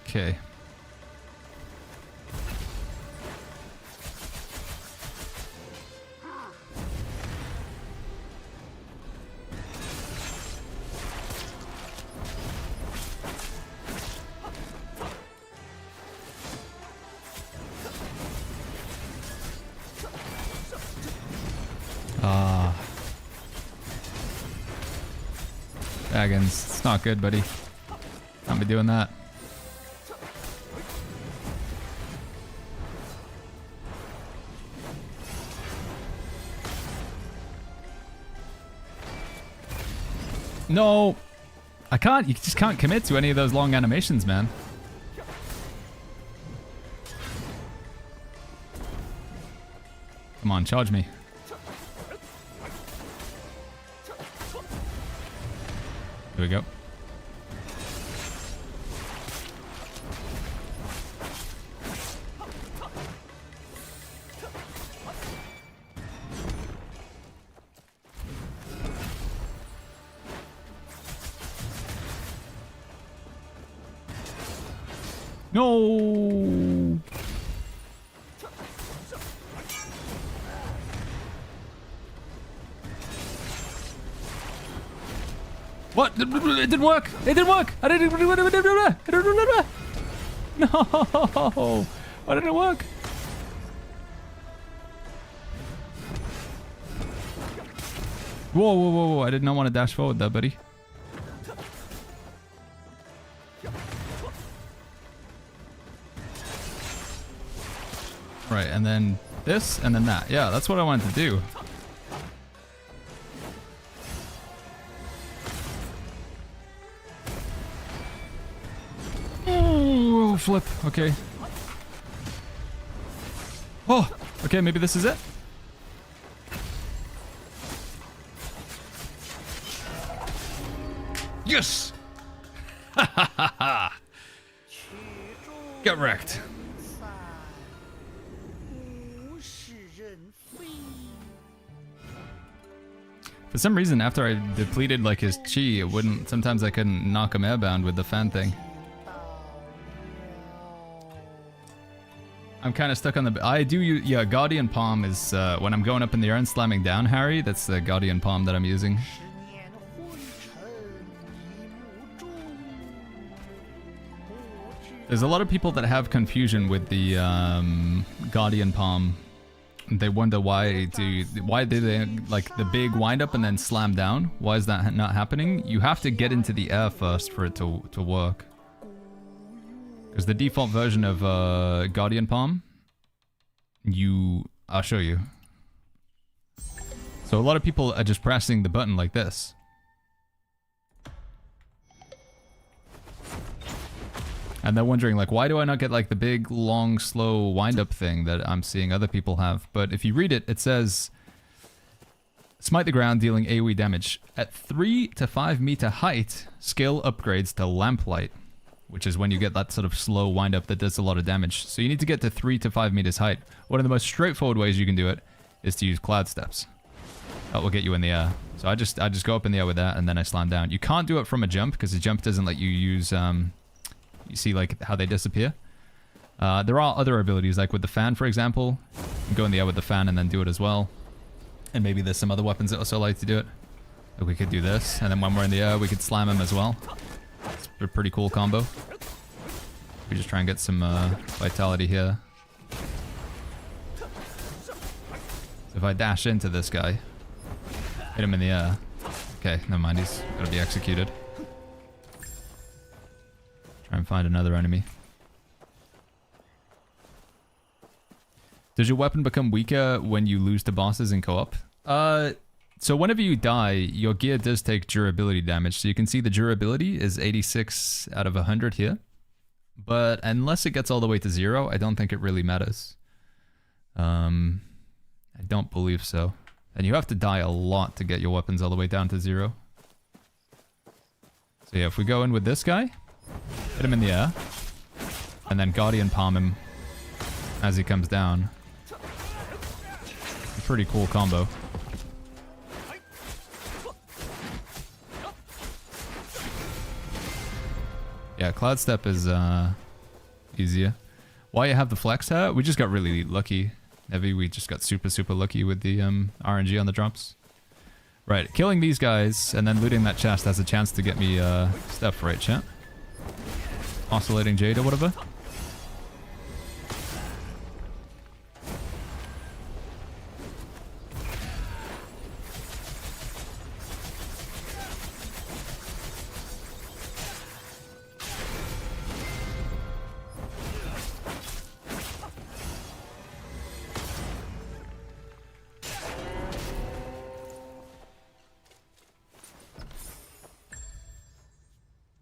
Okay. Baggins, it's not good, buddy. Can't be doing that. No! I can't, you just can't commit to any of those long animations, man. Come on, charge me. Here we go. No. What? It didn't work. It didn't work. I didn't. No. Why didn't it work? Whoa, whoa, whoa, whoa. I did not want to dash forward there, buddy. Right, and then this, and then that. Yeah, that's what I wanted to do. Oh, flip. Okay. Oh, okay, maybe this is it. Yes! Ha ha ha ha! Get wrecked. For some reason, after I depleted like his chi, it wouldn't. Sometimes I couldn't knock him airbound with the fan thing. I'm kind of stuck on the. I do use, yeah. Guardian Palm is when I'm going up in the air and slamming down Harry. That's the Guardian Palm that I'm using. There's a lot of people that have confusion with the Guardian Palm. They wonder why do they like the big wind up and then slam down? Why is that not happening? You have to get into the air first for it to work. Because the default version of Guardian Palm, I'll show you. So a lot of people are just pressing the button like this. And they're wondering, like, why do I not get, like, the big, long, slow wind-up thing that I'm seeing other people have? But if you read it, it says, smite the ground, dealing AoE damage. At 3 to 5 meter height, skill upgrades to Lamplight, which is when you get that sort of slow wind-up that does a lot of damage. So you need to get to 3 to 5 meters height. One of the most straightforward ways you can do it is to use Cloud Steps. That will get you in the air. So I just go up in the air with that, and then I slam down. You can't do it from a jump, because the jump doesn't let you use... You see, like, how they disappear? There are other abilities, like with the fan, for example. You can go in the air with the fan and then do it as well. And maybe there's some other weapons that also like to do it. Like we could do this, and then when we're in the air, we could slam him as well. It's a pretty cool combo. We just try and get some vitality here. So if I dash into this guy, hit him in the air. Okay, never mind, he's gotta be executed. Try and find another enemy. Does your weapon become weaker when you lose to bosses in co-op? So whenever you die, your gear does take durability damage. So you can see the durability is 86 out of 100 here. But unless it gets all the way to 0, I don't think it really matters. I don't believe so. And you have to die a lot to get your weapons all the way down to 0. So yeah, if we go in with this guy... Hit him in the air. And then Guardian Palm him as he comes down. A pretty cool combo. Yeah, Cloud Step is easier. Why you have the flex hat? We just got really lucky. Maybe we just got super lucky with the RNG on the drops. Right, killing these guys and then looting that chest has a chance to get me stuff, right, chat? Oscillating Jade or whatever.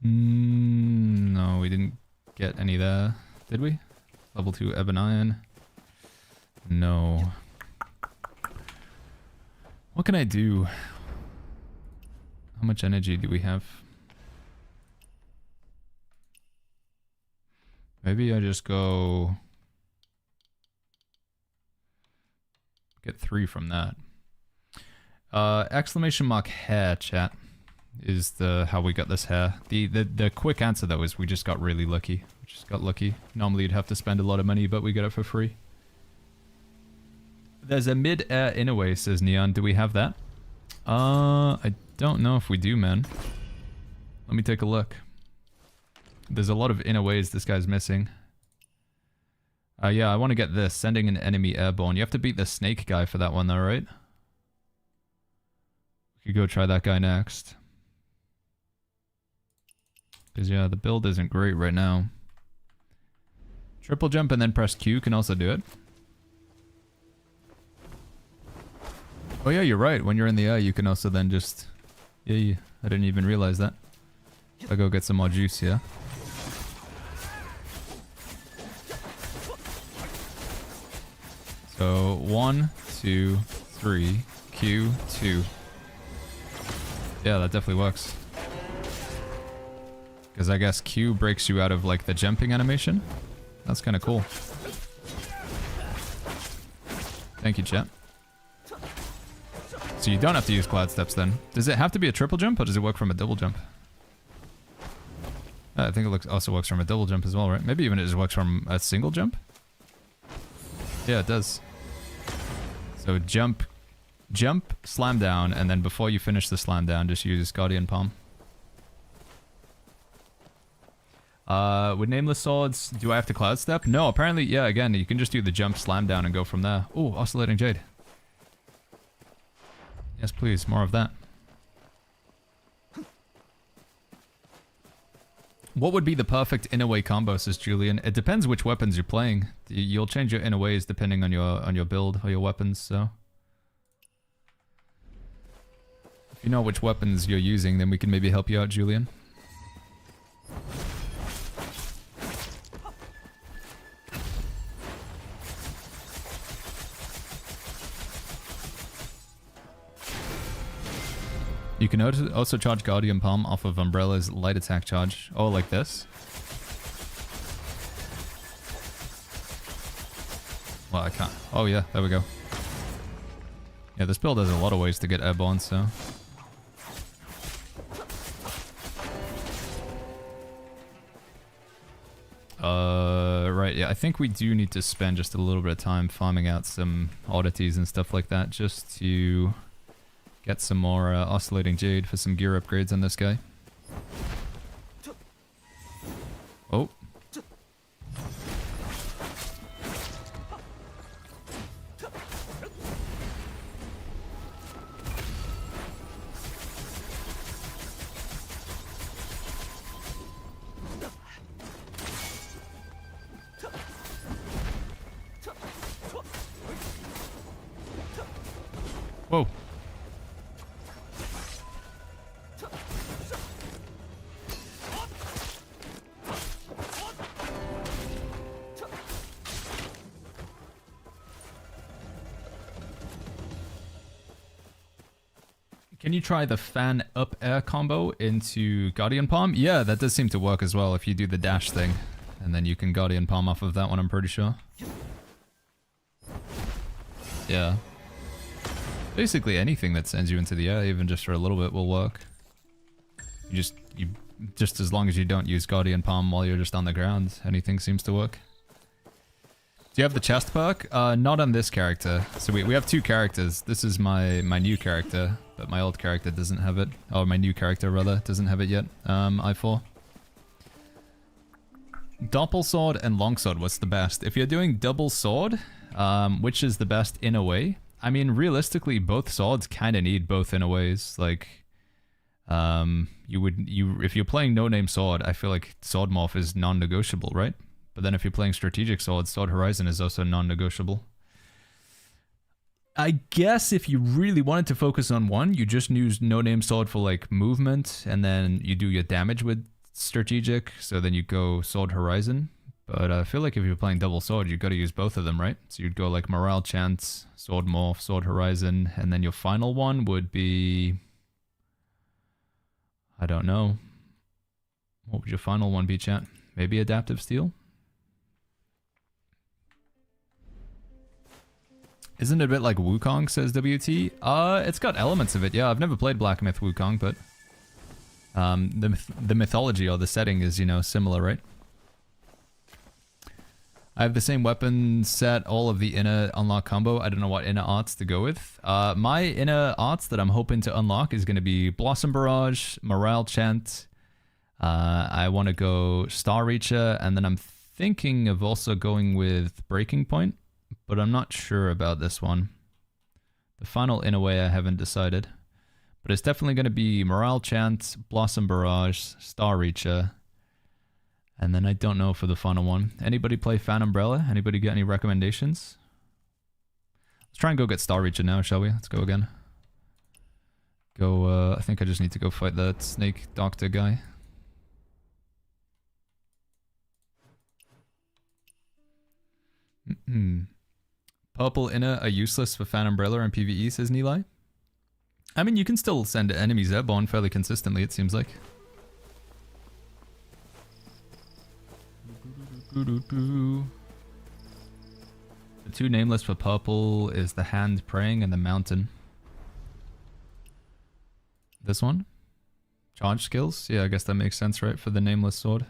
No, we didn't get any there, did we? Level 2 Ebon Iron. No. What can I do? How much energy do we have? Maybe I just go... Get 3 from that. Exclamation mark hair, chat. Is how we got this hair. The quick answer though is we just got really lucky. We just got lucky. Normally you'd have to spend a lot of money, but we got it for free. There's a mid-air inaway, says Neon. Do we have that? I don't know if we do, man. Let me take a look. There's a lot of inaways this guy's missing. Yeah, I want to get this. Sending an enemy airborne. You have to beat the snake guy for that one though, right? We could go try that guy next. Because, yeah, the build isn't great right now. Triple jump and then press Q can also do it. Oh, yeah, you're right. When you're in the air, you can also then just... Yeah, I didn't even realize that. I'll go get some more juice here. So, 1, 2, 3, Q, 2. Yeah, that definitely works. Because I guess Q breaks you out of, like, the jumping animation. That's kind of cool. Thank you, chat. So So you don't have to use cloud steps then. Does it have to be a triple jump or does it work from a double jump? I think it also works from a double jump as well, right? Maybe even it just works from a single jump? Yeah, it does. So jump, slam down, and then before you finish the slam down, just use Guardian Palm. With Nameless Swords, do I have to cloud step? No, apparently, yeah, again, you can just do the jump, slam down, and go from there. Oh, Oscillating Jade. Yes, please, more of that. What would be the perfect inner way combo, says Julian? It depends which weapons you're playing. You'll change your inner ways depending on your build or your weapons, so... If you know which weapons you're using, then we can maybe help you out, Julian. You can also charge Guardian Palm off of Umbrella's light attack charge. Oh, like this? Well, I can't. Oh yeah, there we go. Yeah, this build has a lot of ways to get airborne, so... Right, yeah, I think we do need to spend just a little bit of time farming out some oddities and stuff like that, just to... get some more Oscillating Jade for some gear upgrades on this guy. Oh. Whoa. Can you try the fan up air combo into Guardian Palm? Yeah, that does seem to work as well if you do the dash thing. And then you can Guardian Palm off of that one, I'm pretty sure. Yeah. Basically anything that sends you into the air, even just for a little bit, will work. You just as long as you don't use Guardian Palm while you're just on the ground, anything seems to work. Do you have the chest perk? Not on this character. So we have two characters. This is my new character, but my old character doesn't have it. Or my new character, rather, doesn't have it yet. I4. Doppel sword and longsword, what's the best? If you're doing double sword, which is the best in a way? I mean, realistically, both swords kind of need both in a ways. Like, if you're playing no-name sword, I feel like sword morph is non-negotiable, right? But then if you're playing strategic sword, Sword Horizon is also non-negotiable. I guess if you really wanted to focus on one, you just use no-name sword for like movement, and then you do your damage with strategic, so then you go Sword Horizon. But I feel like if you're playing double sword, you've got to use both of them, right? So you'd go like Morale Chant, Sword Morph, Sword Horizon, and then your final one would be... I don't know. What would your final one be, chat? Maybe Adaptive Steel? Isn't it a bit like Wukong, says WT? It's got elements of it, yeah. I've never played Black Myth Wukong, but... the mythology or the setting is, you know, similar, right? I have the same weapon set, all of the inner unlock combo. I don't know what inner arts to go with. My inner arts that I'm hoping to unlock is going to be Blossom Barrage, Morale Chant. I want to go Star Reacher, and then I'm thinking of also going with Breaking Point, but I'm not sure about this one. The final inner way I haven't decided. But it's definitely going to be Morale Chant, Blossom Barrage, Star Reacher. And then I don't know for the final one. Anybody play Fan Umbrella? Anybody got any recommendations? Let's try and go get Star Reacher now, shall we? Let's go again. Go, I think I just need to go fight that Snake Doctor guy. Purple Inner are useless for Fan Umbrella and PvE, says Nilai. I mean, you can still send enemies airborne fairly consistently, it seems like. The two nameless for purple is the Hand Praying and the Mountain. This one? Charge skills? Yeah, I guess that makes sense, right? For the nameless sword.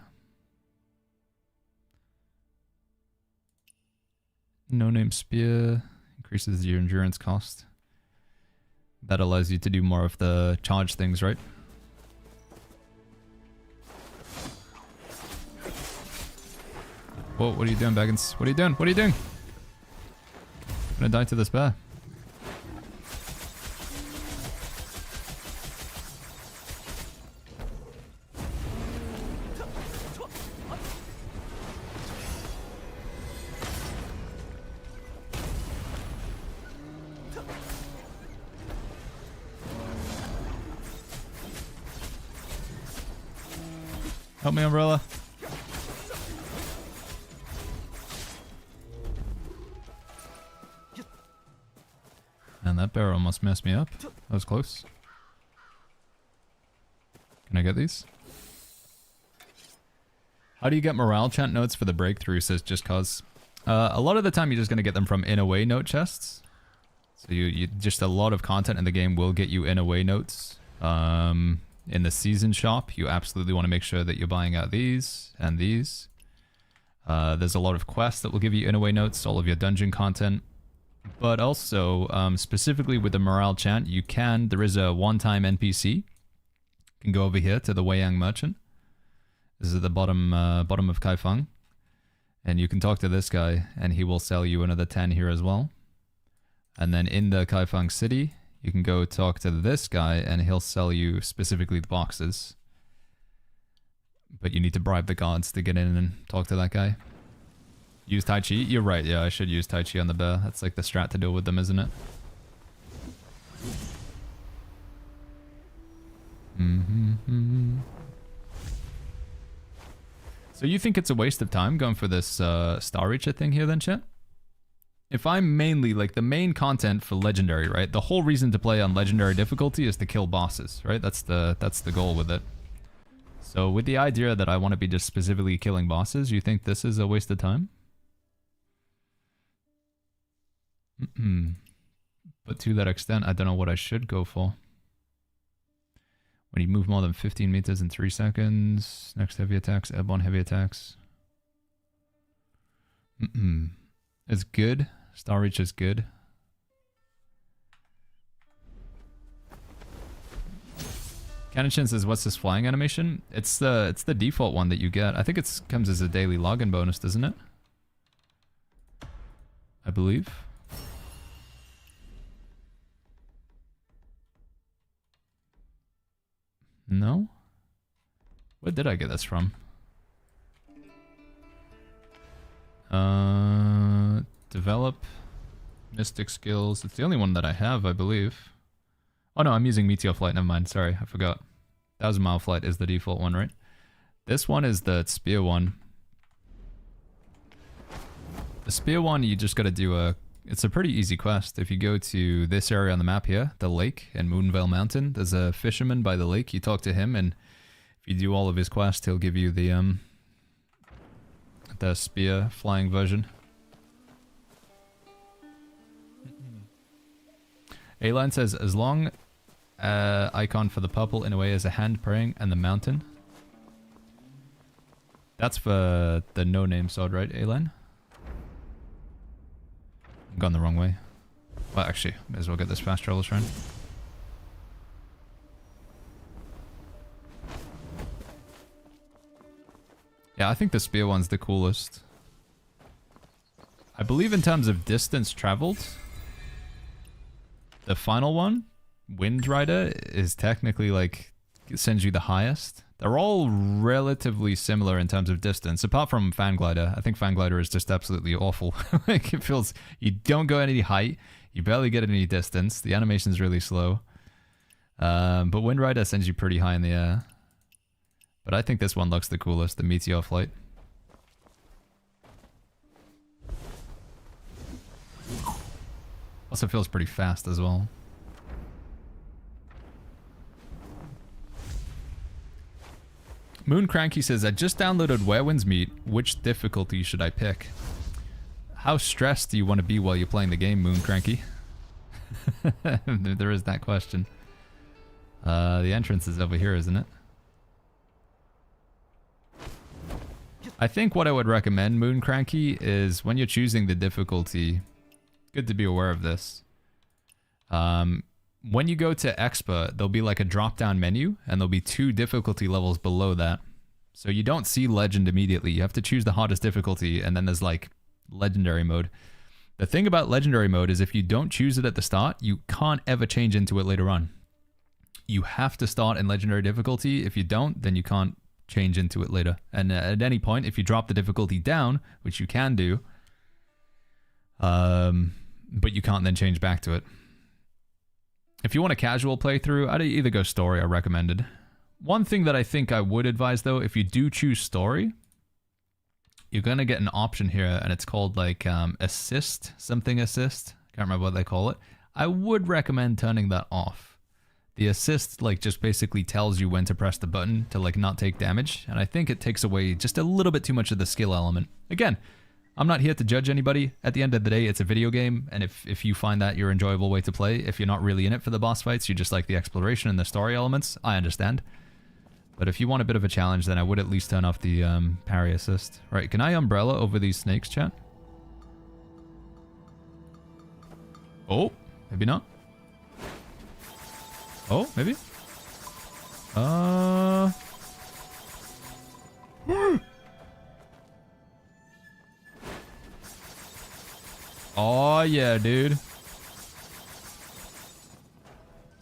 No name spear increases your endurance cost. That allows you to do more of the charge things, right? Whoa, what are you doing, Baggins? What are you doing? What are you doing? I'm gonna die to this bear. Help me, Umbrella. And that bear almost messed me up. That was close. Can I get these? How do you get morale chant notes for the breakthrough, says Just Cause. A lot of the time you're just going to get them from in-away note chests. So you just a lot of content in the game will get you in-away notes. In the season shop, you absolutely want to make sure that you're buying out these and these. There's a lot of quests that will give you in-away notes, all of your dungeon content. But also, specifically with the morale chant, there is a one-time NPC. You can go over here to the Weiyang Merchant. This is at the bottom of Kaifeng. And you can talk to this guy, and he will sell you another 10 here as well. And then in the Kaifeng City, you can go talk to this guy, and he'll sell you specifically the boxes. But you need to bribe the guards to get in and talk to that guy. Use Tai Chi? You're right, yeah, I should use Tai Chi on the bear. That's like the strat to deal with them, isn't it? So you think it's a waste of time going for this Star Reacher thing here then, chat? If I'm mainly, like, the main content for Legendary, right? The whole reason to play on Legendary difficulty is to kill bosses, right? That's the goal with it. So with the idea that I want to be just specifically killing bosses, you think this is a waste of time? But to that extent, I don't know what I should go for. When you move more than 15 meters in 3 seconds, next heavy attacks, airborne heavy attacks. It's good. Star Reach is good. Kanachin says, what's this flying animation? It's the default one that you get. I think it comes as a daily login bonus, doesn't it? I believe. No? Where did I get this from? Develop Mystic Skills. It's the only one that I have, I believe. Oh no, I'm using Meteor Flight. Never mind. Sorry, I forgot. 1,000 Mile Flight is the default one, right? This one is the Spear one. The Spear one, you just gotta do it's a pretty easy quest. If you go to this area on the map here, the lake in Moonvale Mountain, there's a fisherman by the lake. You talk to him, and if you do all of his quests, he'll give you the spear flying version. A-Line says, as long icon for the purple in a way as a hand praying and the mountain. That's for the no-name sword, right, A-Line? I've gone the wrong way. Well, actually, may as well get this fast travel shrine. Yeah, I think the spear one's the coolest. I believe in terms of distance traveled, the final one, Wind Rider, is technically like, sends you the highest. They're all relatively similar in terms of distance, apart from Fan Glider. I think Fan Glider is just absolutely awful. Like, it feels, you don't go any height, you barely get any distance, the animation's really slow. But Wind Rider sends you pretty high in the air. But I think this one looks the coolest, the Meteor Flight. Also feels pretty fast as well. Moon Cranky says, I just downloaded Where Winds Meet. Which difficulty should I pick? How stressed do you want to be while you're playing the game, Moon Cranky? There is that question. The entrance is over here, isn't it? I think what I would recommend, Moon Cranky, is when you're choosing the difficulty, good to be aware of this. When you go to Expert, there'll be like a drop-down menu, and there'll be 2 difficulty levels below that. So you don't see Legend immediately. You have to choose the hardest difficulty, and then there's like Legendary mode. The thing about Legendary mode is if you don't choose it at the start, you can't ever change into it later on. You have to start in Legendary difficulty. If you don't, then you can't change into it later. And at any point, if you drop the difficulty down, which you can do, but you can't then change back to it. If you want a casual playthrough, I'd either go story or recommended. One thing that I think I would advise though, if you do choose story, you're going to get an option here, and it's called like assist, something assist. Can't remember what they call it. I would recommend turning that off. The assist like just basically tells you when to press the button to like not take damage, and I think it takes away just a little bit too much of the skill element. Again, I'm not here to judge anybody. At the end of the day, it's a video game, and if you find that your enjoyable way to play, if you're not really in it for the boss fights, you just like the exploration and the story elements, I understand. But if you want a bit of a challenge, then I would at least turn off the parry assist. Right, can I umbrella over these snakes, chat? Oh, maybe not. Oh, maybe? Oh, yeah, dude. It's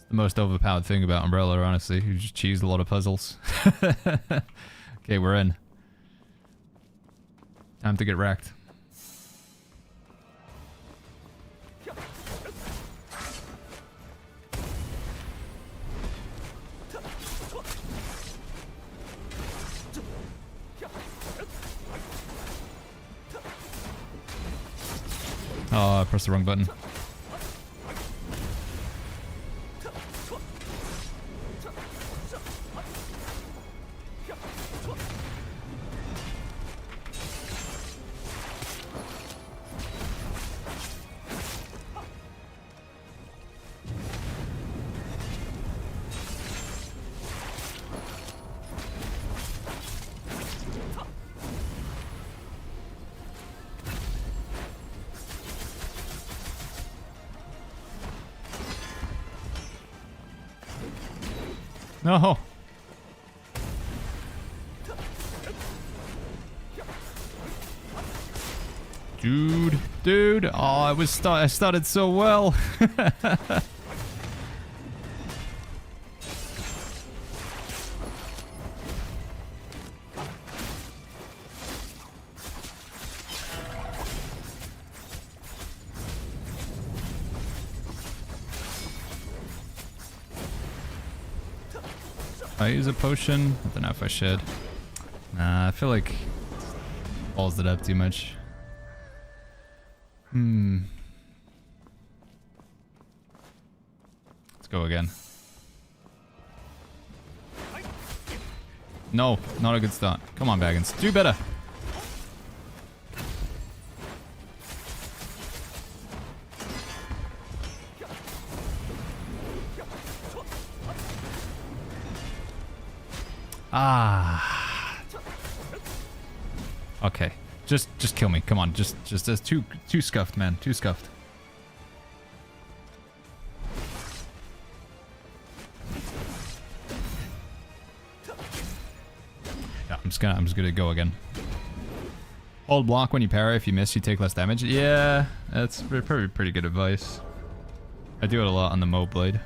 the most overpowered thing about Umbrella, honestly. You just cheese a lot of puzzles. Okay, we're in. Time to get wrecked. Oh, I pressed the wrong button. No. Dude. Oh, I started so well. I use a potion? I don't know if I should. Nah, I feel like it balls it up too much. Let's go again. No, not a good start. Come on, Baggins. Do better. Ah. Okay. Just kill me. Come on. Just as too scuffed, man. Too scuffed. Yeah, I'm just gonna go again. Hold block when you parry. If you miss, you take less damage. Yeah, that's probably pretty good advice. I do it a lot on the Mo Blade.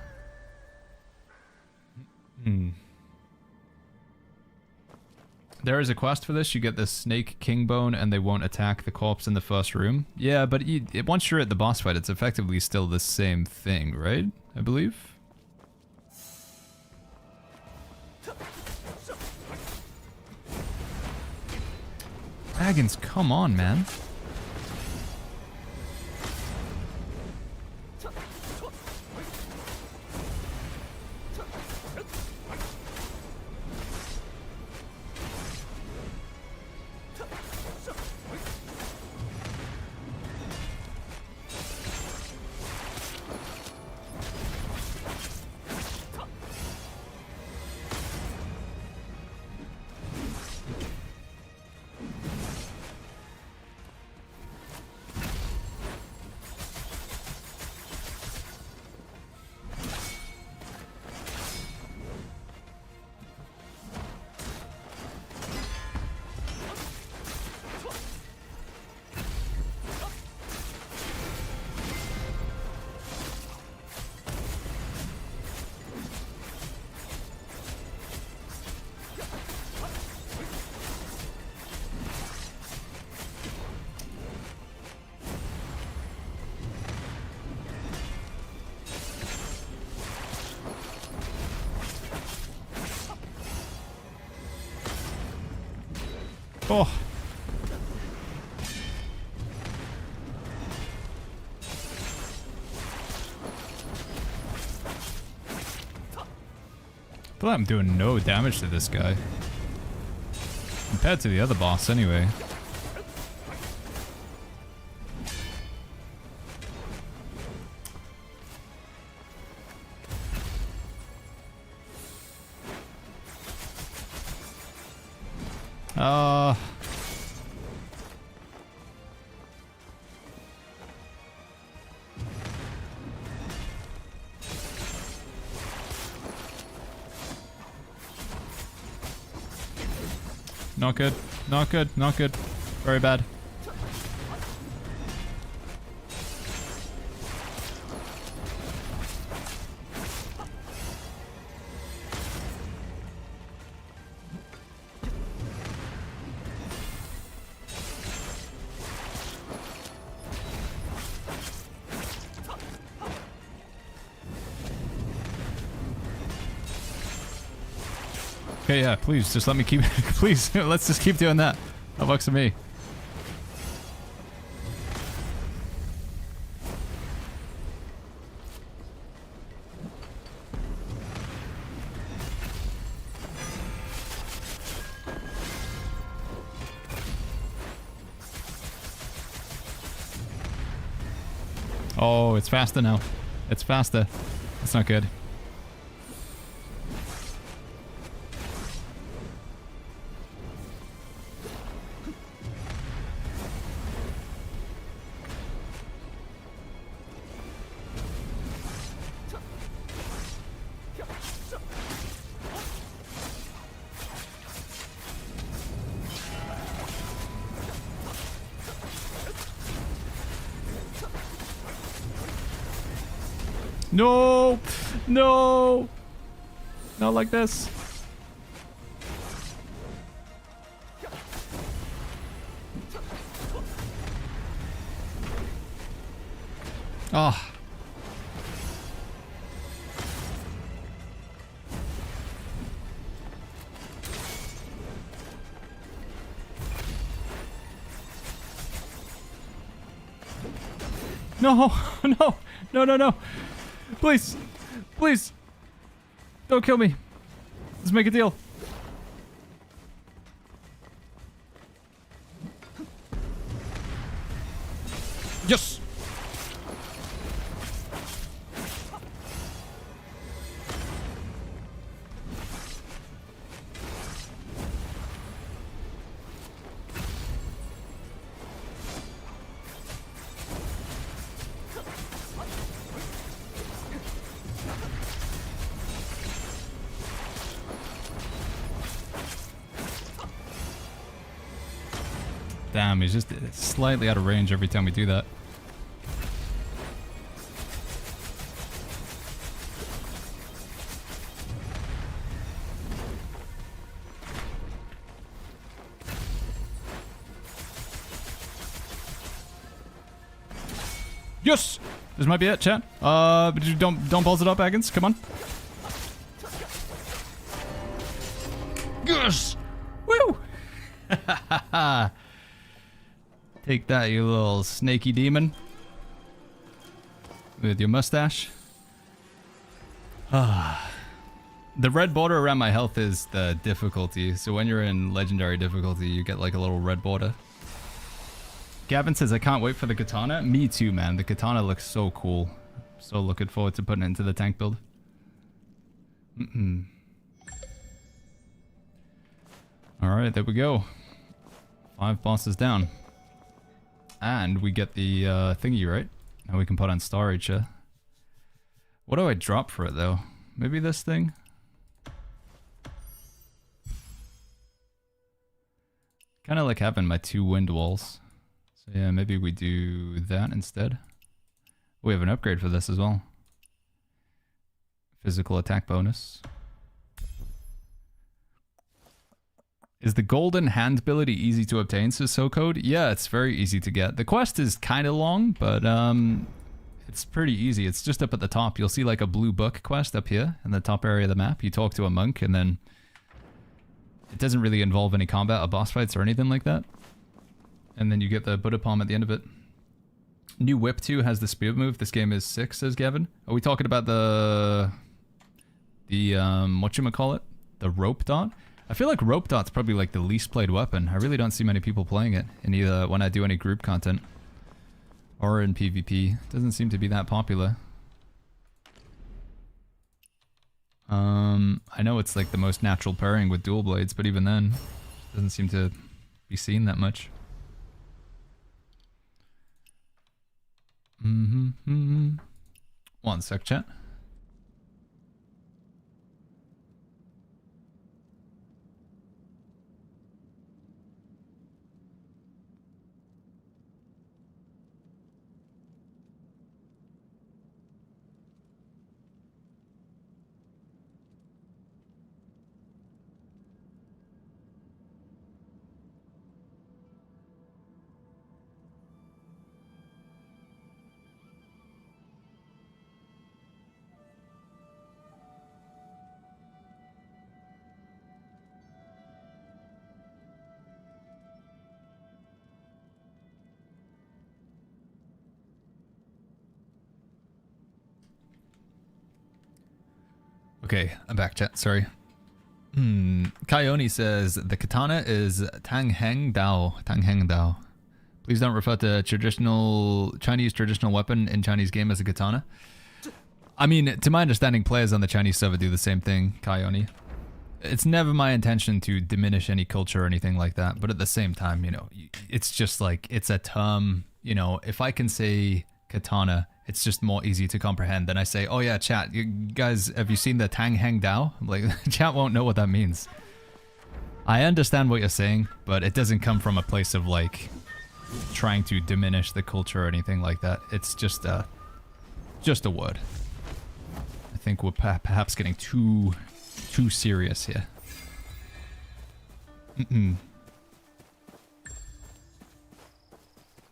There is a quest for this. You get the snake king bone and they won't attack the corpse in the first room. Yeah, but once you're at the boss fight, it's effectively still the same thing, right? I believe. Baggins, come on, man. Oh. I feel like I'm doing no damage to this guy. Compared to the other boss, anyway. Not good. Not good. Not good. Very bad. Okay, yeah, please, just let me keep... please, let's just keep doing that. That works for me. Oh, it's faster now. It's faster. That's not good. No! No! Not like this. Oh. No! No! No, no, no! Please! Please! Don't kill me! Let's make a deal. Yes! Damn, he's just slightly out of range every time we do that. Yes! This might be it, chat. But don't balls it up, Agons. Come on. Yes! Woo! Take that, you little snaky demon. With your mustache. Ah. The red border around my health is the difficulty. So when you're in legendary difficulty, you get like a little red border. Gavin says, I can't wait for the katana. Me too, man. The katana looks so cool. So looking forward to putting it into the tank build. Alright, there we go. 5 bosses down. And we get the thingy, right? Now we can put on storage here. What do I drop for it, though? Maybe this thing? Kind of like having my 2 wind walls. So yeah, maybe we do that instead. We have an upgrade for this as well. Physical attack bonus. Is the golden hand ability easy to obtain, says SoCode? Yeah, it's very easy to get. The quest is kind of long, but it's pretty easy. It's just up at the top. You'll see like a blue book quest up here in the top area of the map. You talk to a monk and then It doesn't really involve any combat or boss fights or anything like that. And then you get the Buddha Palm at the end of it. New Whip 2 has the spear move. This game is 6, says Gavin. Are we talking about the whatchamacallit? The rope dart? I feel like rope dart's probably like the least played weapon. I really don't see many people playing it in either when I do any group content or in PvP. It doesn't seem to be that popular. I know it's like the most natural pairing with dual blades, but even then, it doesn't seem to be seen that much. One sec, chat. Okay, I'm back, chat. Sorry. Kayoni says the katana is Tang Heng Dao. Tang Heng Dao. Please don't refer to Chinese traditional weapon in Chinese game as a katana. I mean, to my understanding, players on the Chinese server do the same thing, Kayoni. It's never my intention to diminish any culture or anything like that, but at the same time, you know, it's just like, it's a term, you know, if I can say katana, it's just more easy to comprehend than I say, oh yeah, chat, you guys, have you seen the Tang Heng Dao? Like, chat won't know what that means. I understand what you're saying, but it doesn't come from a place of like trying to diminish the culture or anything like that. It's just a word. I think we're perhaps getting too serious here.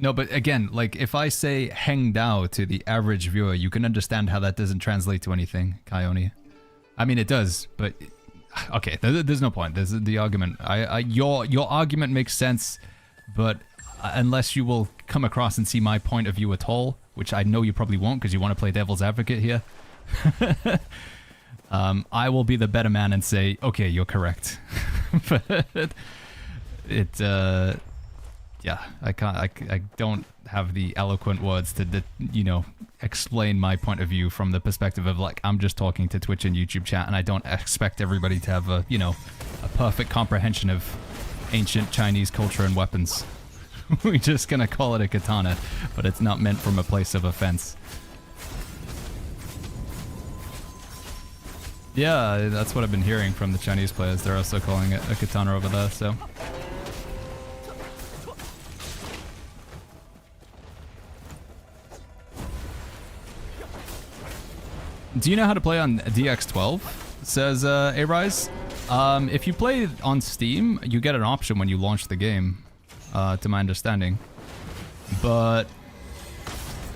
No, but again, like if I say Heng Dao to the average viewer, you can understand how that doesn't translate to anything, Kayoni. I mean, it does, but okay, there's no point. There's the argument. Your argument makes sense, but unless you will come across and see my point of view at all, which I know you probably won't because you want to play devil's advocate here, I will be the better man and say, okay, you're correct. But yeah, I don't have the eloquent words to, you know, explain my point of view from the perspective of like, I'm just talking to Twitch and YouTube chat and I don't expect everybody to have a, you know, a perfect comprehension of ancient Chinese culture and weapons. We're just gonna call it a katana, but it's not meant from a place of offense. Yeah, that's what I've been hearing from the Chinese players. They're also calling it a katana over there, so. Do you know how to play on DX12? Says A-Rise. If you play on Steam, you get an option when you launch the game, to my understanding. But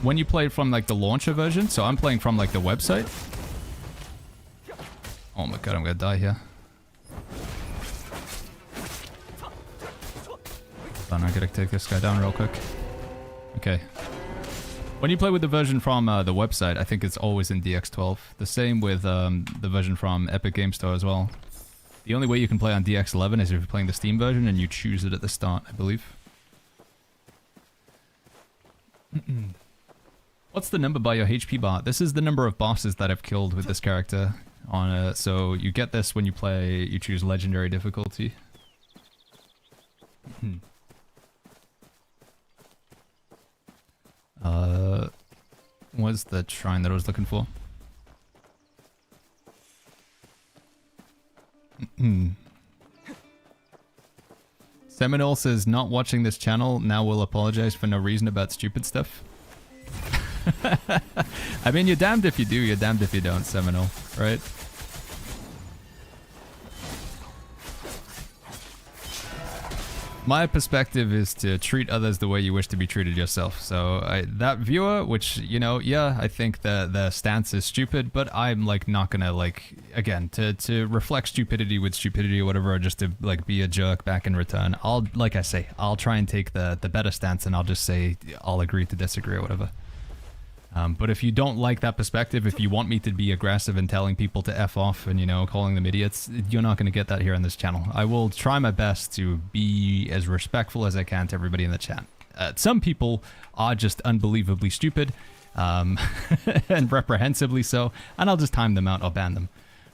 when you play from like the launcher version, so I'm playing from like the website. Oh my god, I'm gonna die here. Hold on, I gotta take this guy down real quick. Okay. When you play with the version from the website, I think it's always in DX12. The same with the version from Epic Game Store as well. The only way you can play on DX11 is if you're playing the Steam version and you choose it at the start, I believe. What's the number by your HP bar? This is the number of bosses that I've killed with this character. So you get this when you play, you choose legendary difficulty. What's the shrine that I was looking for? Seminole says, not watching this channel, now will apologize for no reason about stupid stuff. I mean, you're damned if you do, you're damned if you don't, Seminole, right? my perspective is to treat others the way you wish to be treated yourself. So that viewer, which, you know, yeah, I think the stance is stupid, but I'm like not gonna like, again, to reflect stupidity with stupidity or whatever, or just to like be a jerk back in return. I'll, like I say, I'll try and take the better stance, and I'll just say I'll agree to disagree or whatever. But if you don't like that perspective, if you want me to be aggressive and telling people to F off and, you know, calling them idiots, you're not going to get that here on this channel. I will try my best to be as respectful as I can to everybody in the chat. Some people are just unbelievably stupid, and reprehensibly so, and I'll just time them out or ban them.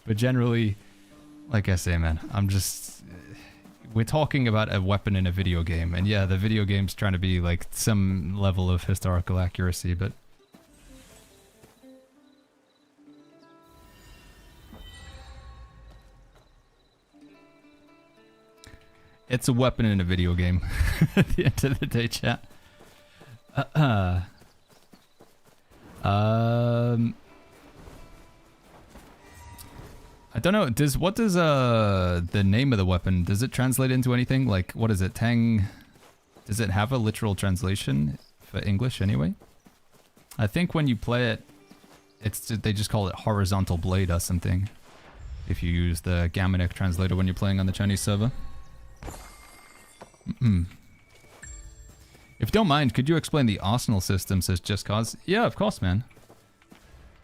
But generally, like I say, man, I'm just... We're talking about a weapon in a video game, and yeah, the video game's trying to be like some level of historical accuracy, but... It's a weapon in a video game at the end of the day, chat. I don't know. What does the name of the weapon, does it translate into anything? Like, what is it? Tang? Does it have a literal translation for English anyway? I think when you play it, they just call it horizontal blade or something. If you use the Gammonic translator when you're playing on the Chinese server. If you don't mind, could you explain the arsenal system, says Just Cause? Yeah, of course, man.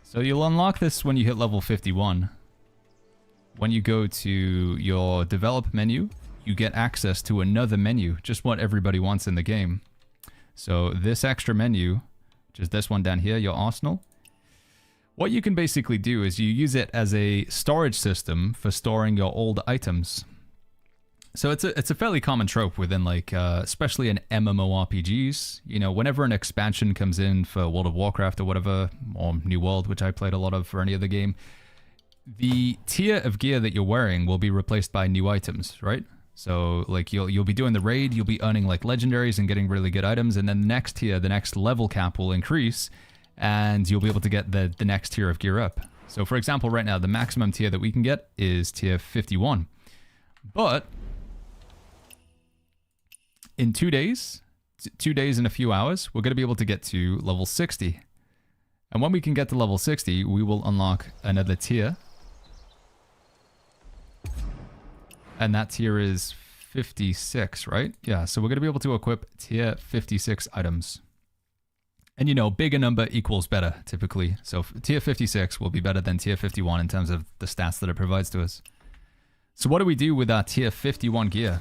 So you'll unlock this when you hit level 51. When you go to your develop menu, you get access to another menu, just what everybody wants in the game. So this extra menu, which is this one down here, your arsenal, what you can basically do is you use it as a storage system for storing your old items. So it's a fairly common trope within, like, especially in MMORPGs. You know, whenever an expansion comes in for World of Warcraft or whatever, or New World, which I played a lot of for any other game, the tier of gear that you're wearing will be replaced by new items, right? So, like, you'll be doing the raid, you'll be earning, like, legendaries and getting really good items, and then the next tier, the next level cap will increase, and you'll be able to get the next tier of gear up. So, for example, right now, the maximum tier that we can get is tier 51. But... in 2 days, 2 days and a few hours, we're going to be able to get to level 60. And when we can get to level 60, we will unlock another tier. And that tier is 56, right? Yeah, so we're going to be able to equip tier 56 items. And you know, bigger number equals better, typically. So tier 56 will be better than tier 51 in terms of the stats that it provides to us. So what do we do with our tier 51 gear?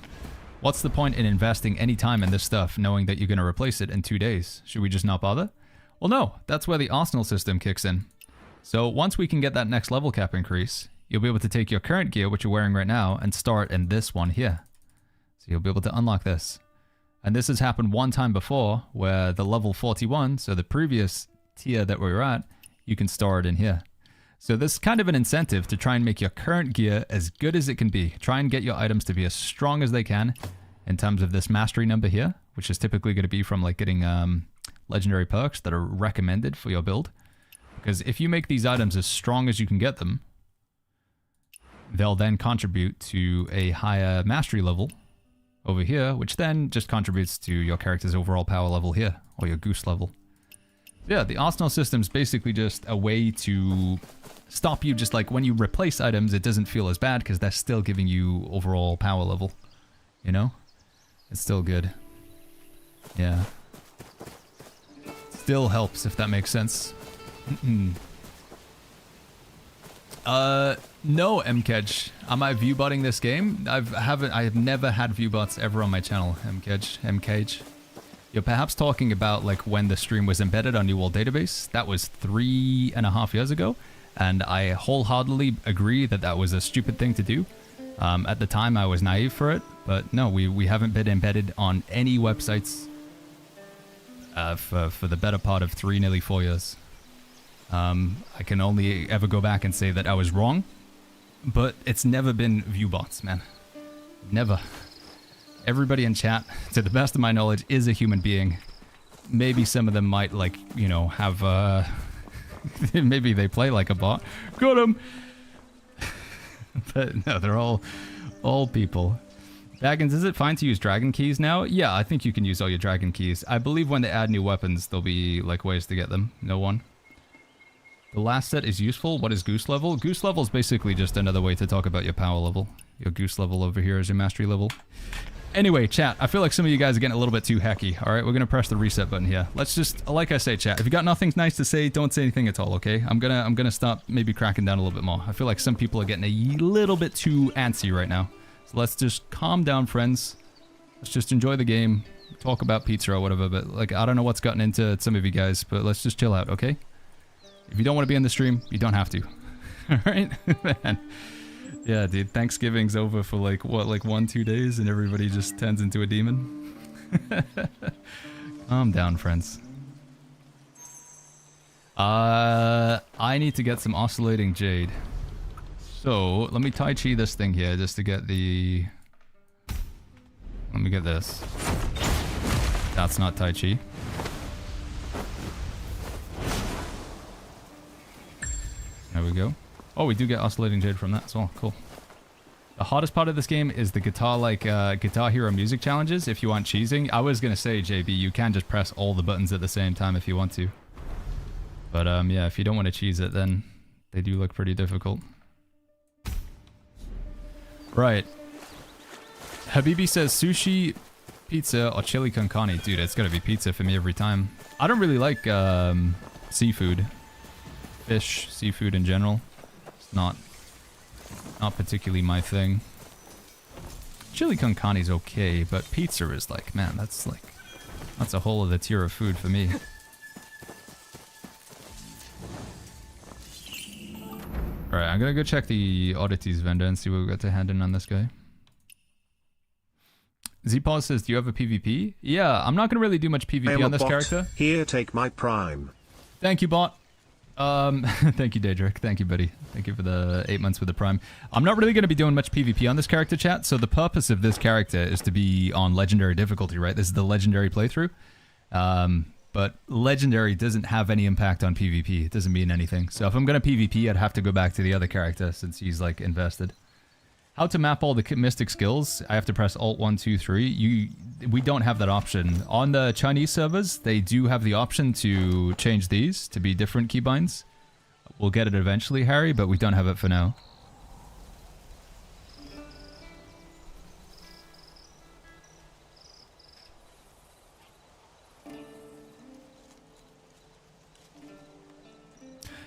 What's the point in investing any time in this stuff knowing that you're going to replace it in 2 days? Should we just not bother? Well, no. That's where the arsenal system kicks in. So once we can get that next level cap increase, you'll be able to take your current gear, which you're wearing right now, and store it in this one here. So you'll be able to unlock this. And this has happened one time before, where the level 41, so the previous tier that we were at, you can store it in here. So this is kind of an incentive to try and make your current gear as good as it can be. Try and get your items to be as strong as they can in terms of this mastery number here, which is typically going to be from like getting legendary perks that are recommended for your build. Because if you make these items as strong as you can get them, they'll then contribute to a higher mastery level over here, which then just contributes to your character's overall power level here, or your Goose level. Yeah, the arsenal system's basically just a way to stop you, just like when you replace items, it doesn't feel as bad because they're still giving you overall power level, you know? It's still good. Yeah. Still helps, if that makes sense. No, MKedge. Am I viewbotting this game? I have never had viewbots ever on my channel, MKedge. You're perhaps talking about like when the stream was embedded on New World Database. That was 3.5 years ago, and I wholeheartedly agree that that was a stupid thing to do. At the time, I was naive for it, but no, we haven't been embedded on any websites for the better part of nearly 4 years. I can only ever go back and say that I was wrong, but it's never been viewbots, man. Never. Everybody in chat, to the best of my knowledge, is a human being. Maybe some of them might, like, you know, have, maybe they play like a bot. Got him! But no, they're all people. Baggins, is it fine to use dragon keys now? Yeah, I think you can use all your dragon keys. I believe when they add new weapons, there'll be like ways to get them. No one. The last set is useful. What is Goose level? Goose level is basically just another way to talk about your power level. Your Goose level over here is your mastery level. Anyway, chat, I feel like some of you guys are getting a little bit too hacky. Alright, we're going to press the reset button here. Let's just, like I say, chat, if you got nothing nice to say, don't say anything at all, okay? I'm gonna stop maybe cracking down a little bit more. I feel like some people are getting a little bit too antsy right now. So let's just calm down, friends. Let's just enjoy the game, talk about pizza or whatever, but like, I don't know what's gotten into some of you guys, but let's just chill out, okay? If you don't want to be in the stream, you don't have to. Alright? Man. Yeah, dude, Thanksgiving's over for like, what, like 1-2 days and everybody just turns into a demon? Calm down, friends. I need to get some oscillating jade. So, let me Tai Chi this thing here just to get the... Let me get this. That's not Tai Chi. There we go. Oh, we do get oscillating jade from that as well. Cool. The hardest part of this game is the guitar, Guitar Hero music challenges. If you want cheesing, I was gonna say, JB, you can just press all the buttons at the same time if you want to. But yeah, if you don't want to cheese it, then they do look pretty difficult. Right. Habibi says sushi, pizza, or chili con carne. Dude, it's gotta be pizza for me every time. I don't really like seafood. Fish, seafood in general. Not particularly my thing. Chili con carne is okay, but pizza is like, man, that's a whole other tier of food for me. Alright, I'm gonna go check the oddities vendor and see what we got to hand in on this guy. Z-Pause says, do you have a PvP? Yeah, I'm not gonna really do much PvP on this character. Here, take my prime. Thank you, bot. Thank you, Daedric. Thank you, buddy. Thank you for the 8 months with the Prime. I'm not really going to be doing much PvP on this character, chat, so the purpose of this character is to be on Legendary difficulty, right? This is the Legendary playthrough. But Legendary doesn't have any impact on PvP. It doesn't mean anything. So if I'm going to PvP, I'd have to go back to the other character since he's, like, invested. How to map all the Mystic skills? I have to press Alt 1, 2, 3. We don't have that option. On the Chinese servers, they do have the option to change these to be different keybinds. We'll get it eventually, Harry, but we don't have it for now.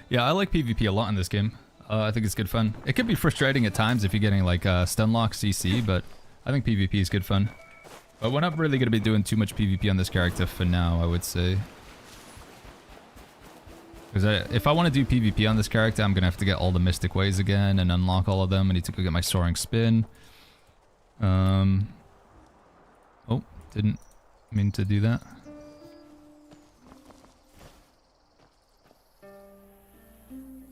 Yeah, I like PvP a lot in this game. I think it's good fun. It can be frustrating at times if you're getting like stun lock CC, but I think PvP is good fun. But we're not really going to be doing too much PvP on this character for now, I would say. Because if I want to do PvP on this character, I'm going to have to get all the Mystic Ways again and unlock all of them. I need to go get my Soaring Spin. Oh, didn't mean to do that.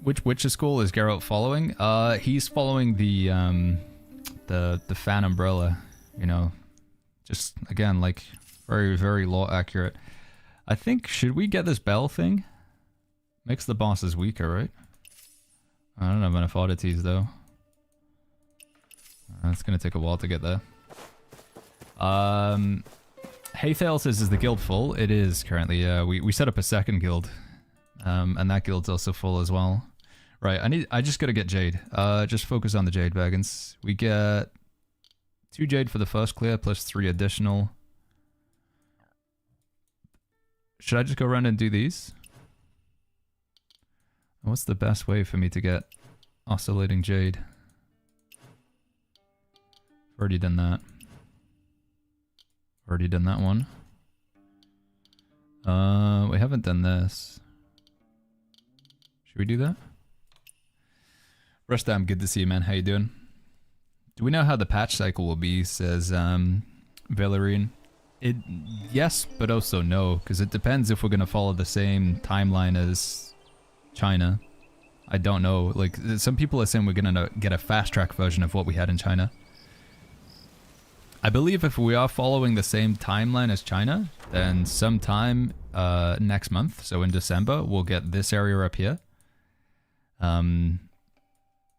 Which Witcher school is Geralt following? He's following the fan umbrella, you know. Just, again, like, very, very law accurate. I think, should we get this bell thing? Makes the bosses weaker, right? I don't have enough oddities, though. It's gonna take a while to get there. Haythale says, is the guild full? It is, currently, yeah. We set up a second guild. And that guild's also full as well. Right, I just gotta get Jade. Just focus on the Jade, Baggins. We get 2 Jade for the first clear, plus 3 additional. Should I just go around and do these? What's the best way for me to get oscillating Jade? Already done that. Already done that one. We haven't done this. Should we do that? Rustam, good to see you, man. How you doing? Do we know how the patch cycle will be, says Valerian. Yes, but also no, because it depends if we're going to follow the same timeline as China. I don't know. Like, some people are saying we're going to get a fast-track version of what we had in China. I believe if we are following the same timeline as China, then sometime next month, so in December, we'll get this area up here.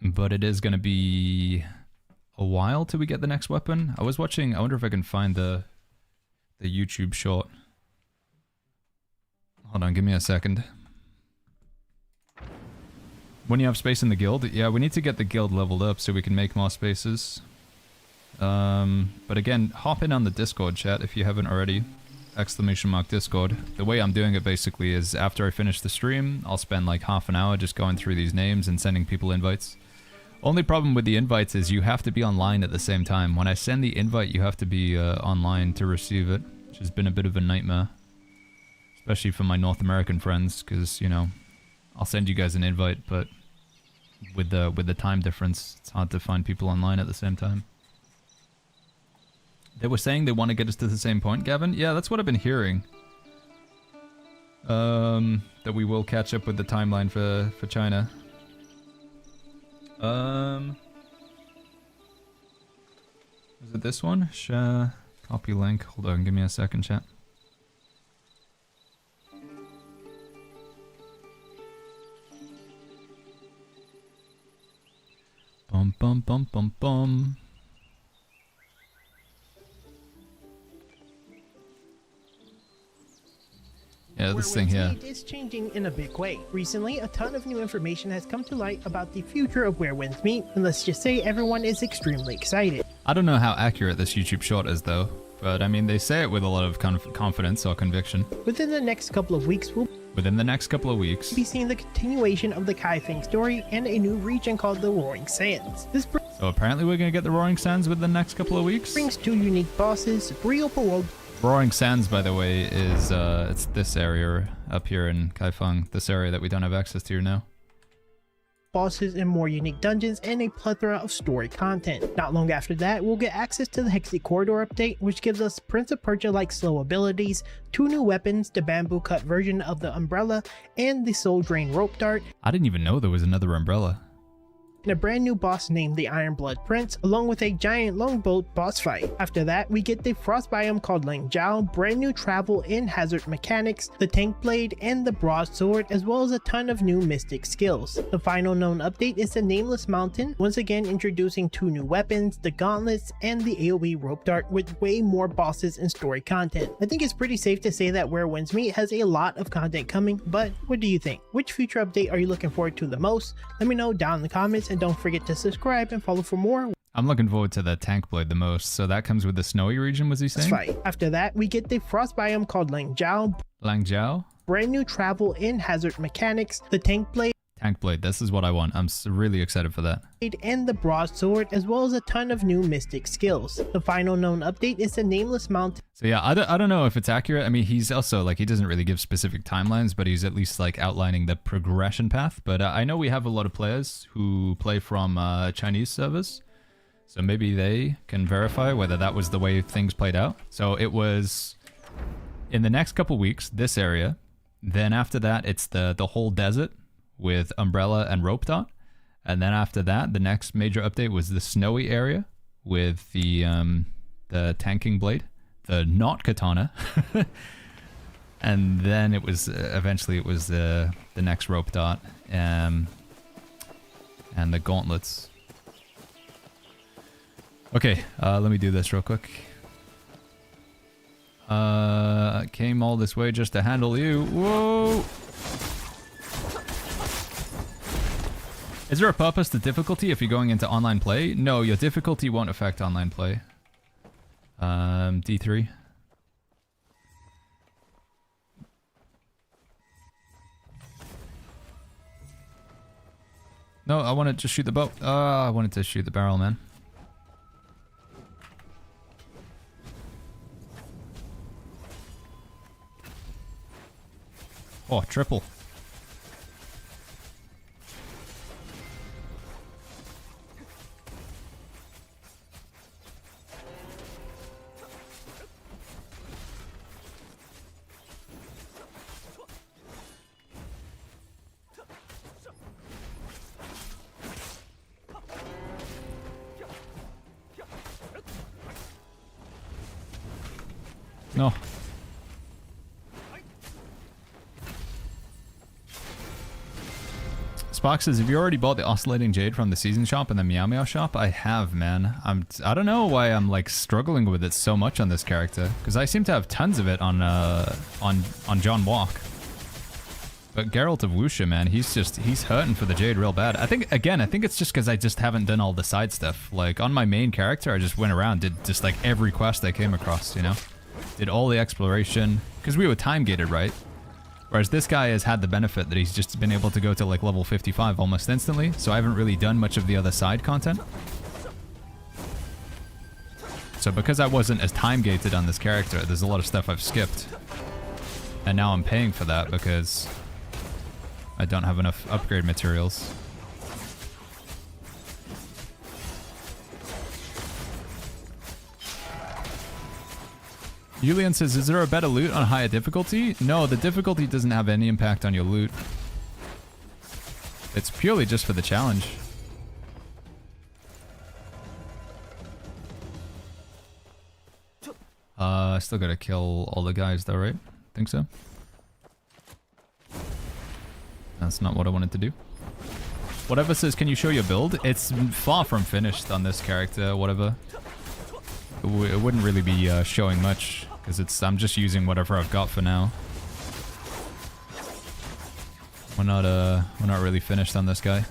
But it is going to be a while till we get the next weapon. I was watching, I wonder if I can find the YouTube short. Hold on, give me a second. When you have space in the guild, yeah, we need to get the guild leveled up so we can make more spaces. But again, hop in on the Discord chat if you haven't already. !Discord. The way I'm doing it basically is after I finish the stream, I'll spend like half an hour just going through these names and sending people invites. Only problem with the invites is you have to be online at the same time. When I send the invite, you have to be online to receive it, which has been a bit of a nightmare. Especially for my North American friends, because, you know, I'll send you guys an invite, but with the time difference, it's hard to find people online at the same time. They were saying they want to get us to the same point, Gavin? Yeah, that's what I've been hearing. That we will catch up with the timeline for China. Is it this one? Share, copy link. Hold on, give me a second, chat. Bum bum bum bum bum. Yeah, this thing here. It's changing in a big way. Recently, a ton of new information has come to light about the future of Where Winds Meet, and let's just say everyone is extremely excited. I don't know how accurate this YouTube short is though, but I mean they say it with a lot of confidence or conviction. Within the next couple of weeks, we'll be seeing the continuation of the Kai Feng story and a new region called the Roaring Sands. So apparently we're gonna get the Roaring Sands within the next couple of weeks? Brings 2 unique bosses, 3 open world. Roaring Sands, by the way, is it's this area up here in Kaifeng, this area that we don't have access to now. Bosses and more unique dungeons and a plethora of story content. Not long after that, we'll get access to the Hexy Corridor update, which gives us Prince of Persia-like slow abilities, 2 new weapons, the bamboo cut version of the umbrella, and the soul drain rope dart. I didn't even know there was another umbrella. And a brand new boss named the Iron Blood Prince, along with a giant longboat boss fight. After that, we get the frost biome called Langjiao, brand new travel and hazard mechanics, the tank blade, and the broadsword, as well as a ton of new mystic skills. The final known update is the Nameless Mountain, once again introducing 2 new weapons, the gauntlets, and the AoE rope dart, with way more bosses and story content. I think it's pretty safe to say that Where Winds Meet has a lot of content coming, but what do you think? Which future update are you looking forward to the most? Let me know down in the comments, and don't forget to subscribe and follow for more. I'm looking forward to the tank blade the most, so that comes with the snowy region, was he saying? That's right. After that, we get the frost biome called Langjiao. Langjiao? Brand new travel and hazard mechanics, the tank blade. Tank blade, this is what I want. I'm really excited for that. And the broadsword, as well as a ton of new mystic skills. The final known update is the Nameless Mountain. So yeah, I don't know if it's accurate. I mean, he's also like, he doesn't really give specific timelines, but he's at least like outlining the progression path. But I know we have a lot of players who play from Chinese servers, so maybe they can verify whether that was the way things played out. So it was in the next couple weeks, this area. Then after that, it's the whole desert with umbrella and rope dart. And then after that, the next major update was the snowy area with the tanking blade, the not katana. And then it was eventually it was the next rope dart and the gauntlets. Okay, let me do this real quick. Came all this way just to handle you. Whoa! Is there a purpose to difficulty if you're going into online play? No, your difficulty won't affect online play. D3. No, I wanted to shoot the bow. I wanted to shoot the barrel, man. Oh, triple. No. Sparks says, have you already bought the Oscillating Jade from the Season Shop and the Meow Meow Shop? I have, man. I don't know why I'm like struggling with it so much on this character, because I seem to have tons of it on John Walk. But Geralt of Wusha, man, he's hurting for the Jade real bad. I think it's just because I just haven't done all the side stuff. Like, on my main character, I just went around, did just like every quest I came across, you know? Did all the exploration, because we were time-gated, right? Whereas this guy has had the benefit that he's just been able to go to like level 55 almost instantly, so I haven't really done much of the other side content. So because I wasn't as time-gated on this character, there's a lot of stuff I've skipped. And now I'm paying for that because I don't have enough upgrade materials. Julian says, is there a better loot on higher difficulty? No, the difficulty doesn't have any impact on your loot. It's purely just for the challenge. I still gotta kill all the guys though, right? Think so? That's not what I wanted to do. Whatever says, can you show your build? It's far from finished on this character, whatever. It wouldn't really be showing much, because I'm just using whatever I've got for now. We're not really finished on this guy.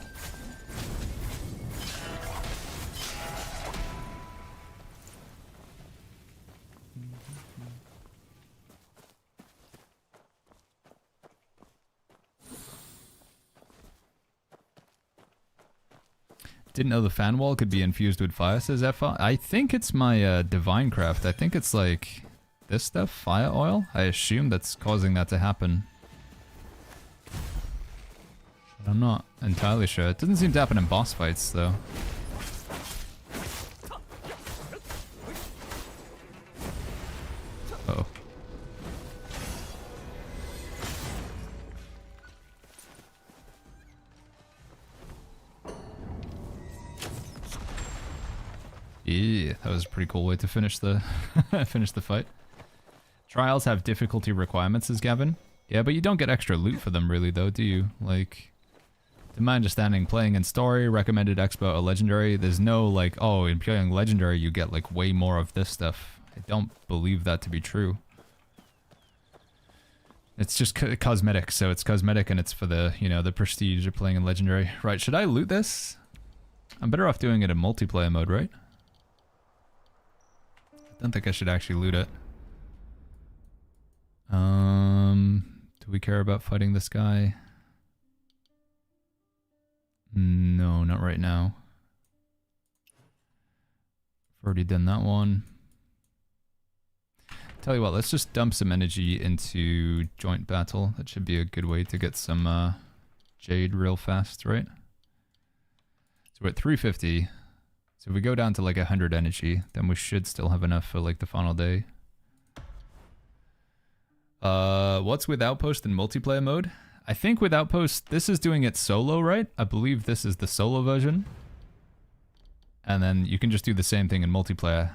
Didn't know the fan wall could be infused with fire, says Effa. I think it's my divine craft. I think it's like this stuff, fire oil. I assume that's causing that to happen. But I'm not entirely sure. It doesn't seem to happen in boss fights though. Uh-oh. Yeah, that was a pretty cool way to finish the finish the fight. Trials have difficulty requirements, says Gavin. Yeah, but you don't get extra loot for them really though, do you? Like, to my understanding, playing in story, recommended expert, or legendary, there's no like, oh, in playing legendary you get like way more of this stuff. I don't believe that to be true. It's just cosmetic, so it's cosmetic and it's for the, you know, the prestige of playing in legendary. Right, should I loot this? I'm better off doing it in multiplayer mode, right? I don't think I should actually loot it. Do we care about fighting this guy? No, not right now. I've already done that one. Tell you what, let's just dump some energy into joint battle. That should be a good way to get some jade real fast, right? So we're at 350. So if we go down to like 100 energy, then we should still have enough for like the final day. What's with Outpost in multiplayer mode? I think with Outpost, this is doing it solo, right? I believe this is the solo version. And then you can just do the same thing in multiplayer.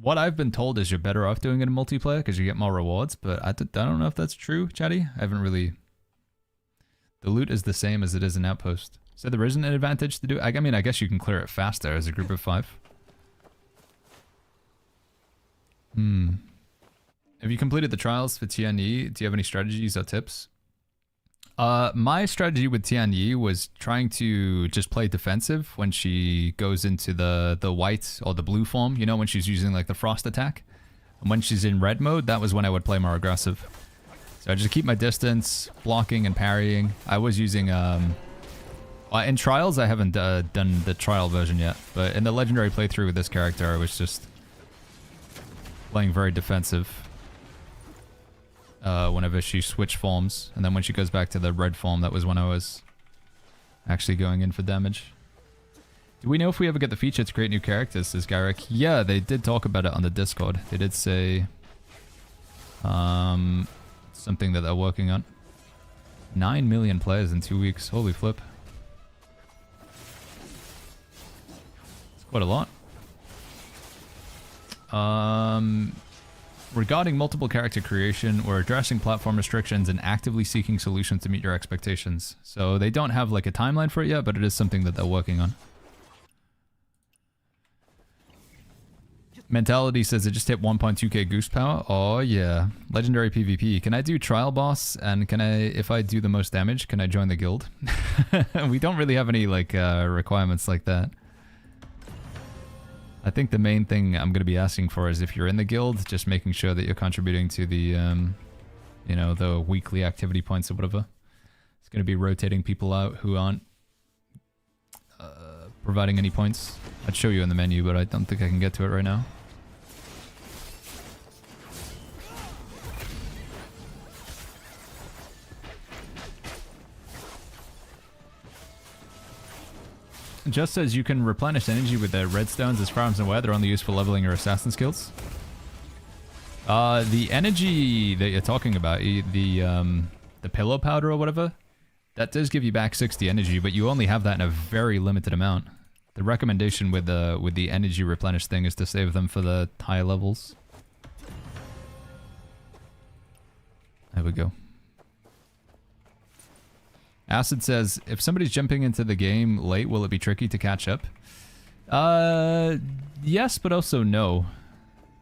What I've been told is you're better off doing it in multiplayer because you get more rewards, but I don't know if that's true, Chatty. I haven't really... The loot is the same as it is in Outpost. So there isn't an advantage to do it? I mean, I guess you can clear it faster as a group of 5. Have you completed the trials for Tianyi? Do you have any strategies or tips? My strategy with Tianyi was trying to just play defensive when she goes into the white or the blue form, you know, when she's using like the frost attack. And when she's in red mode, that was when I would play more aggressive. So I just keep my distance, blocking and parrying. I was using, in trials, I haven't done the trial version yet, but in the legendary playthrough with this character, I was just playing very defensive. Whenever she switched forms, and then when she goes back to the red form, that was when I was actually going in for damage. Do we know if we ever get the feature to create new characters, says Garrick? Yeah, they did talk about it on the Discord. They did say something that they're working on. 9 million players in 2 weeks. Holy flip. It's quite a lot. Regarding multiple character creation, we're addressing platform restrictions and actively seeking solutions to meet your expectations. So they don't have like a timeline for it yet, but it is something that they're working on. Mentality says it just hit 1.2k Goose power. Oh yeah. Legendary PvP. Can I do trial boss? And can I, if I do the most damage, can I join the guild? We don't really have any like requirements like that. I think the main thing I'm going to be asking for is if you're in the guild, just making sure that you're contributing to the, you know, the weekly activity points or whatever. It's going to be rotating people out who aren't providing any points. I'd show you in the menu, but I don't think I can get to it right now. Just says you can replenish energy with the redstones. As far as I'm aware, they're only used for leveling your assassin skills. The energy that you're talking about, the pillow powder or whatever, that does give you back 60 energy, but you only have that in a very limited amount. The recommendation with the energy replenish thing is to save them for the high levels. There we go. Acid says, if somebody's jumping into the game late, will it be tricky to catch up? Yes, but also no.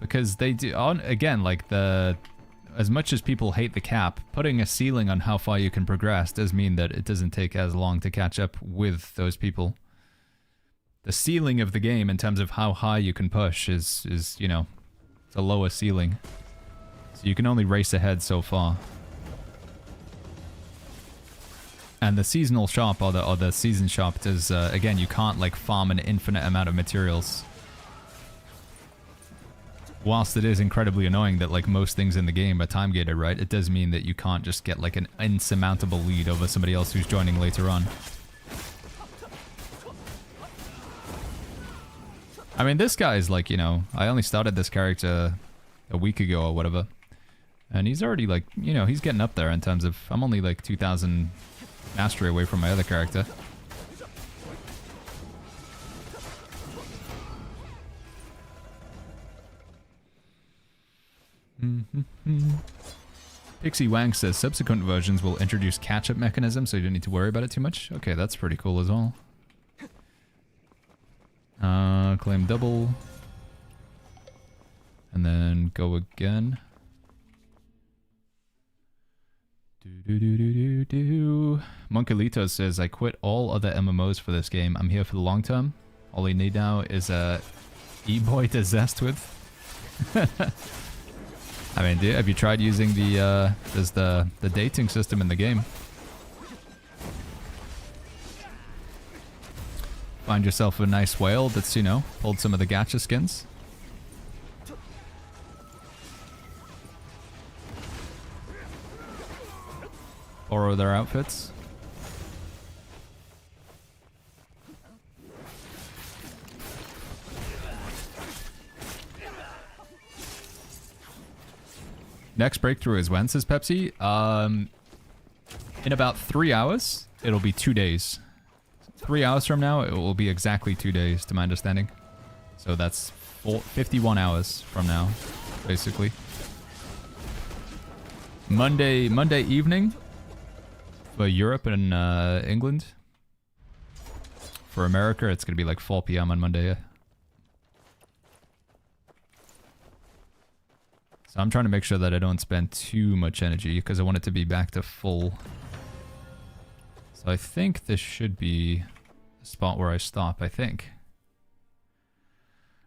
Because they do, again, like as much as people hate the cap, putting a ceiling on how far you can progress does mean that it doesn't take as long to catch up with those people. The ceiling of the game in terms of how high you can push is you know, it's a lower ceiling. So you can only race ahead so far. And the seasonal shop or the season shop does, again, you can't like farm an infinite amount of materials. Whilst it is incredibly annoying that like most things in the game are time gated, right? It does mean that you can't just get like an insurmountable lead over somebody else who's joining later on. I mean, this guy's like, you know, I only started this character a week ago or whatever. And he's already like, you know, he's getting up there in terms of, I'm only like 2,000 mastery away from my other character. Pixie Wang says subsequent versions will introduce catch-up mechanisms, so you don't need to worry about it too much. Okay, that's pretty cool as well. Claim double. And then go again. Monkalito says, I quit all other MMOs for this game. I'm here for the long term. All I need now is a e-boy to zest with. I mean, dude, have you tried using there's the dating system in the game? Find yourself a nice whale that's, you know, pulled some of the gacha skins. Borrow their outfits. Next breakthrough is when, says Pepsi? In about 3 hours, it'll be 2 days. 3 hours from now, it will be exactly 2 days, to my understanding. So that's 51 hours from now, basically. Monday evening for Europe and England. For America, it's gonna be like 4 p.m. on Monday. So I'm trying to make sure that I don't spend too much energy because I want it to be back to full. So I think this should be the spot where I stop, I think.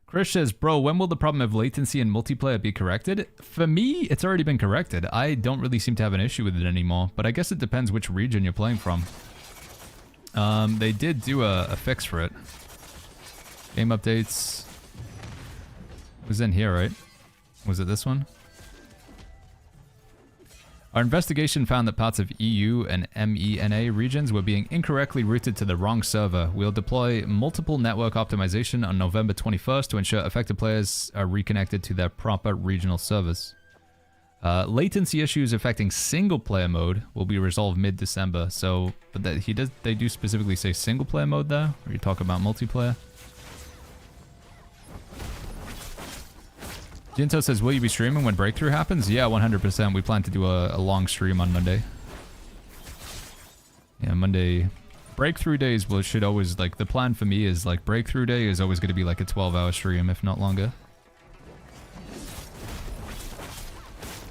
Chris says, bro, when will the problem of latency in multiplayer be corrected? For me, it's already been corrected. I don't really seem to have an issue with it anymore, but I guess it depends which region you're playing from. They did do a fix for it. Game updates. It was in here, right? Was it this one? Our investigation found that parts of EU and MENA regions were being incorrectly routed to the wrong server. We'll deploy multiple network optimization on November 21st to ensure affected players are reconnected to their proper regional servers. Latency issues affecting single-player mode will be resolved mid-December. So, but they do specifically say single-player mode there? Or you talk about multiplayer? Jinto says, will you be streaming when Breakthrough happens? Yeah, 100%. We plan to do a long stream on Monday. Yeah, Monday. Breakthrough days should always, like, the plan for me is, like, Breakthrough day is always going to be, like, a 12-hour stream, if not longer.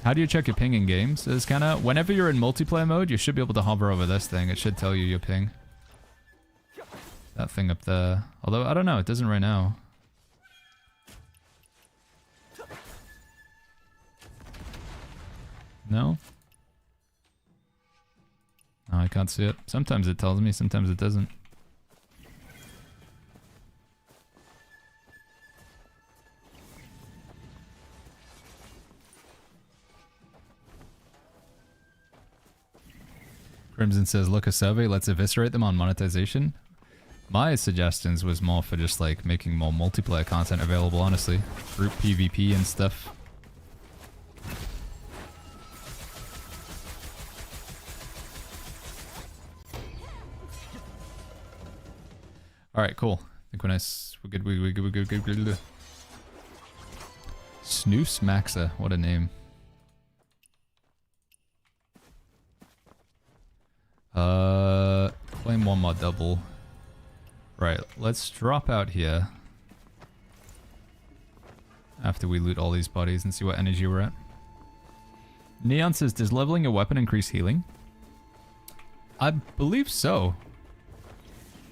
How do you check your ping in games? Is kind of, whenever you're in multiplayer mode, you should be able to hover over this thing. It should tell you your ping. That thing up there. Although, I don't know, it doesn't right now. No? No, I can't see it. Sometimes it tells me, sometimes it doesn't. Crimson says, look, a survey, let's eviscerate them on monetization. My suggestions was more for just like making more multiplayer content available, honestly. Group PvP and stuff. Alright, cool. I think we're good, we're good. Snoose Maxa, what a name. Claim one more double. Right, let's drop out here. After we loot all these bodies and see what energy we're at. Neon says, does leveling a weapon increase healing? I believe so.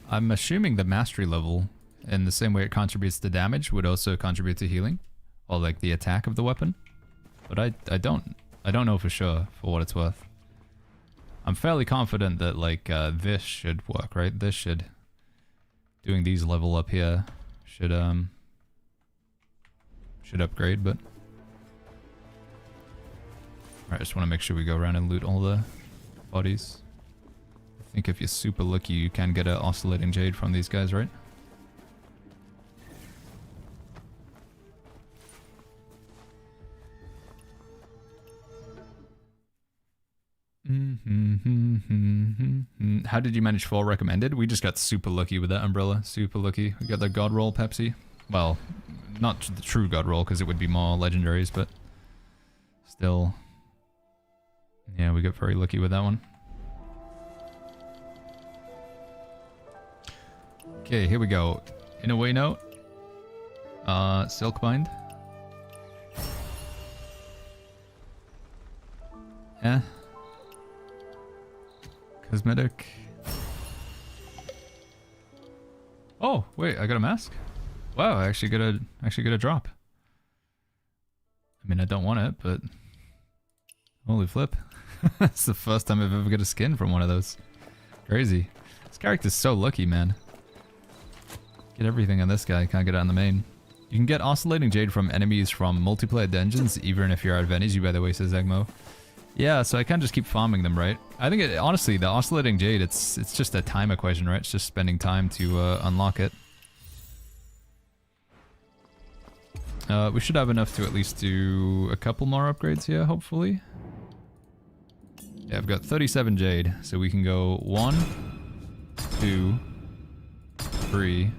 I'm assuming the mastery level, in the same way it contributes to damage, would also contribute to healing. Or like the attack of the weapon. But I don't know for sure, for what it's worth. I'm fairly confident that like this should work, right? This should, doing these level up here should upgrade, but alright, I just want to make sure we go around and loot all the bodies. I think if you're super lucky, you can get an oscillating jade from these guys, right? How did you manage 4 recommended? We just got super lucky with that umbrella. Super lucky. We got the God Roll Pepsi. Well, not the true God Roll, because it would be more legendaries, but still. Yeah, we got very lucky with that one. Okay, here we go. In a way note. Silkbind. Eh. Cosmetic. Oh, wait, I got a mask? Wow, I actually got a drop. I mean, I don't want it, but holy flip. That's the first time I've ever got a skin from one of those. Crazy. This character's so lucky, man. Get everything on this guy, can't get it on the main. You can get Oscillating Jade from enemies from multiplayer dungeons, even if you're out of energy, by the way, says Egmo. Yeah, so I can't just keep farming them, right? I think, honestly, the Oscillating Jade, it's just a time equation, right? It's just spending time to unlock it. We should have enough to at least do a couple more upgrades here, hopefully. Yeah, I've got 37 Jade, so we can go 1, 2, 3.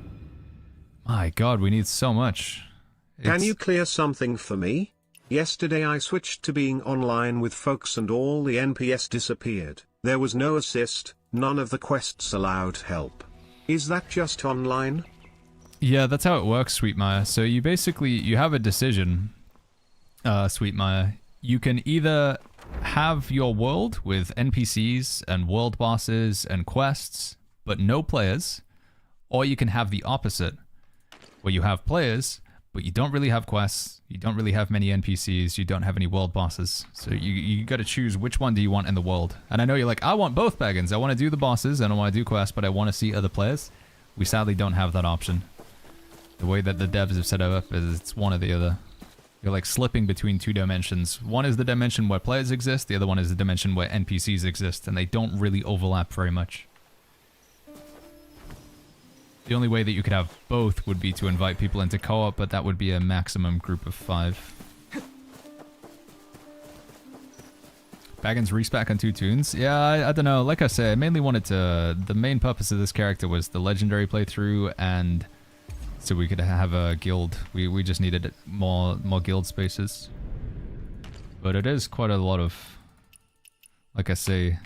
My god, we need so much. Can you clear something for me? Yesterday I switched to being online with folks and all the NPS disappeared. There was no assist, none of the quests allowed help. Is that just online? Yeah, that's how it works, Sweet Maya. So you basically, you have a decision, Sweet Maya. You can either have your world with NPCs and world bosses and quests, but no players, or you can have the opposite, where you have players, but you don't really have quests, you don't really have many NPCs, you don't have any world bosses. So you gotta choose which one do you want in the world. And I know you're like, I want both, Baggins. I want to do the bosses and I want to do quests, but I want to see other players. We sadly don't have that option. The way that the devs have set it up is it's one or the other. You're like slipping between 2 dimensions. One is the dimension where players exist, the other one is the dimension where NPCs exist, and they don't really overlap very much. The only way that you could have both would be to invite people into co-op, but that would be a maximum group of 5. Baggins respec on 2 tunes? Yeah, I don't know. Like I said, I mainly wanted to... The main purpose of this character was the legendary playthrough and so we could have a guild. We just needed more guild spaces. But it is quite a lot of, like I say,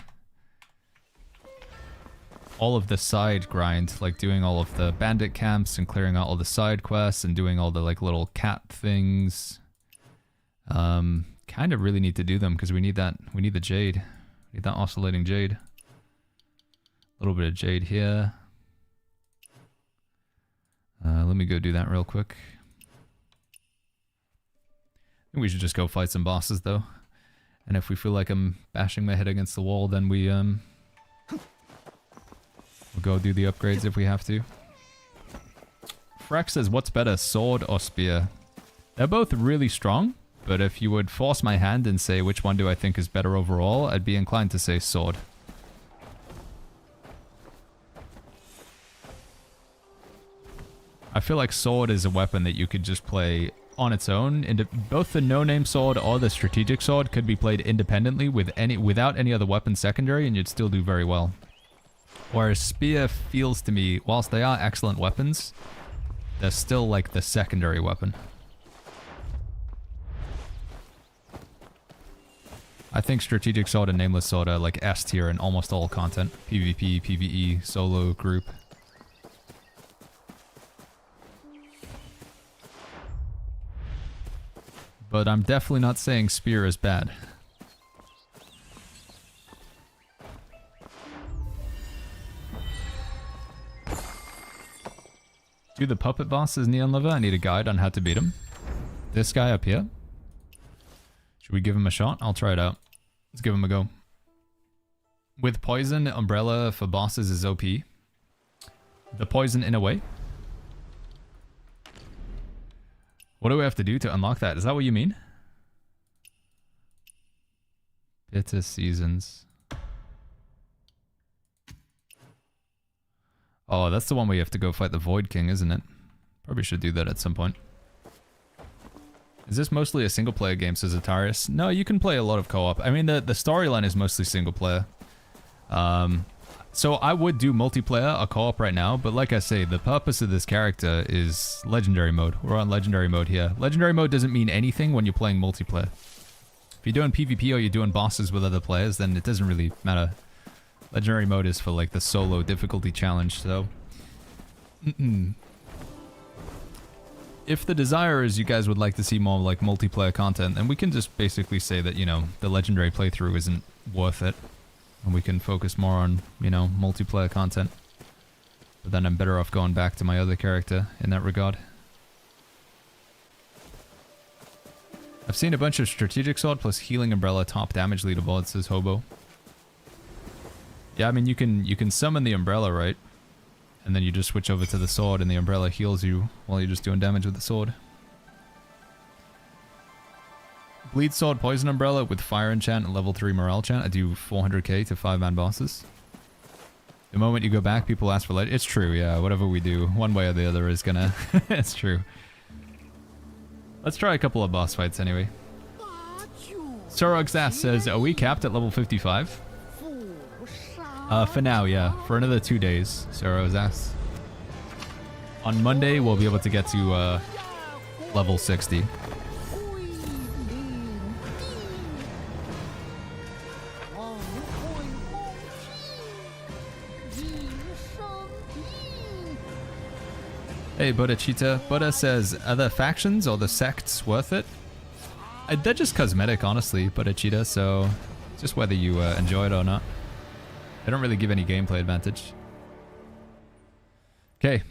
all of the side grind, like doing all of the bandit camps and clearing out all the side quests and doing all the like little cat things. Kind of really need to do them because we need that. We need the jade. We need that oscillating jade. A little bit of jade here. Let me go do that real quick. I think we should just go fight some bosses though. And if we feel like I'm bashing my head against the wall, then we'll go do the upgrades if we have to. Frack says, what's better, sword or spear? They're both really strong, but if you would force my hand and say which one do I think is better overall, I'd be inclined to say sword. I feel like sword is a weapon that you could just play on its own. Both the no-name sword or the strategic sword could be played independently without any other weapon secondary, and you'd still do very well. Whereas spear feels to me, whilst they are excellent weapons, they're still like the secondary weapon. I think strategic sword and nameless sword are like S tier in almost all content. PvP, PvE, solo, group. But I'm definitely not saying spear is bad. Do the puppet bosses, Neon Lover? I need a guide on how to beat him. This guy up here. Should we give him a shot? I'll try it out. Let's give him a go. With poison, umbrella for bosses is OP. The poison in a way. What do we have to do to unlock that? Is that what you mean? Bitter Seasons. Oh, that's the one where you have to go fight the Void King, isn't it? Probably should do that at some point. Is this mostly a single player game, says Atarius? No, you can play a lot of co-op. I mean, the storyline is mostly single player. So I would do multiplayer or co-op right now, but like I say, the purpose of this character is legendary mode. We're on legendary mode here. Legendary mode doesn't mean anything when you're playing multiplayer. If you're doing PvP or you're doing bosses with other players, then it doesn't really matter. Legendary mode is for like the solo difficulty challenge, so... If the desire is you guys would like to see more like multiplayer content, then we can just basically say that, you know, the legendary playthrough isn't worth it. And we can focus more on, you know, multiplayer content. But then I'm better off going back to my other character in that regard. I've seen a bunch of strategic sword plus healing umbrella top damage leaderboard, says Hobo. Yeah, I mean, you can summon the umbrella, right? And then you just switch over to the sword and the umbrella heals you while you're just doing damage with the sword. Bleed sword, poison umbrella with fire enchant and level 3 morale chant. I do 400k to 5-man bosses. The moment you go back, people ask for it's true, yeah. Whatever we do, one way or the other is gonna... It's true. Let's try a couple of boss fights anyway. Sorog's ass says, are we capped at level 55? For now, yeah. For another 2 days, Sorog's ass. On Monday, we'll be able to get to level 60. Hey, Buddha Cheetah. Buddha says, are the factions or the sects worth it? They're just cosmetic, honestly, Buddha Cheetah, so it's just whether you enjoy it or not. They don't really give any gameplay advantage. Okay.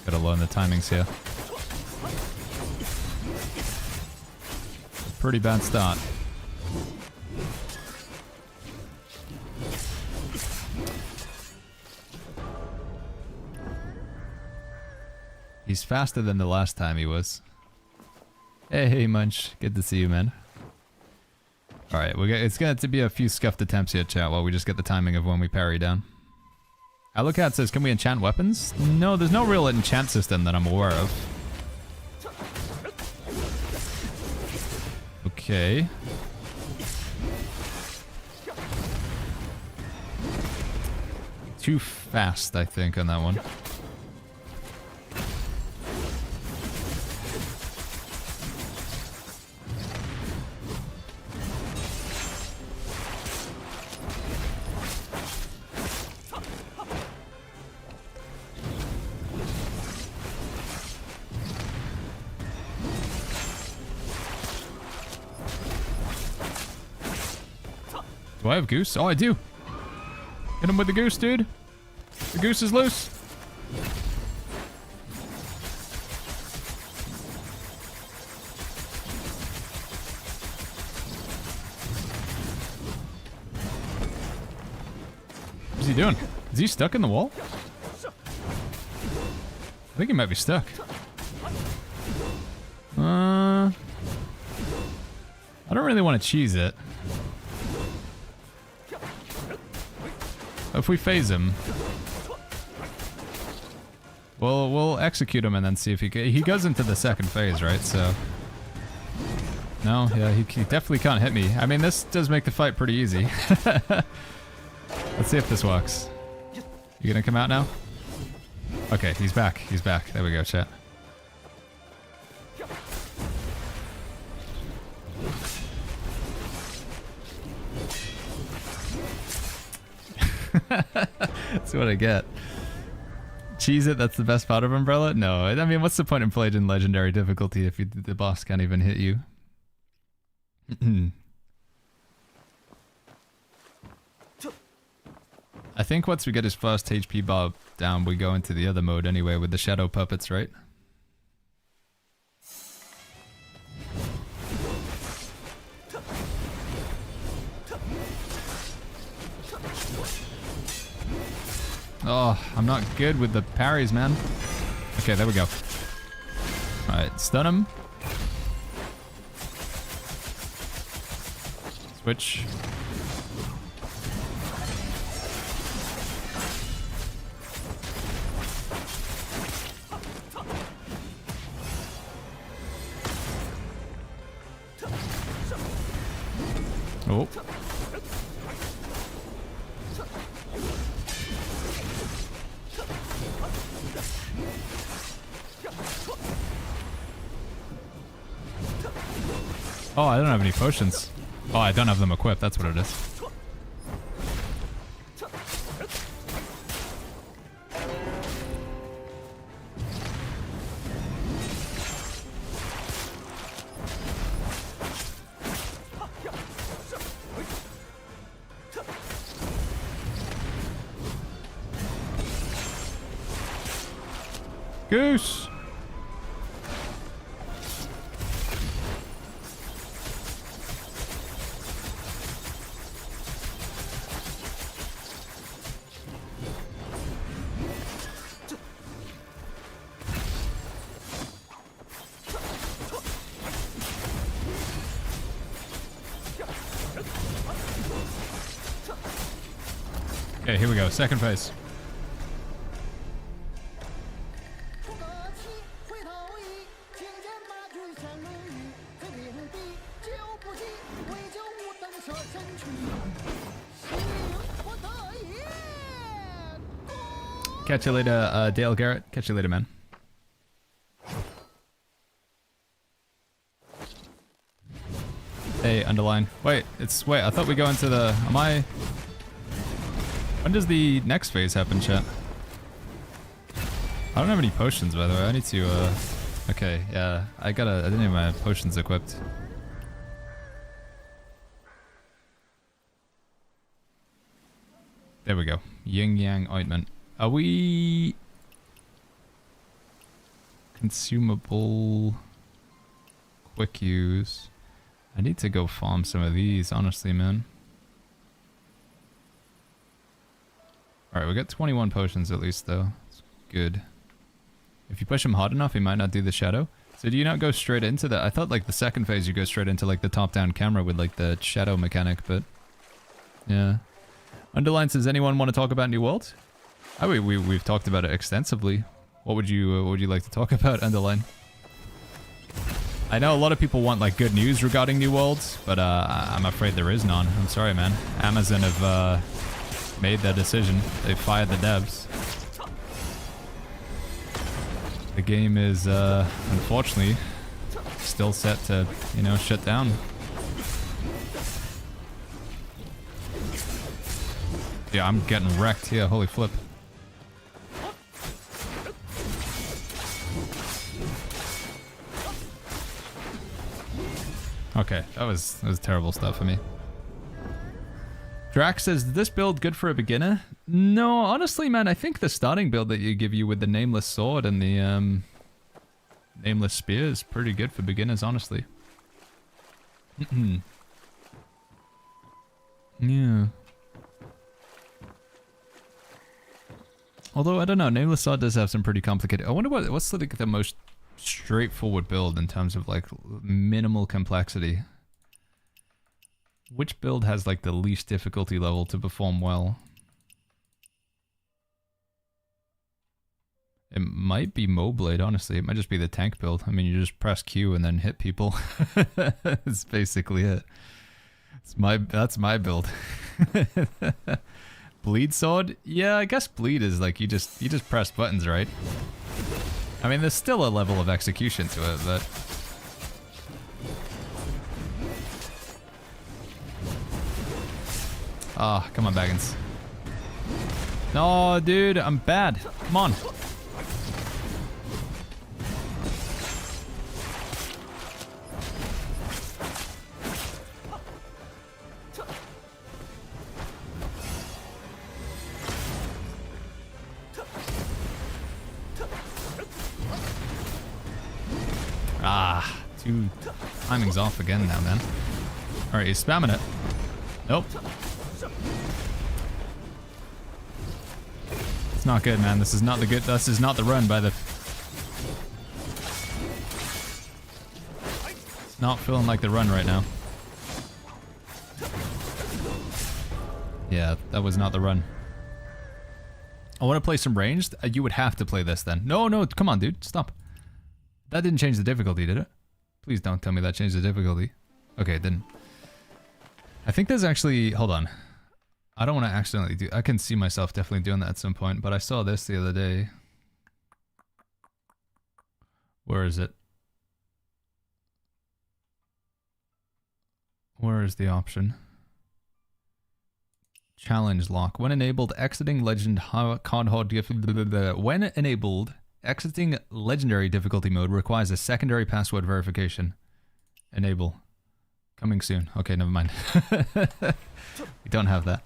Gotta learn the timings here. Pretty bad start. He's faster than the last time he was. Hey, Munch. Good to see you, man. Alright, it's going to be a few scuffed attempts here, chat, while we just get the timing of when we parry down. Alucard says, can we enchant weapons? No, there's no real enchant system that I'm aware of. Okay. Too fast, I think, on that one. Do I have Goose? Oh, I do. Hit him with the Goose, dude. The Goose is loose. What's he doing? Is he stuck in the wall? I think he might be stuck. I don't really want to cheese it. If we phase him, we'll execute him and then see if he goes into the second phase, right? So no, yeah, he definitely can't hit me. I mean, this does make the fight pretty easy. Let's see if this works. You gonna come out now? Okay, he's back. He's back. There we go, chat. That's what I get. Cheese it, that's the best part of Umbrella? No, I mean, what's the point in playing in Legendary difficulty if the boss can't even hit you? I think once we get his first HP bar down, we go into the other mode anyway with the shadow puppets, right? Oh, I'm not good with the parries, man. Okay, there we go. Alright, stun him. Switch. Oh. Oh, I don't have any potions. Oh, I don't have them equipped. That's what it is. Goose! Okay, here we go. Second phase. Catch you later, Dale Garrett. Catch you later, man. Hey, underline. Wait, I thought we go into the... When does the next phase happen, chat? I don't have any potions, by the way. I need to, Okay, yeah. I didn't have my potions equipped. There we go. Yin Yang Ointment. Are we... Consumable... Quick use... I need to go farm some of these, honestly, man. Alright, we got 21 potions at least, though. It's good. If you push him hard enough, he might not do the shadow. So do you not go straight into that? I thought, like, the second phase you go straight into, like, the top-down camera with, like, the shadow mechanic, but... Yeah. Underline says, anyone want to talk about New World? We've talked about it extensively. What would you like to talk about, Underline? I know a lot of people want like good news regarding New Worlds, but I'm afraid there is none. I'm sorry, man. Amazon have made their decision. They fired the devs. The game is unfortunately still set to, you know, shut down. Yeah, I'm getting wrecked here. Holy flip. Okay, that was terrible stuff for me. Drax says, this build good for a beginner? No, honestly, man, I think the starting build that you give you with the Nameless Sword and the Nameless Spear is pretty good for beginners, honestly. Yeah. Although, I don't know, Nameless Sword does have some pretty complicated... I wonder what's like the most straightforward build in terms of like minimal complexity. Which build has like the least difficulty level to perform well? It might be Moblade, honestly. It might just be the tank build. I mean, you just press Q and then hit people. That's basically it. That's my build. Bleed sword? Yeah, I guess bleed is like you just press buttons, right? I mean, there's still a level of execution to it, but... Ah, come on, Baggins. No, dude, I'm bad. Come on. Ah, timing's off again now, man. Alright, he's spamming it. Nope. It's not good, man. This is not the run by the... It's not feeling like the run right now. Yeah, that was not the run. I want to play some ranged. You would have to play this then. No, come on, dude. Stop. That didn't change the difficulty, did it? Please don't tell me that changed the difficulty. Okay, it didn't. I think there's actually... Hold on. I don't want to accidentally do... I can see myself definitely doing that at some point, but I saw this the other day. Where is it? Where is the option? Challenge lock. When enabled, exiting legend card hard... When enabled... Exiting legendary difficulty mode requires a secondary password verification. Enable. Coming soon. Okay, never mind. We don't have that.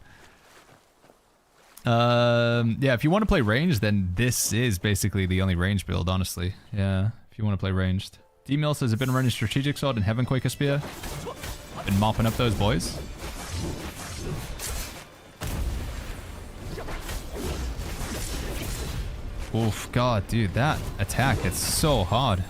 Yeah, if you want to play ranged, then this is basically the only range build, honestly. Yeah, if you want to play ranged. D-Mill says, I've been running Strategic Sword and Heaven Quaker Spear. Been mopping up those boys. Oof, god, dude, that attack, it's so hard.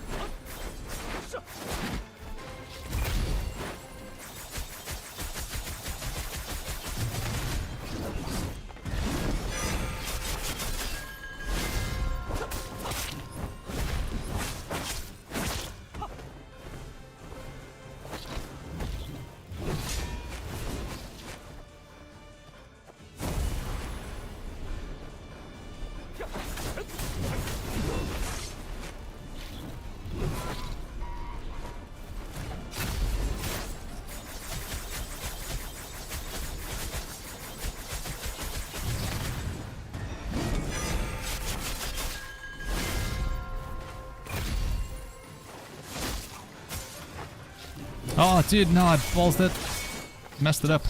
Oh, dude, no, I ballsed it. Messed it up.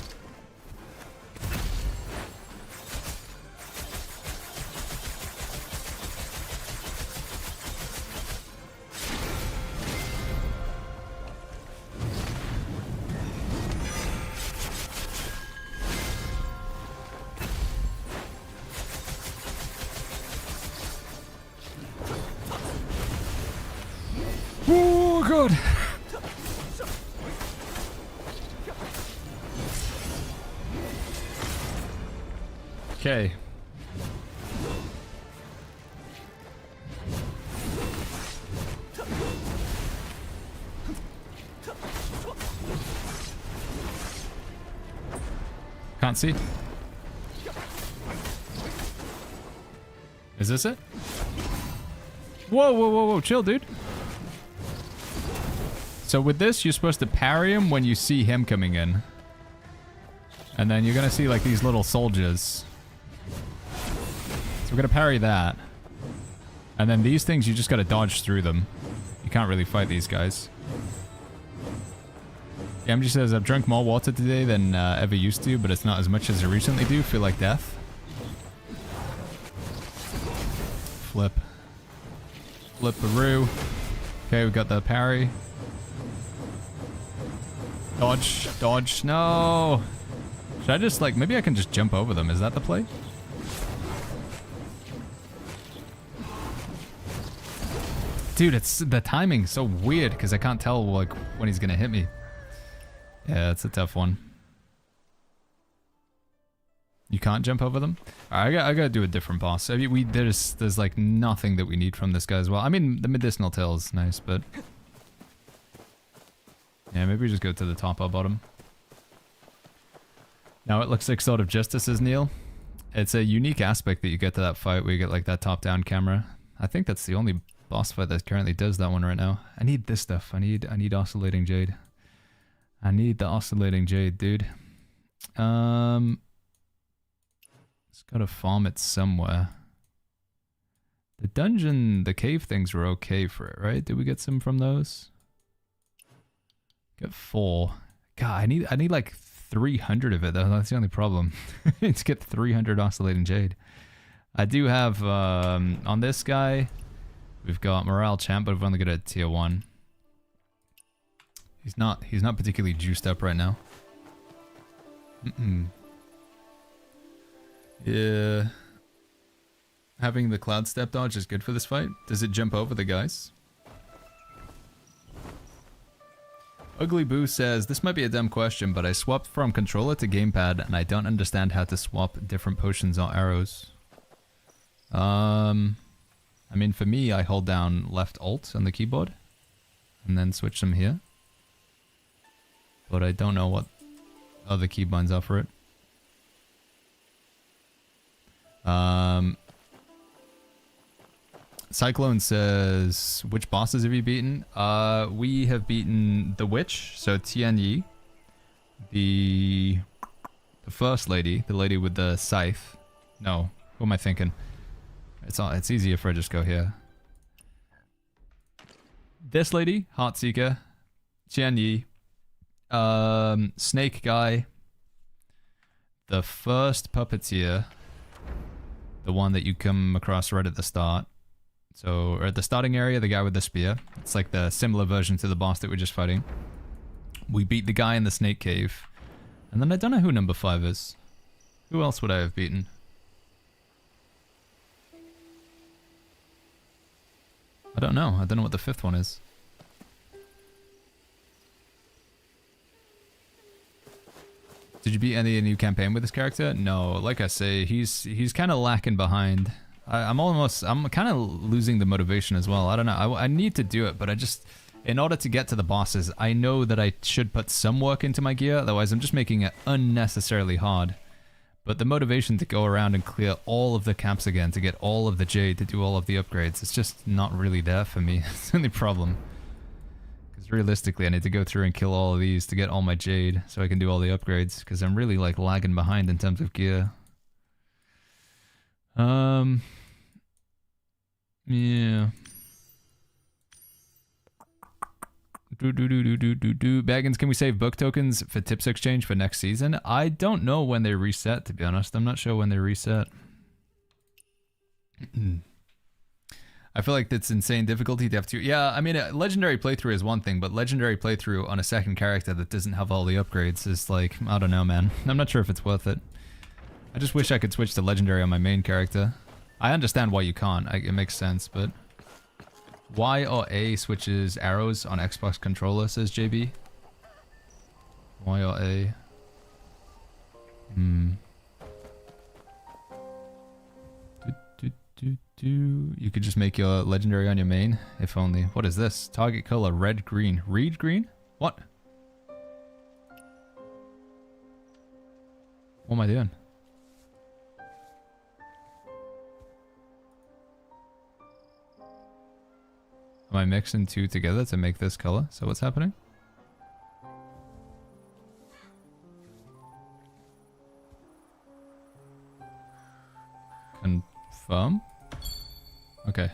Oh, God. Okay. Can't see. Is this it? Whoa, whoa, whoa, whoa. Chill, dude. So with this, you're supposed to parry him when you see him coming in. And then you're going to see like these little soldiers. So we're going to parry that. And then these things, you just got to dodge through them. You can't really fight these guys. MG says, I've drunk more water today than ever used to, but it's not as much as I recently do. Feel like death. Flip. Flip-a-roo. Okay, we got the parry. Dodge. Dodge. No! Should I just, like, maybe I can just jump over them. Is that the play? Dude, it's the timing so weird because I can't tell, like, when he's gonna hit me. Yeah, it's a tough one. You can't jump over them? Alright, I gotta do a different boss. I mean, there's like nothing that we need from this guy as well. I mean, the medicinal tail is nice, but yeah, maybe we just go to the top or bottom. Now it looks like Sword of Justice is Neil. It's a unique aspect that you get to that fight where you get like that top-down camera. I think that's the only boss fight that currently does that one right now. I need this stuff. I need Oscillating Jade. I need the Oscillating Jade, dude. It's gotta farm it somewhere. The dungeon, the cave things were okay for it, right? Did we get some from those? Get 4. God, I need like 300 of it though. That's the only problem. Let's get 300 Oscillating Jade. I do have on this guy, we've got Morale Champ, but we've only got a tier 1. He's not particularly juiced up right now. Yeah. Having the cloud step dodge is good for this fight. Does it jump over the guys? Ugly Boo says, this might be a dumb question, but I swapped from controller to gamepad and I don't understand how to swap different potions or arrows. I mean, for me, I hold down left alt on the keyboard and then switch them here. But I don't know what other keybinds are for it. Cyclone says, which bosses have you beaten? We have beaten the witch, so Tian Yi. The first lady, the lady with the scythe. No, who am I thinking? It's easier if I just go here. This lady, Heartseeker, Tian Yi, Snake Guy, the first puppeteer, the one that you come across right at the start. So, at the starting area, the guy with the spear. It's like the similar version to the boss that we're just fighting. We beat the guy in the snake cave. And then I don't know who number 5 is. Who else would I have beaten? I don't know. I don't know what the 5th one is. Did you beat any new campaign with this character? No, like I say, he's kind of lacking behind. I'm kind of losing the motivation as well. I don't know. I need to do it, but in order to get to the bosses, I know that I should put some work into my gear. Otherwise, I'm just making it unnecessarily hard. But the motivation to go around and clear all of the camps again, to get all of the jade, to do all of the upgrades, it's just not really there for me. It's the only problem. Because realistically, I need to go through and kill all of these to get all my jade, so I can do all the upgrades. Because I'm really like lagging behind in terms of gear. Yeah. Baggins, can we save book tokens for tips exchange for next season? I don't know when they reset, to be honest. I'm not sure when they reset. I feel like that's insane difficulty to have to... Yeah, I mean, a legendary playthrough is one thing, but legendary playthrough on a second character that doesn't have all the upgrades is like... I don't know, man. I'm not sure if it's worth it. I just wish I could switch to legendary on my main character. I understand why you can't. It makes sense, but... Y or A switches arrows on Xbox controller, says JB. Y or A. You could just make your legendary on your main, if only. What is this? Target color red, green. Reed green? What? What am I doing? Am I mixing two together to make this color? So what's happening? Confirm? Okay.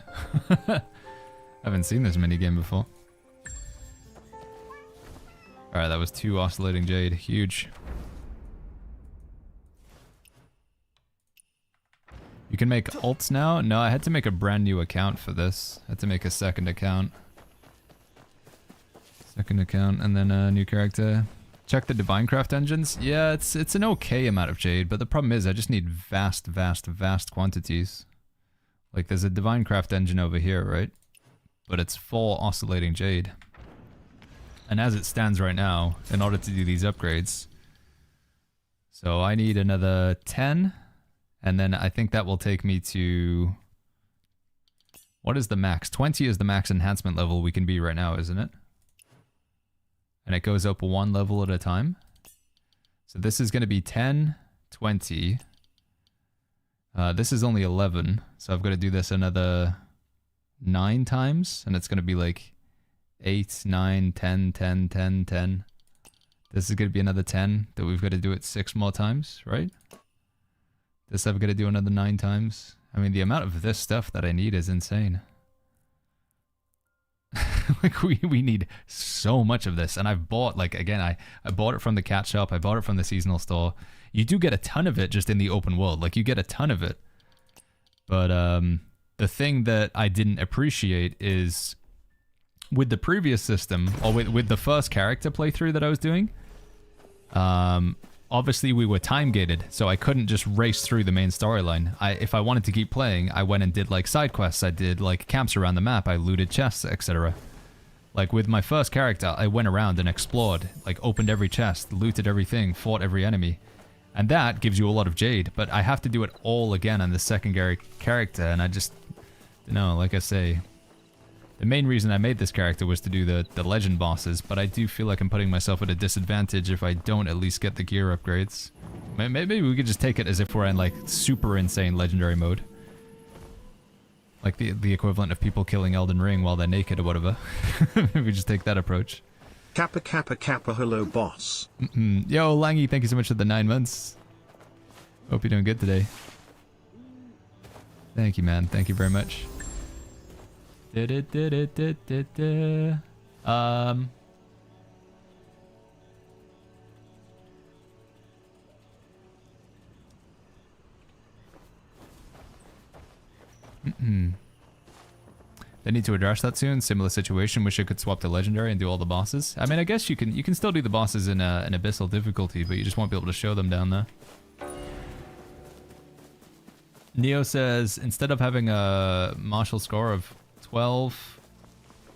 I haven't seen this minigame before. Alright, that was 2 oscillating jade. Huge. You can make alts now? No, I had to make a brand new account for this. I had to make a second account. Second account and then a new character. Check the Divinecraft engines. Yeah, it's an okay amount of jade, but the problem is I just need vast quantities. Like there's a Divinecraft engine over here, right? But it's full oscillating jade. And as it stands right now, in order to do these upgrades, so I need another 10, and then I think that will take me to... What is the max? 20 is the max enhancement level we can be right now, isn't it? And it goes up 1 level at a time. So this is going to be 10, 20. This is only 11, so I've got to do this another 9 times, and it's going to be like 8, 9, 10, 10, 10, 10. This is going to be another 10 that we've got to do it 6 more times, right? This I've got to do another 9 times. I mean, the amount of this stuff that I need is insane. Like, we need so much of this. And I've bought, like, again, I bought it from the cat shop. I bought it from the seasonal store. You do get a ton of it just in the open world. Like, you get a ton of it. But the thing that I didn't appreciate is... with the previous system, or with the first character playthrough that I was doing, obviously we were time gated, so I couldn't just race through the main storyline. If I wanted to keep playing, I went and did like side quests, I did like camps around the map, I looted chests, etc. Like with my first character, I went around and explored, like opened every chest, looted everything, fought every enemy. And that gives you a lot of jade, but I have to do it all again on the secondary character, and I just, you know, like I say, the main reason I made this character was to do the legend bosses, but I do feel like I'm putting myself at a disadvantage if I don't at least get the gear upgrades. Maybe we could just take it as if we're in like super insane legendary mode. Like the equivalent of people killing Elden Ring while they're naked or whatever. Maybe we just take that approach. Kappa Kappa Kappa, hello boss. Yo, Langy, thank you so much for the 9 months. Hope you're doing good today. Thank you, man. Thank you very much. They need to address that soon. Similar situation. Wish I could swap to legendary and do all the bosses. I mean, I guess you can still do the bosses in an abyssal difficulty, but you just won't be able to show them down there. Neo says instead of having a martial score of 12,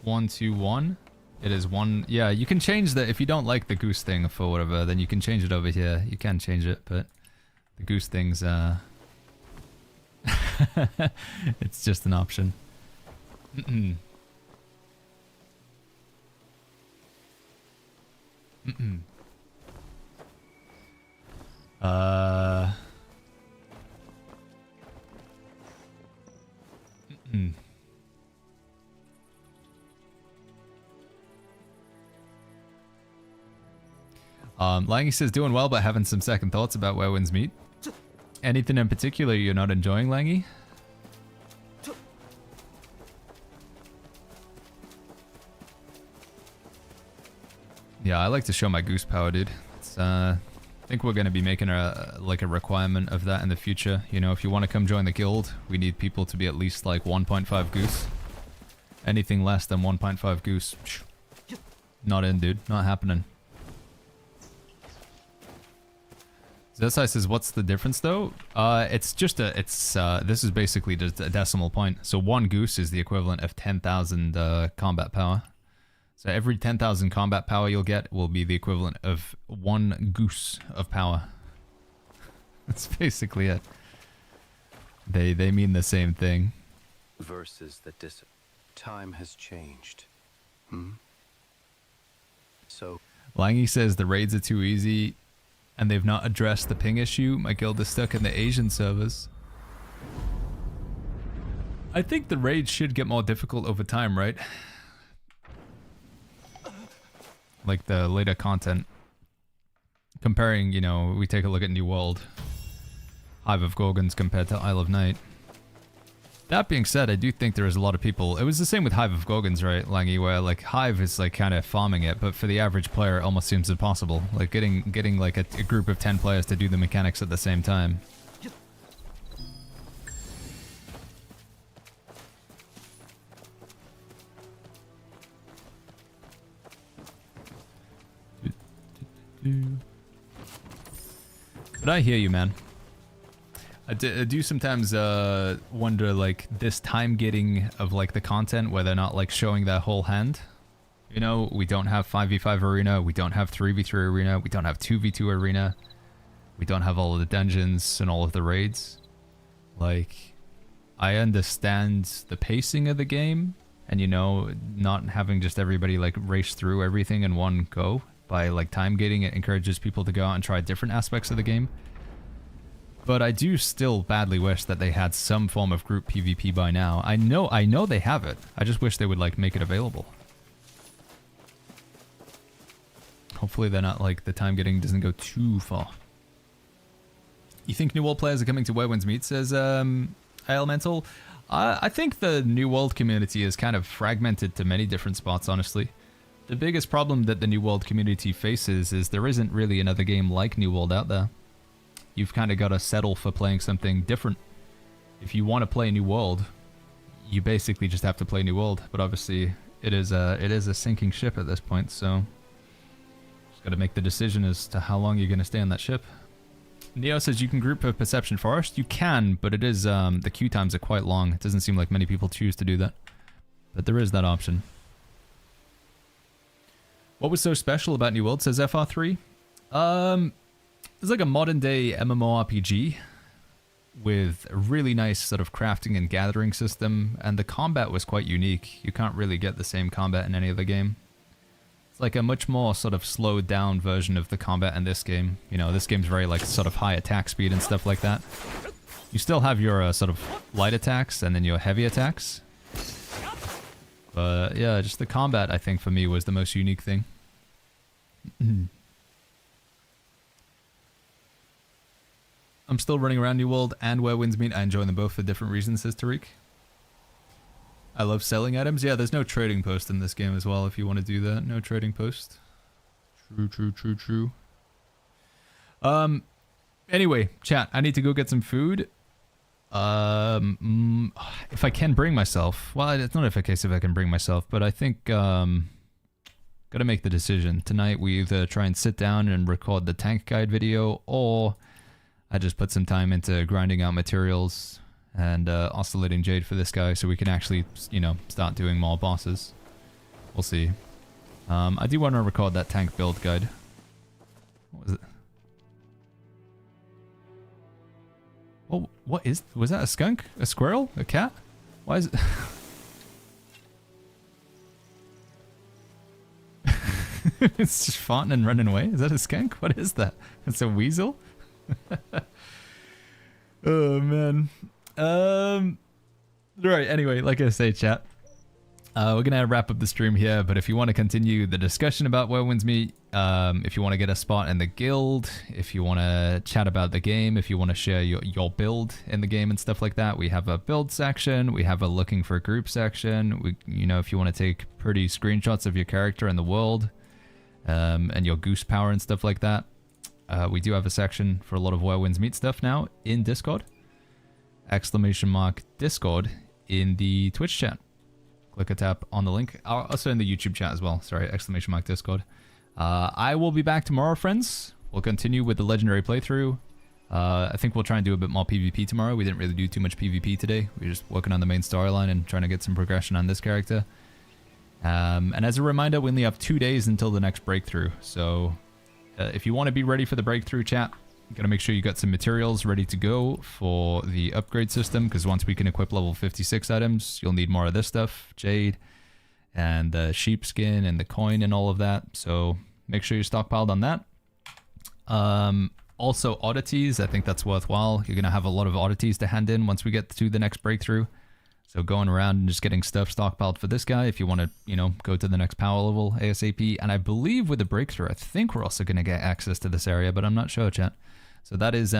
1, 2, 1, it is 1. Yeah, you can change that if you don't like the goose thing for whatever. Then you can change it over here. You can change it, but the goose thing's it's just an option. Langy says doing well, but having some second thoughts about where winds meet. Anything in particular you're not enjoying, Langy? Yeah, I like to show my goose power, dude. It's, I think we're going to be making a requirement of that in the future. You know, if you want to come join the guild, we need people to be at least like 1.5 goose. Anything less than 1.5 goose, not in, dude. Not happening. Zesai says, what's the difference though? It's just this is basically just a decimal point. So 1 goose is the equivalent of 10,000 combat power. So every 10,000 combat power you'll get will be the equivalent of 1 goose of power. That's basically it. They mean the same thing. Versus the time has changed. So Langy says the raids are too easy. And they've not addressed the ping issue. My guild is stuck in the Asian servers. I think the raids should get more difficult over time, right? Like the later content. Comparing, you know, we take a look at New World. Hive of Gorgons compared to Isle of Night. That being said, I do think there is a lot of people. It was the same with Hive of Gorgons, right, Langy, where like Hive is like kind of farming it, but for the average player, it almost seems impossible. Like getting like a group of 10 players to do the mechanics at the same time. But I hear you, man. I do sometimes wonder, like, this time getting of, like, the content where they're not, like, showing their whole hand. You know, we don't have 5v5 arena, we don't have 3v3 arena, we don't have 2v2 arena, we don't have all of the dungeons and all of the raids. Like, I understand the pacing of the game, and, you know, not having just everybody, like, race through everything in one go. By, like, time gating, it encourages people to go out and try different aspects of the game. But I do still badly wish that they had some form of group PvP by now. I know they have it. I just wish they would, like, make it available. Hopefully they're not, like, the time getting doesn't go too far. You think New World players are coming to Where Winds Meet, says Elemental? I think the New World community is kind of fragmented to many different spots, honestly. The biggest problem that the New World community faces is there isn't really another game like New World out there. You've kind of got to settle for playing something different. If you want to play New World, you basically just have to play New World. But obviously, it is a sinking ship at this point, so just got to make the decision as to how long you're going to stay on that ship. Neo says you can group a Perception Forest. You can, but it is the queue times are quite long. It doesn't seem like many people choose to do that, but there is that option. What was so special about New World, says FR3? It's like a modern day MMORPG with a really nice sort of crafting and gathering system, and the combat was quite unique. You can't really get the same combat in any other game. It's like a much more sort of slowed down version of the combat in this game. You know, this game's very like sort of high attack speed and stuff like that. You still have your sort of light attacks and then your heavy attacks. But yeah, just the combat I think for me was the most unique thing. I'm still running around New World and Where Winds Meet. I enjoy them both for different reasons, says Tariq. I love selling items. Yeah, there's no trading post in this game as well if you want to do that. No trading post. True. Anyway, chat, I need to go get some food. If I can bring myself. Well, it's not a case if I can bring myself, but I think gotta make the decision. Tonight we either try and sit down and record the tank guide video, or I just put some time into grinding out materials and oscillating Jade for this guy so we can actually, you know, start doing more bosses. We'll see. I do want to record that tank build guide. What was it? Oh, what is... Was that a skunk? A squirrel? A cat? Why is it... It's just farting and running away? Is that a skunk? What is that? It's a weasel? Oh, man. Right, anyway, like I say, chat. We're gonna wrap up the stream here, but if you want to continue the discussion about Where Winds Meet, if you want to get a spot in the guild, if you want to chat about the game, if you want to share your build in the game and stuff like that, we have a build section, we have a looking for a group section, you know, if you want to take pretty screenshots of your character in the world, and your Goose power and stuff like that, we do have a section for a lot of Where Winds Meet stuff now in Discord. !Discord in the Twitch chat. Click a tap on the link. Also in the YouTube chat as well. Sorry, !Discord. I will be back tomorrow, friends. We'll continue with the legendary playthrough. I think we'll try and do a bit more PvP tomorrow. We didn't really do too much PvP today. We were just working on the main storyline and trying to get some progression on this character. And as a reminder, we only have 2 days until the next breakthrough. So if you want to be ready for the breakthrough, chat, you gotta make sure you got some materials ready to go for the upgrade system, because once we can equip level 56 items, you'll need more of this stuff, Jade, and the sheepskin and the coin and all of that. So make sure you're stockpiled on that. Also oddities, I think that's worthwhile. You're going to have a lot of oddities to hand in once we get to the next breakthrough. So going around and just getting stuff stockpiled for this guy if you want to, you know, go to the next power level ASAP. And I believe with the breakthrough, I think we're also going to get access to this area, but I'm not sure, chat. So that is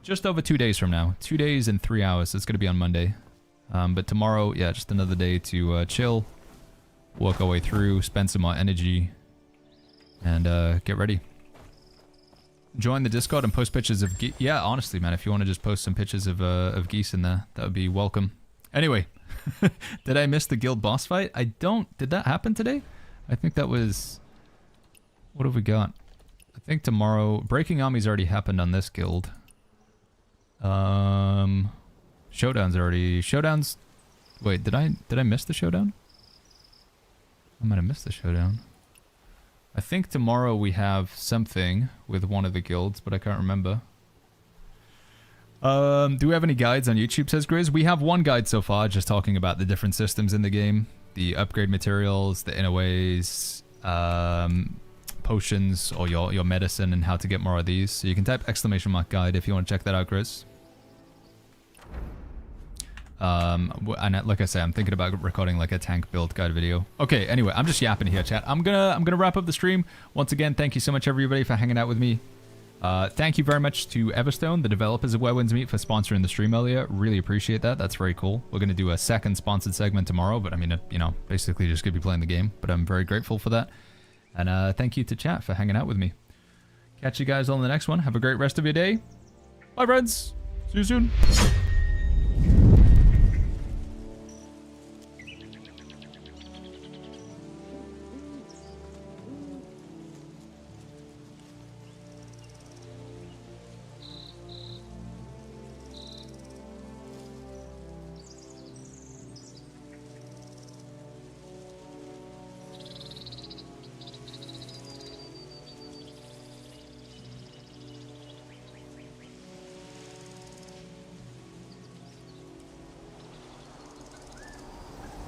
just over 2 days from now. 2 days and 3 hours. So it's going to be on Monday. But tomorrow, yeah, just another day to chill, work our way through, spend some more energy, and get ready. Join the Discord and post pictures of geese. Yeah, honestly, man, if you want to just post some pictures of geese in there, that would be welcome. Anyway, did I miss the guild boss fight? I don't. Did that happen today? I think that was... What have we got? I think tomorrow... Breaking Armies already happened on this guild. Showdown's already... Showdown's... Wait, did I miss the showdown? I might have missed the showdown. I think tomorrow we have something with one of the guilds, but I can't remember. Do we have any guides on YouTube, says Grizz? We have one guide so far, just talking about the different systems in the game. The upgrade materials, the inner ways, potions, or your medicine, and how to get more of these. So you can type !guide if you want to check that out, Grizz. And like I say, I'm thinking about recording like a tank build guide video. Okay, anyway, I'm just yapping here, chat. I'm gonna wrap up the stream. Once again, thank you so much, everybody, for hanging out with me. Thank you very much to Everstone, the developers of Where Winds Meet, for sponsoring the stream earlier. Really appreciate that. That's very cool. We're gonna do a second sponsored segment tomorrow, but I mean, you know, basically just gonna be playing the game. But I'm very grateful for that. And thank you to chat for hanging out with me. Catch you guys on the next one. Have a great rest of your day. Bye, friends. See you soon.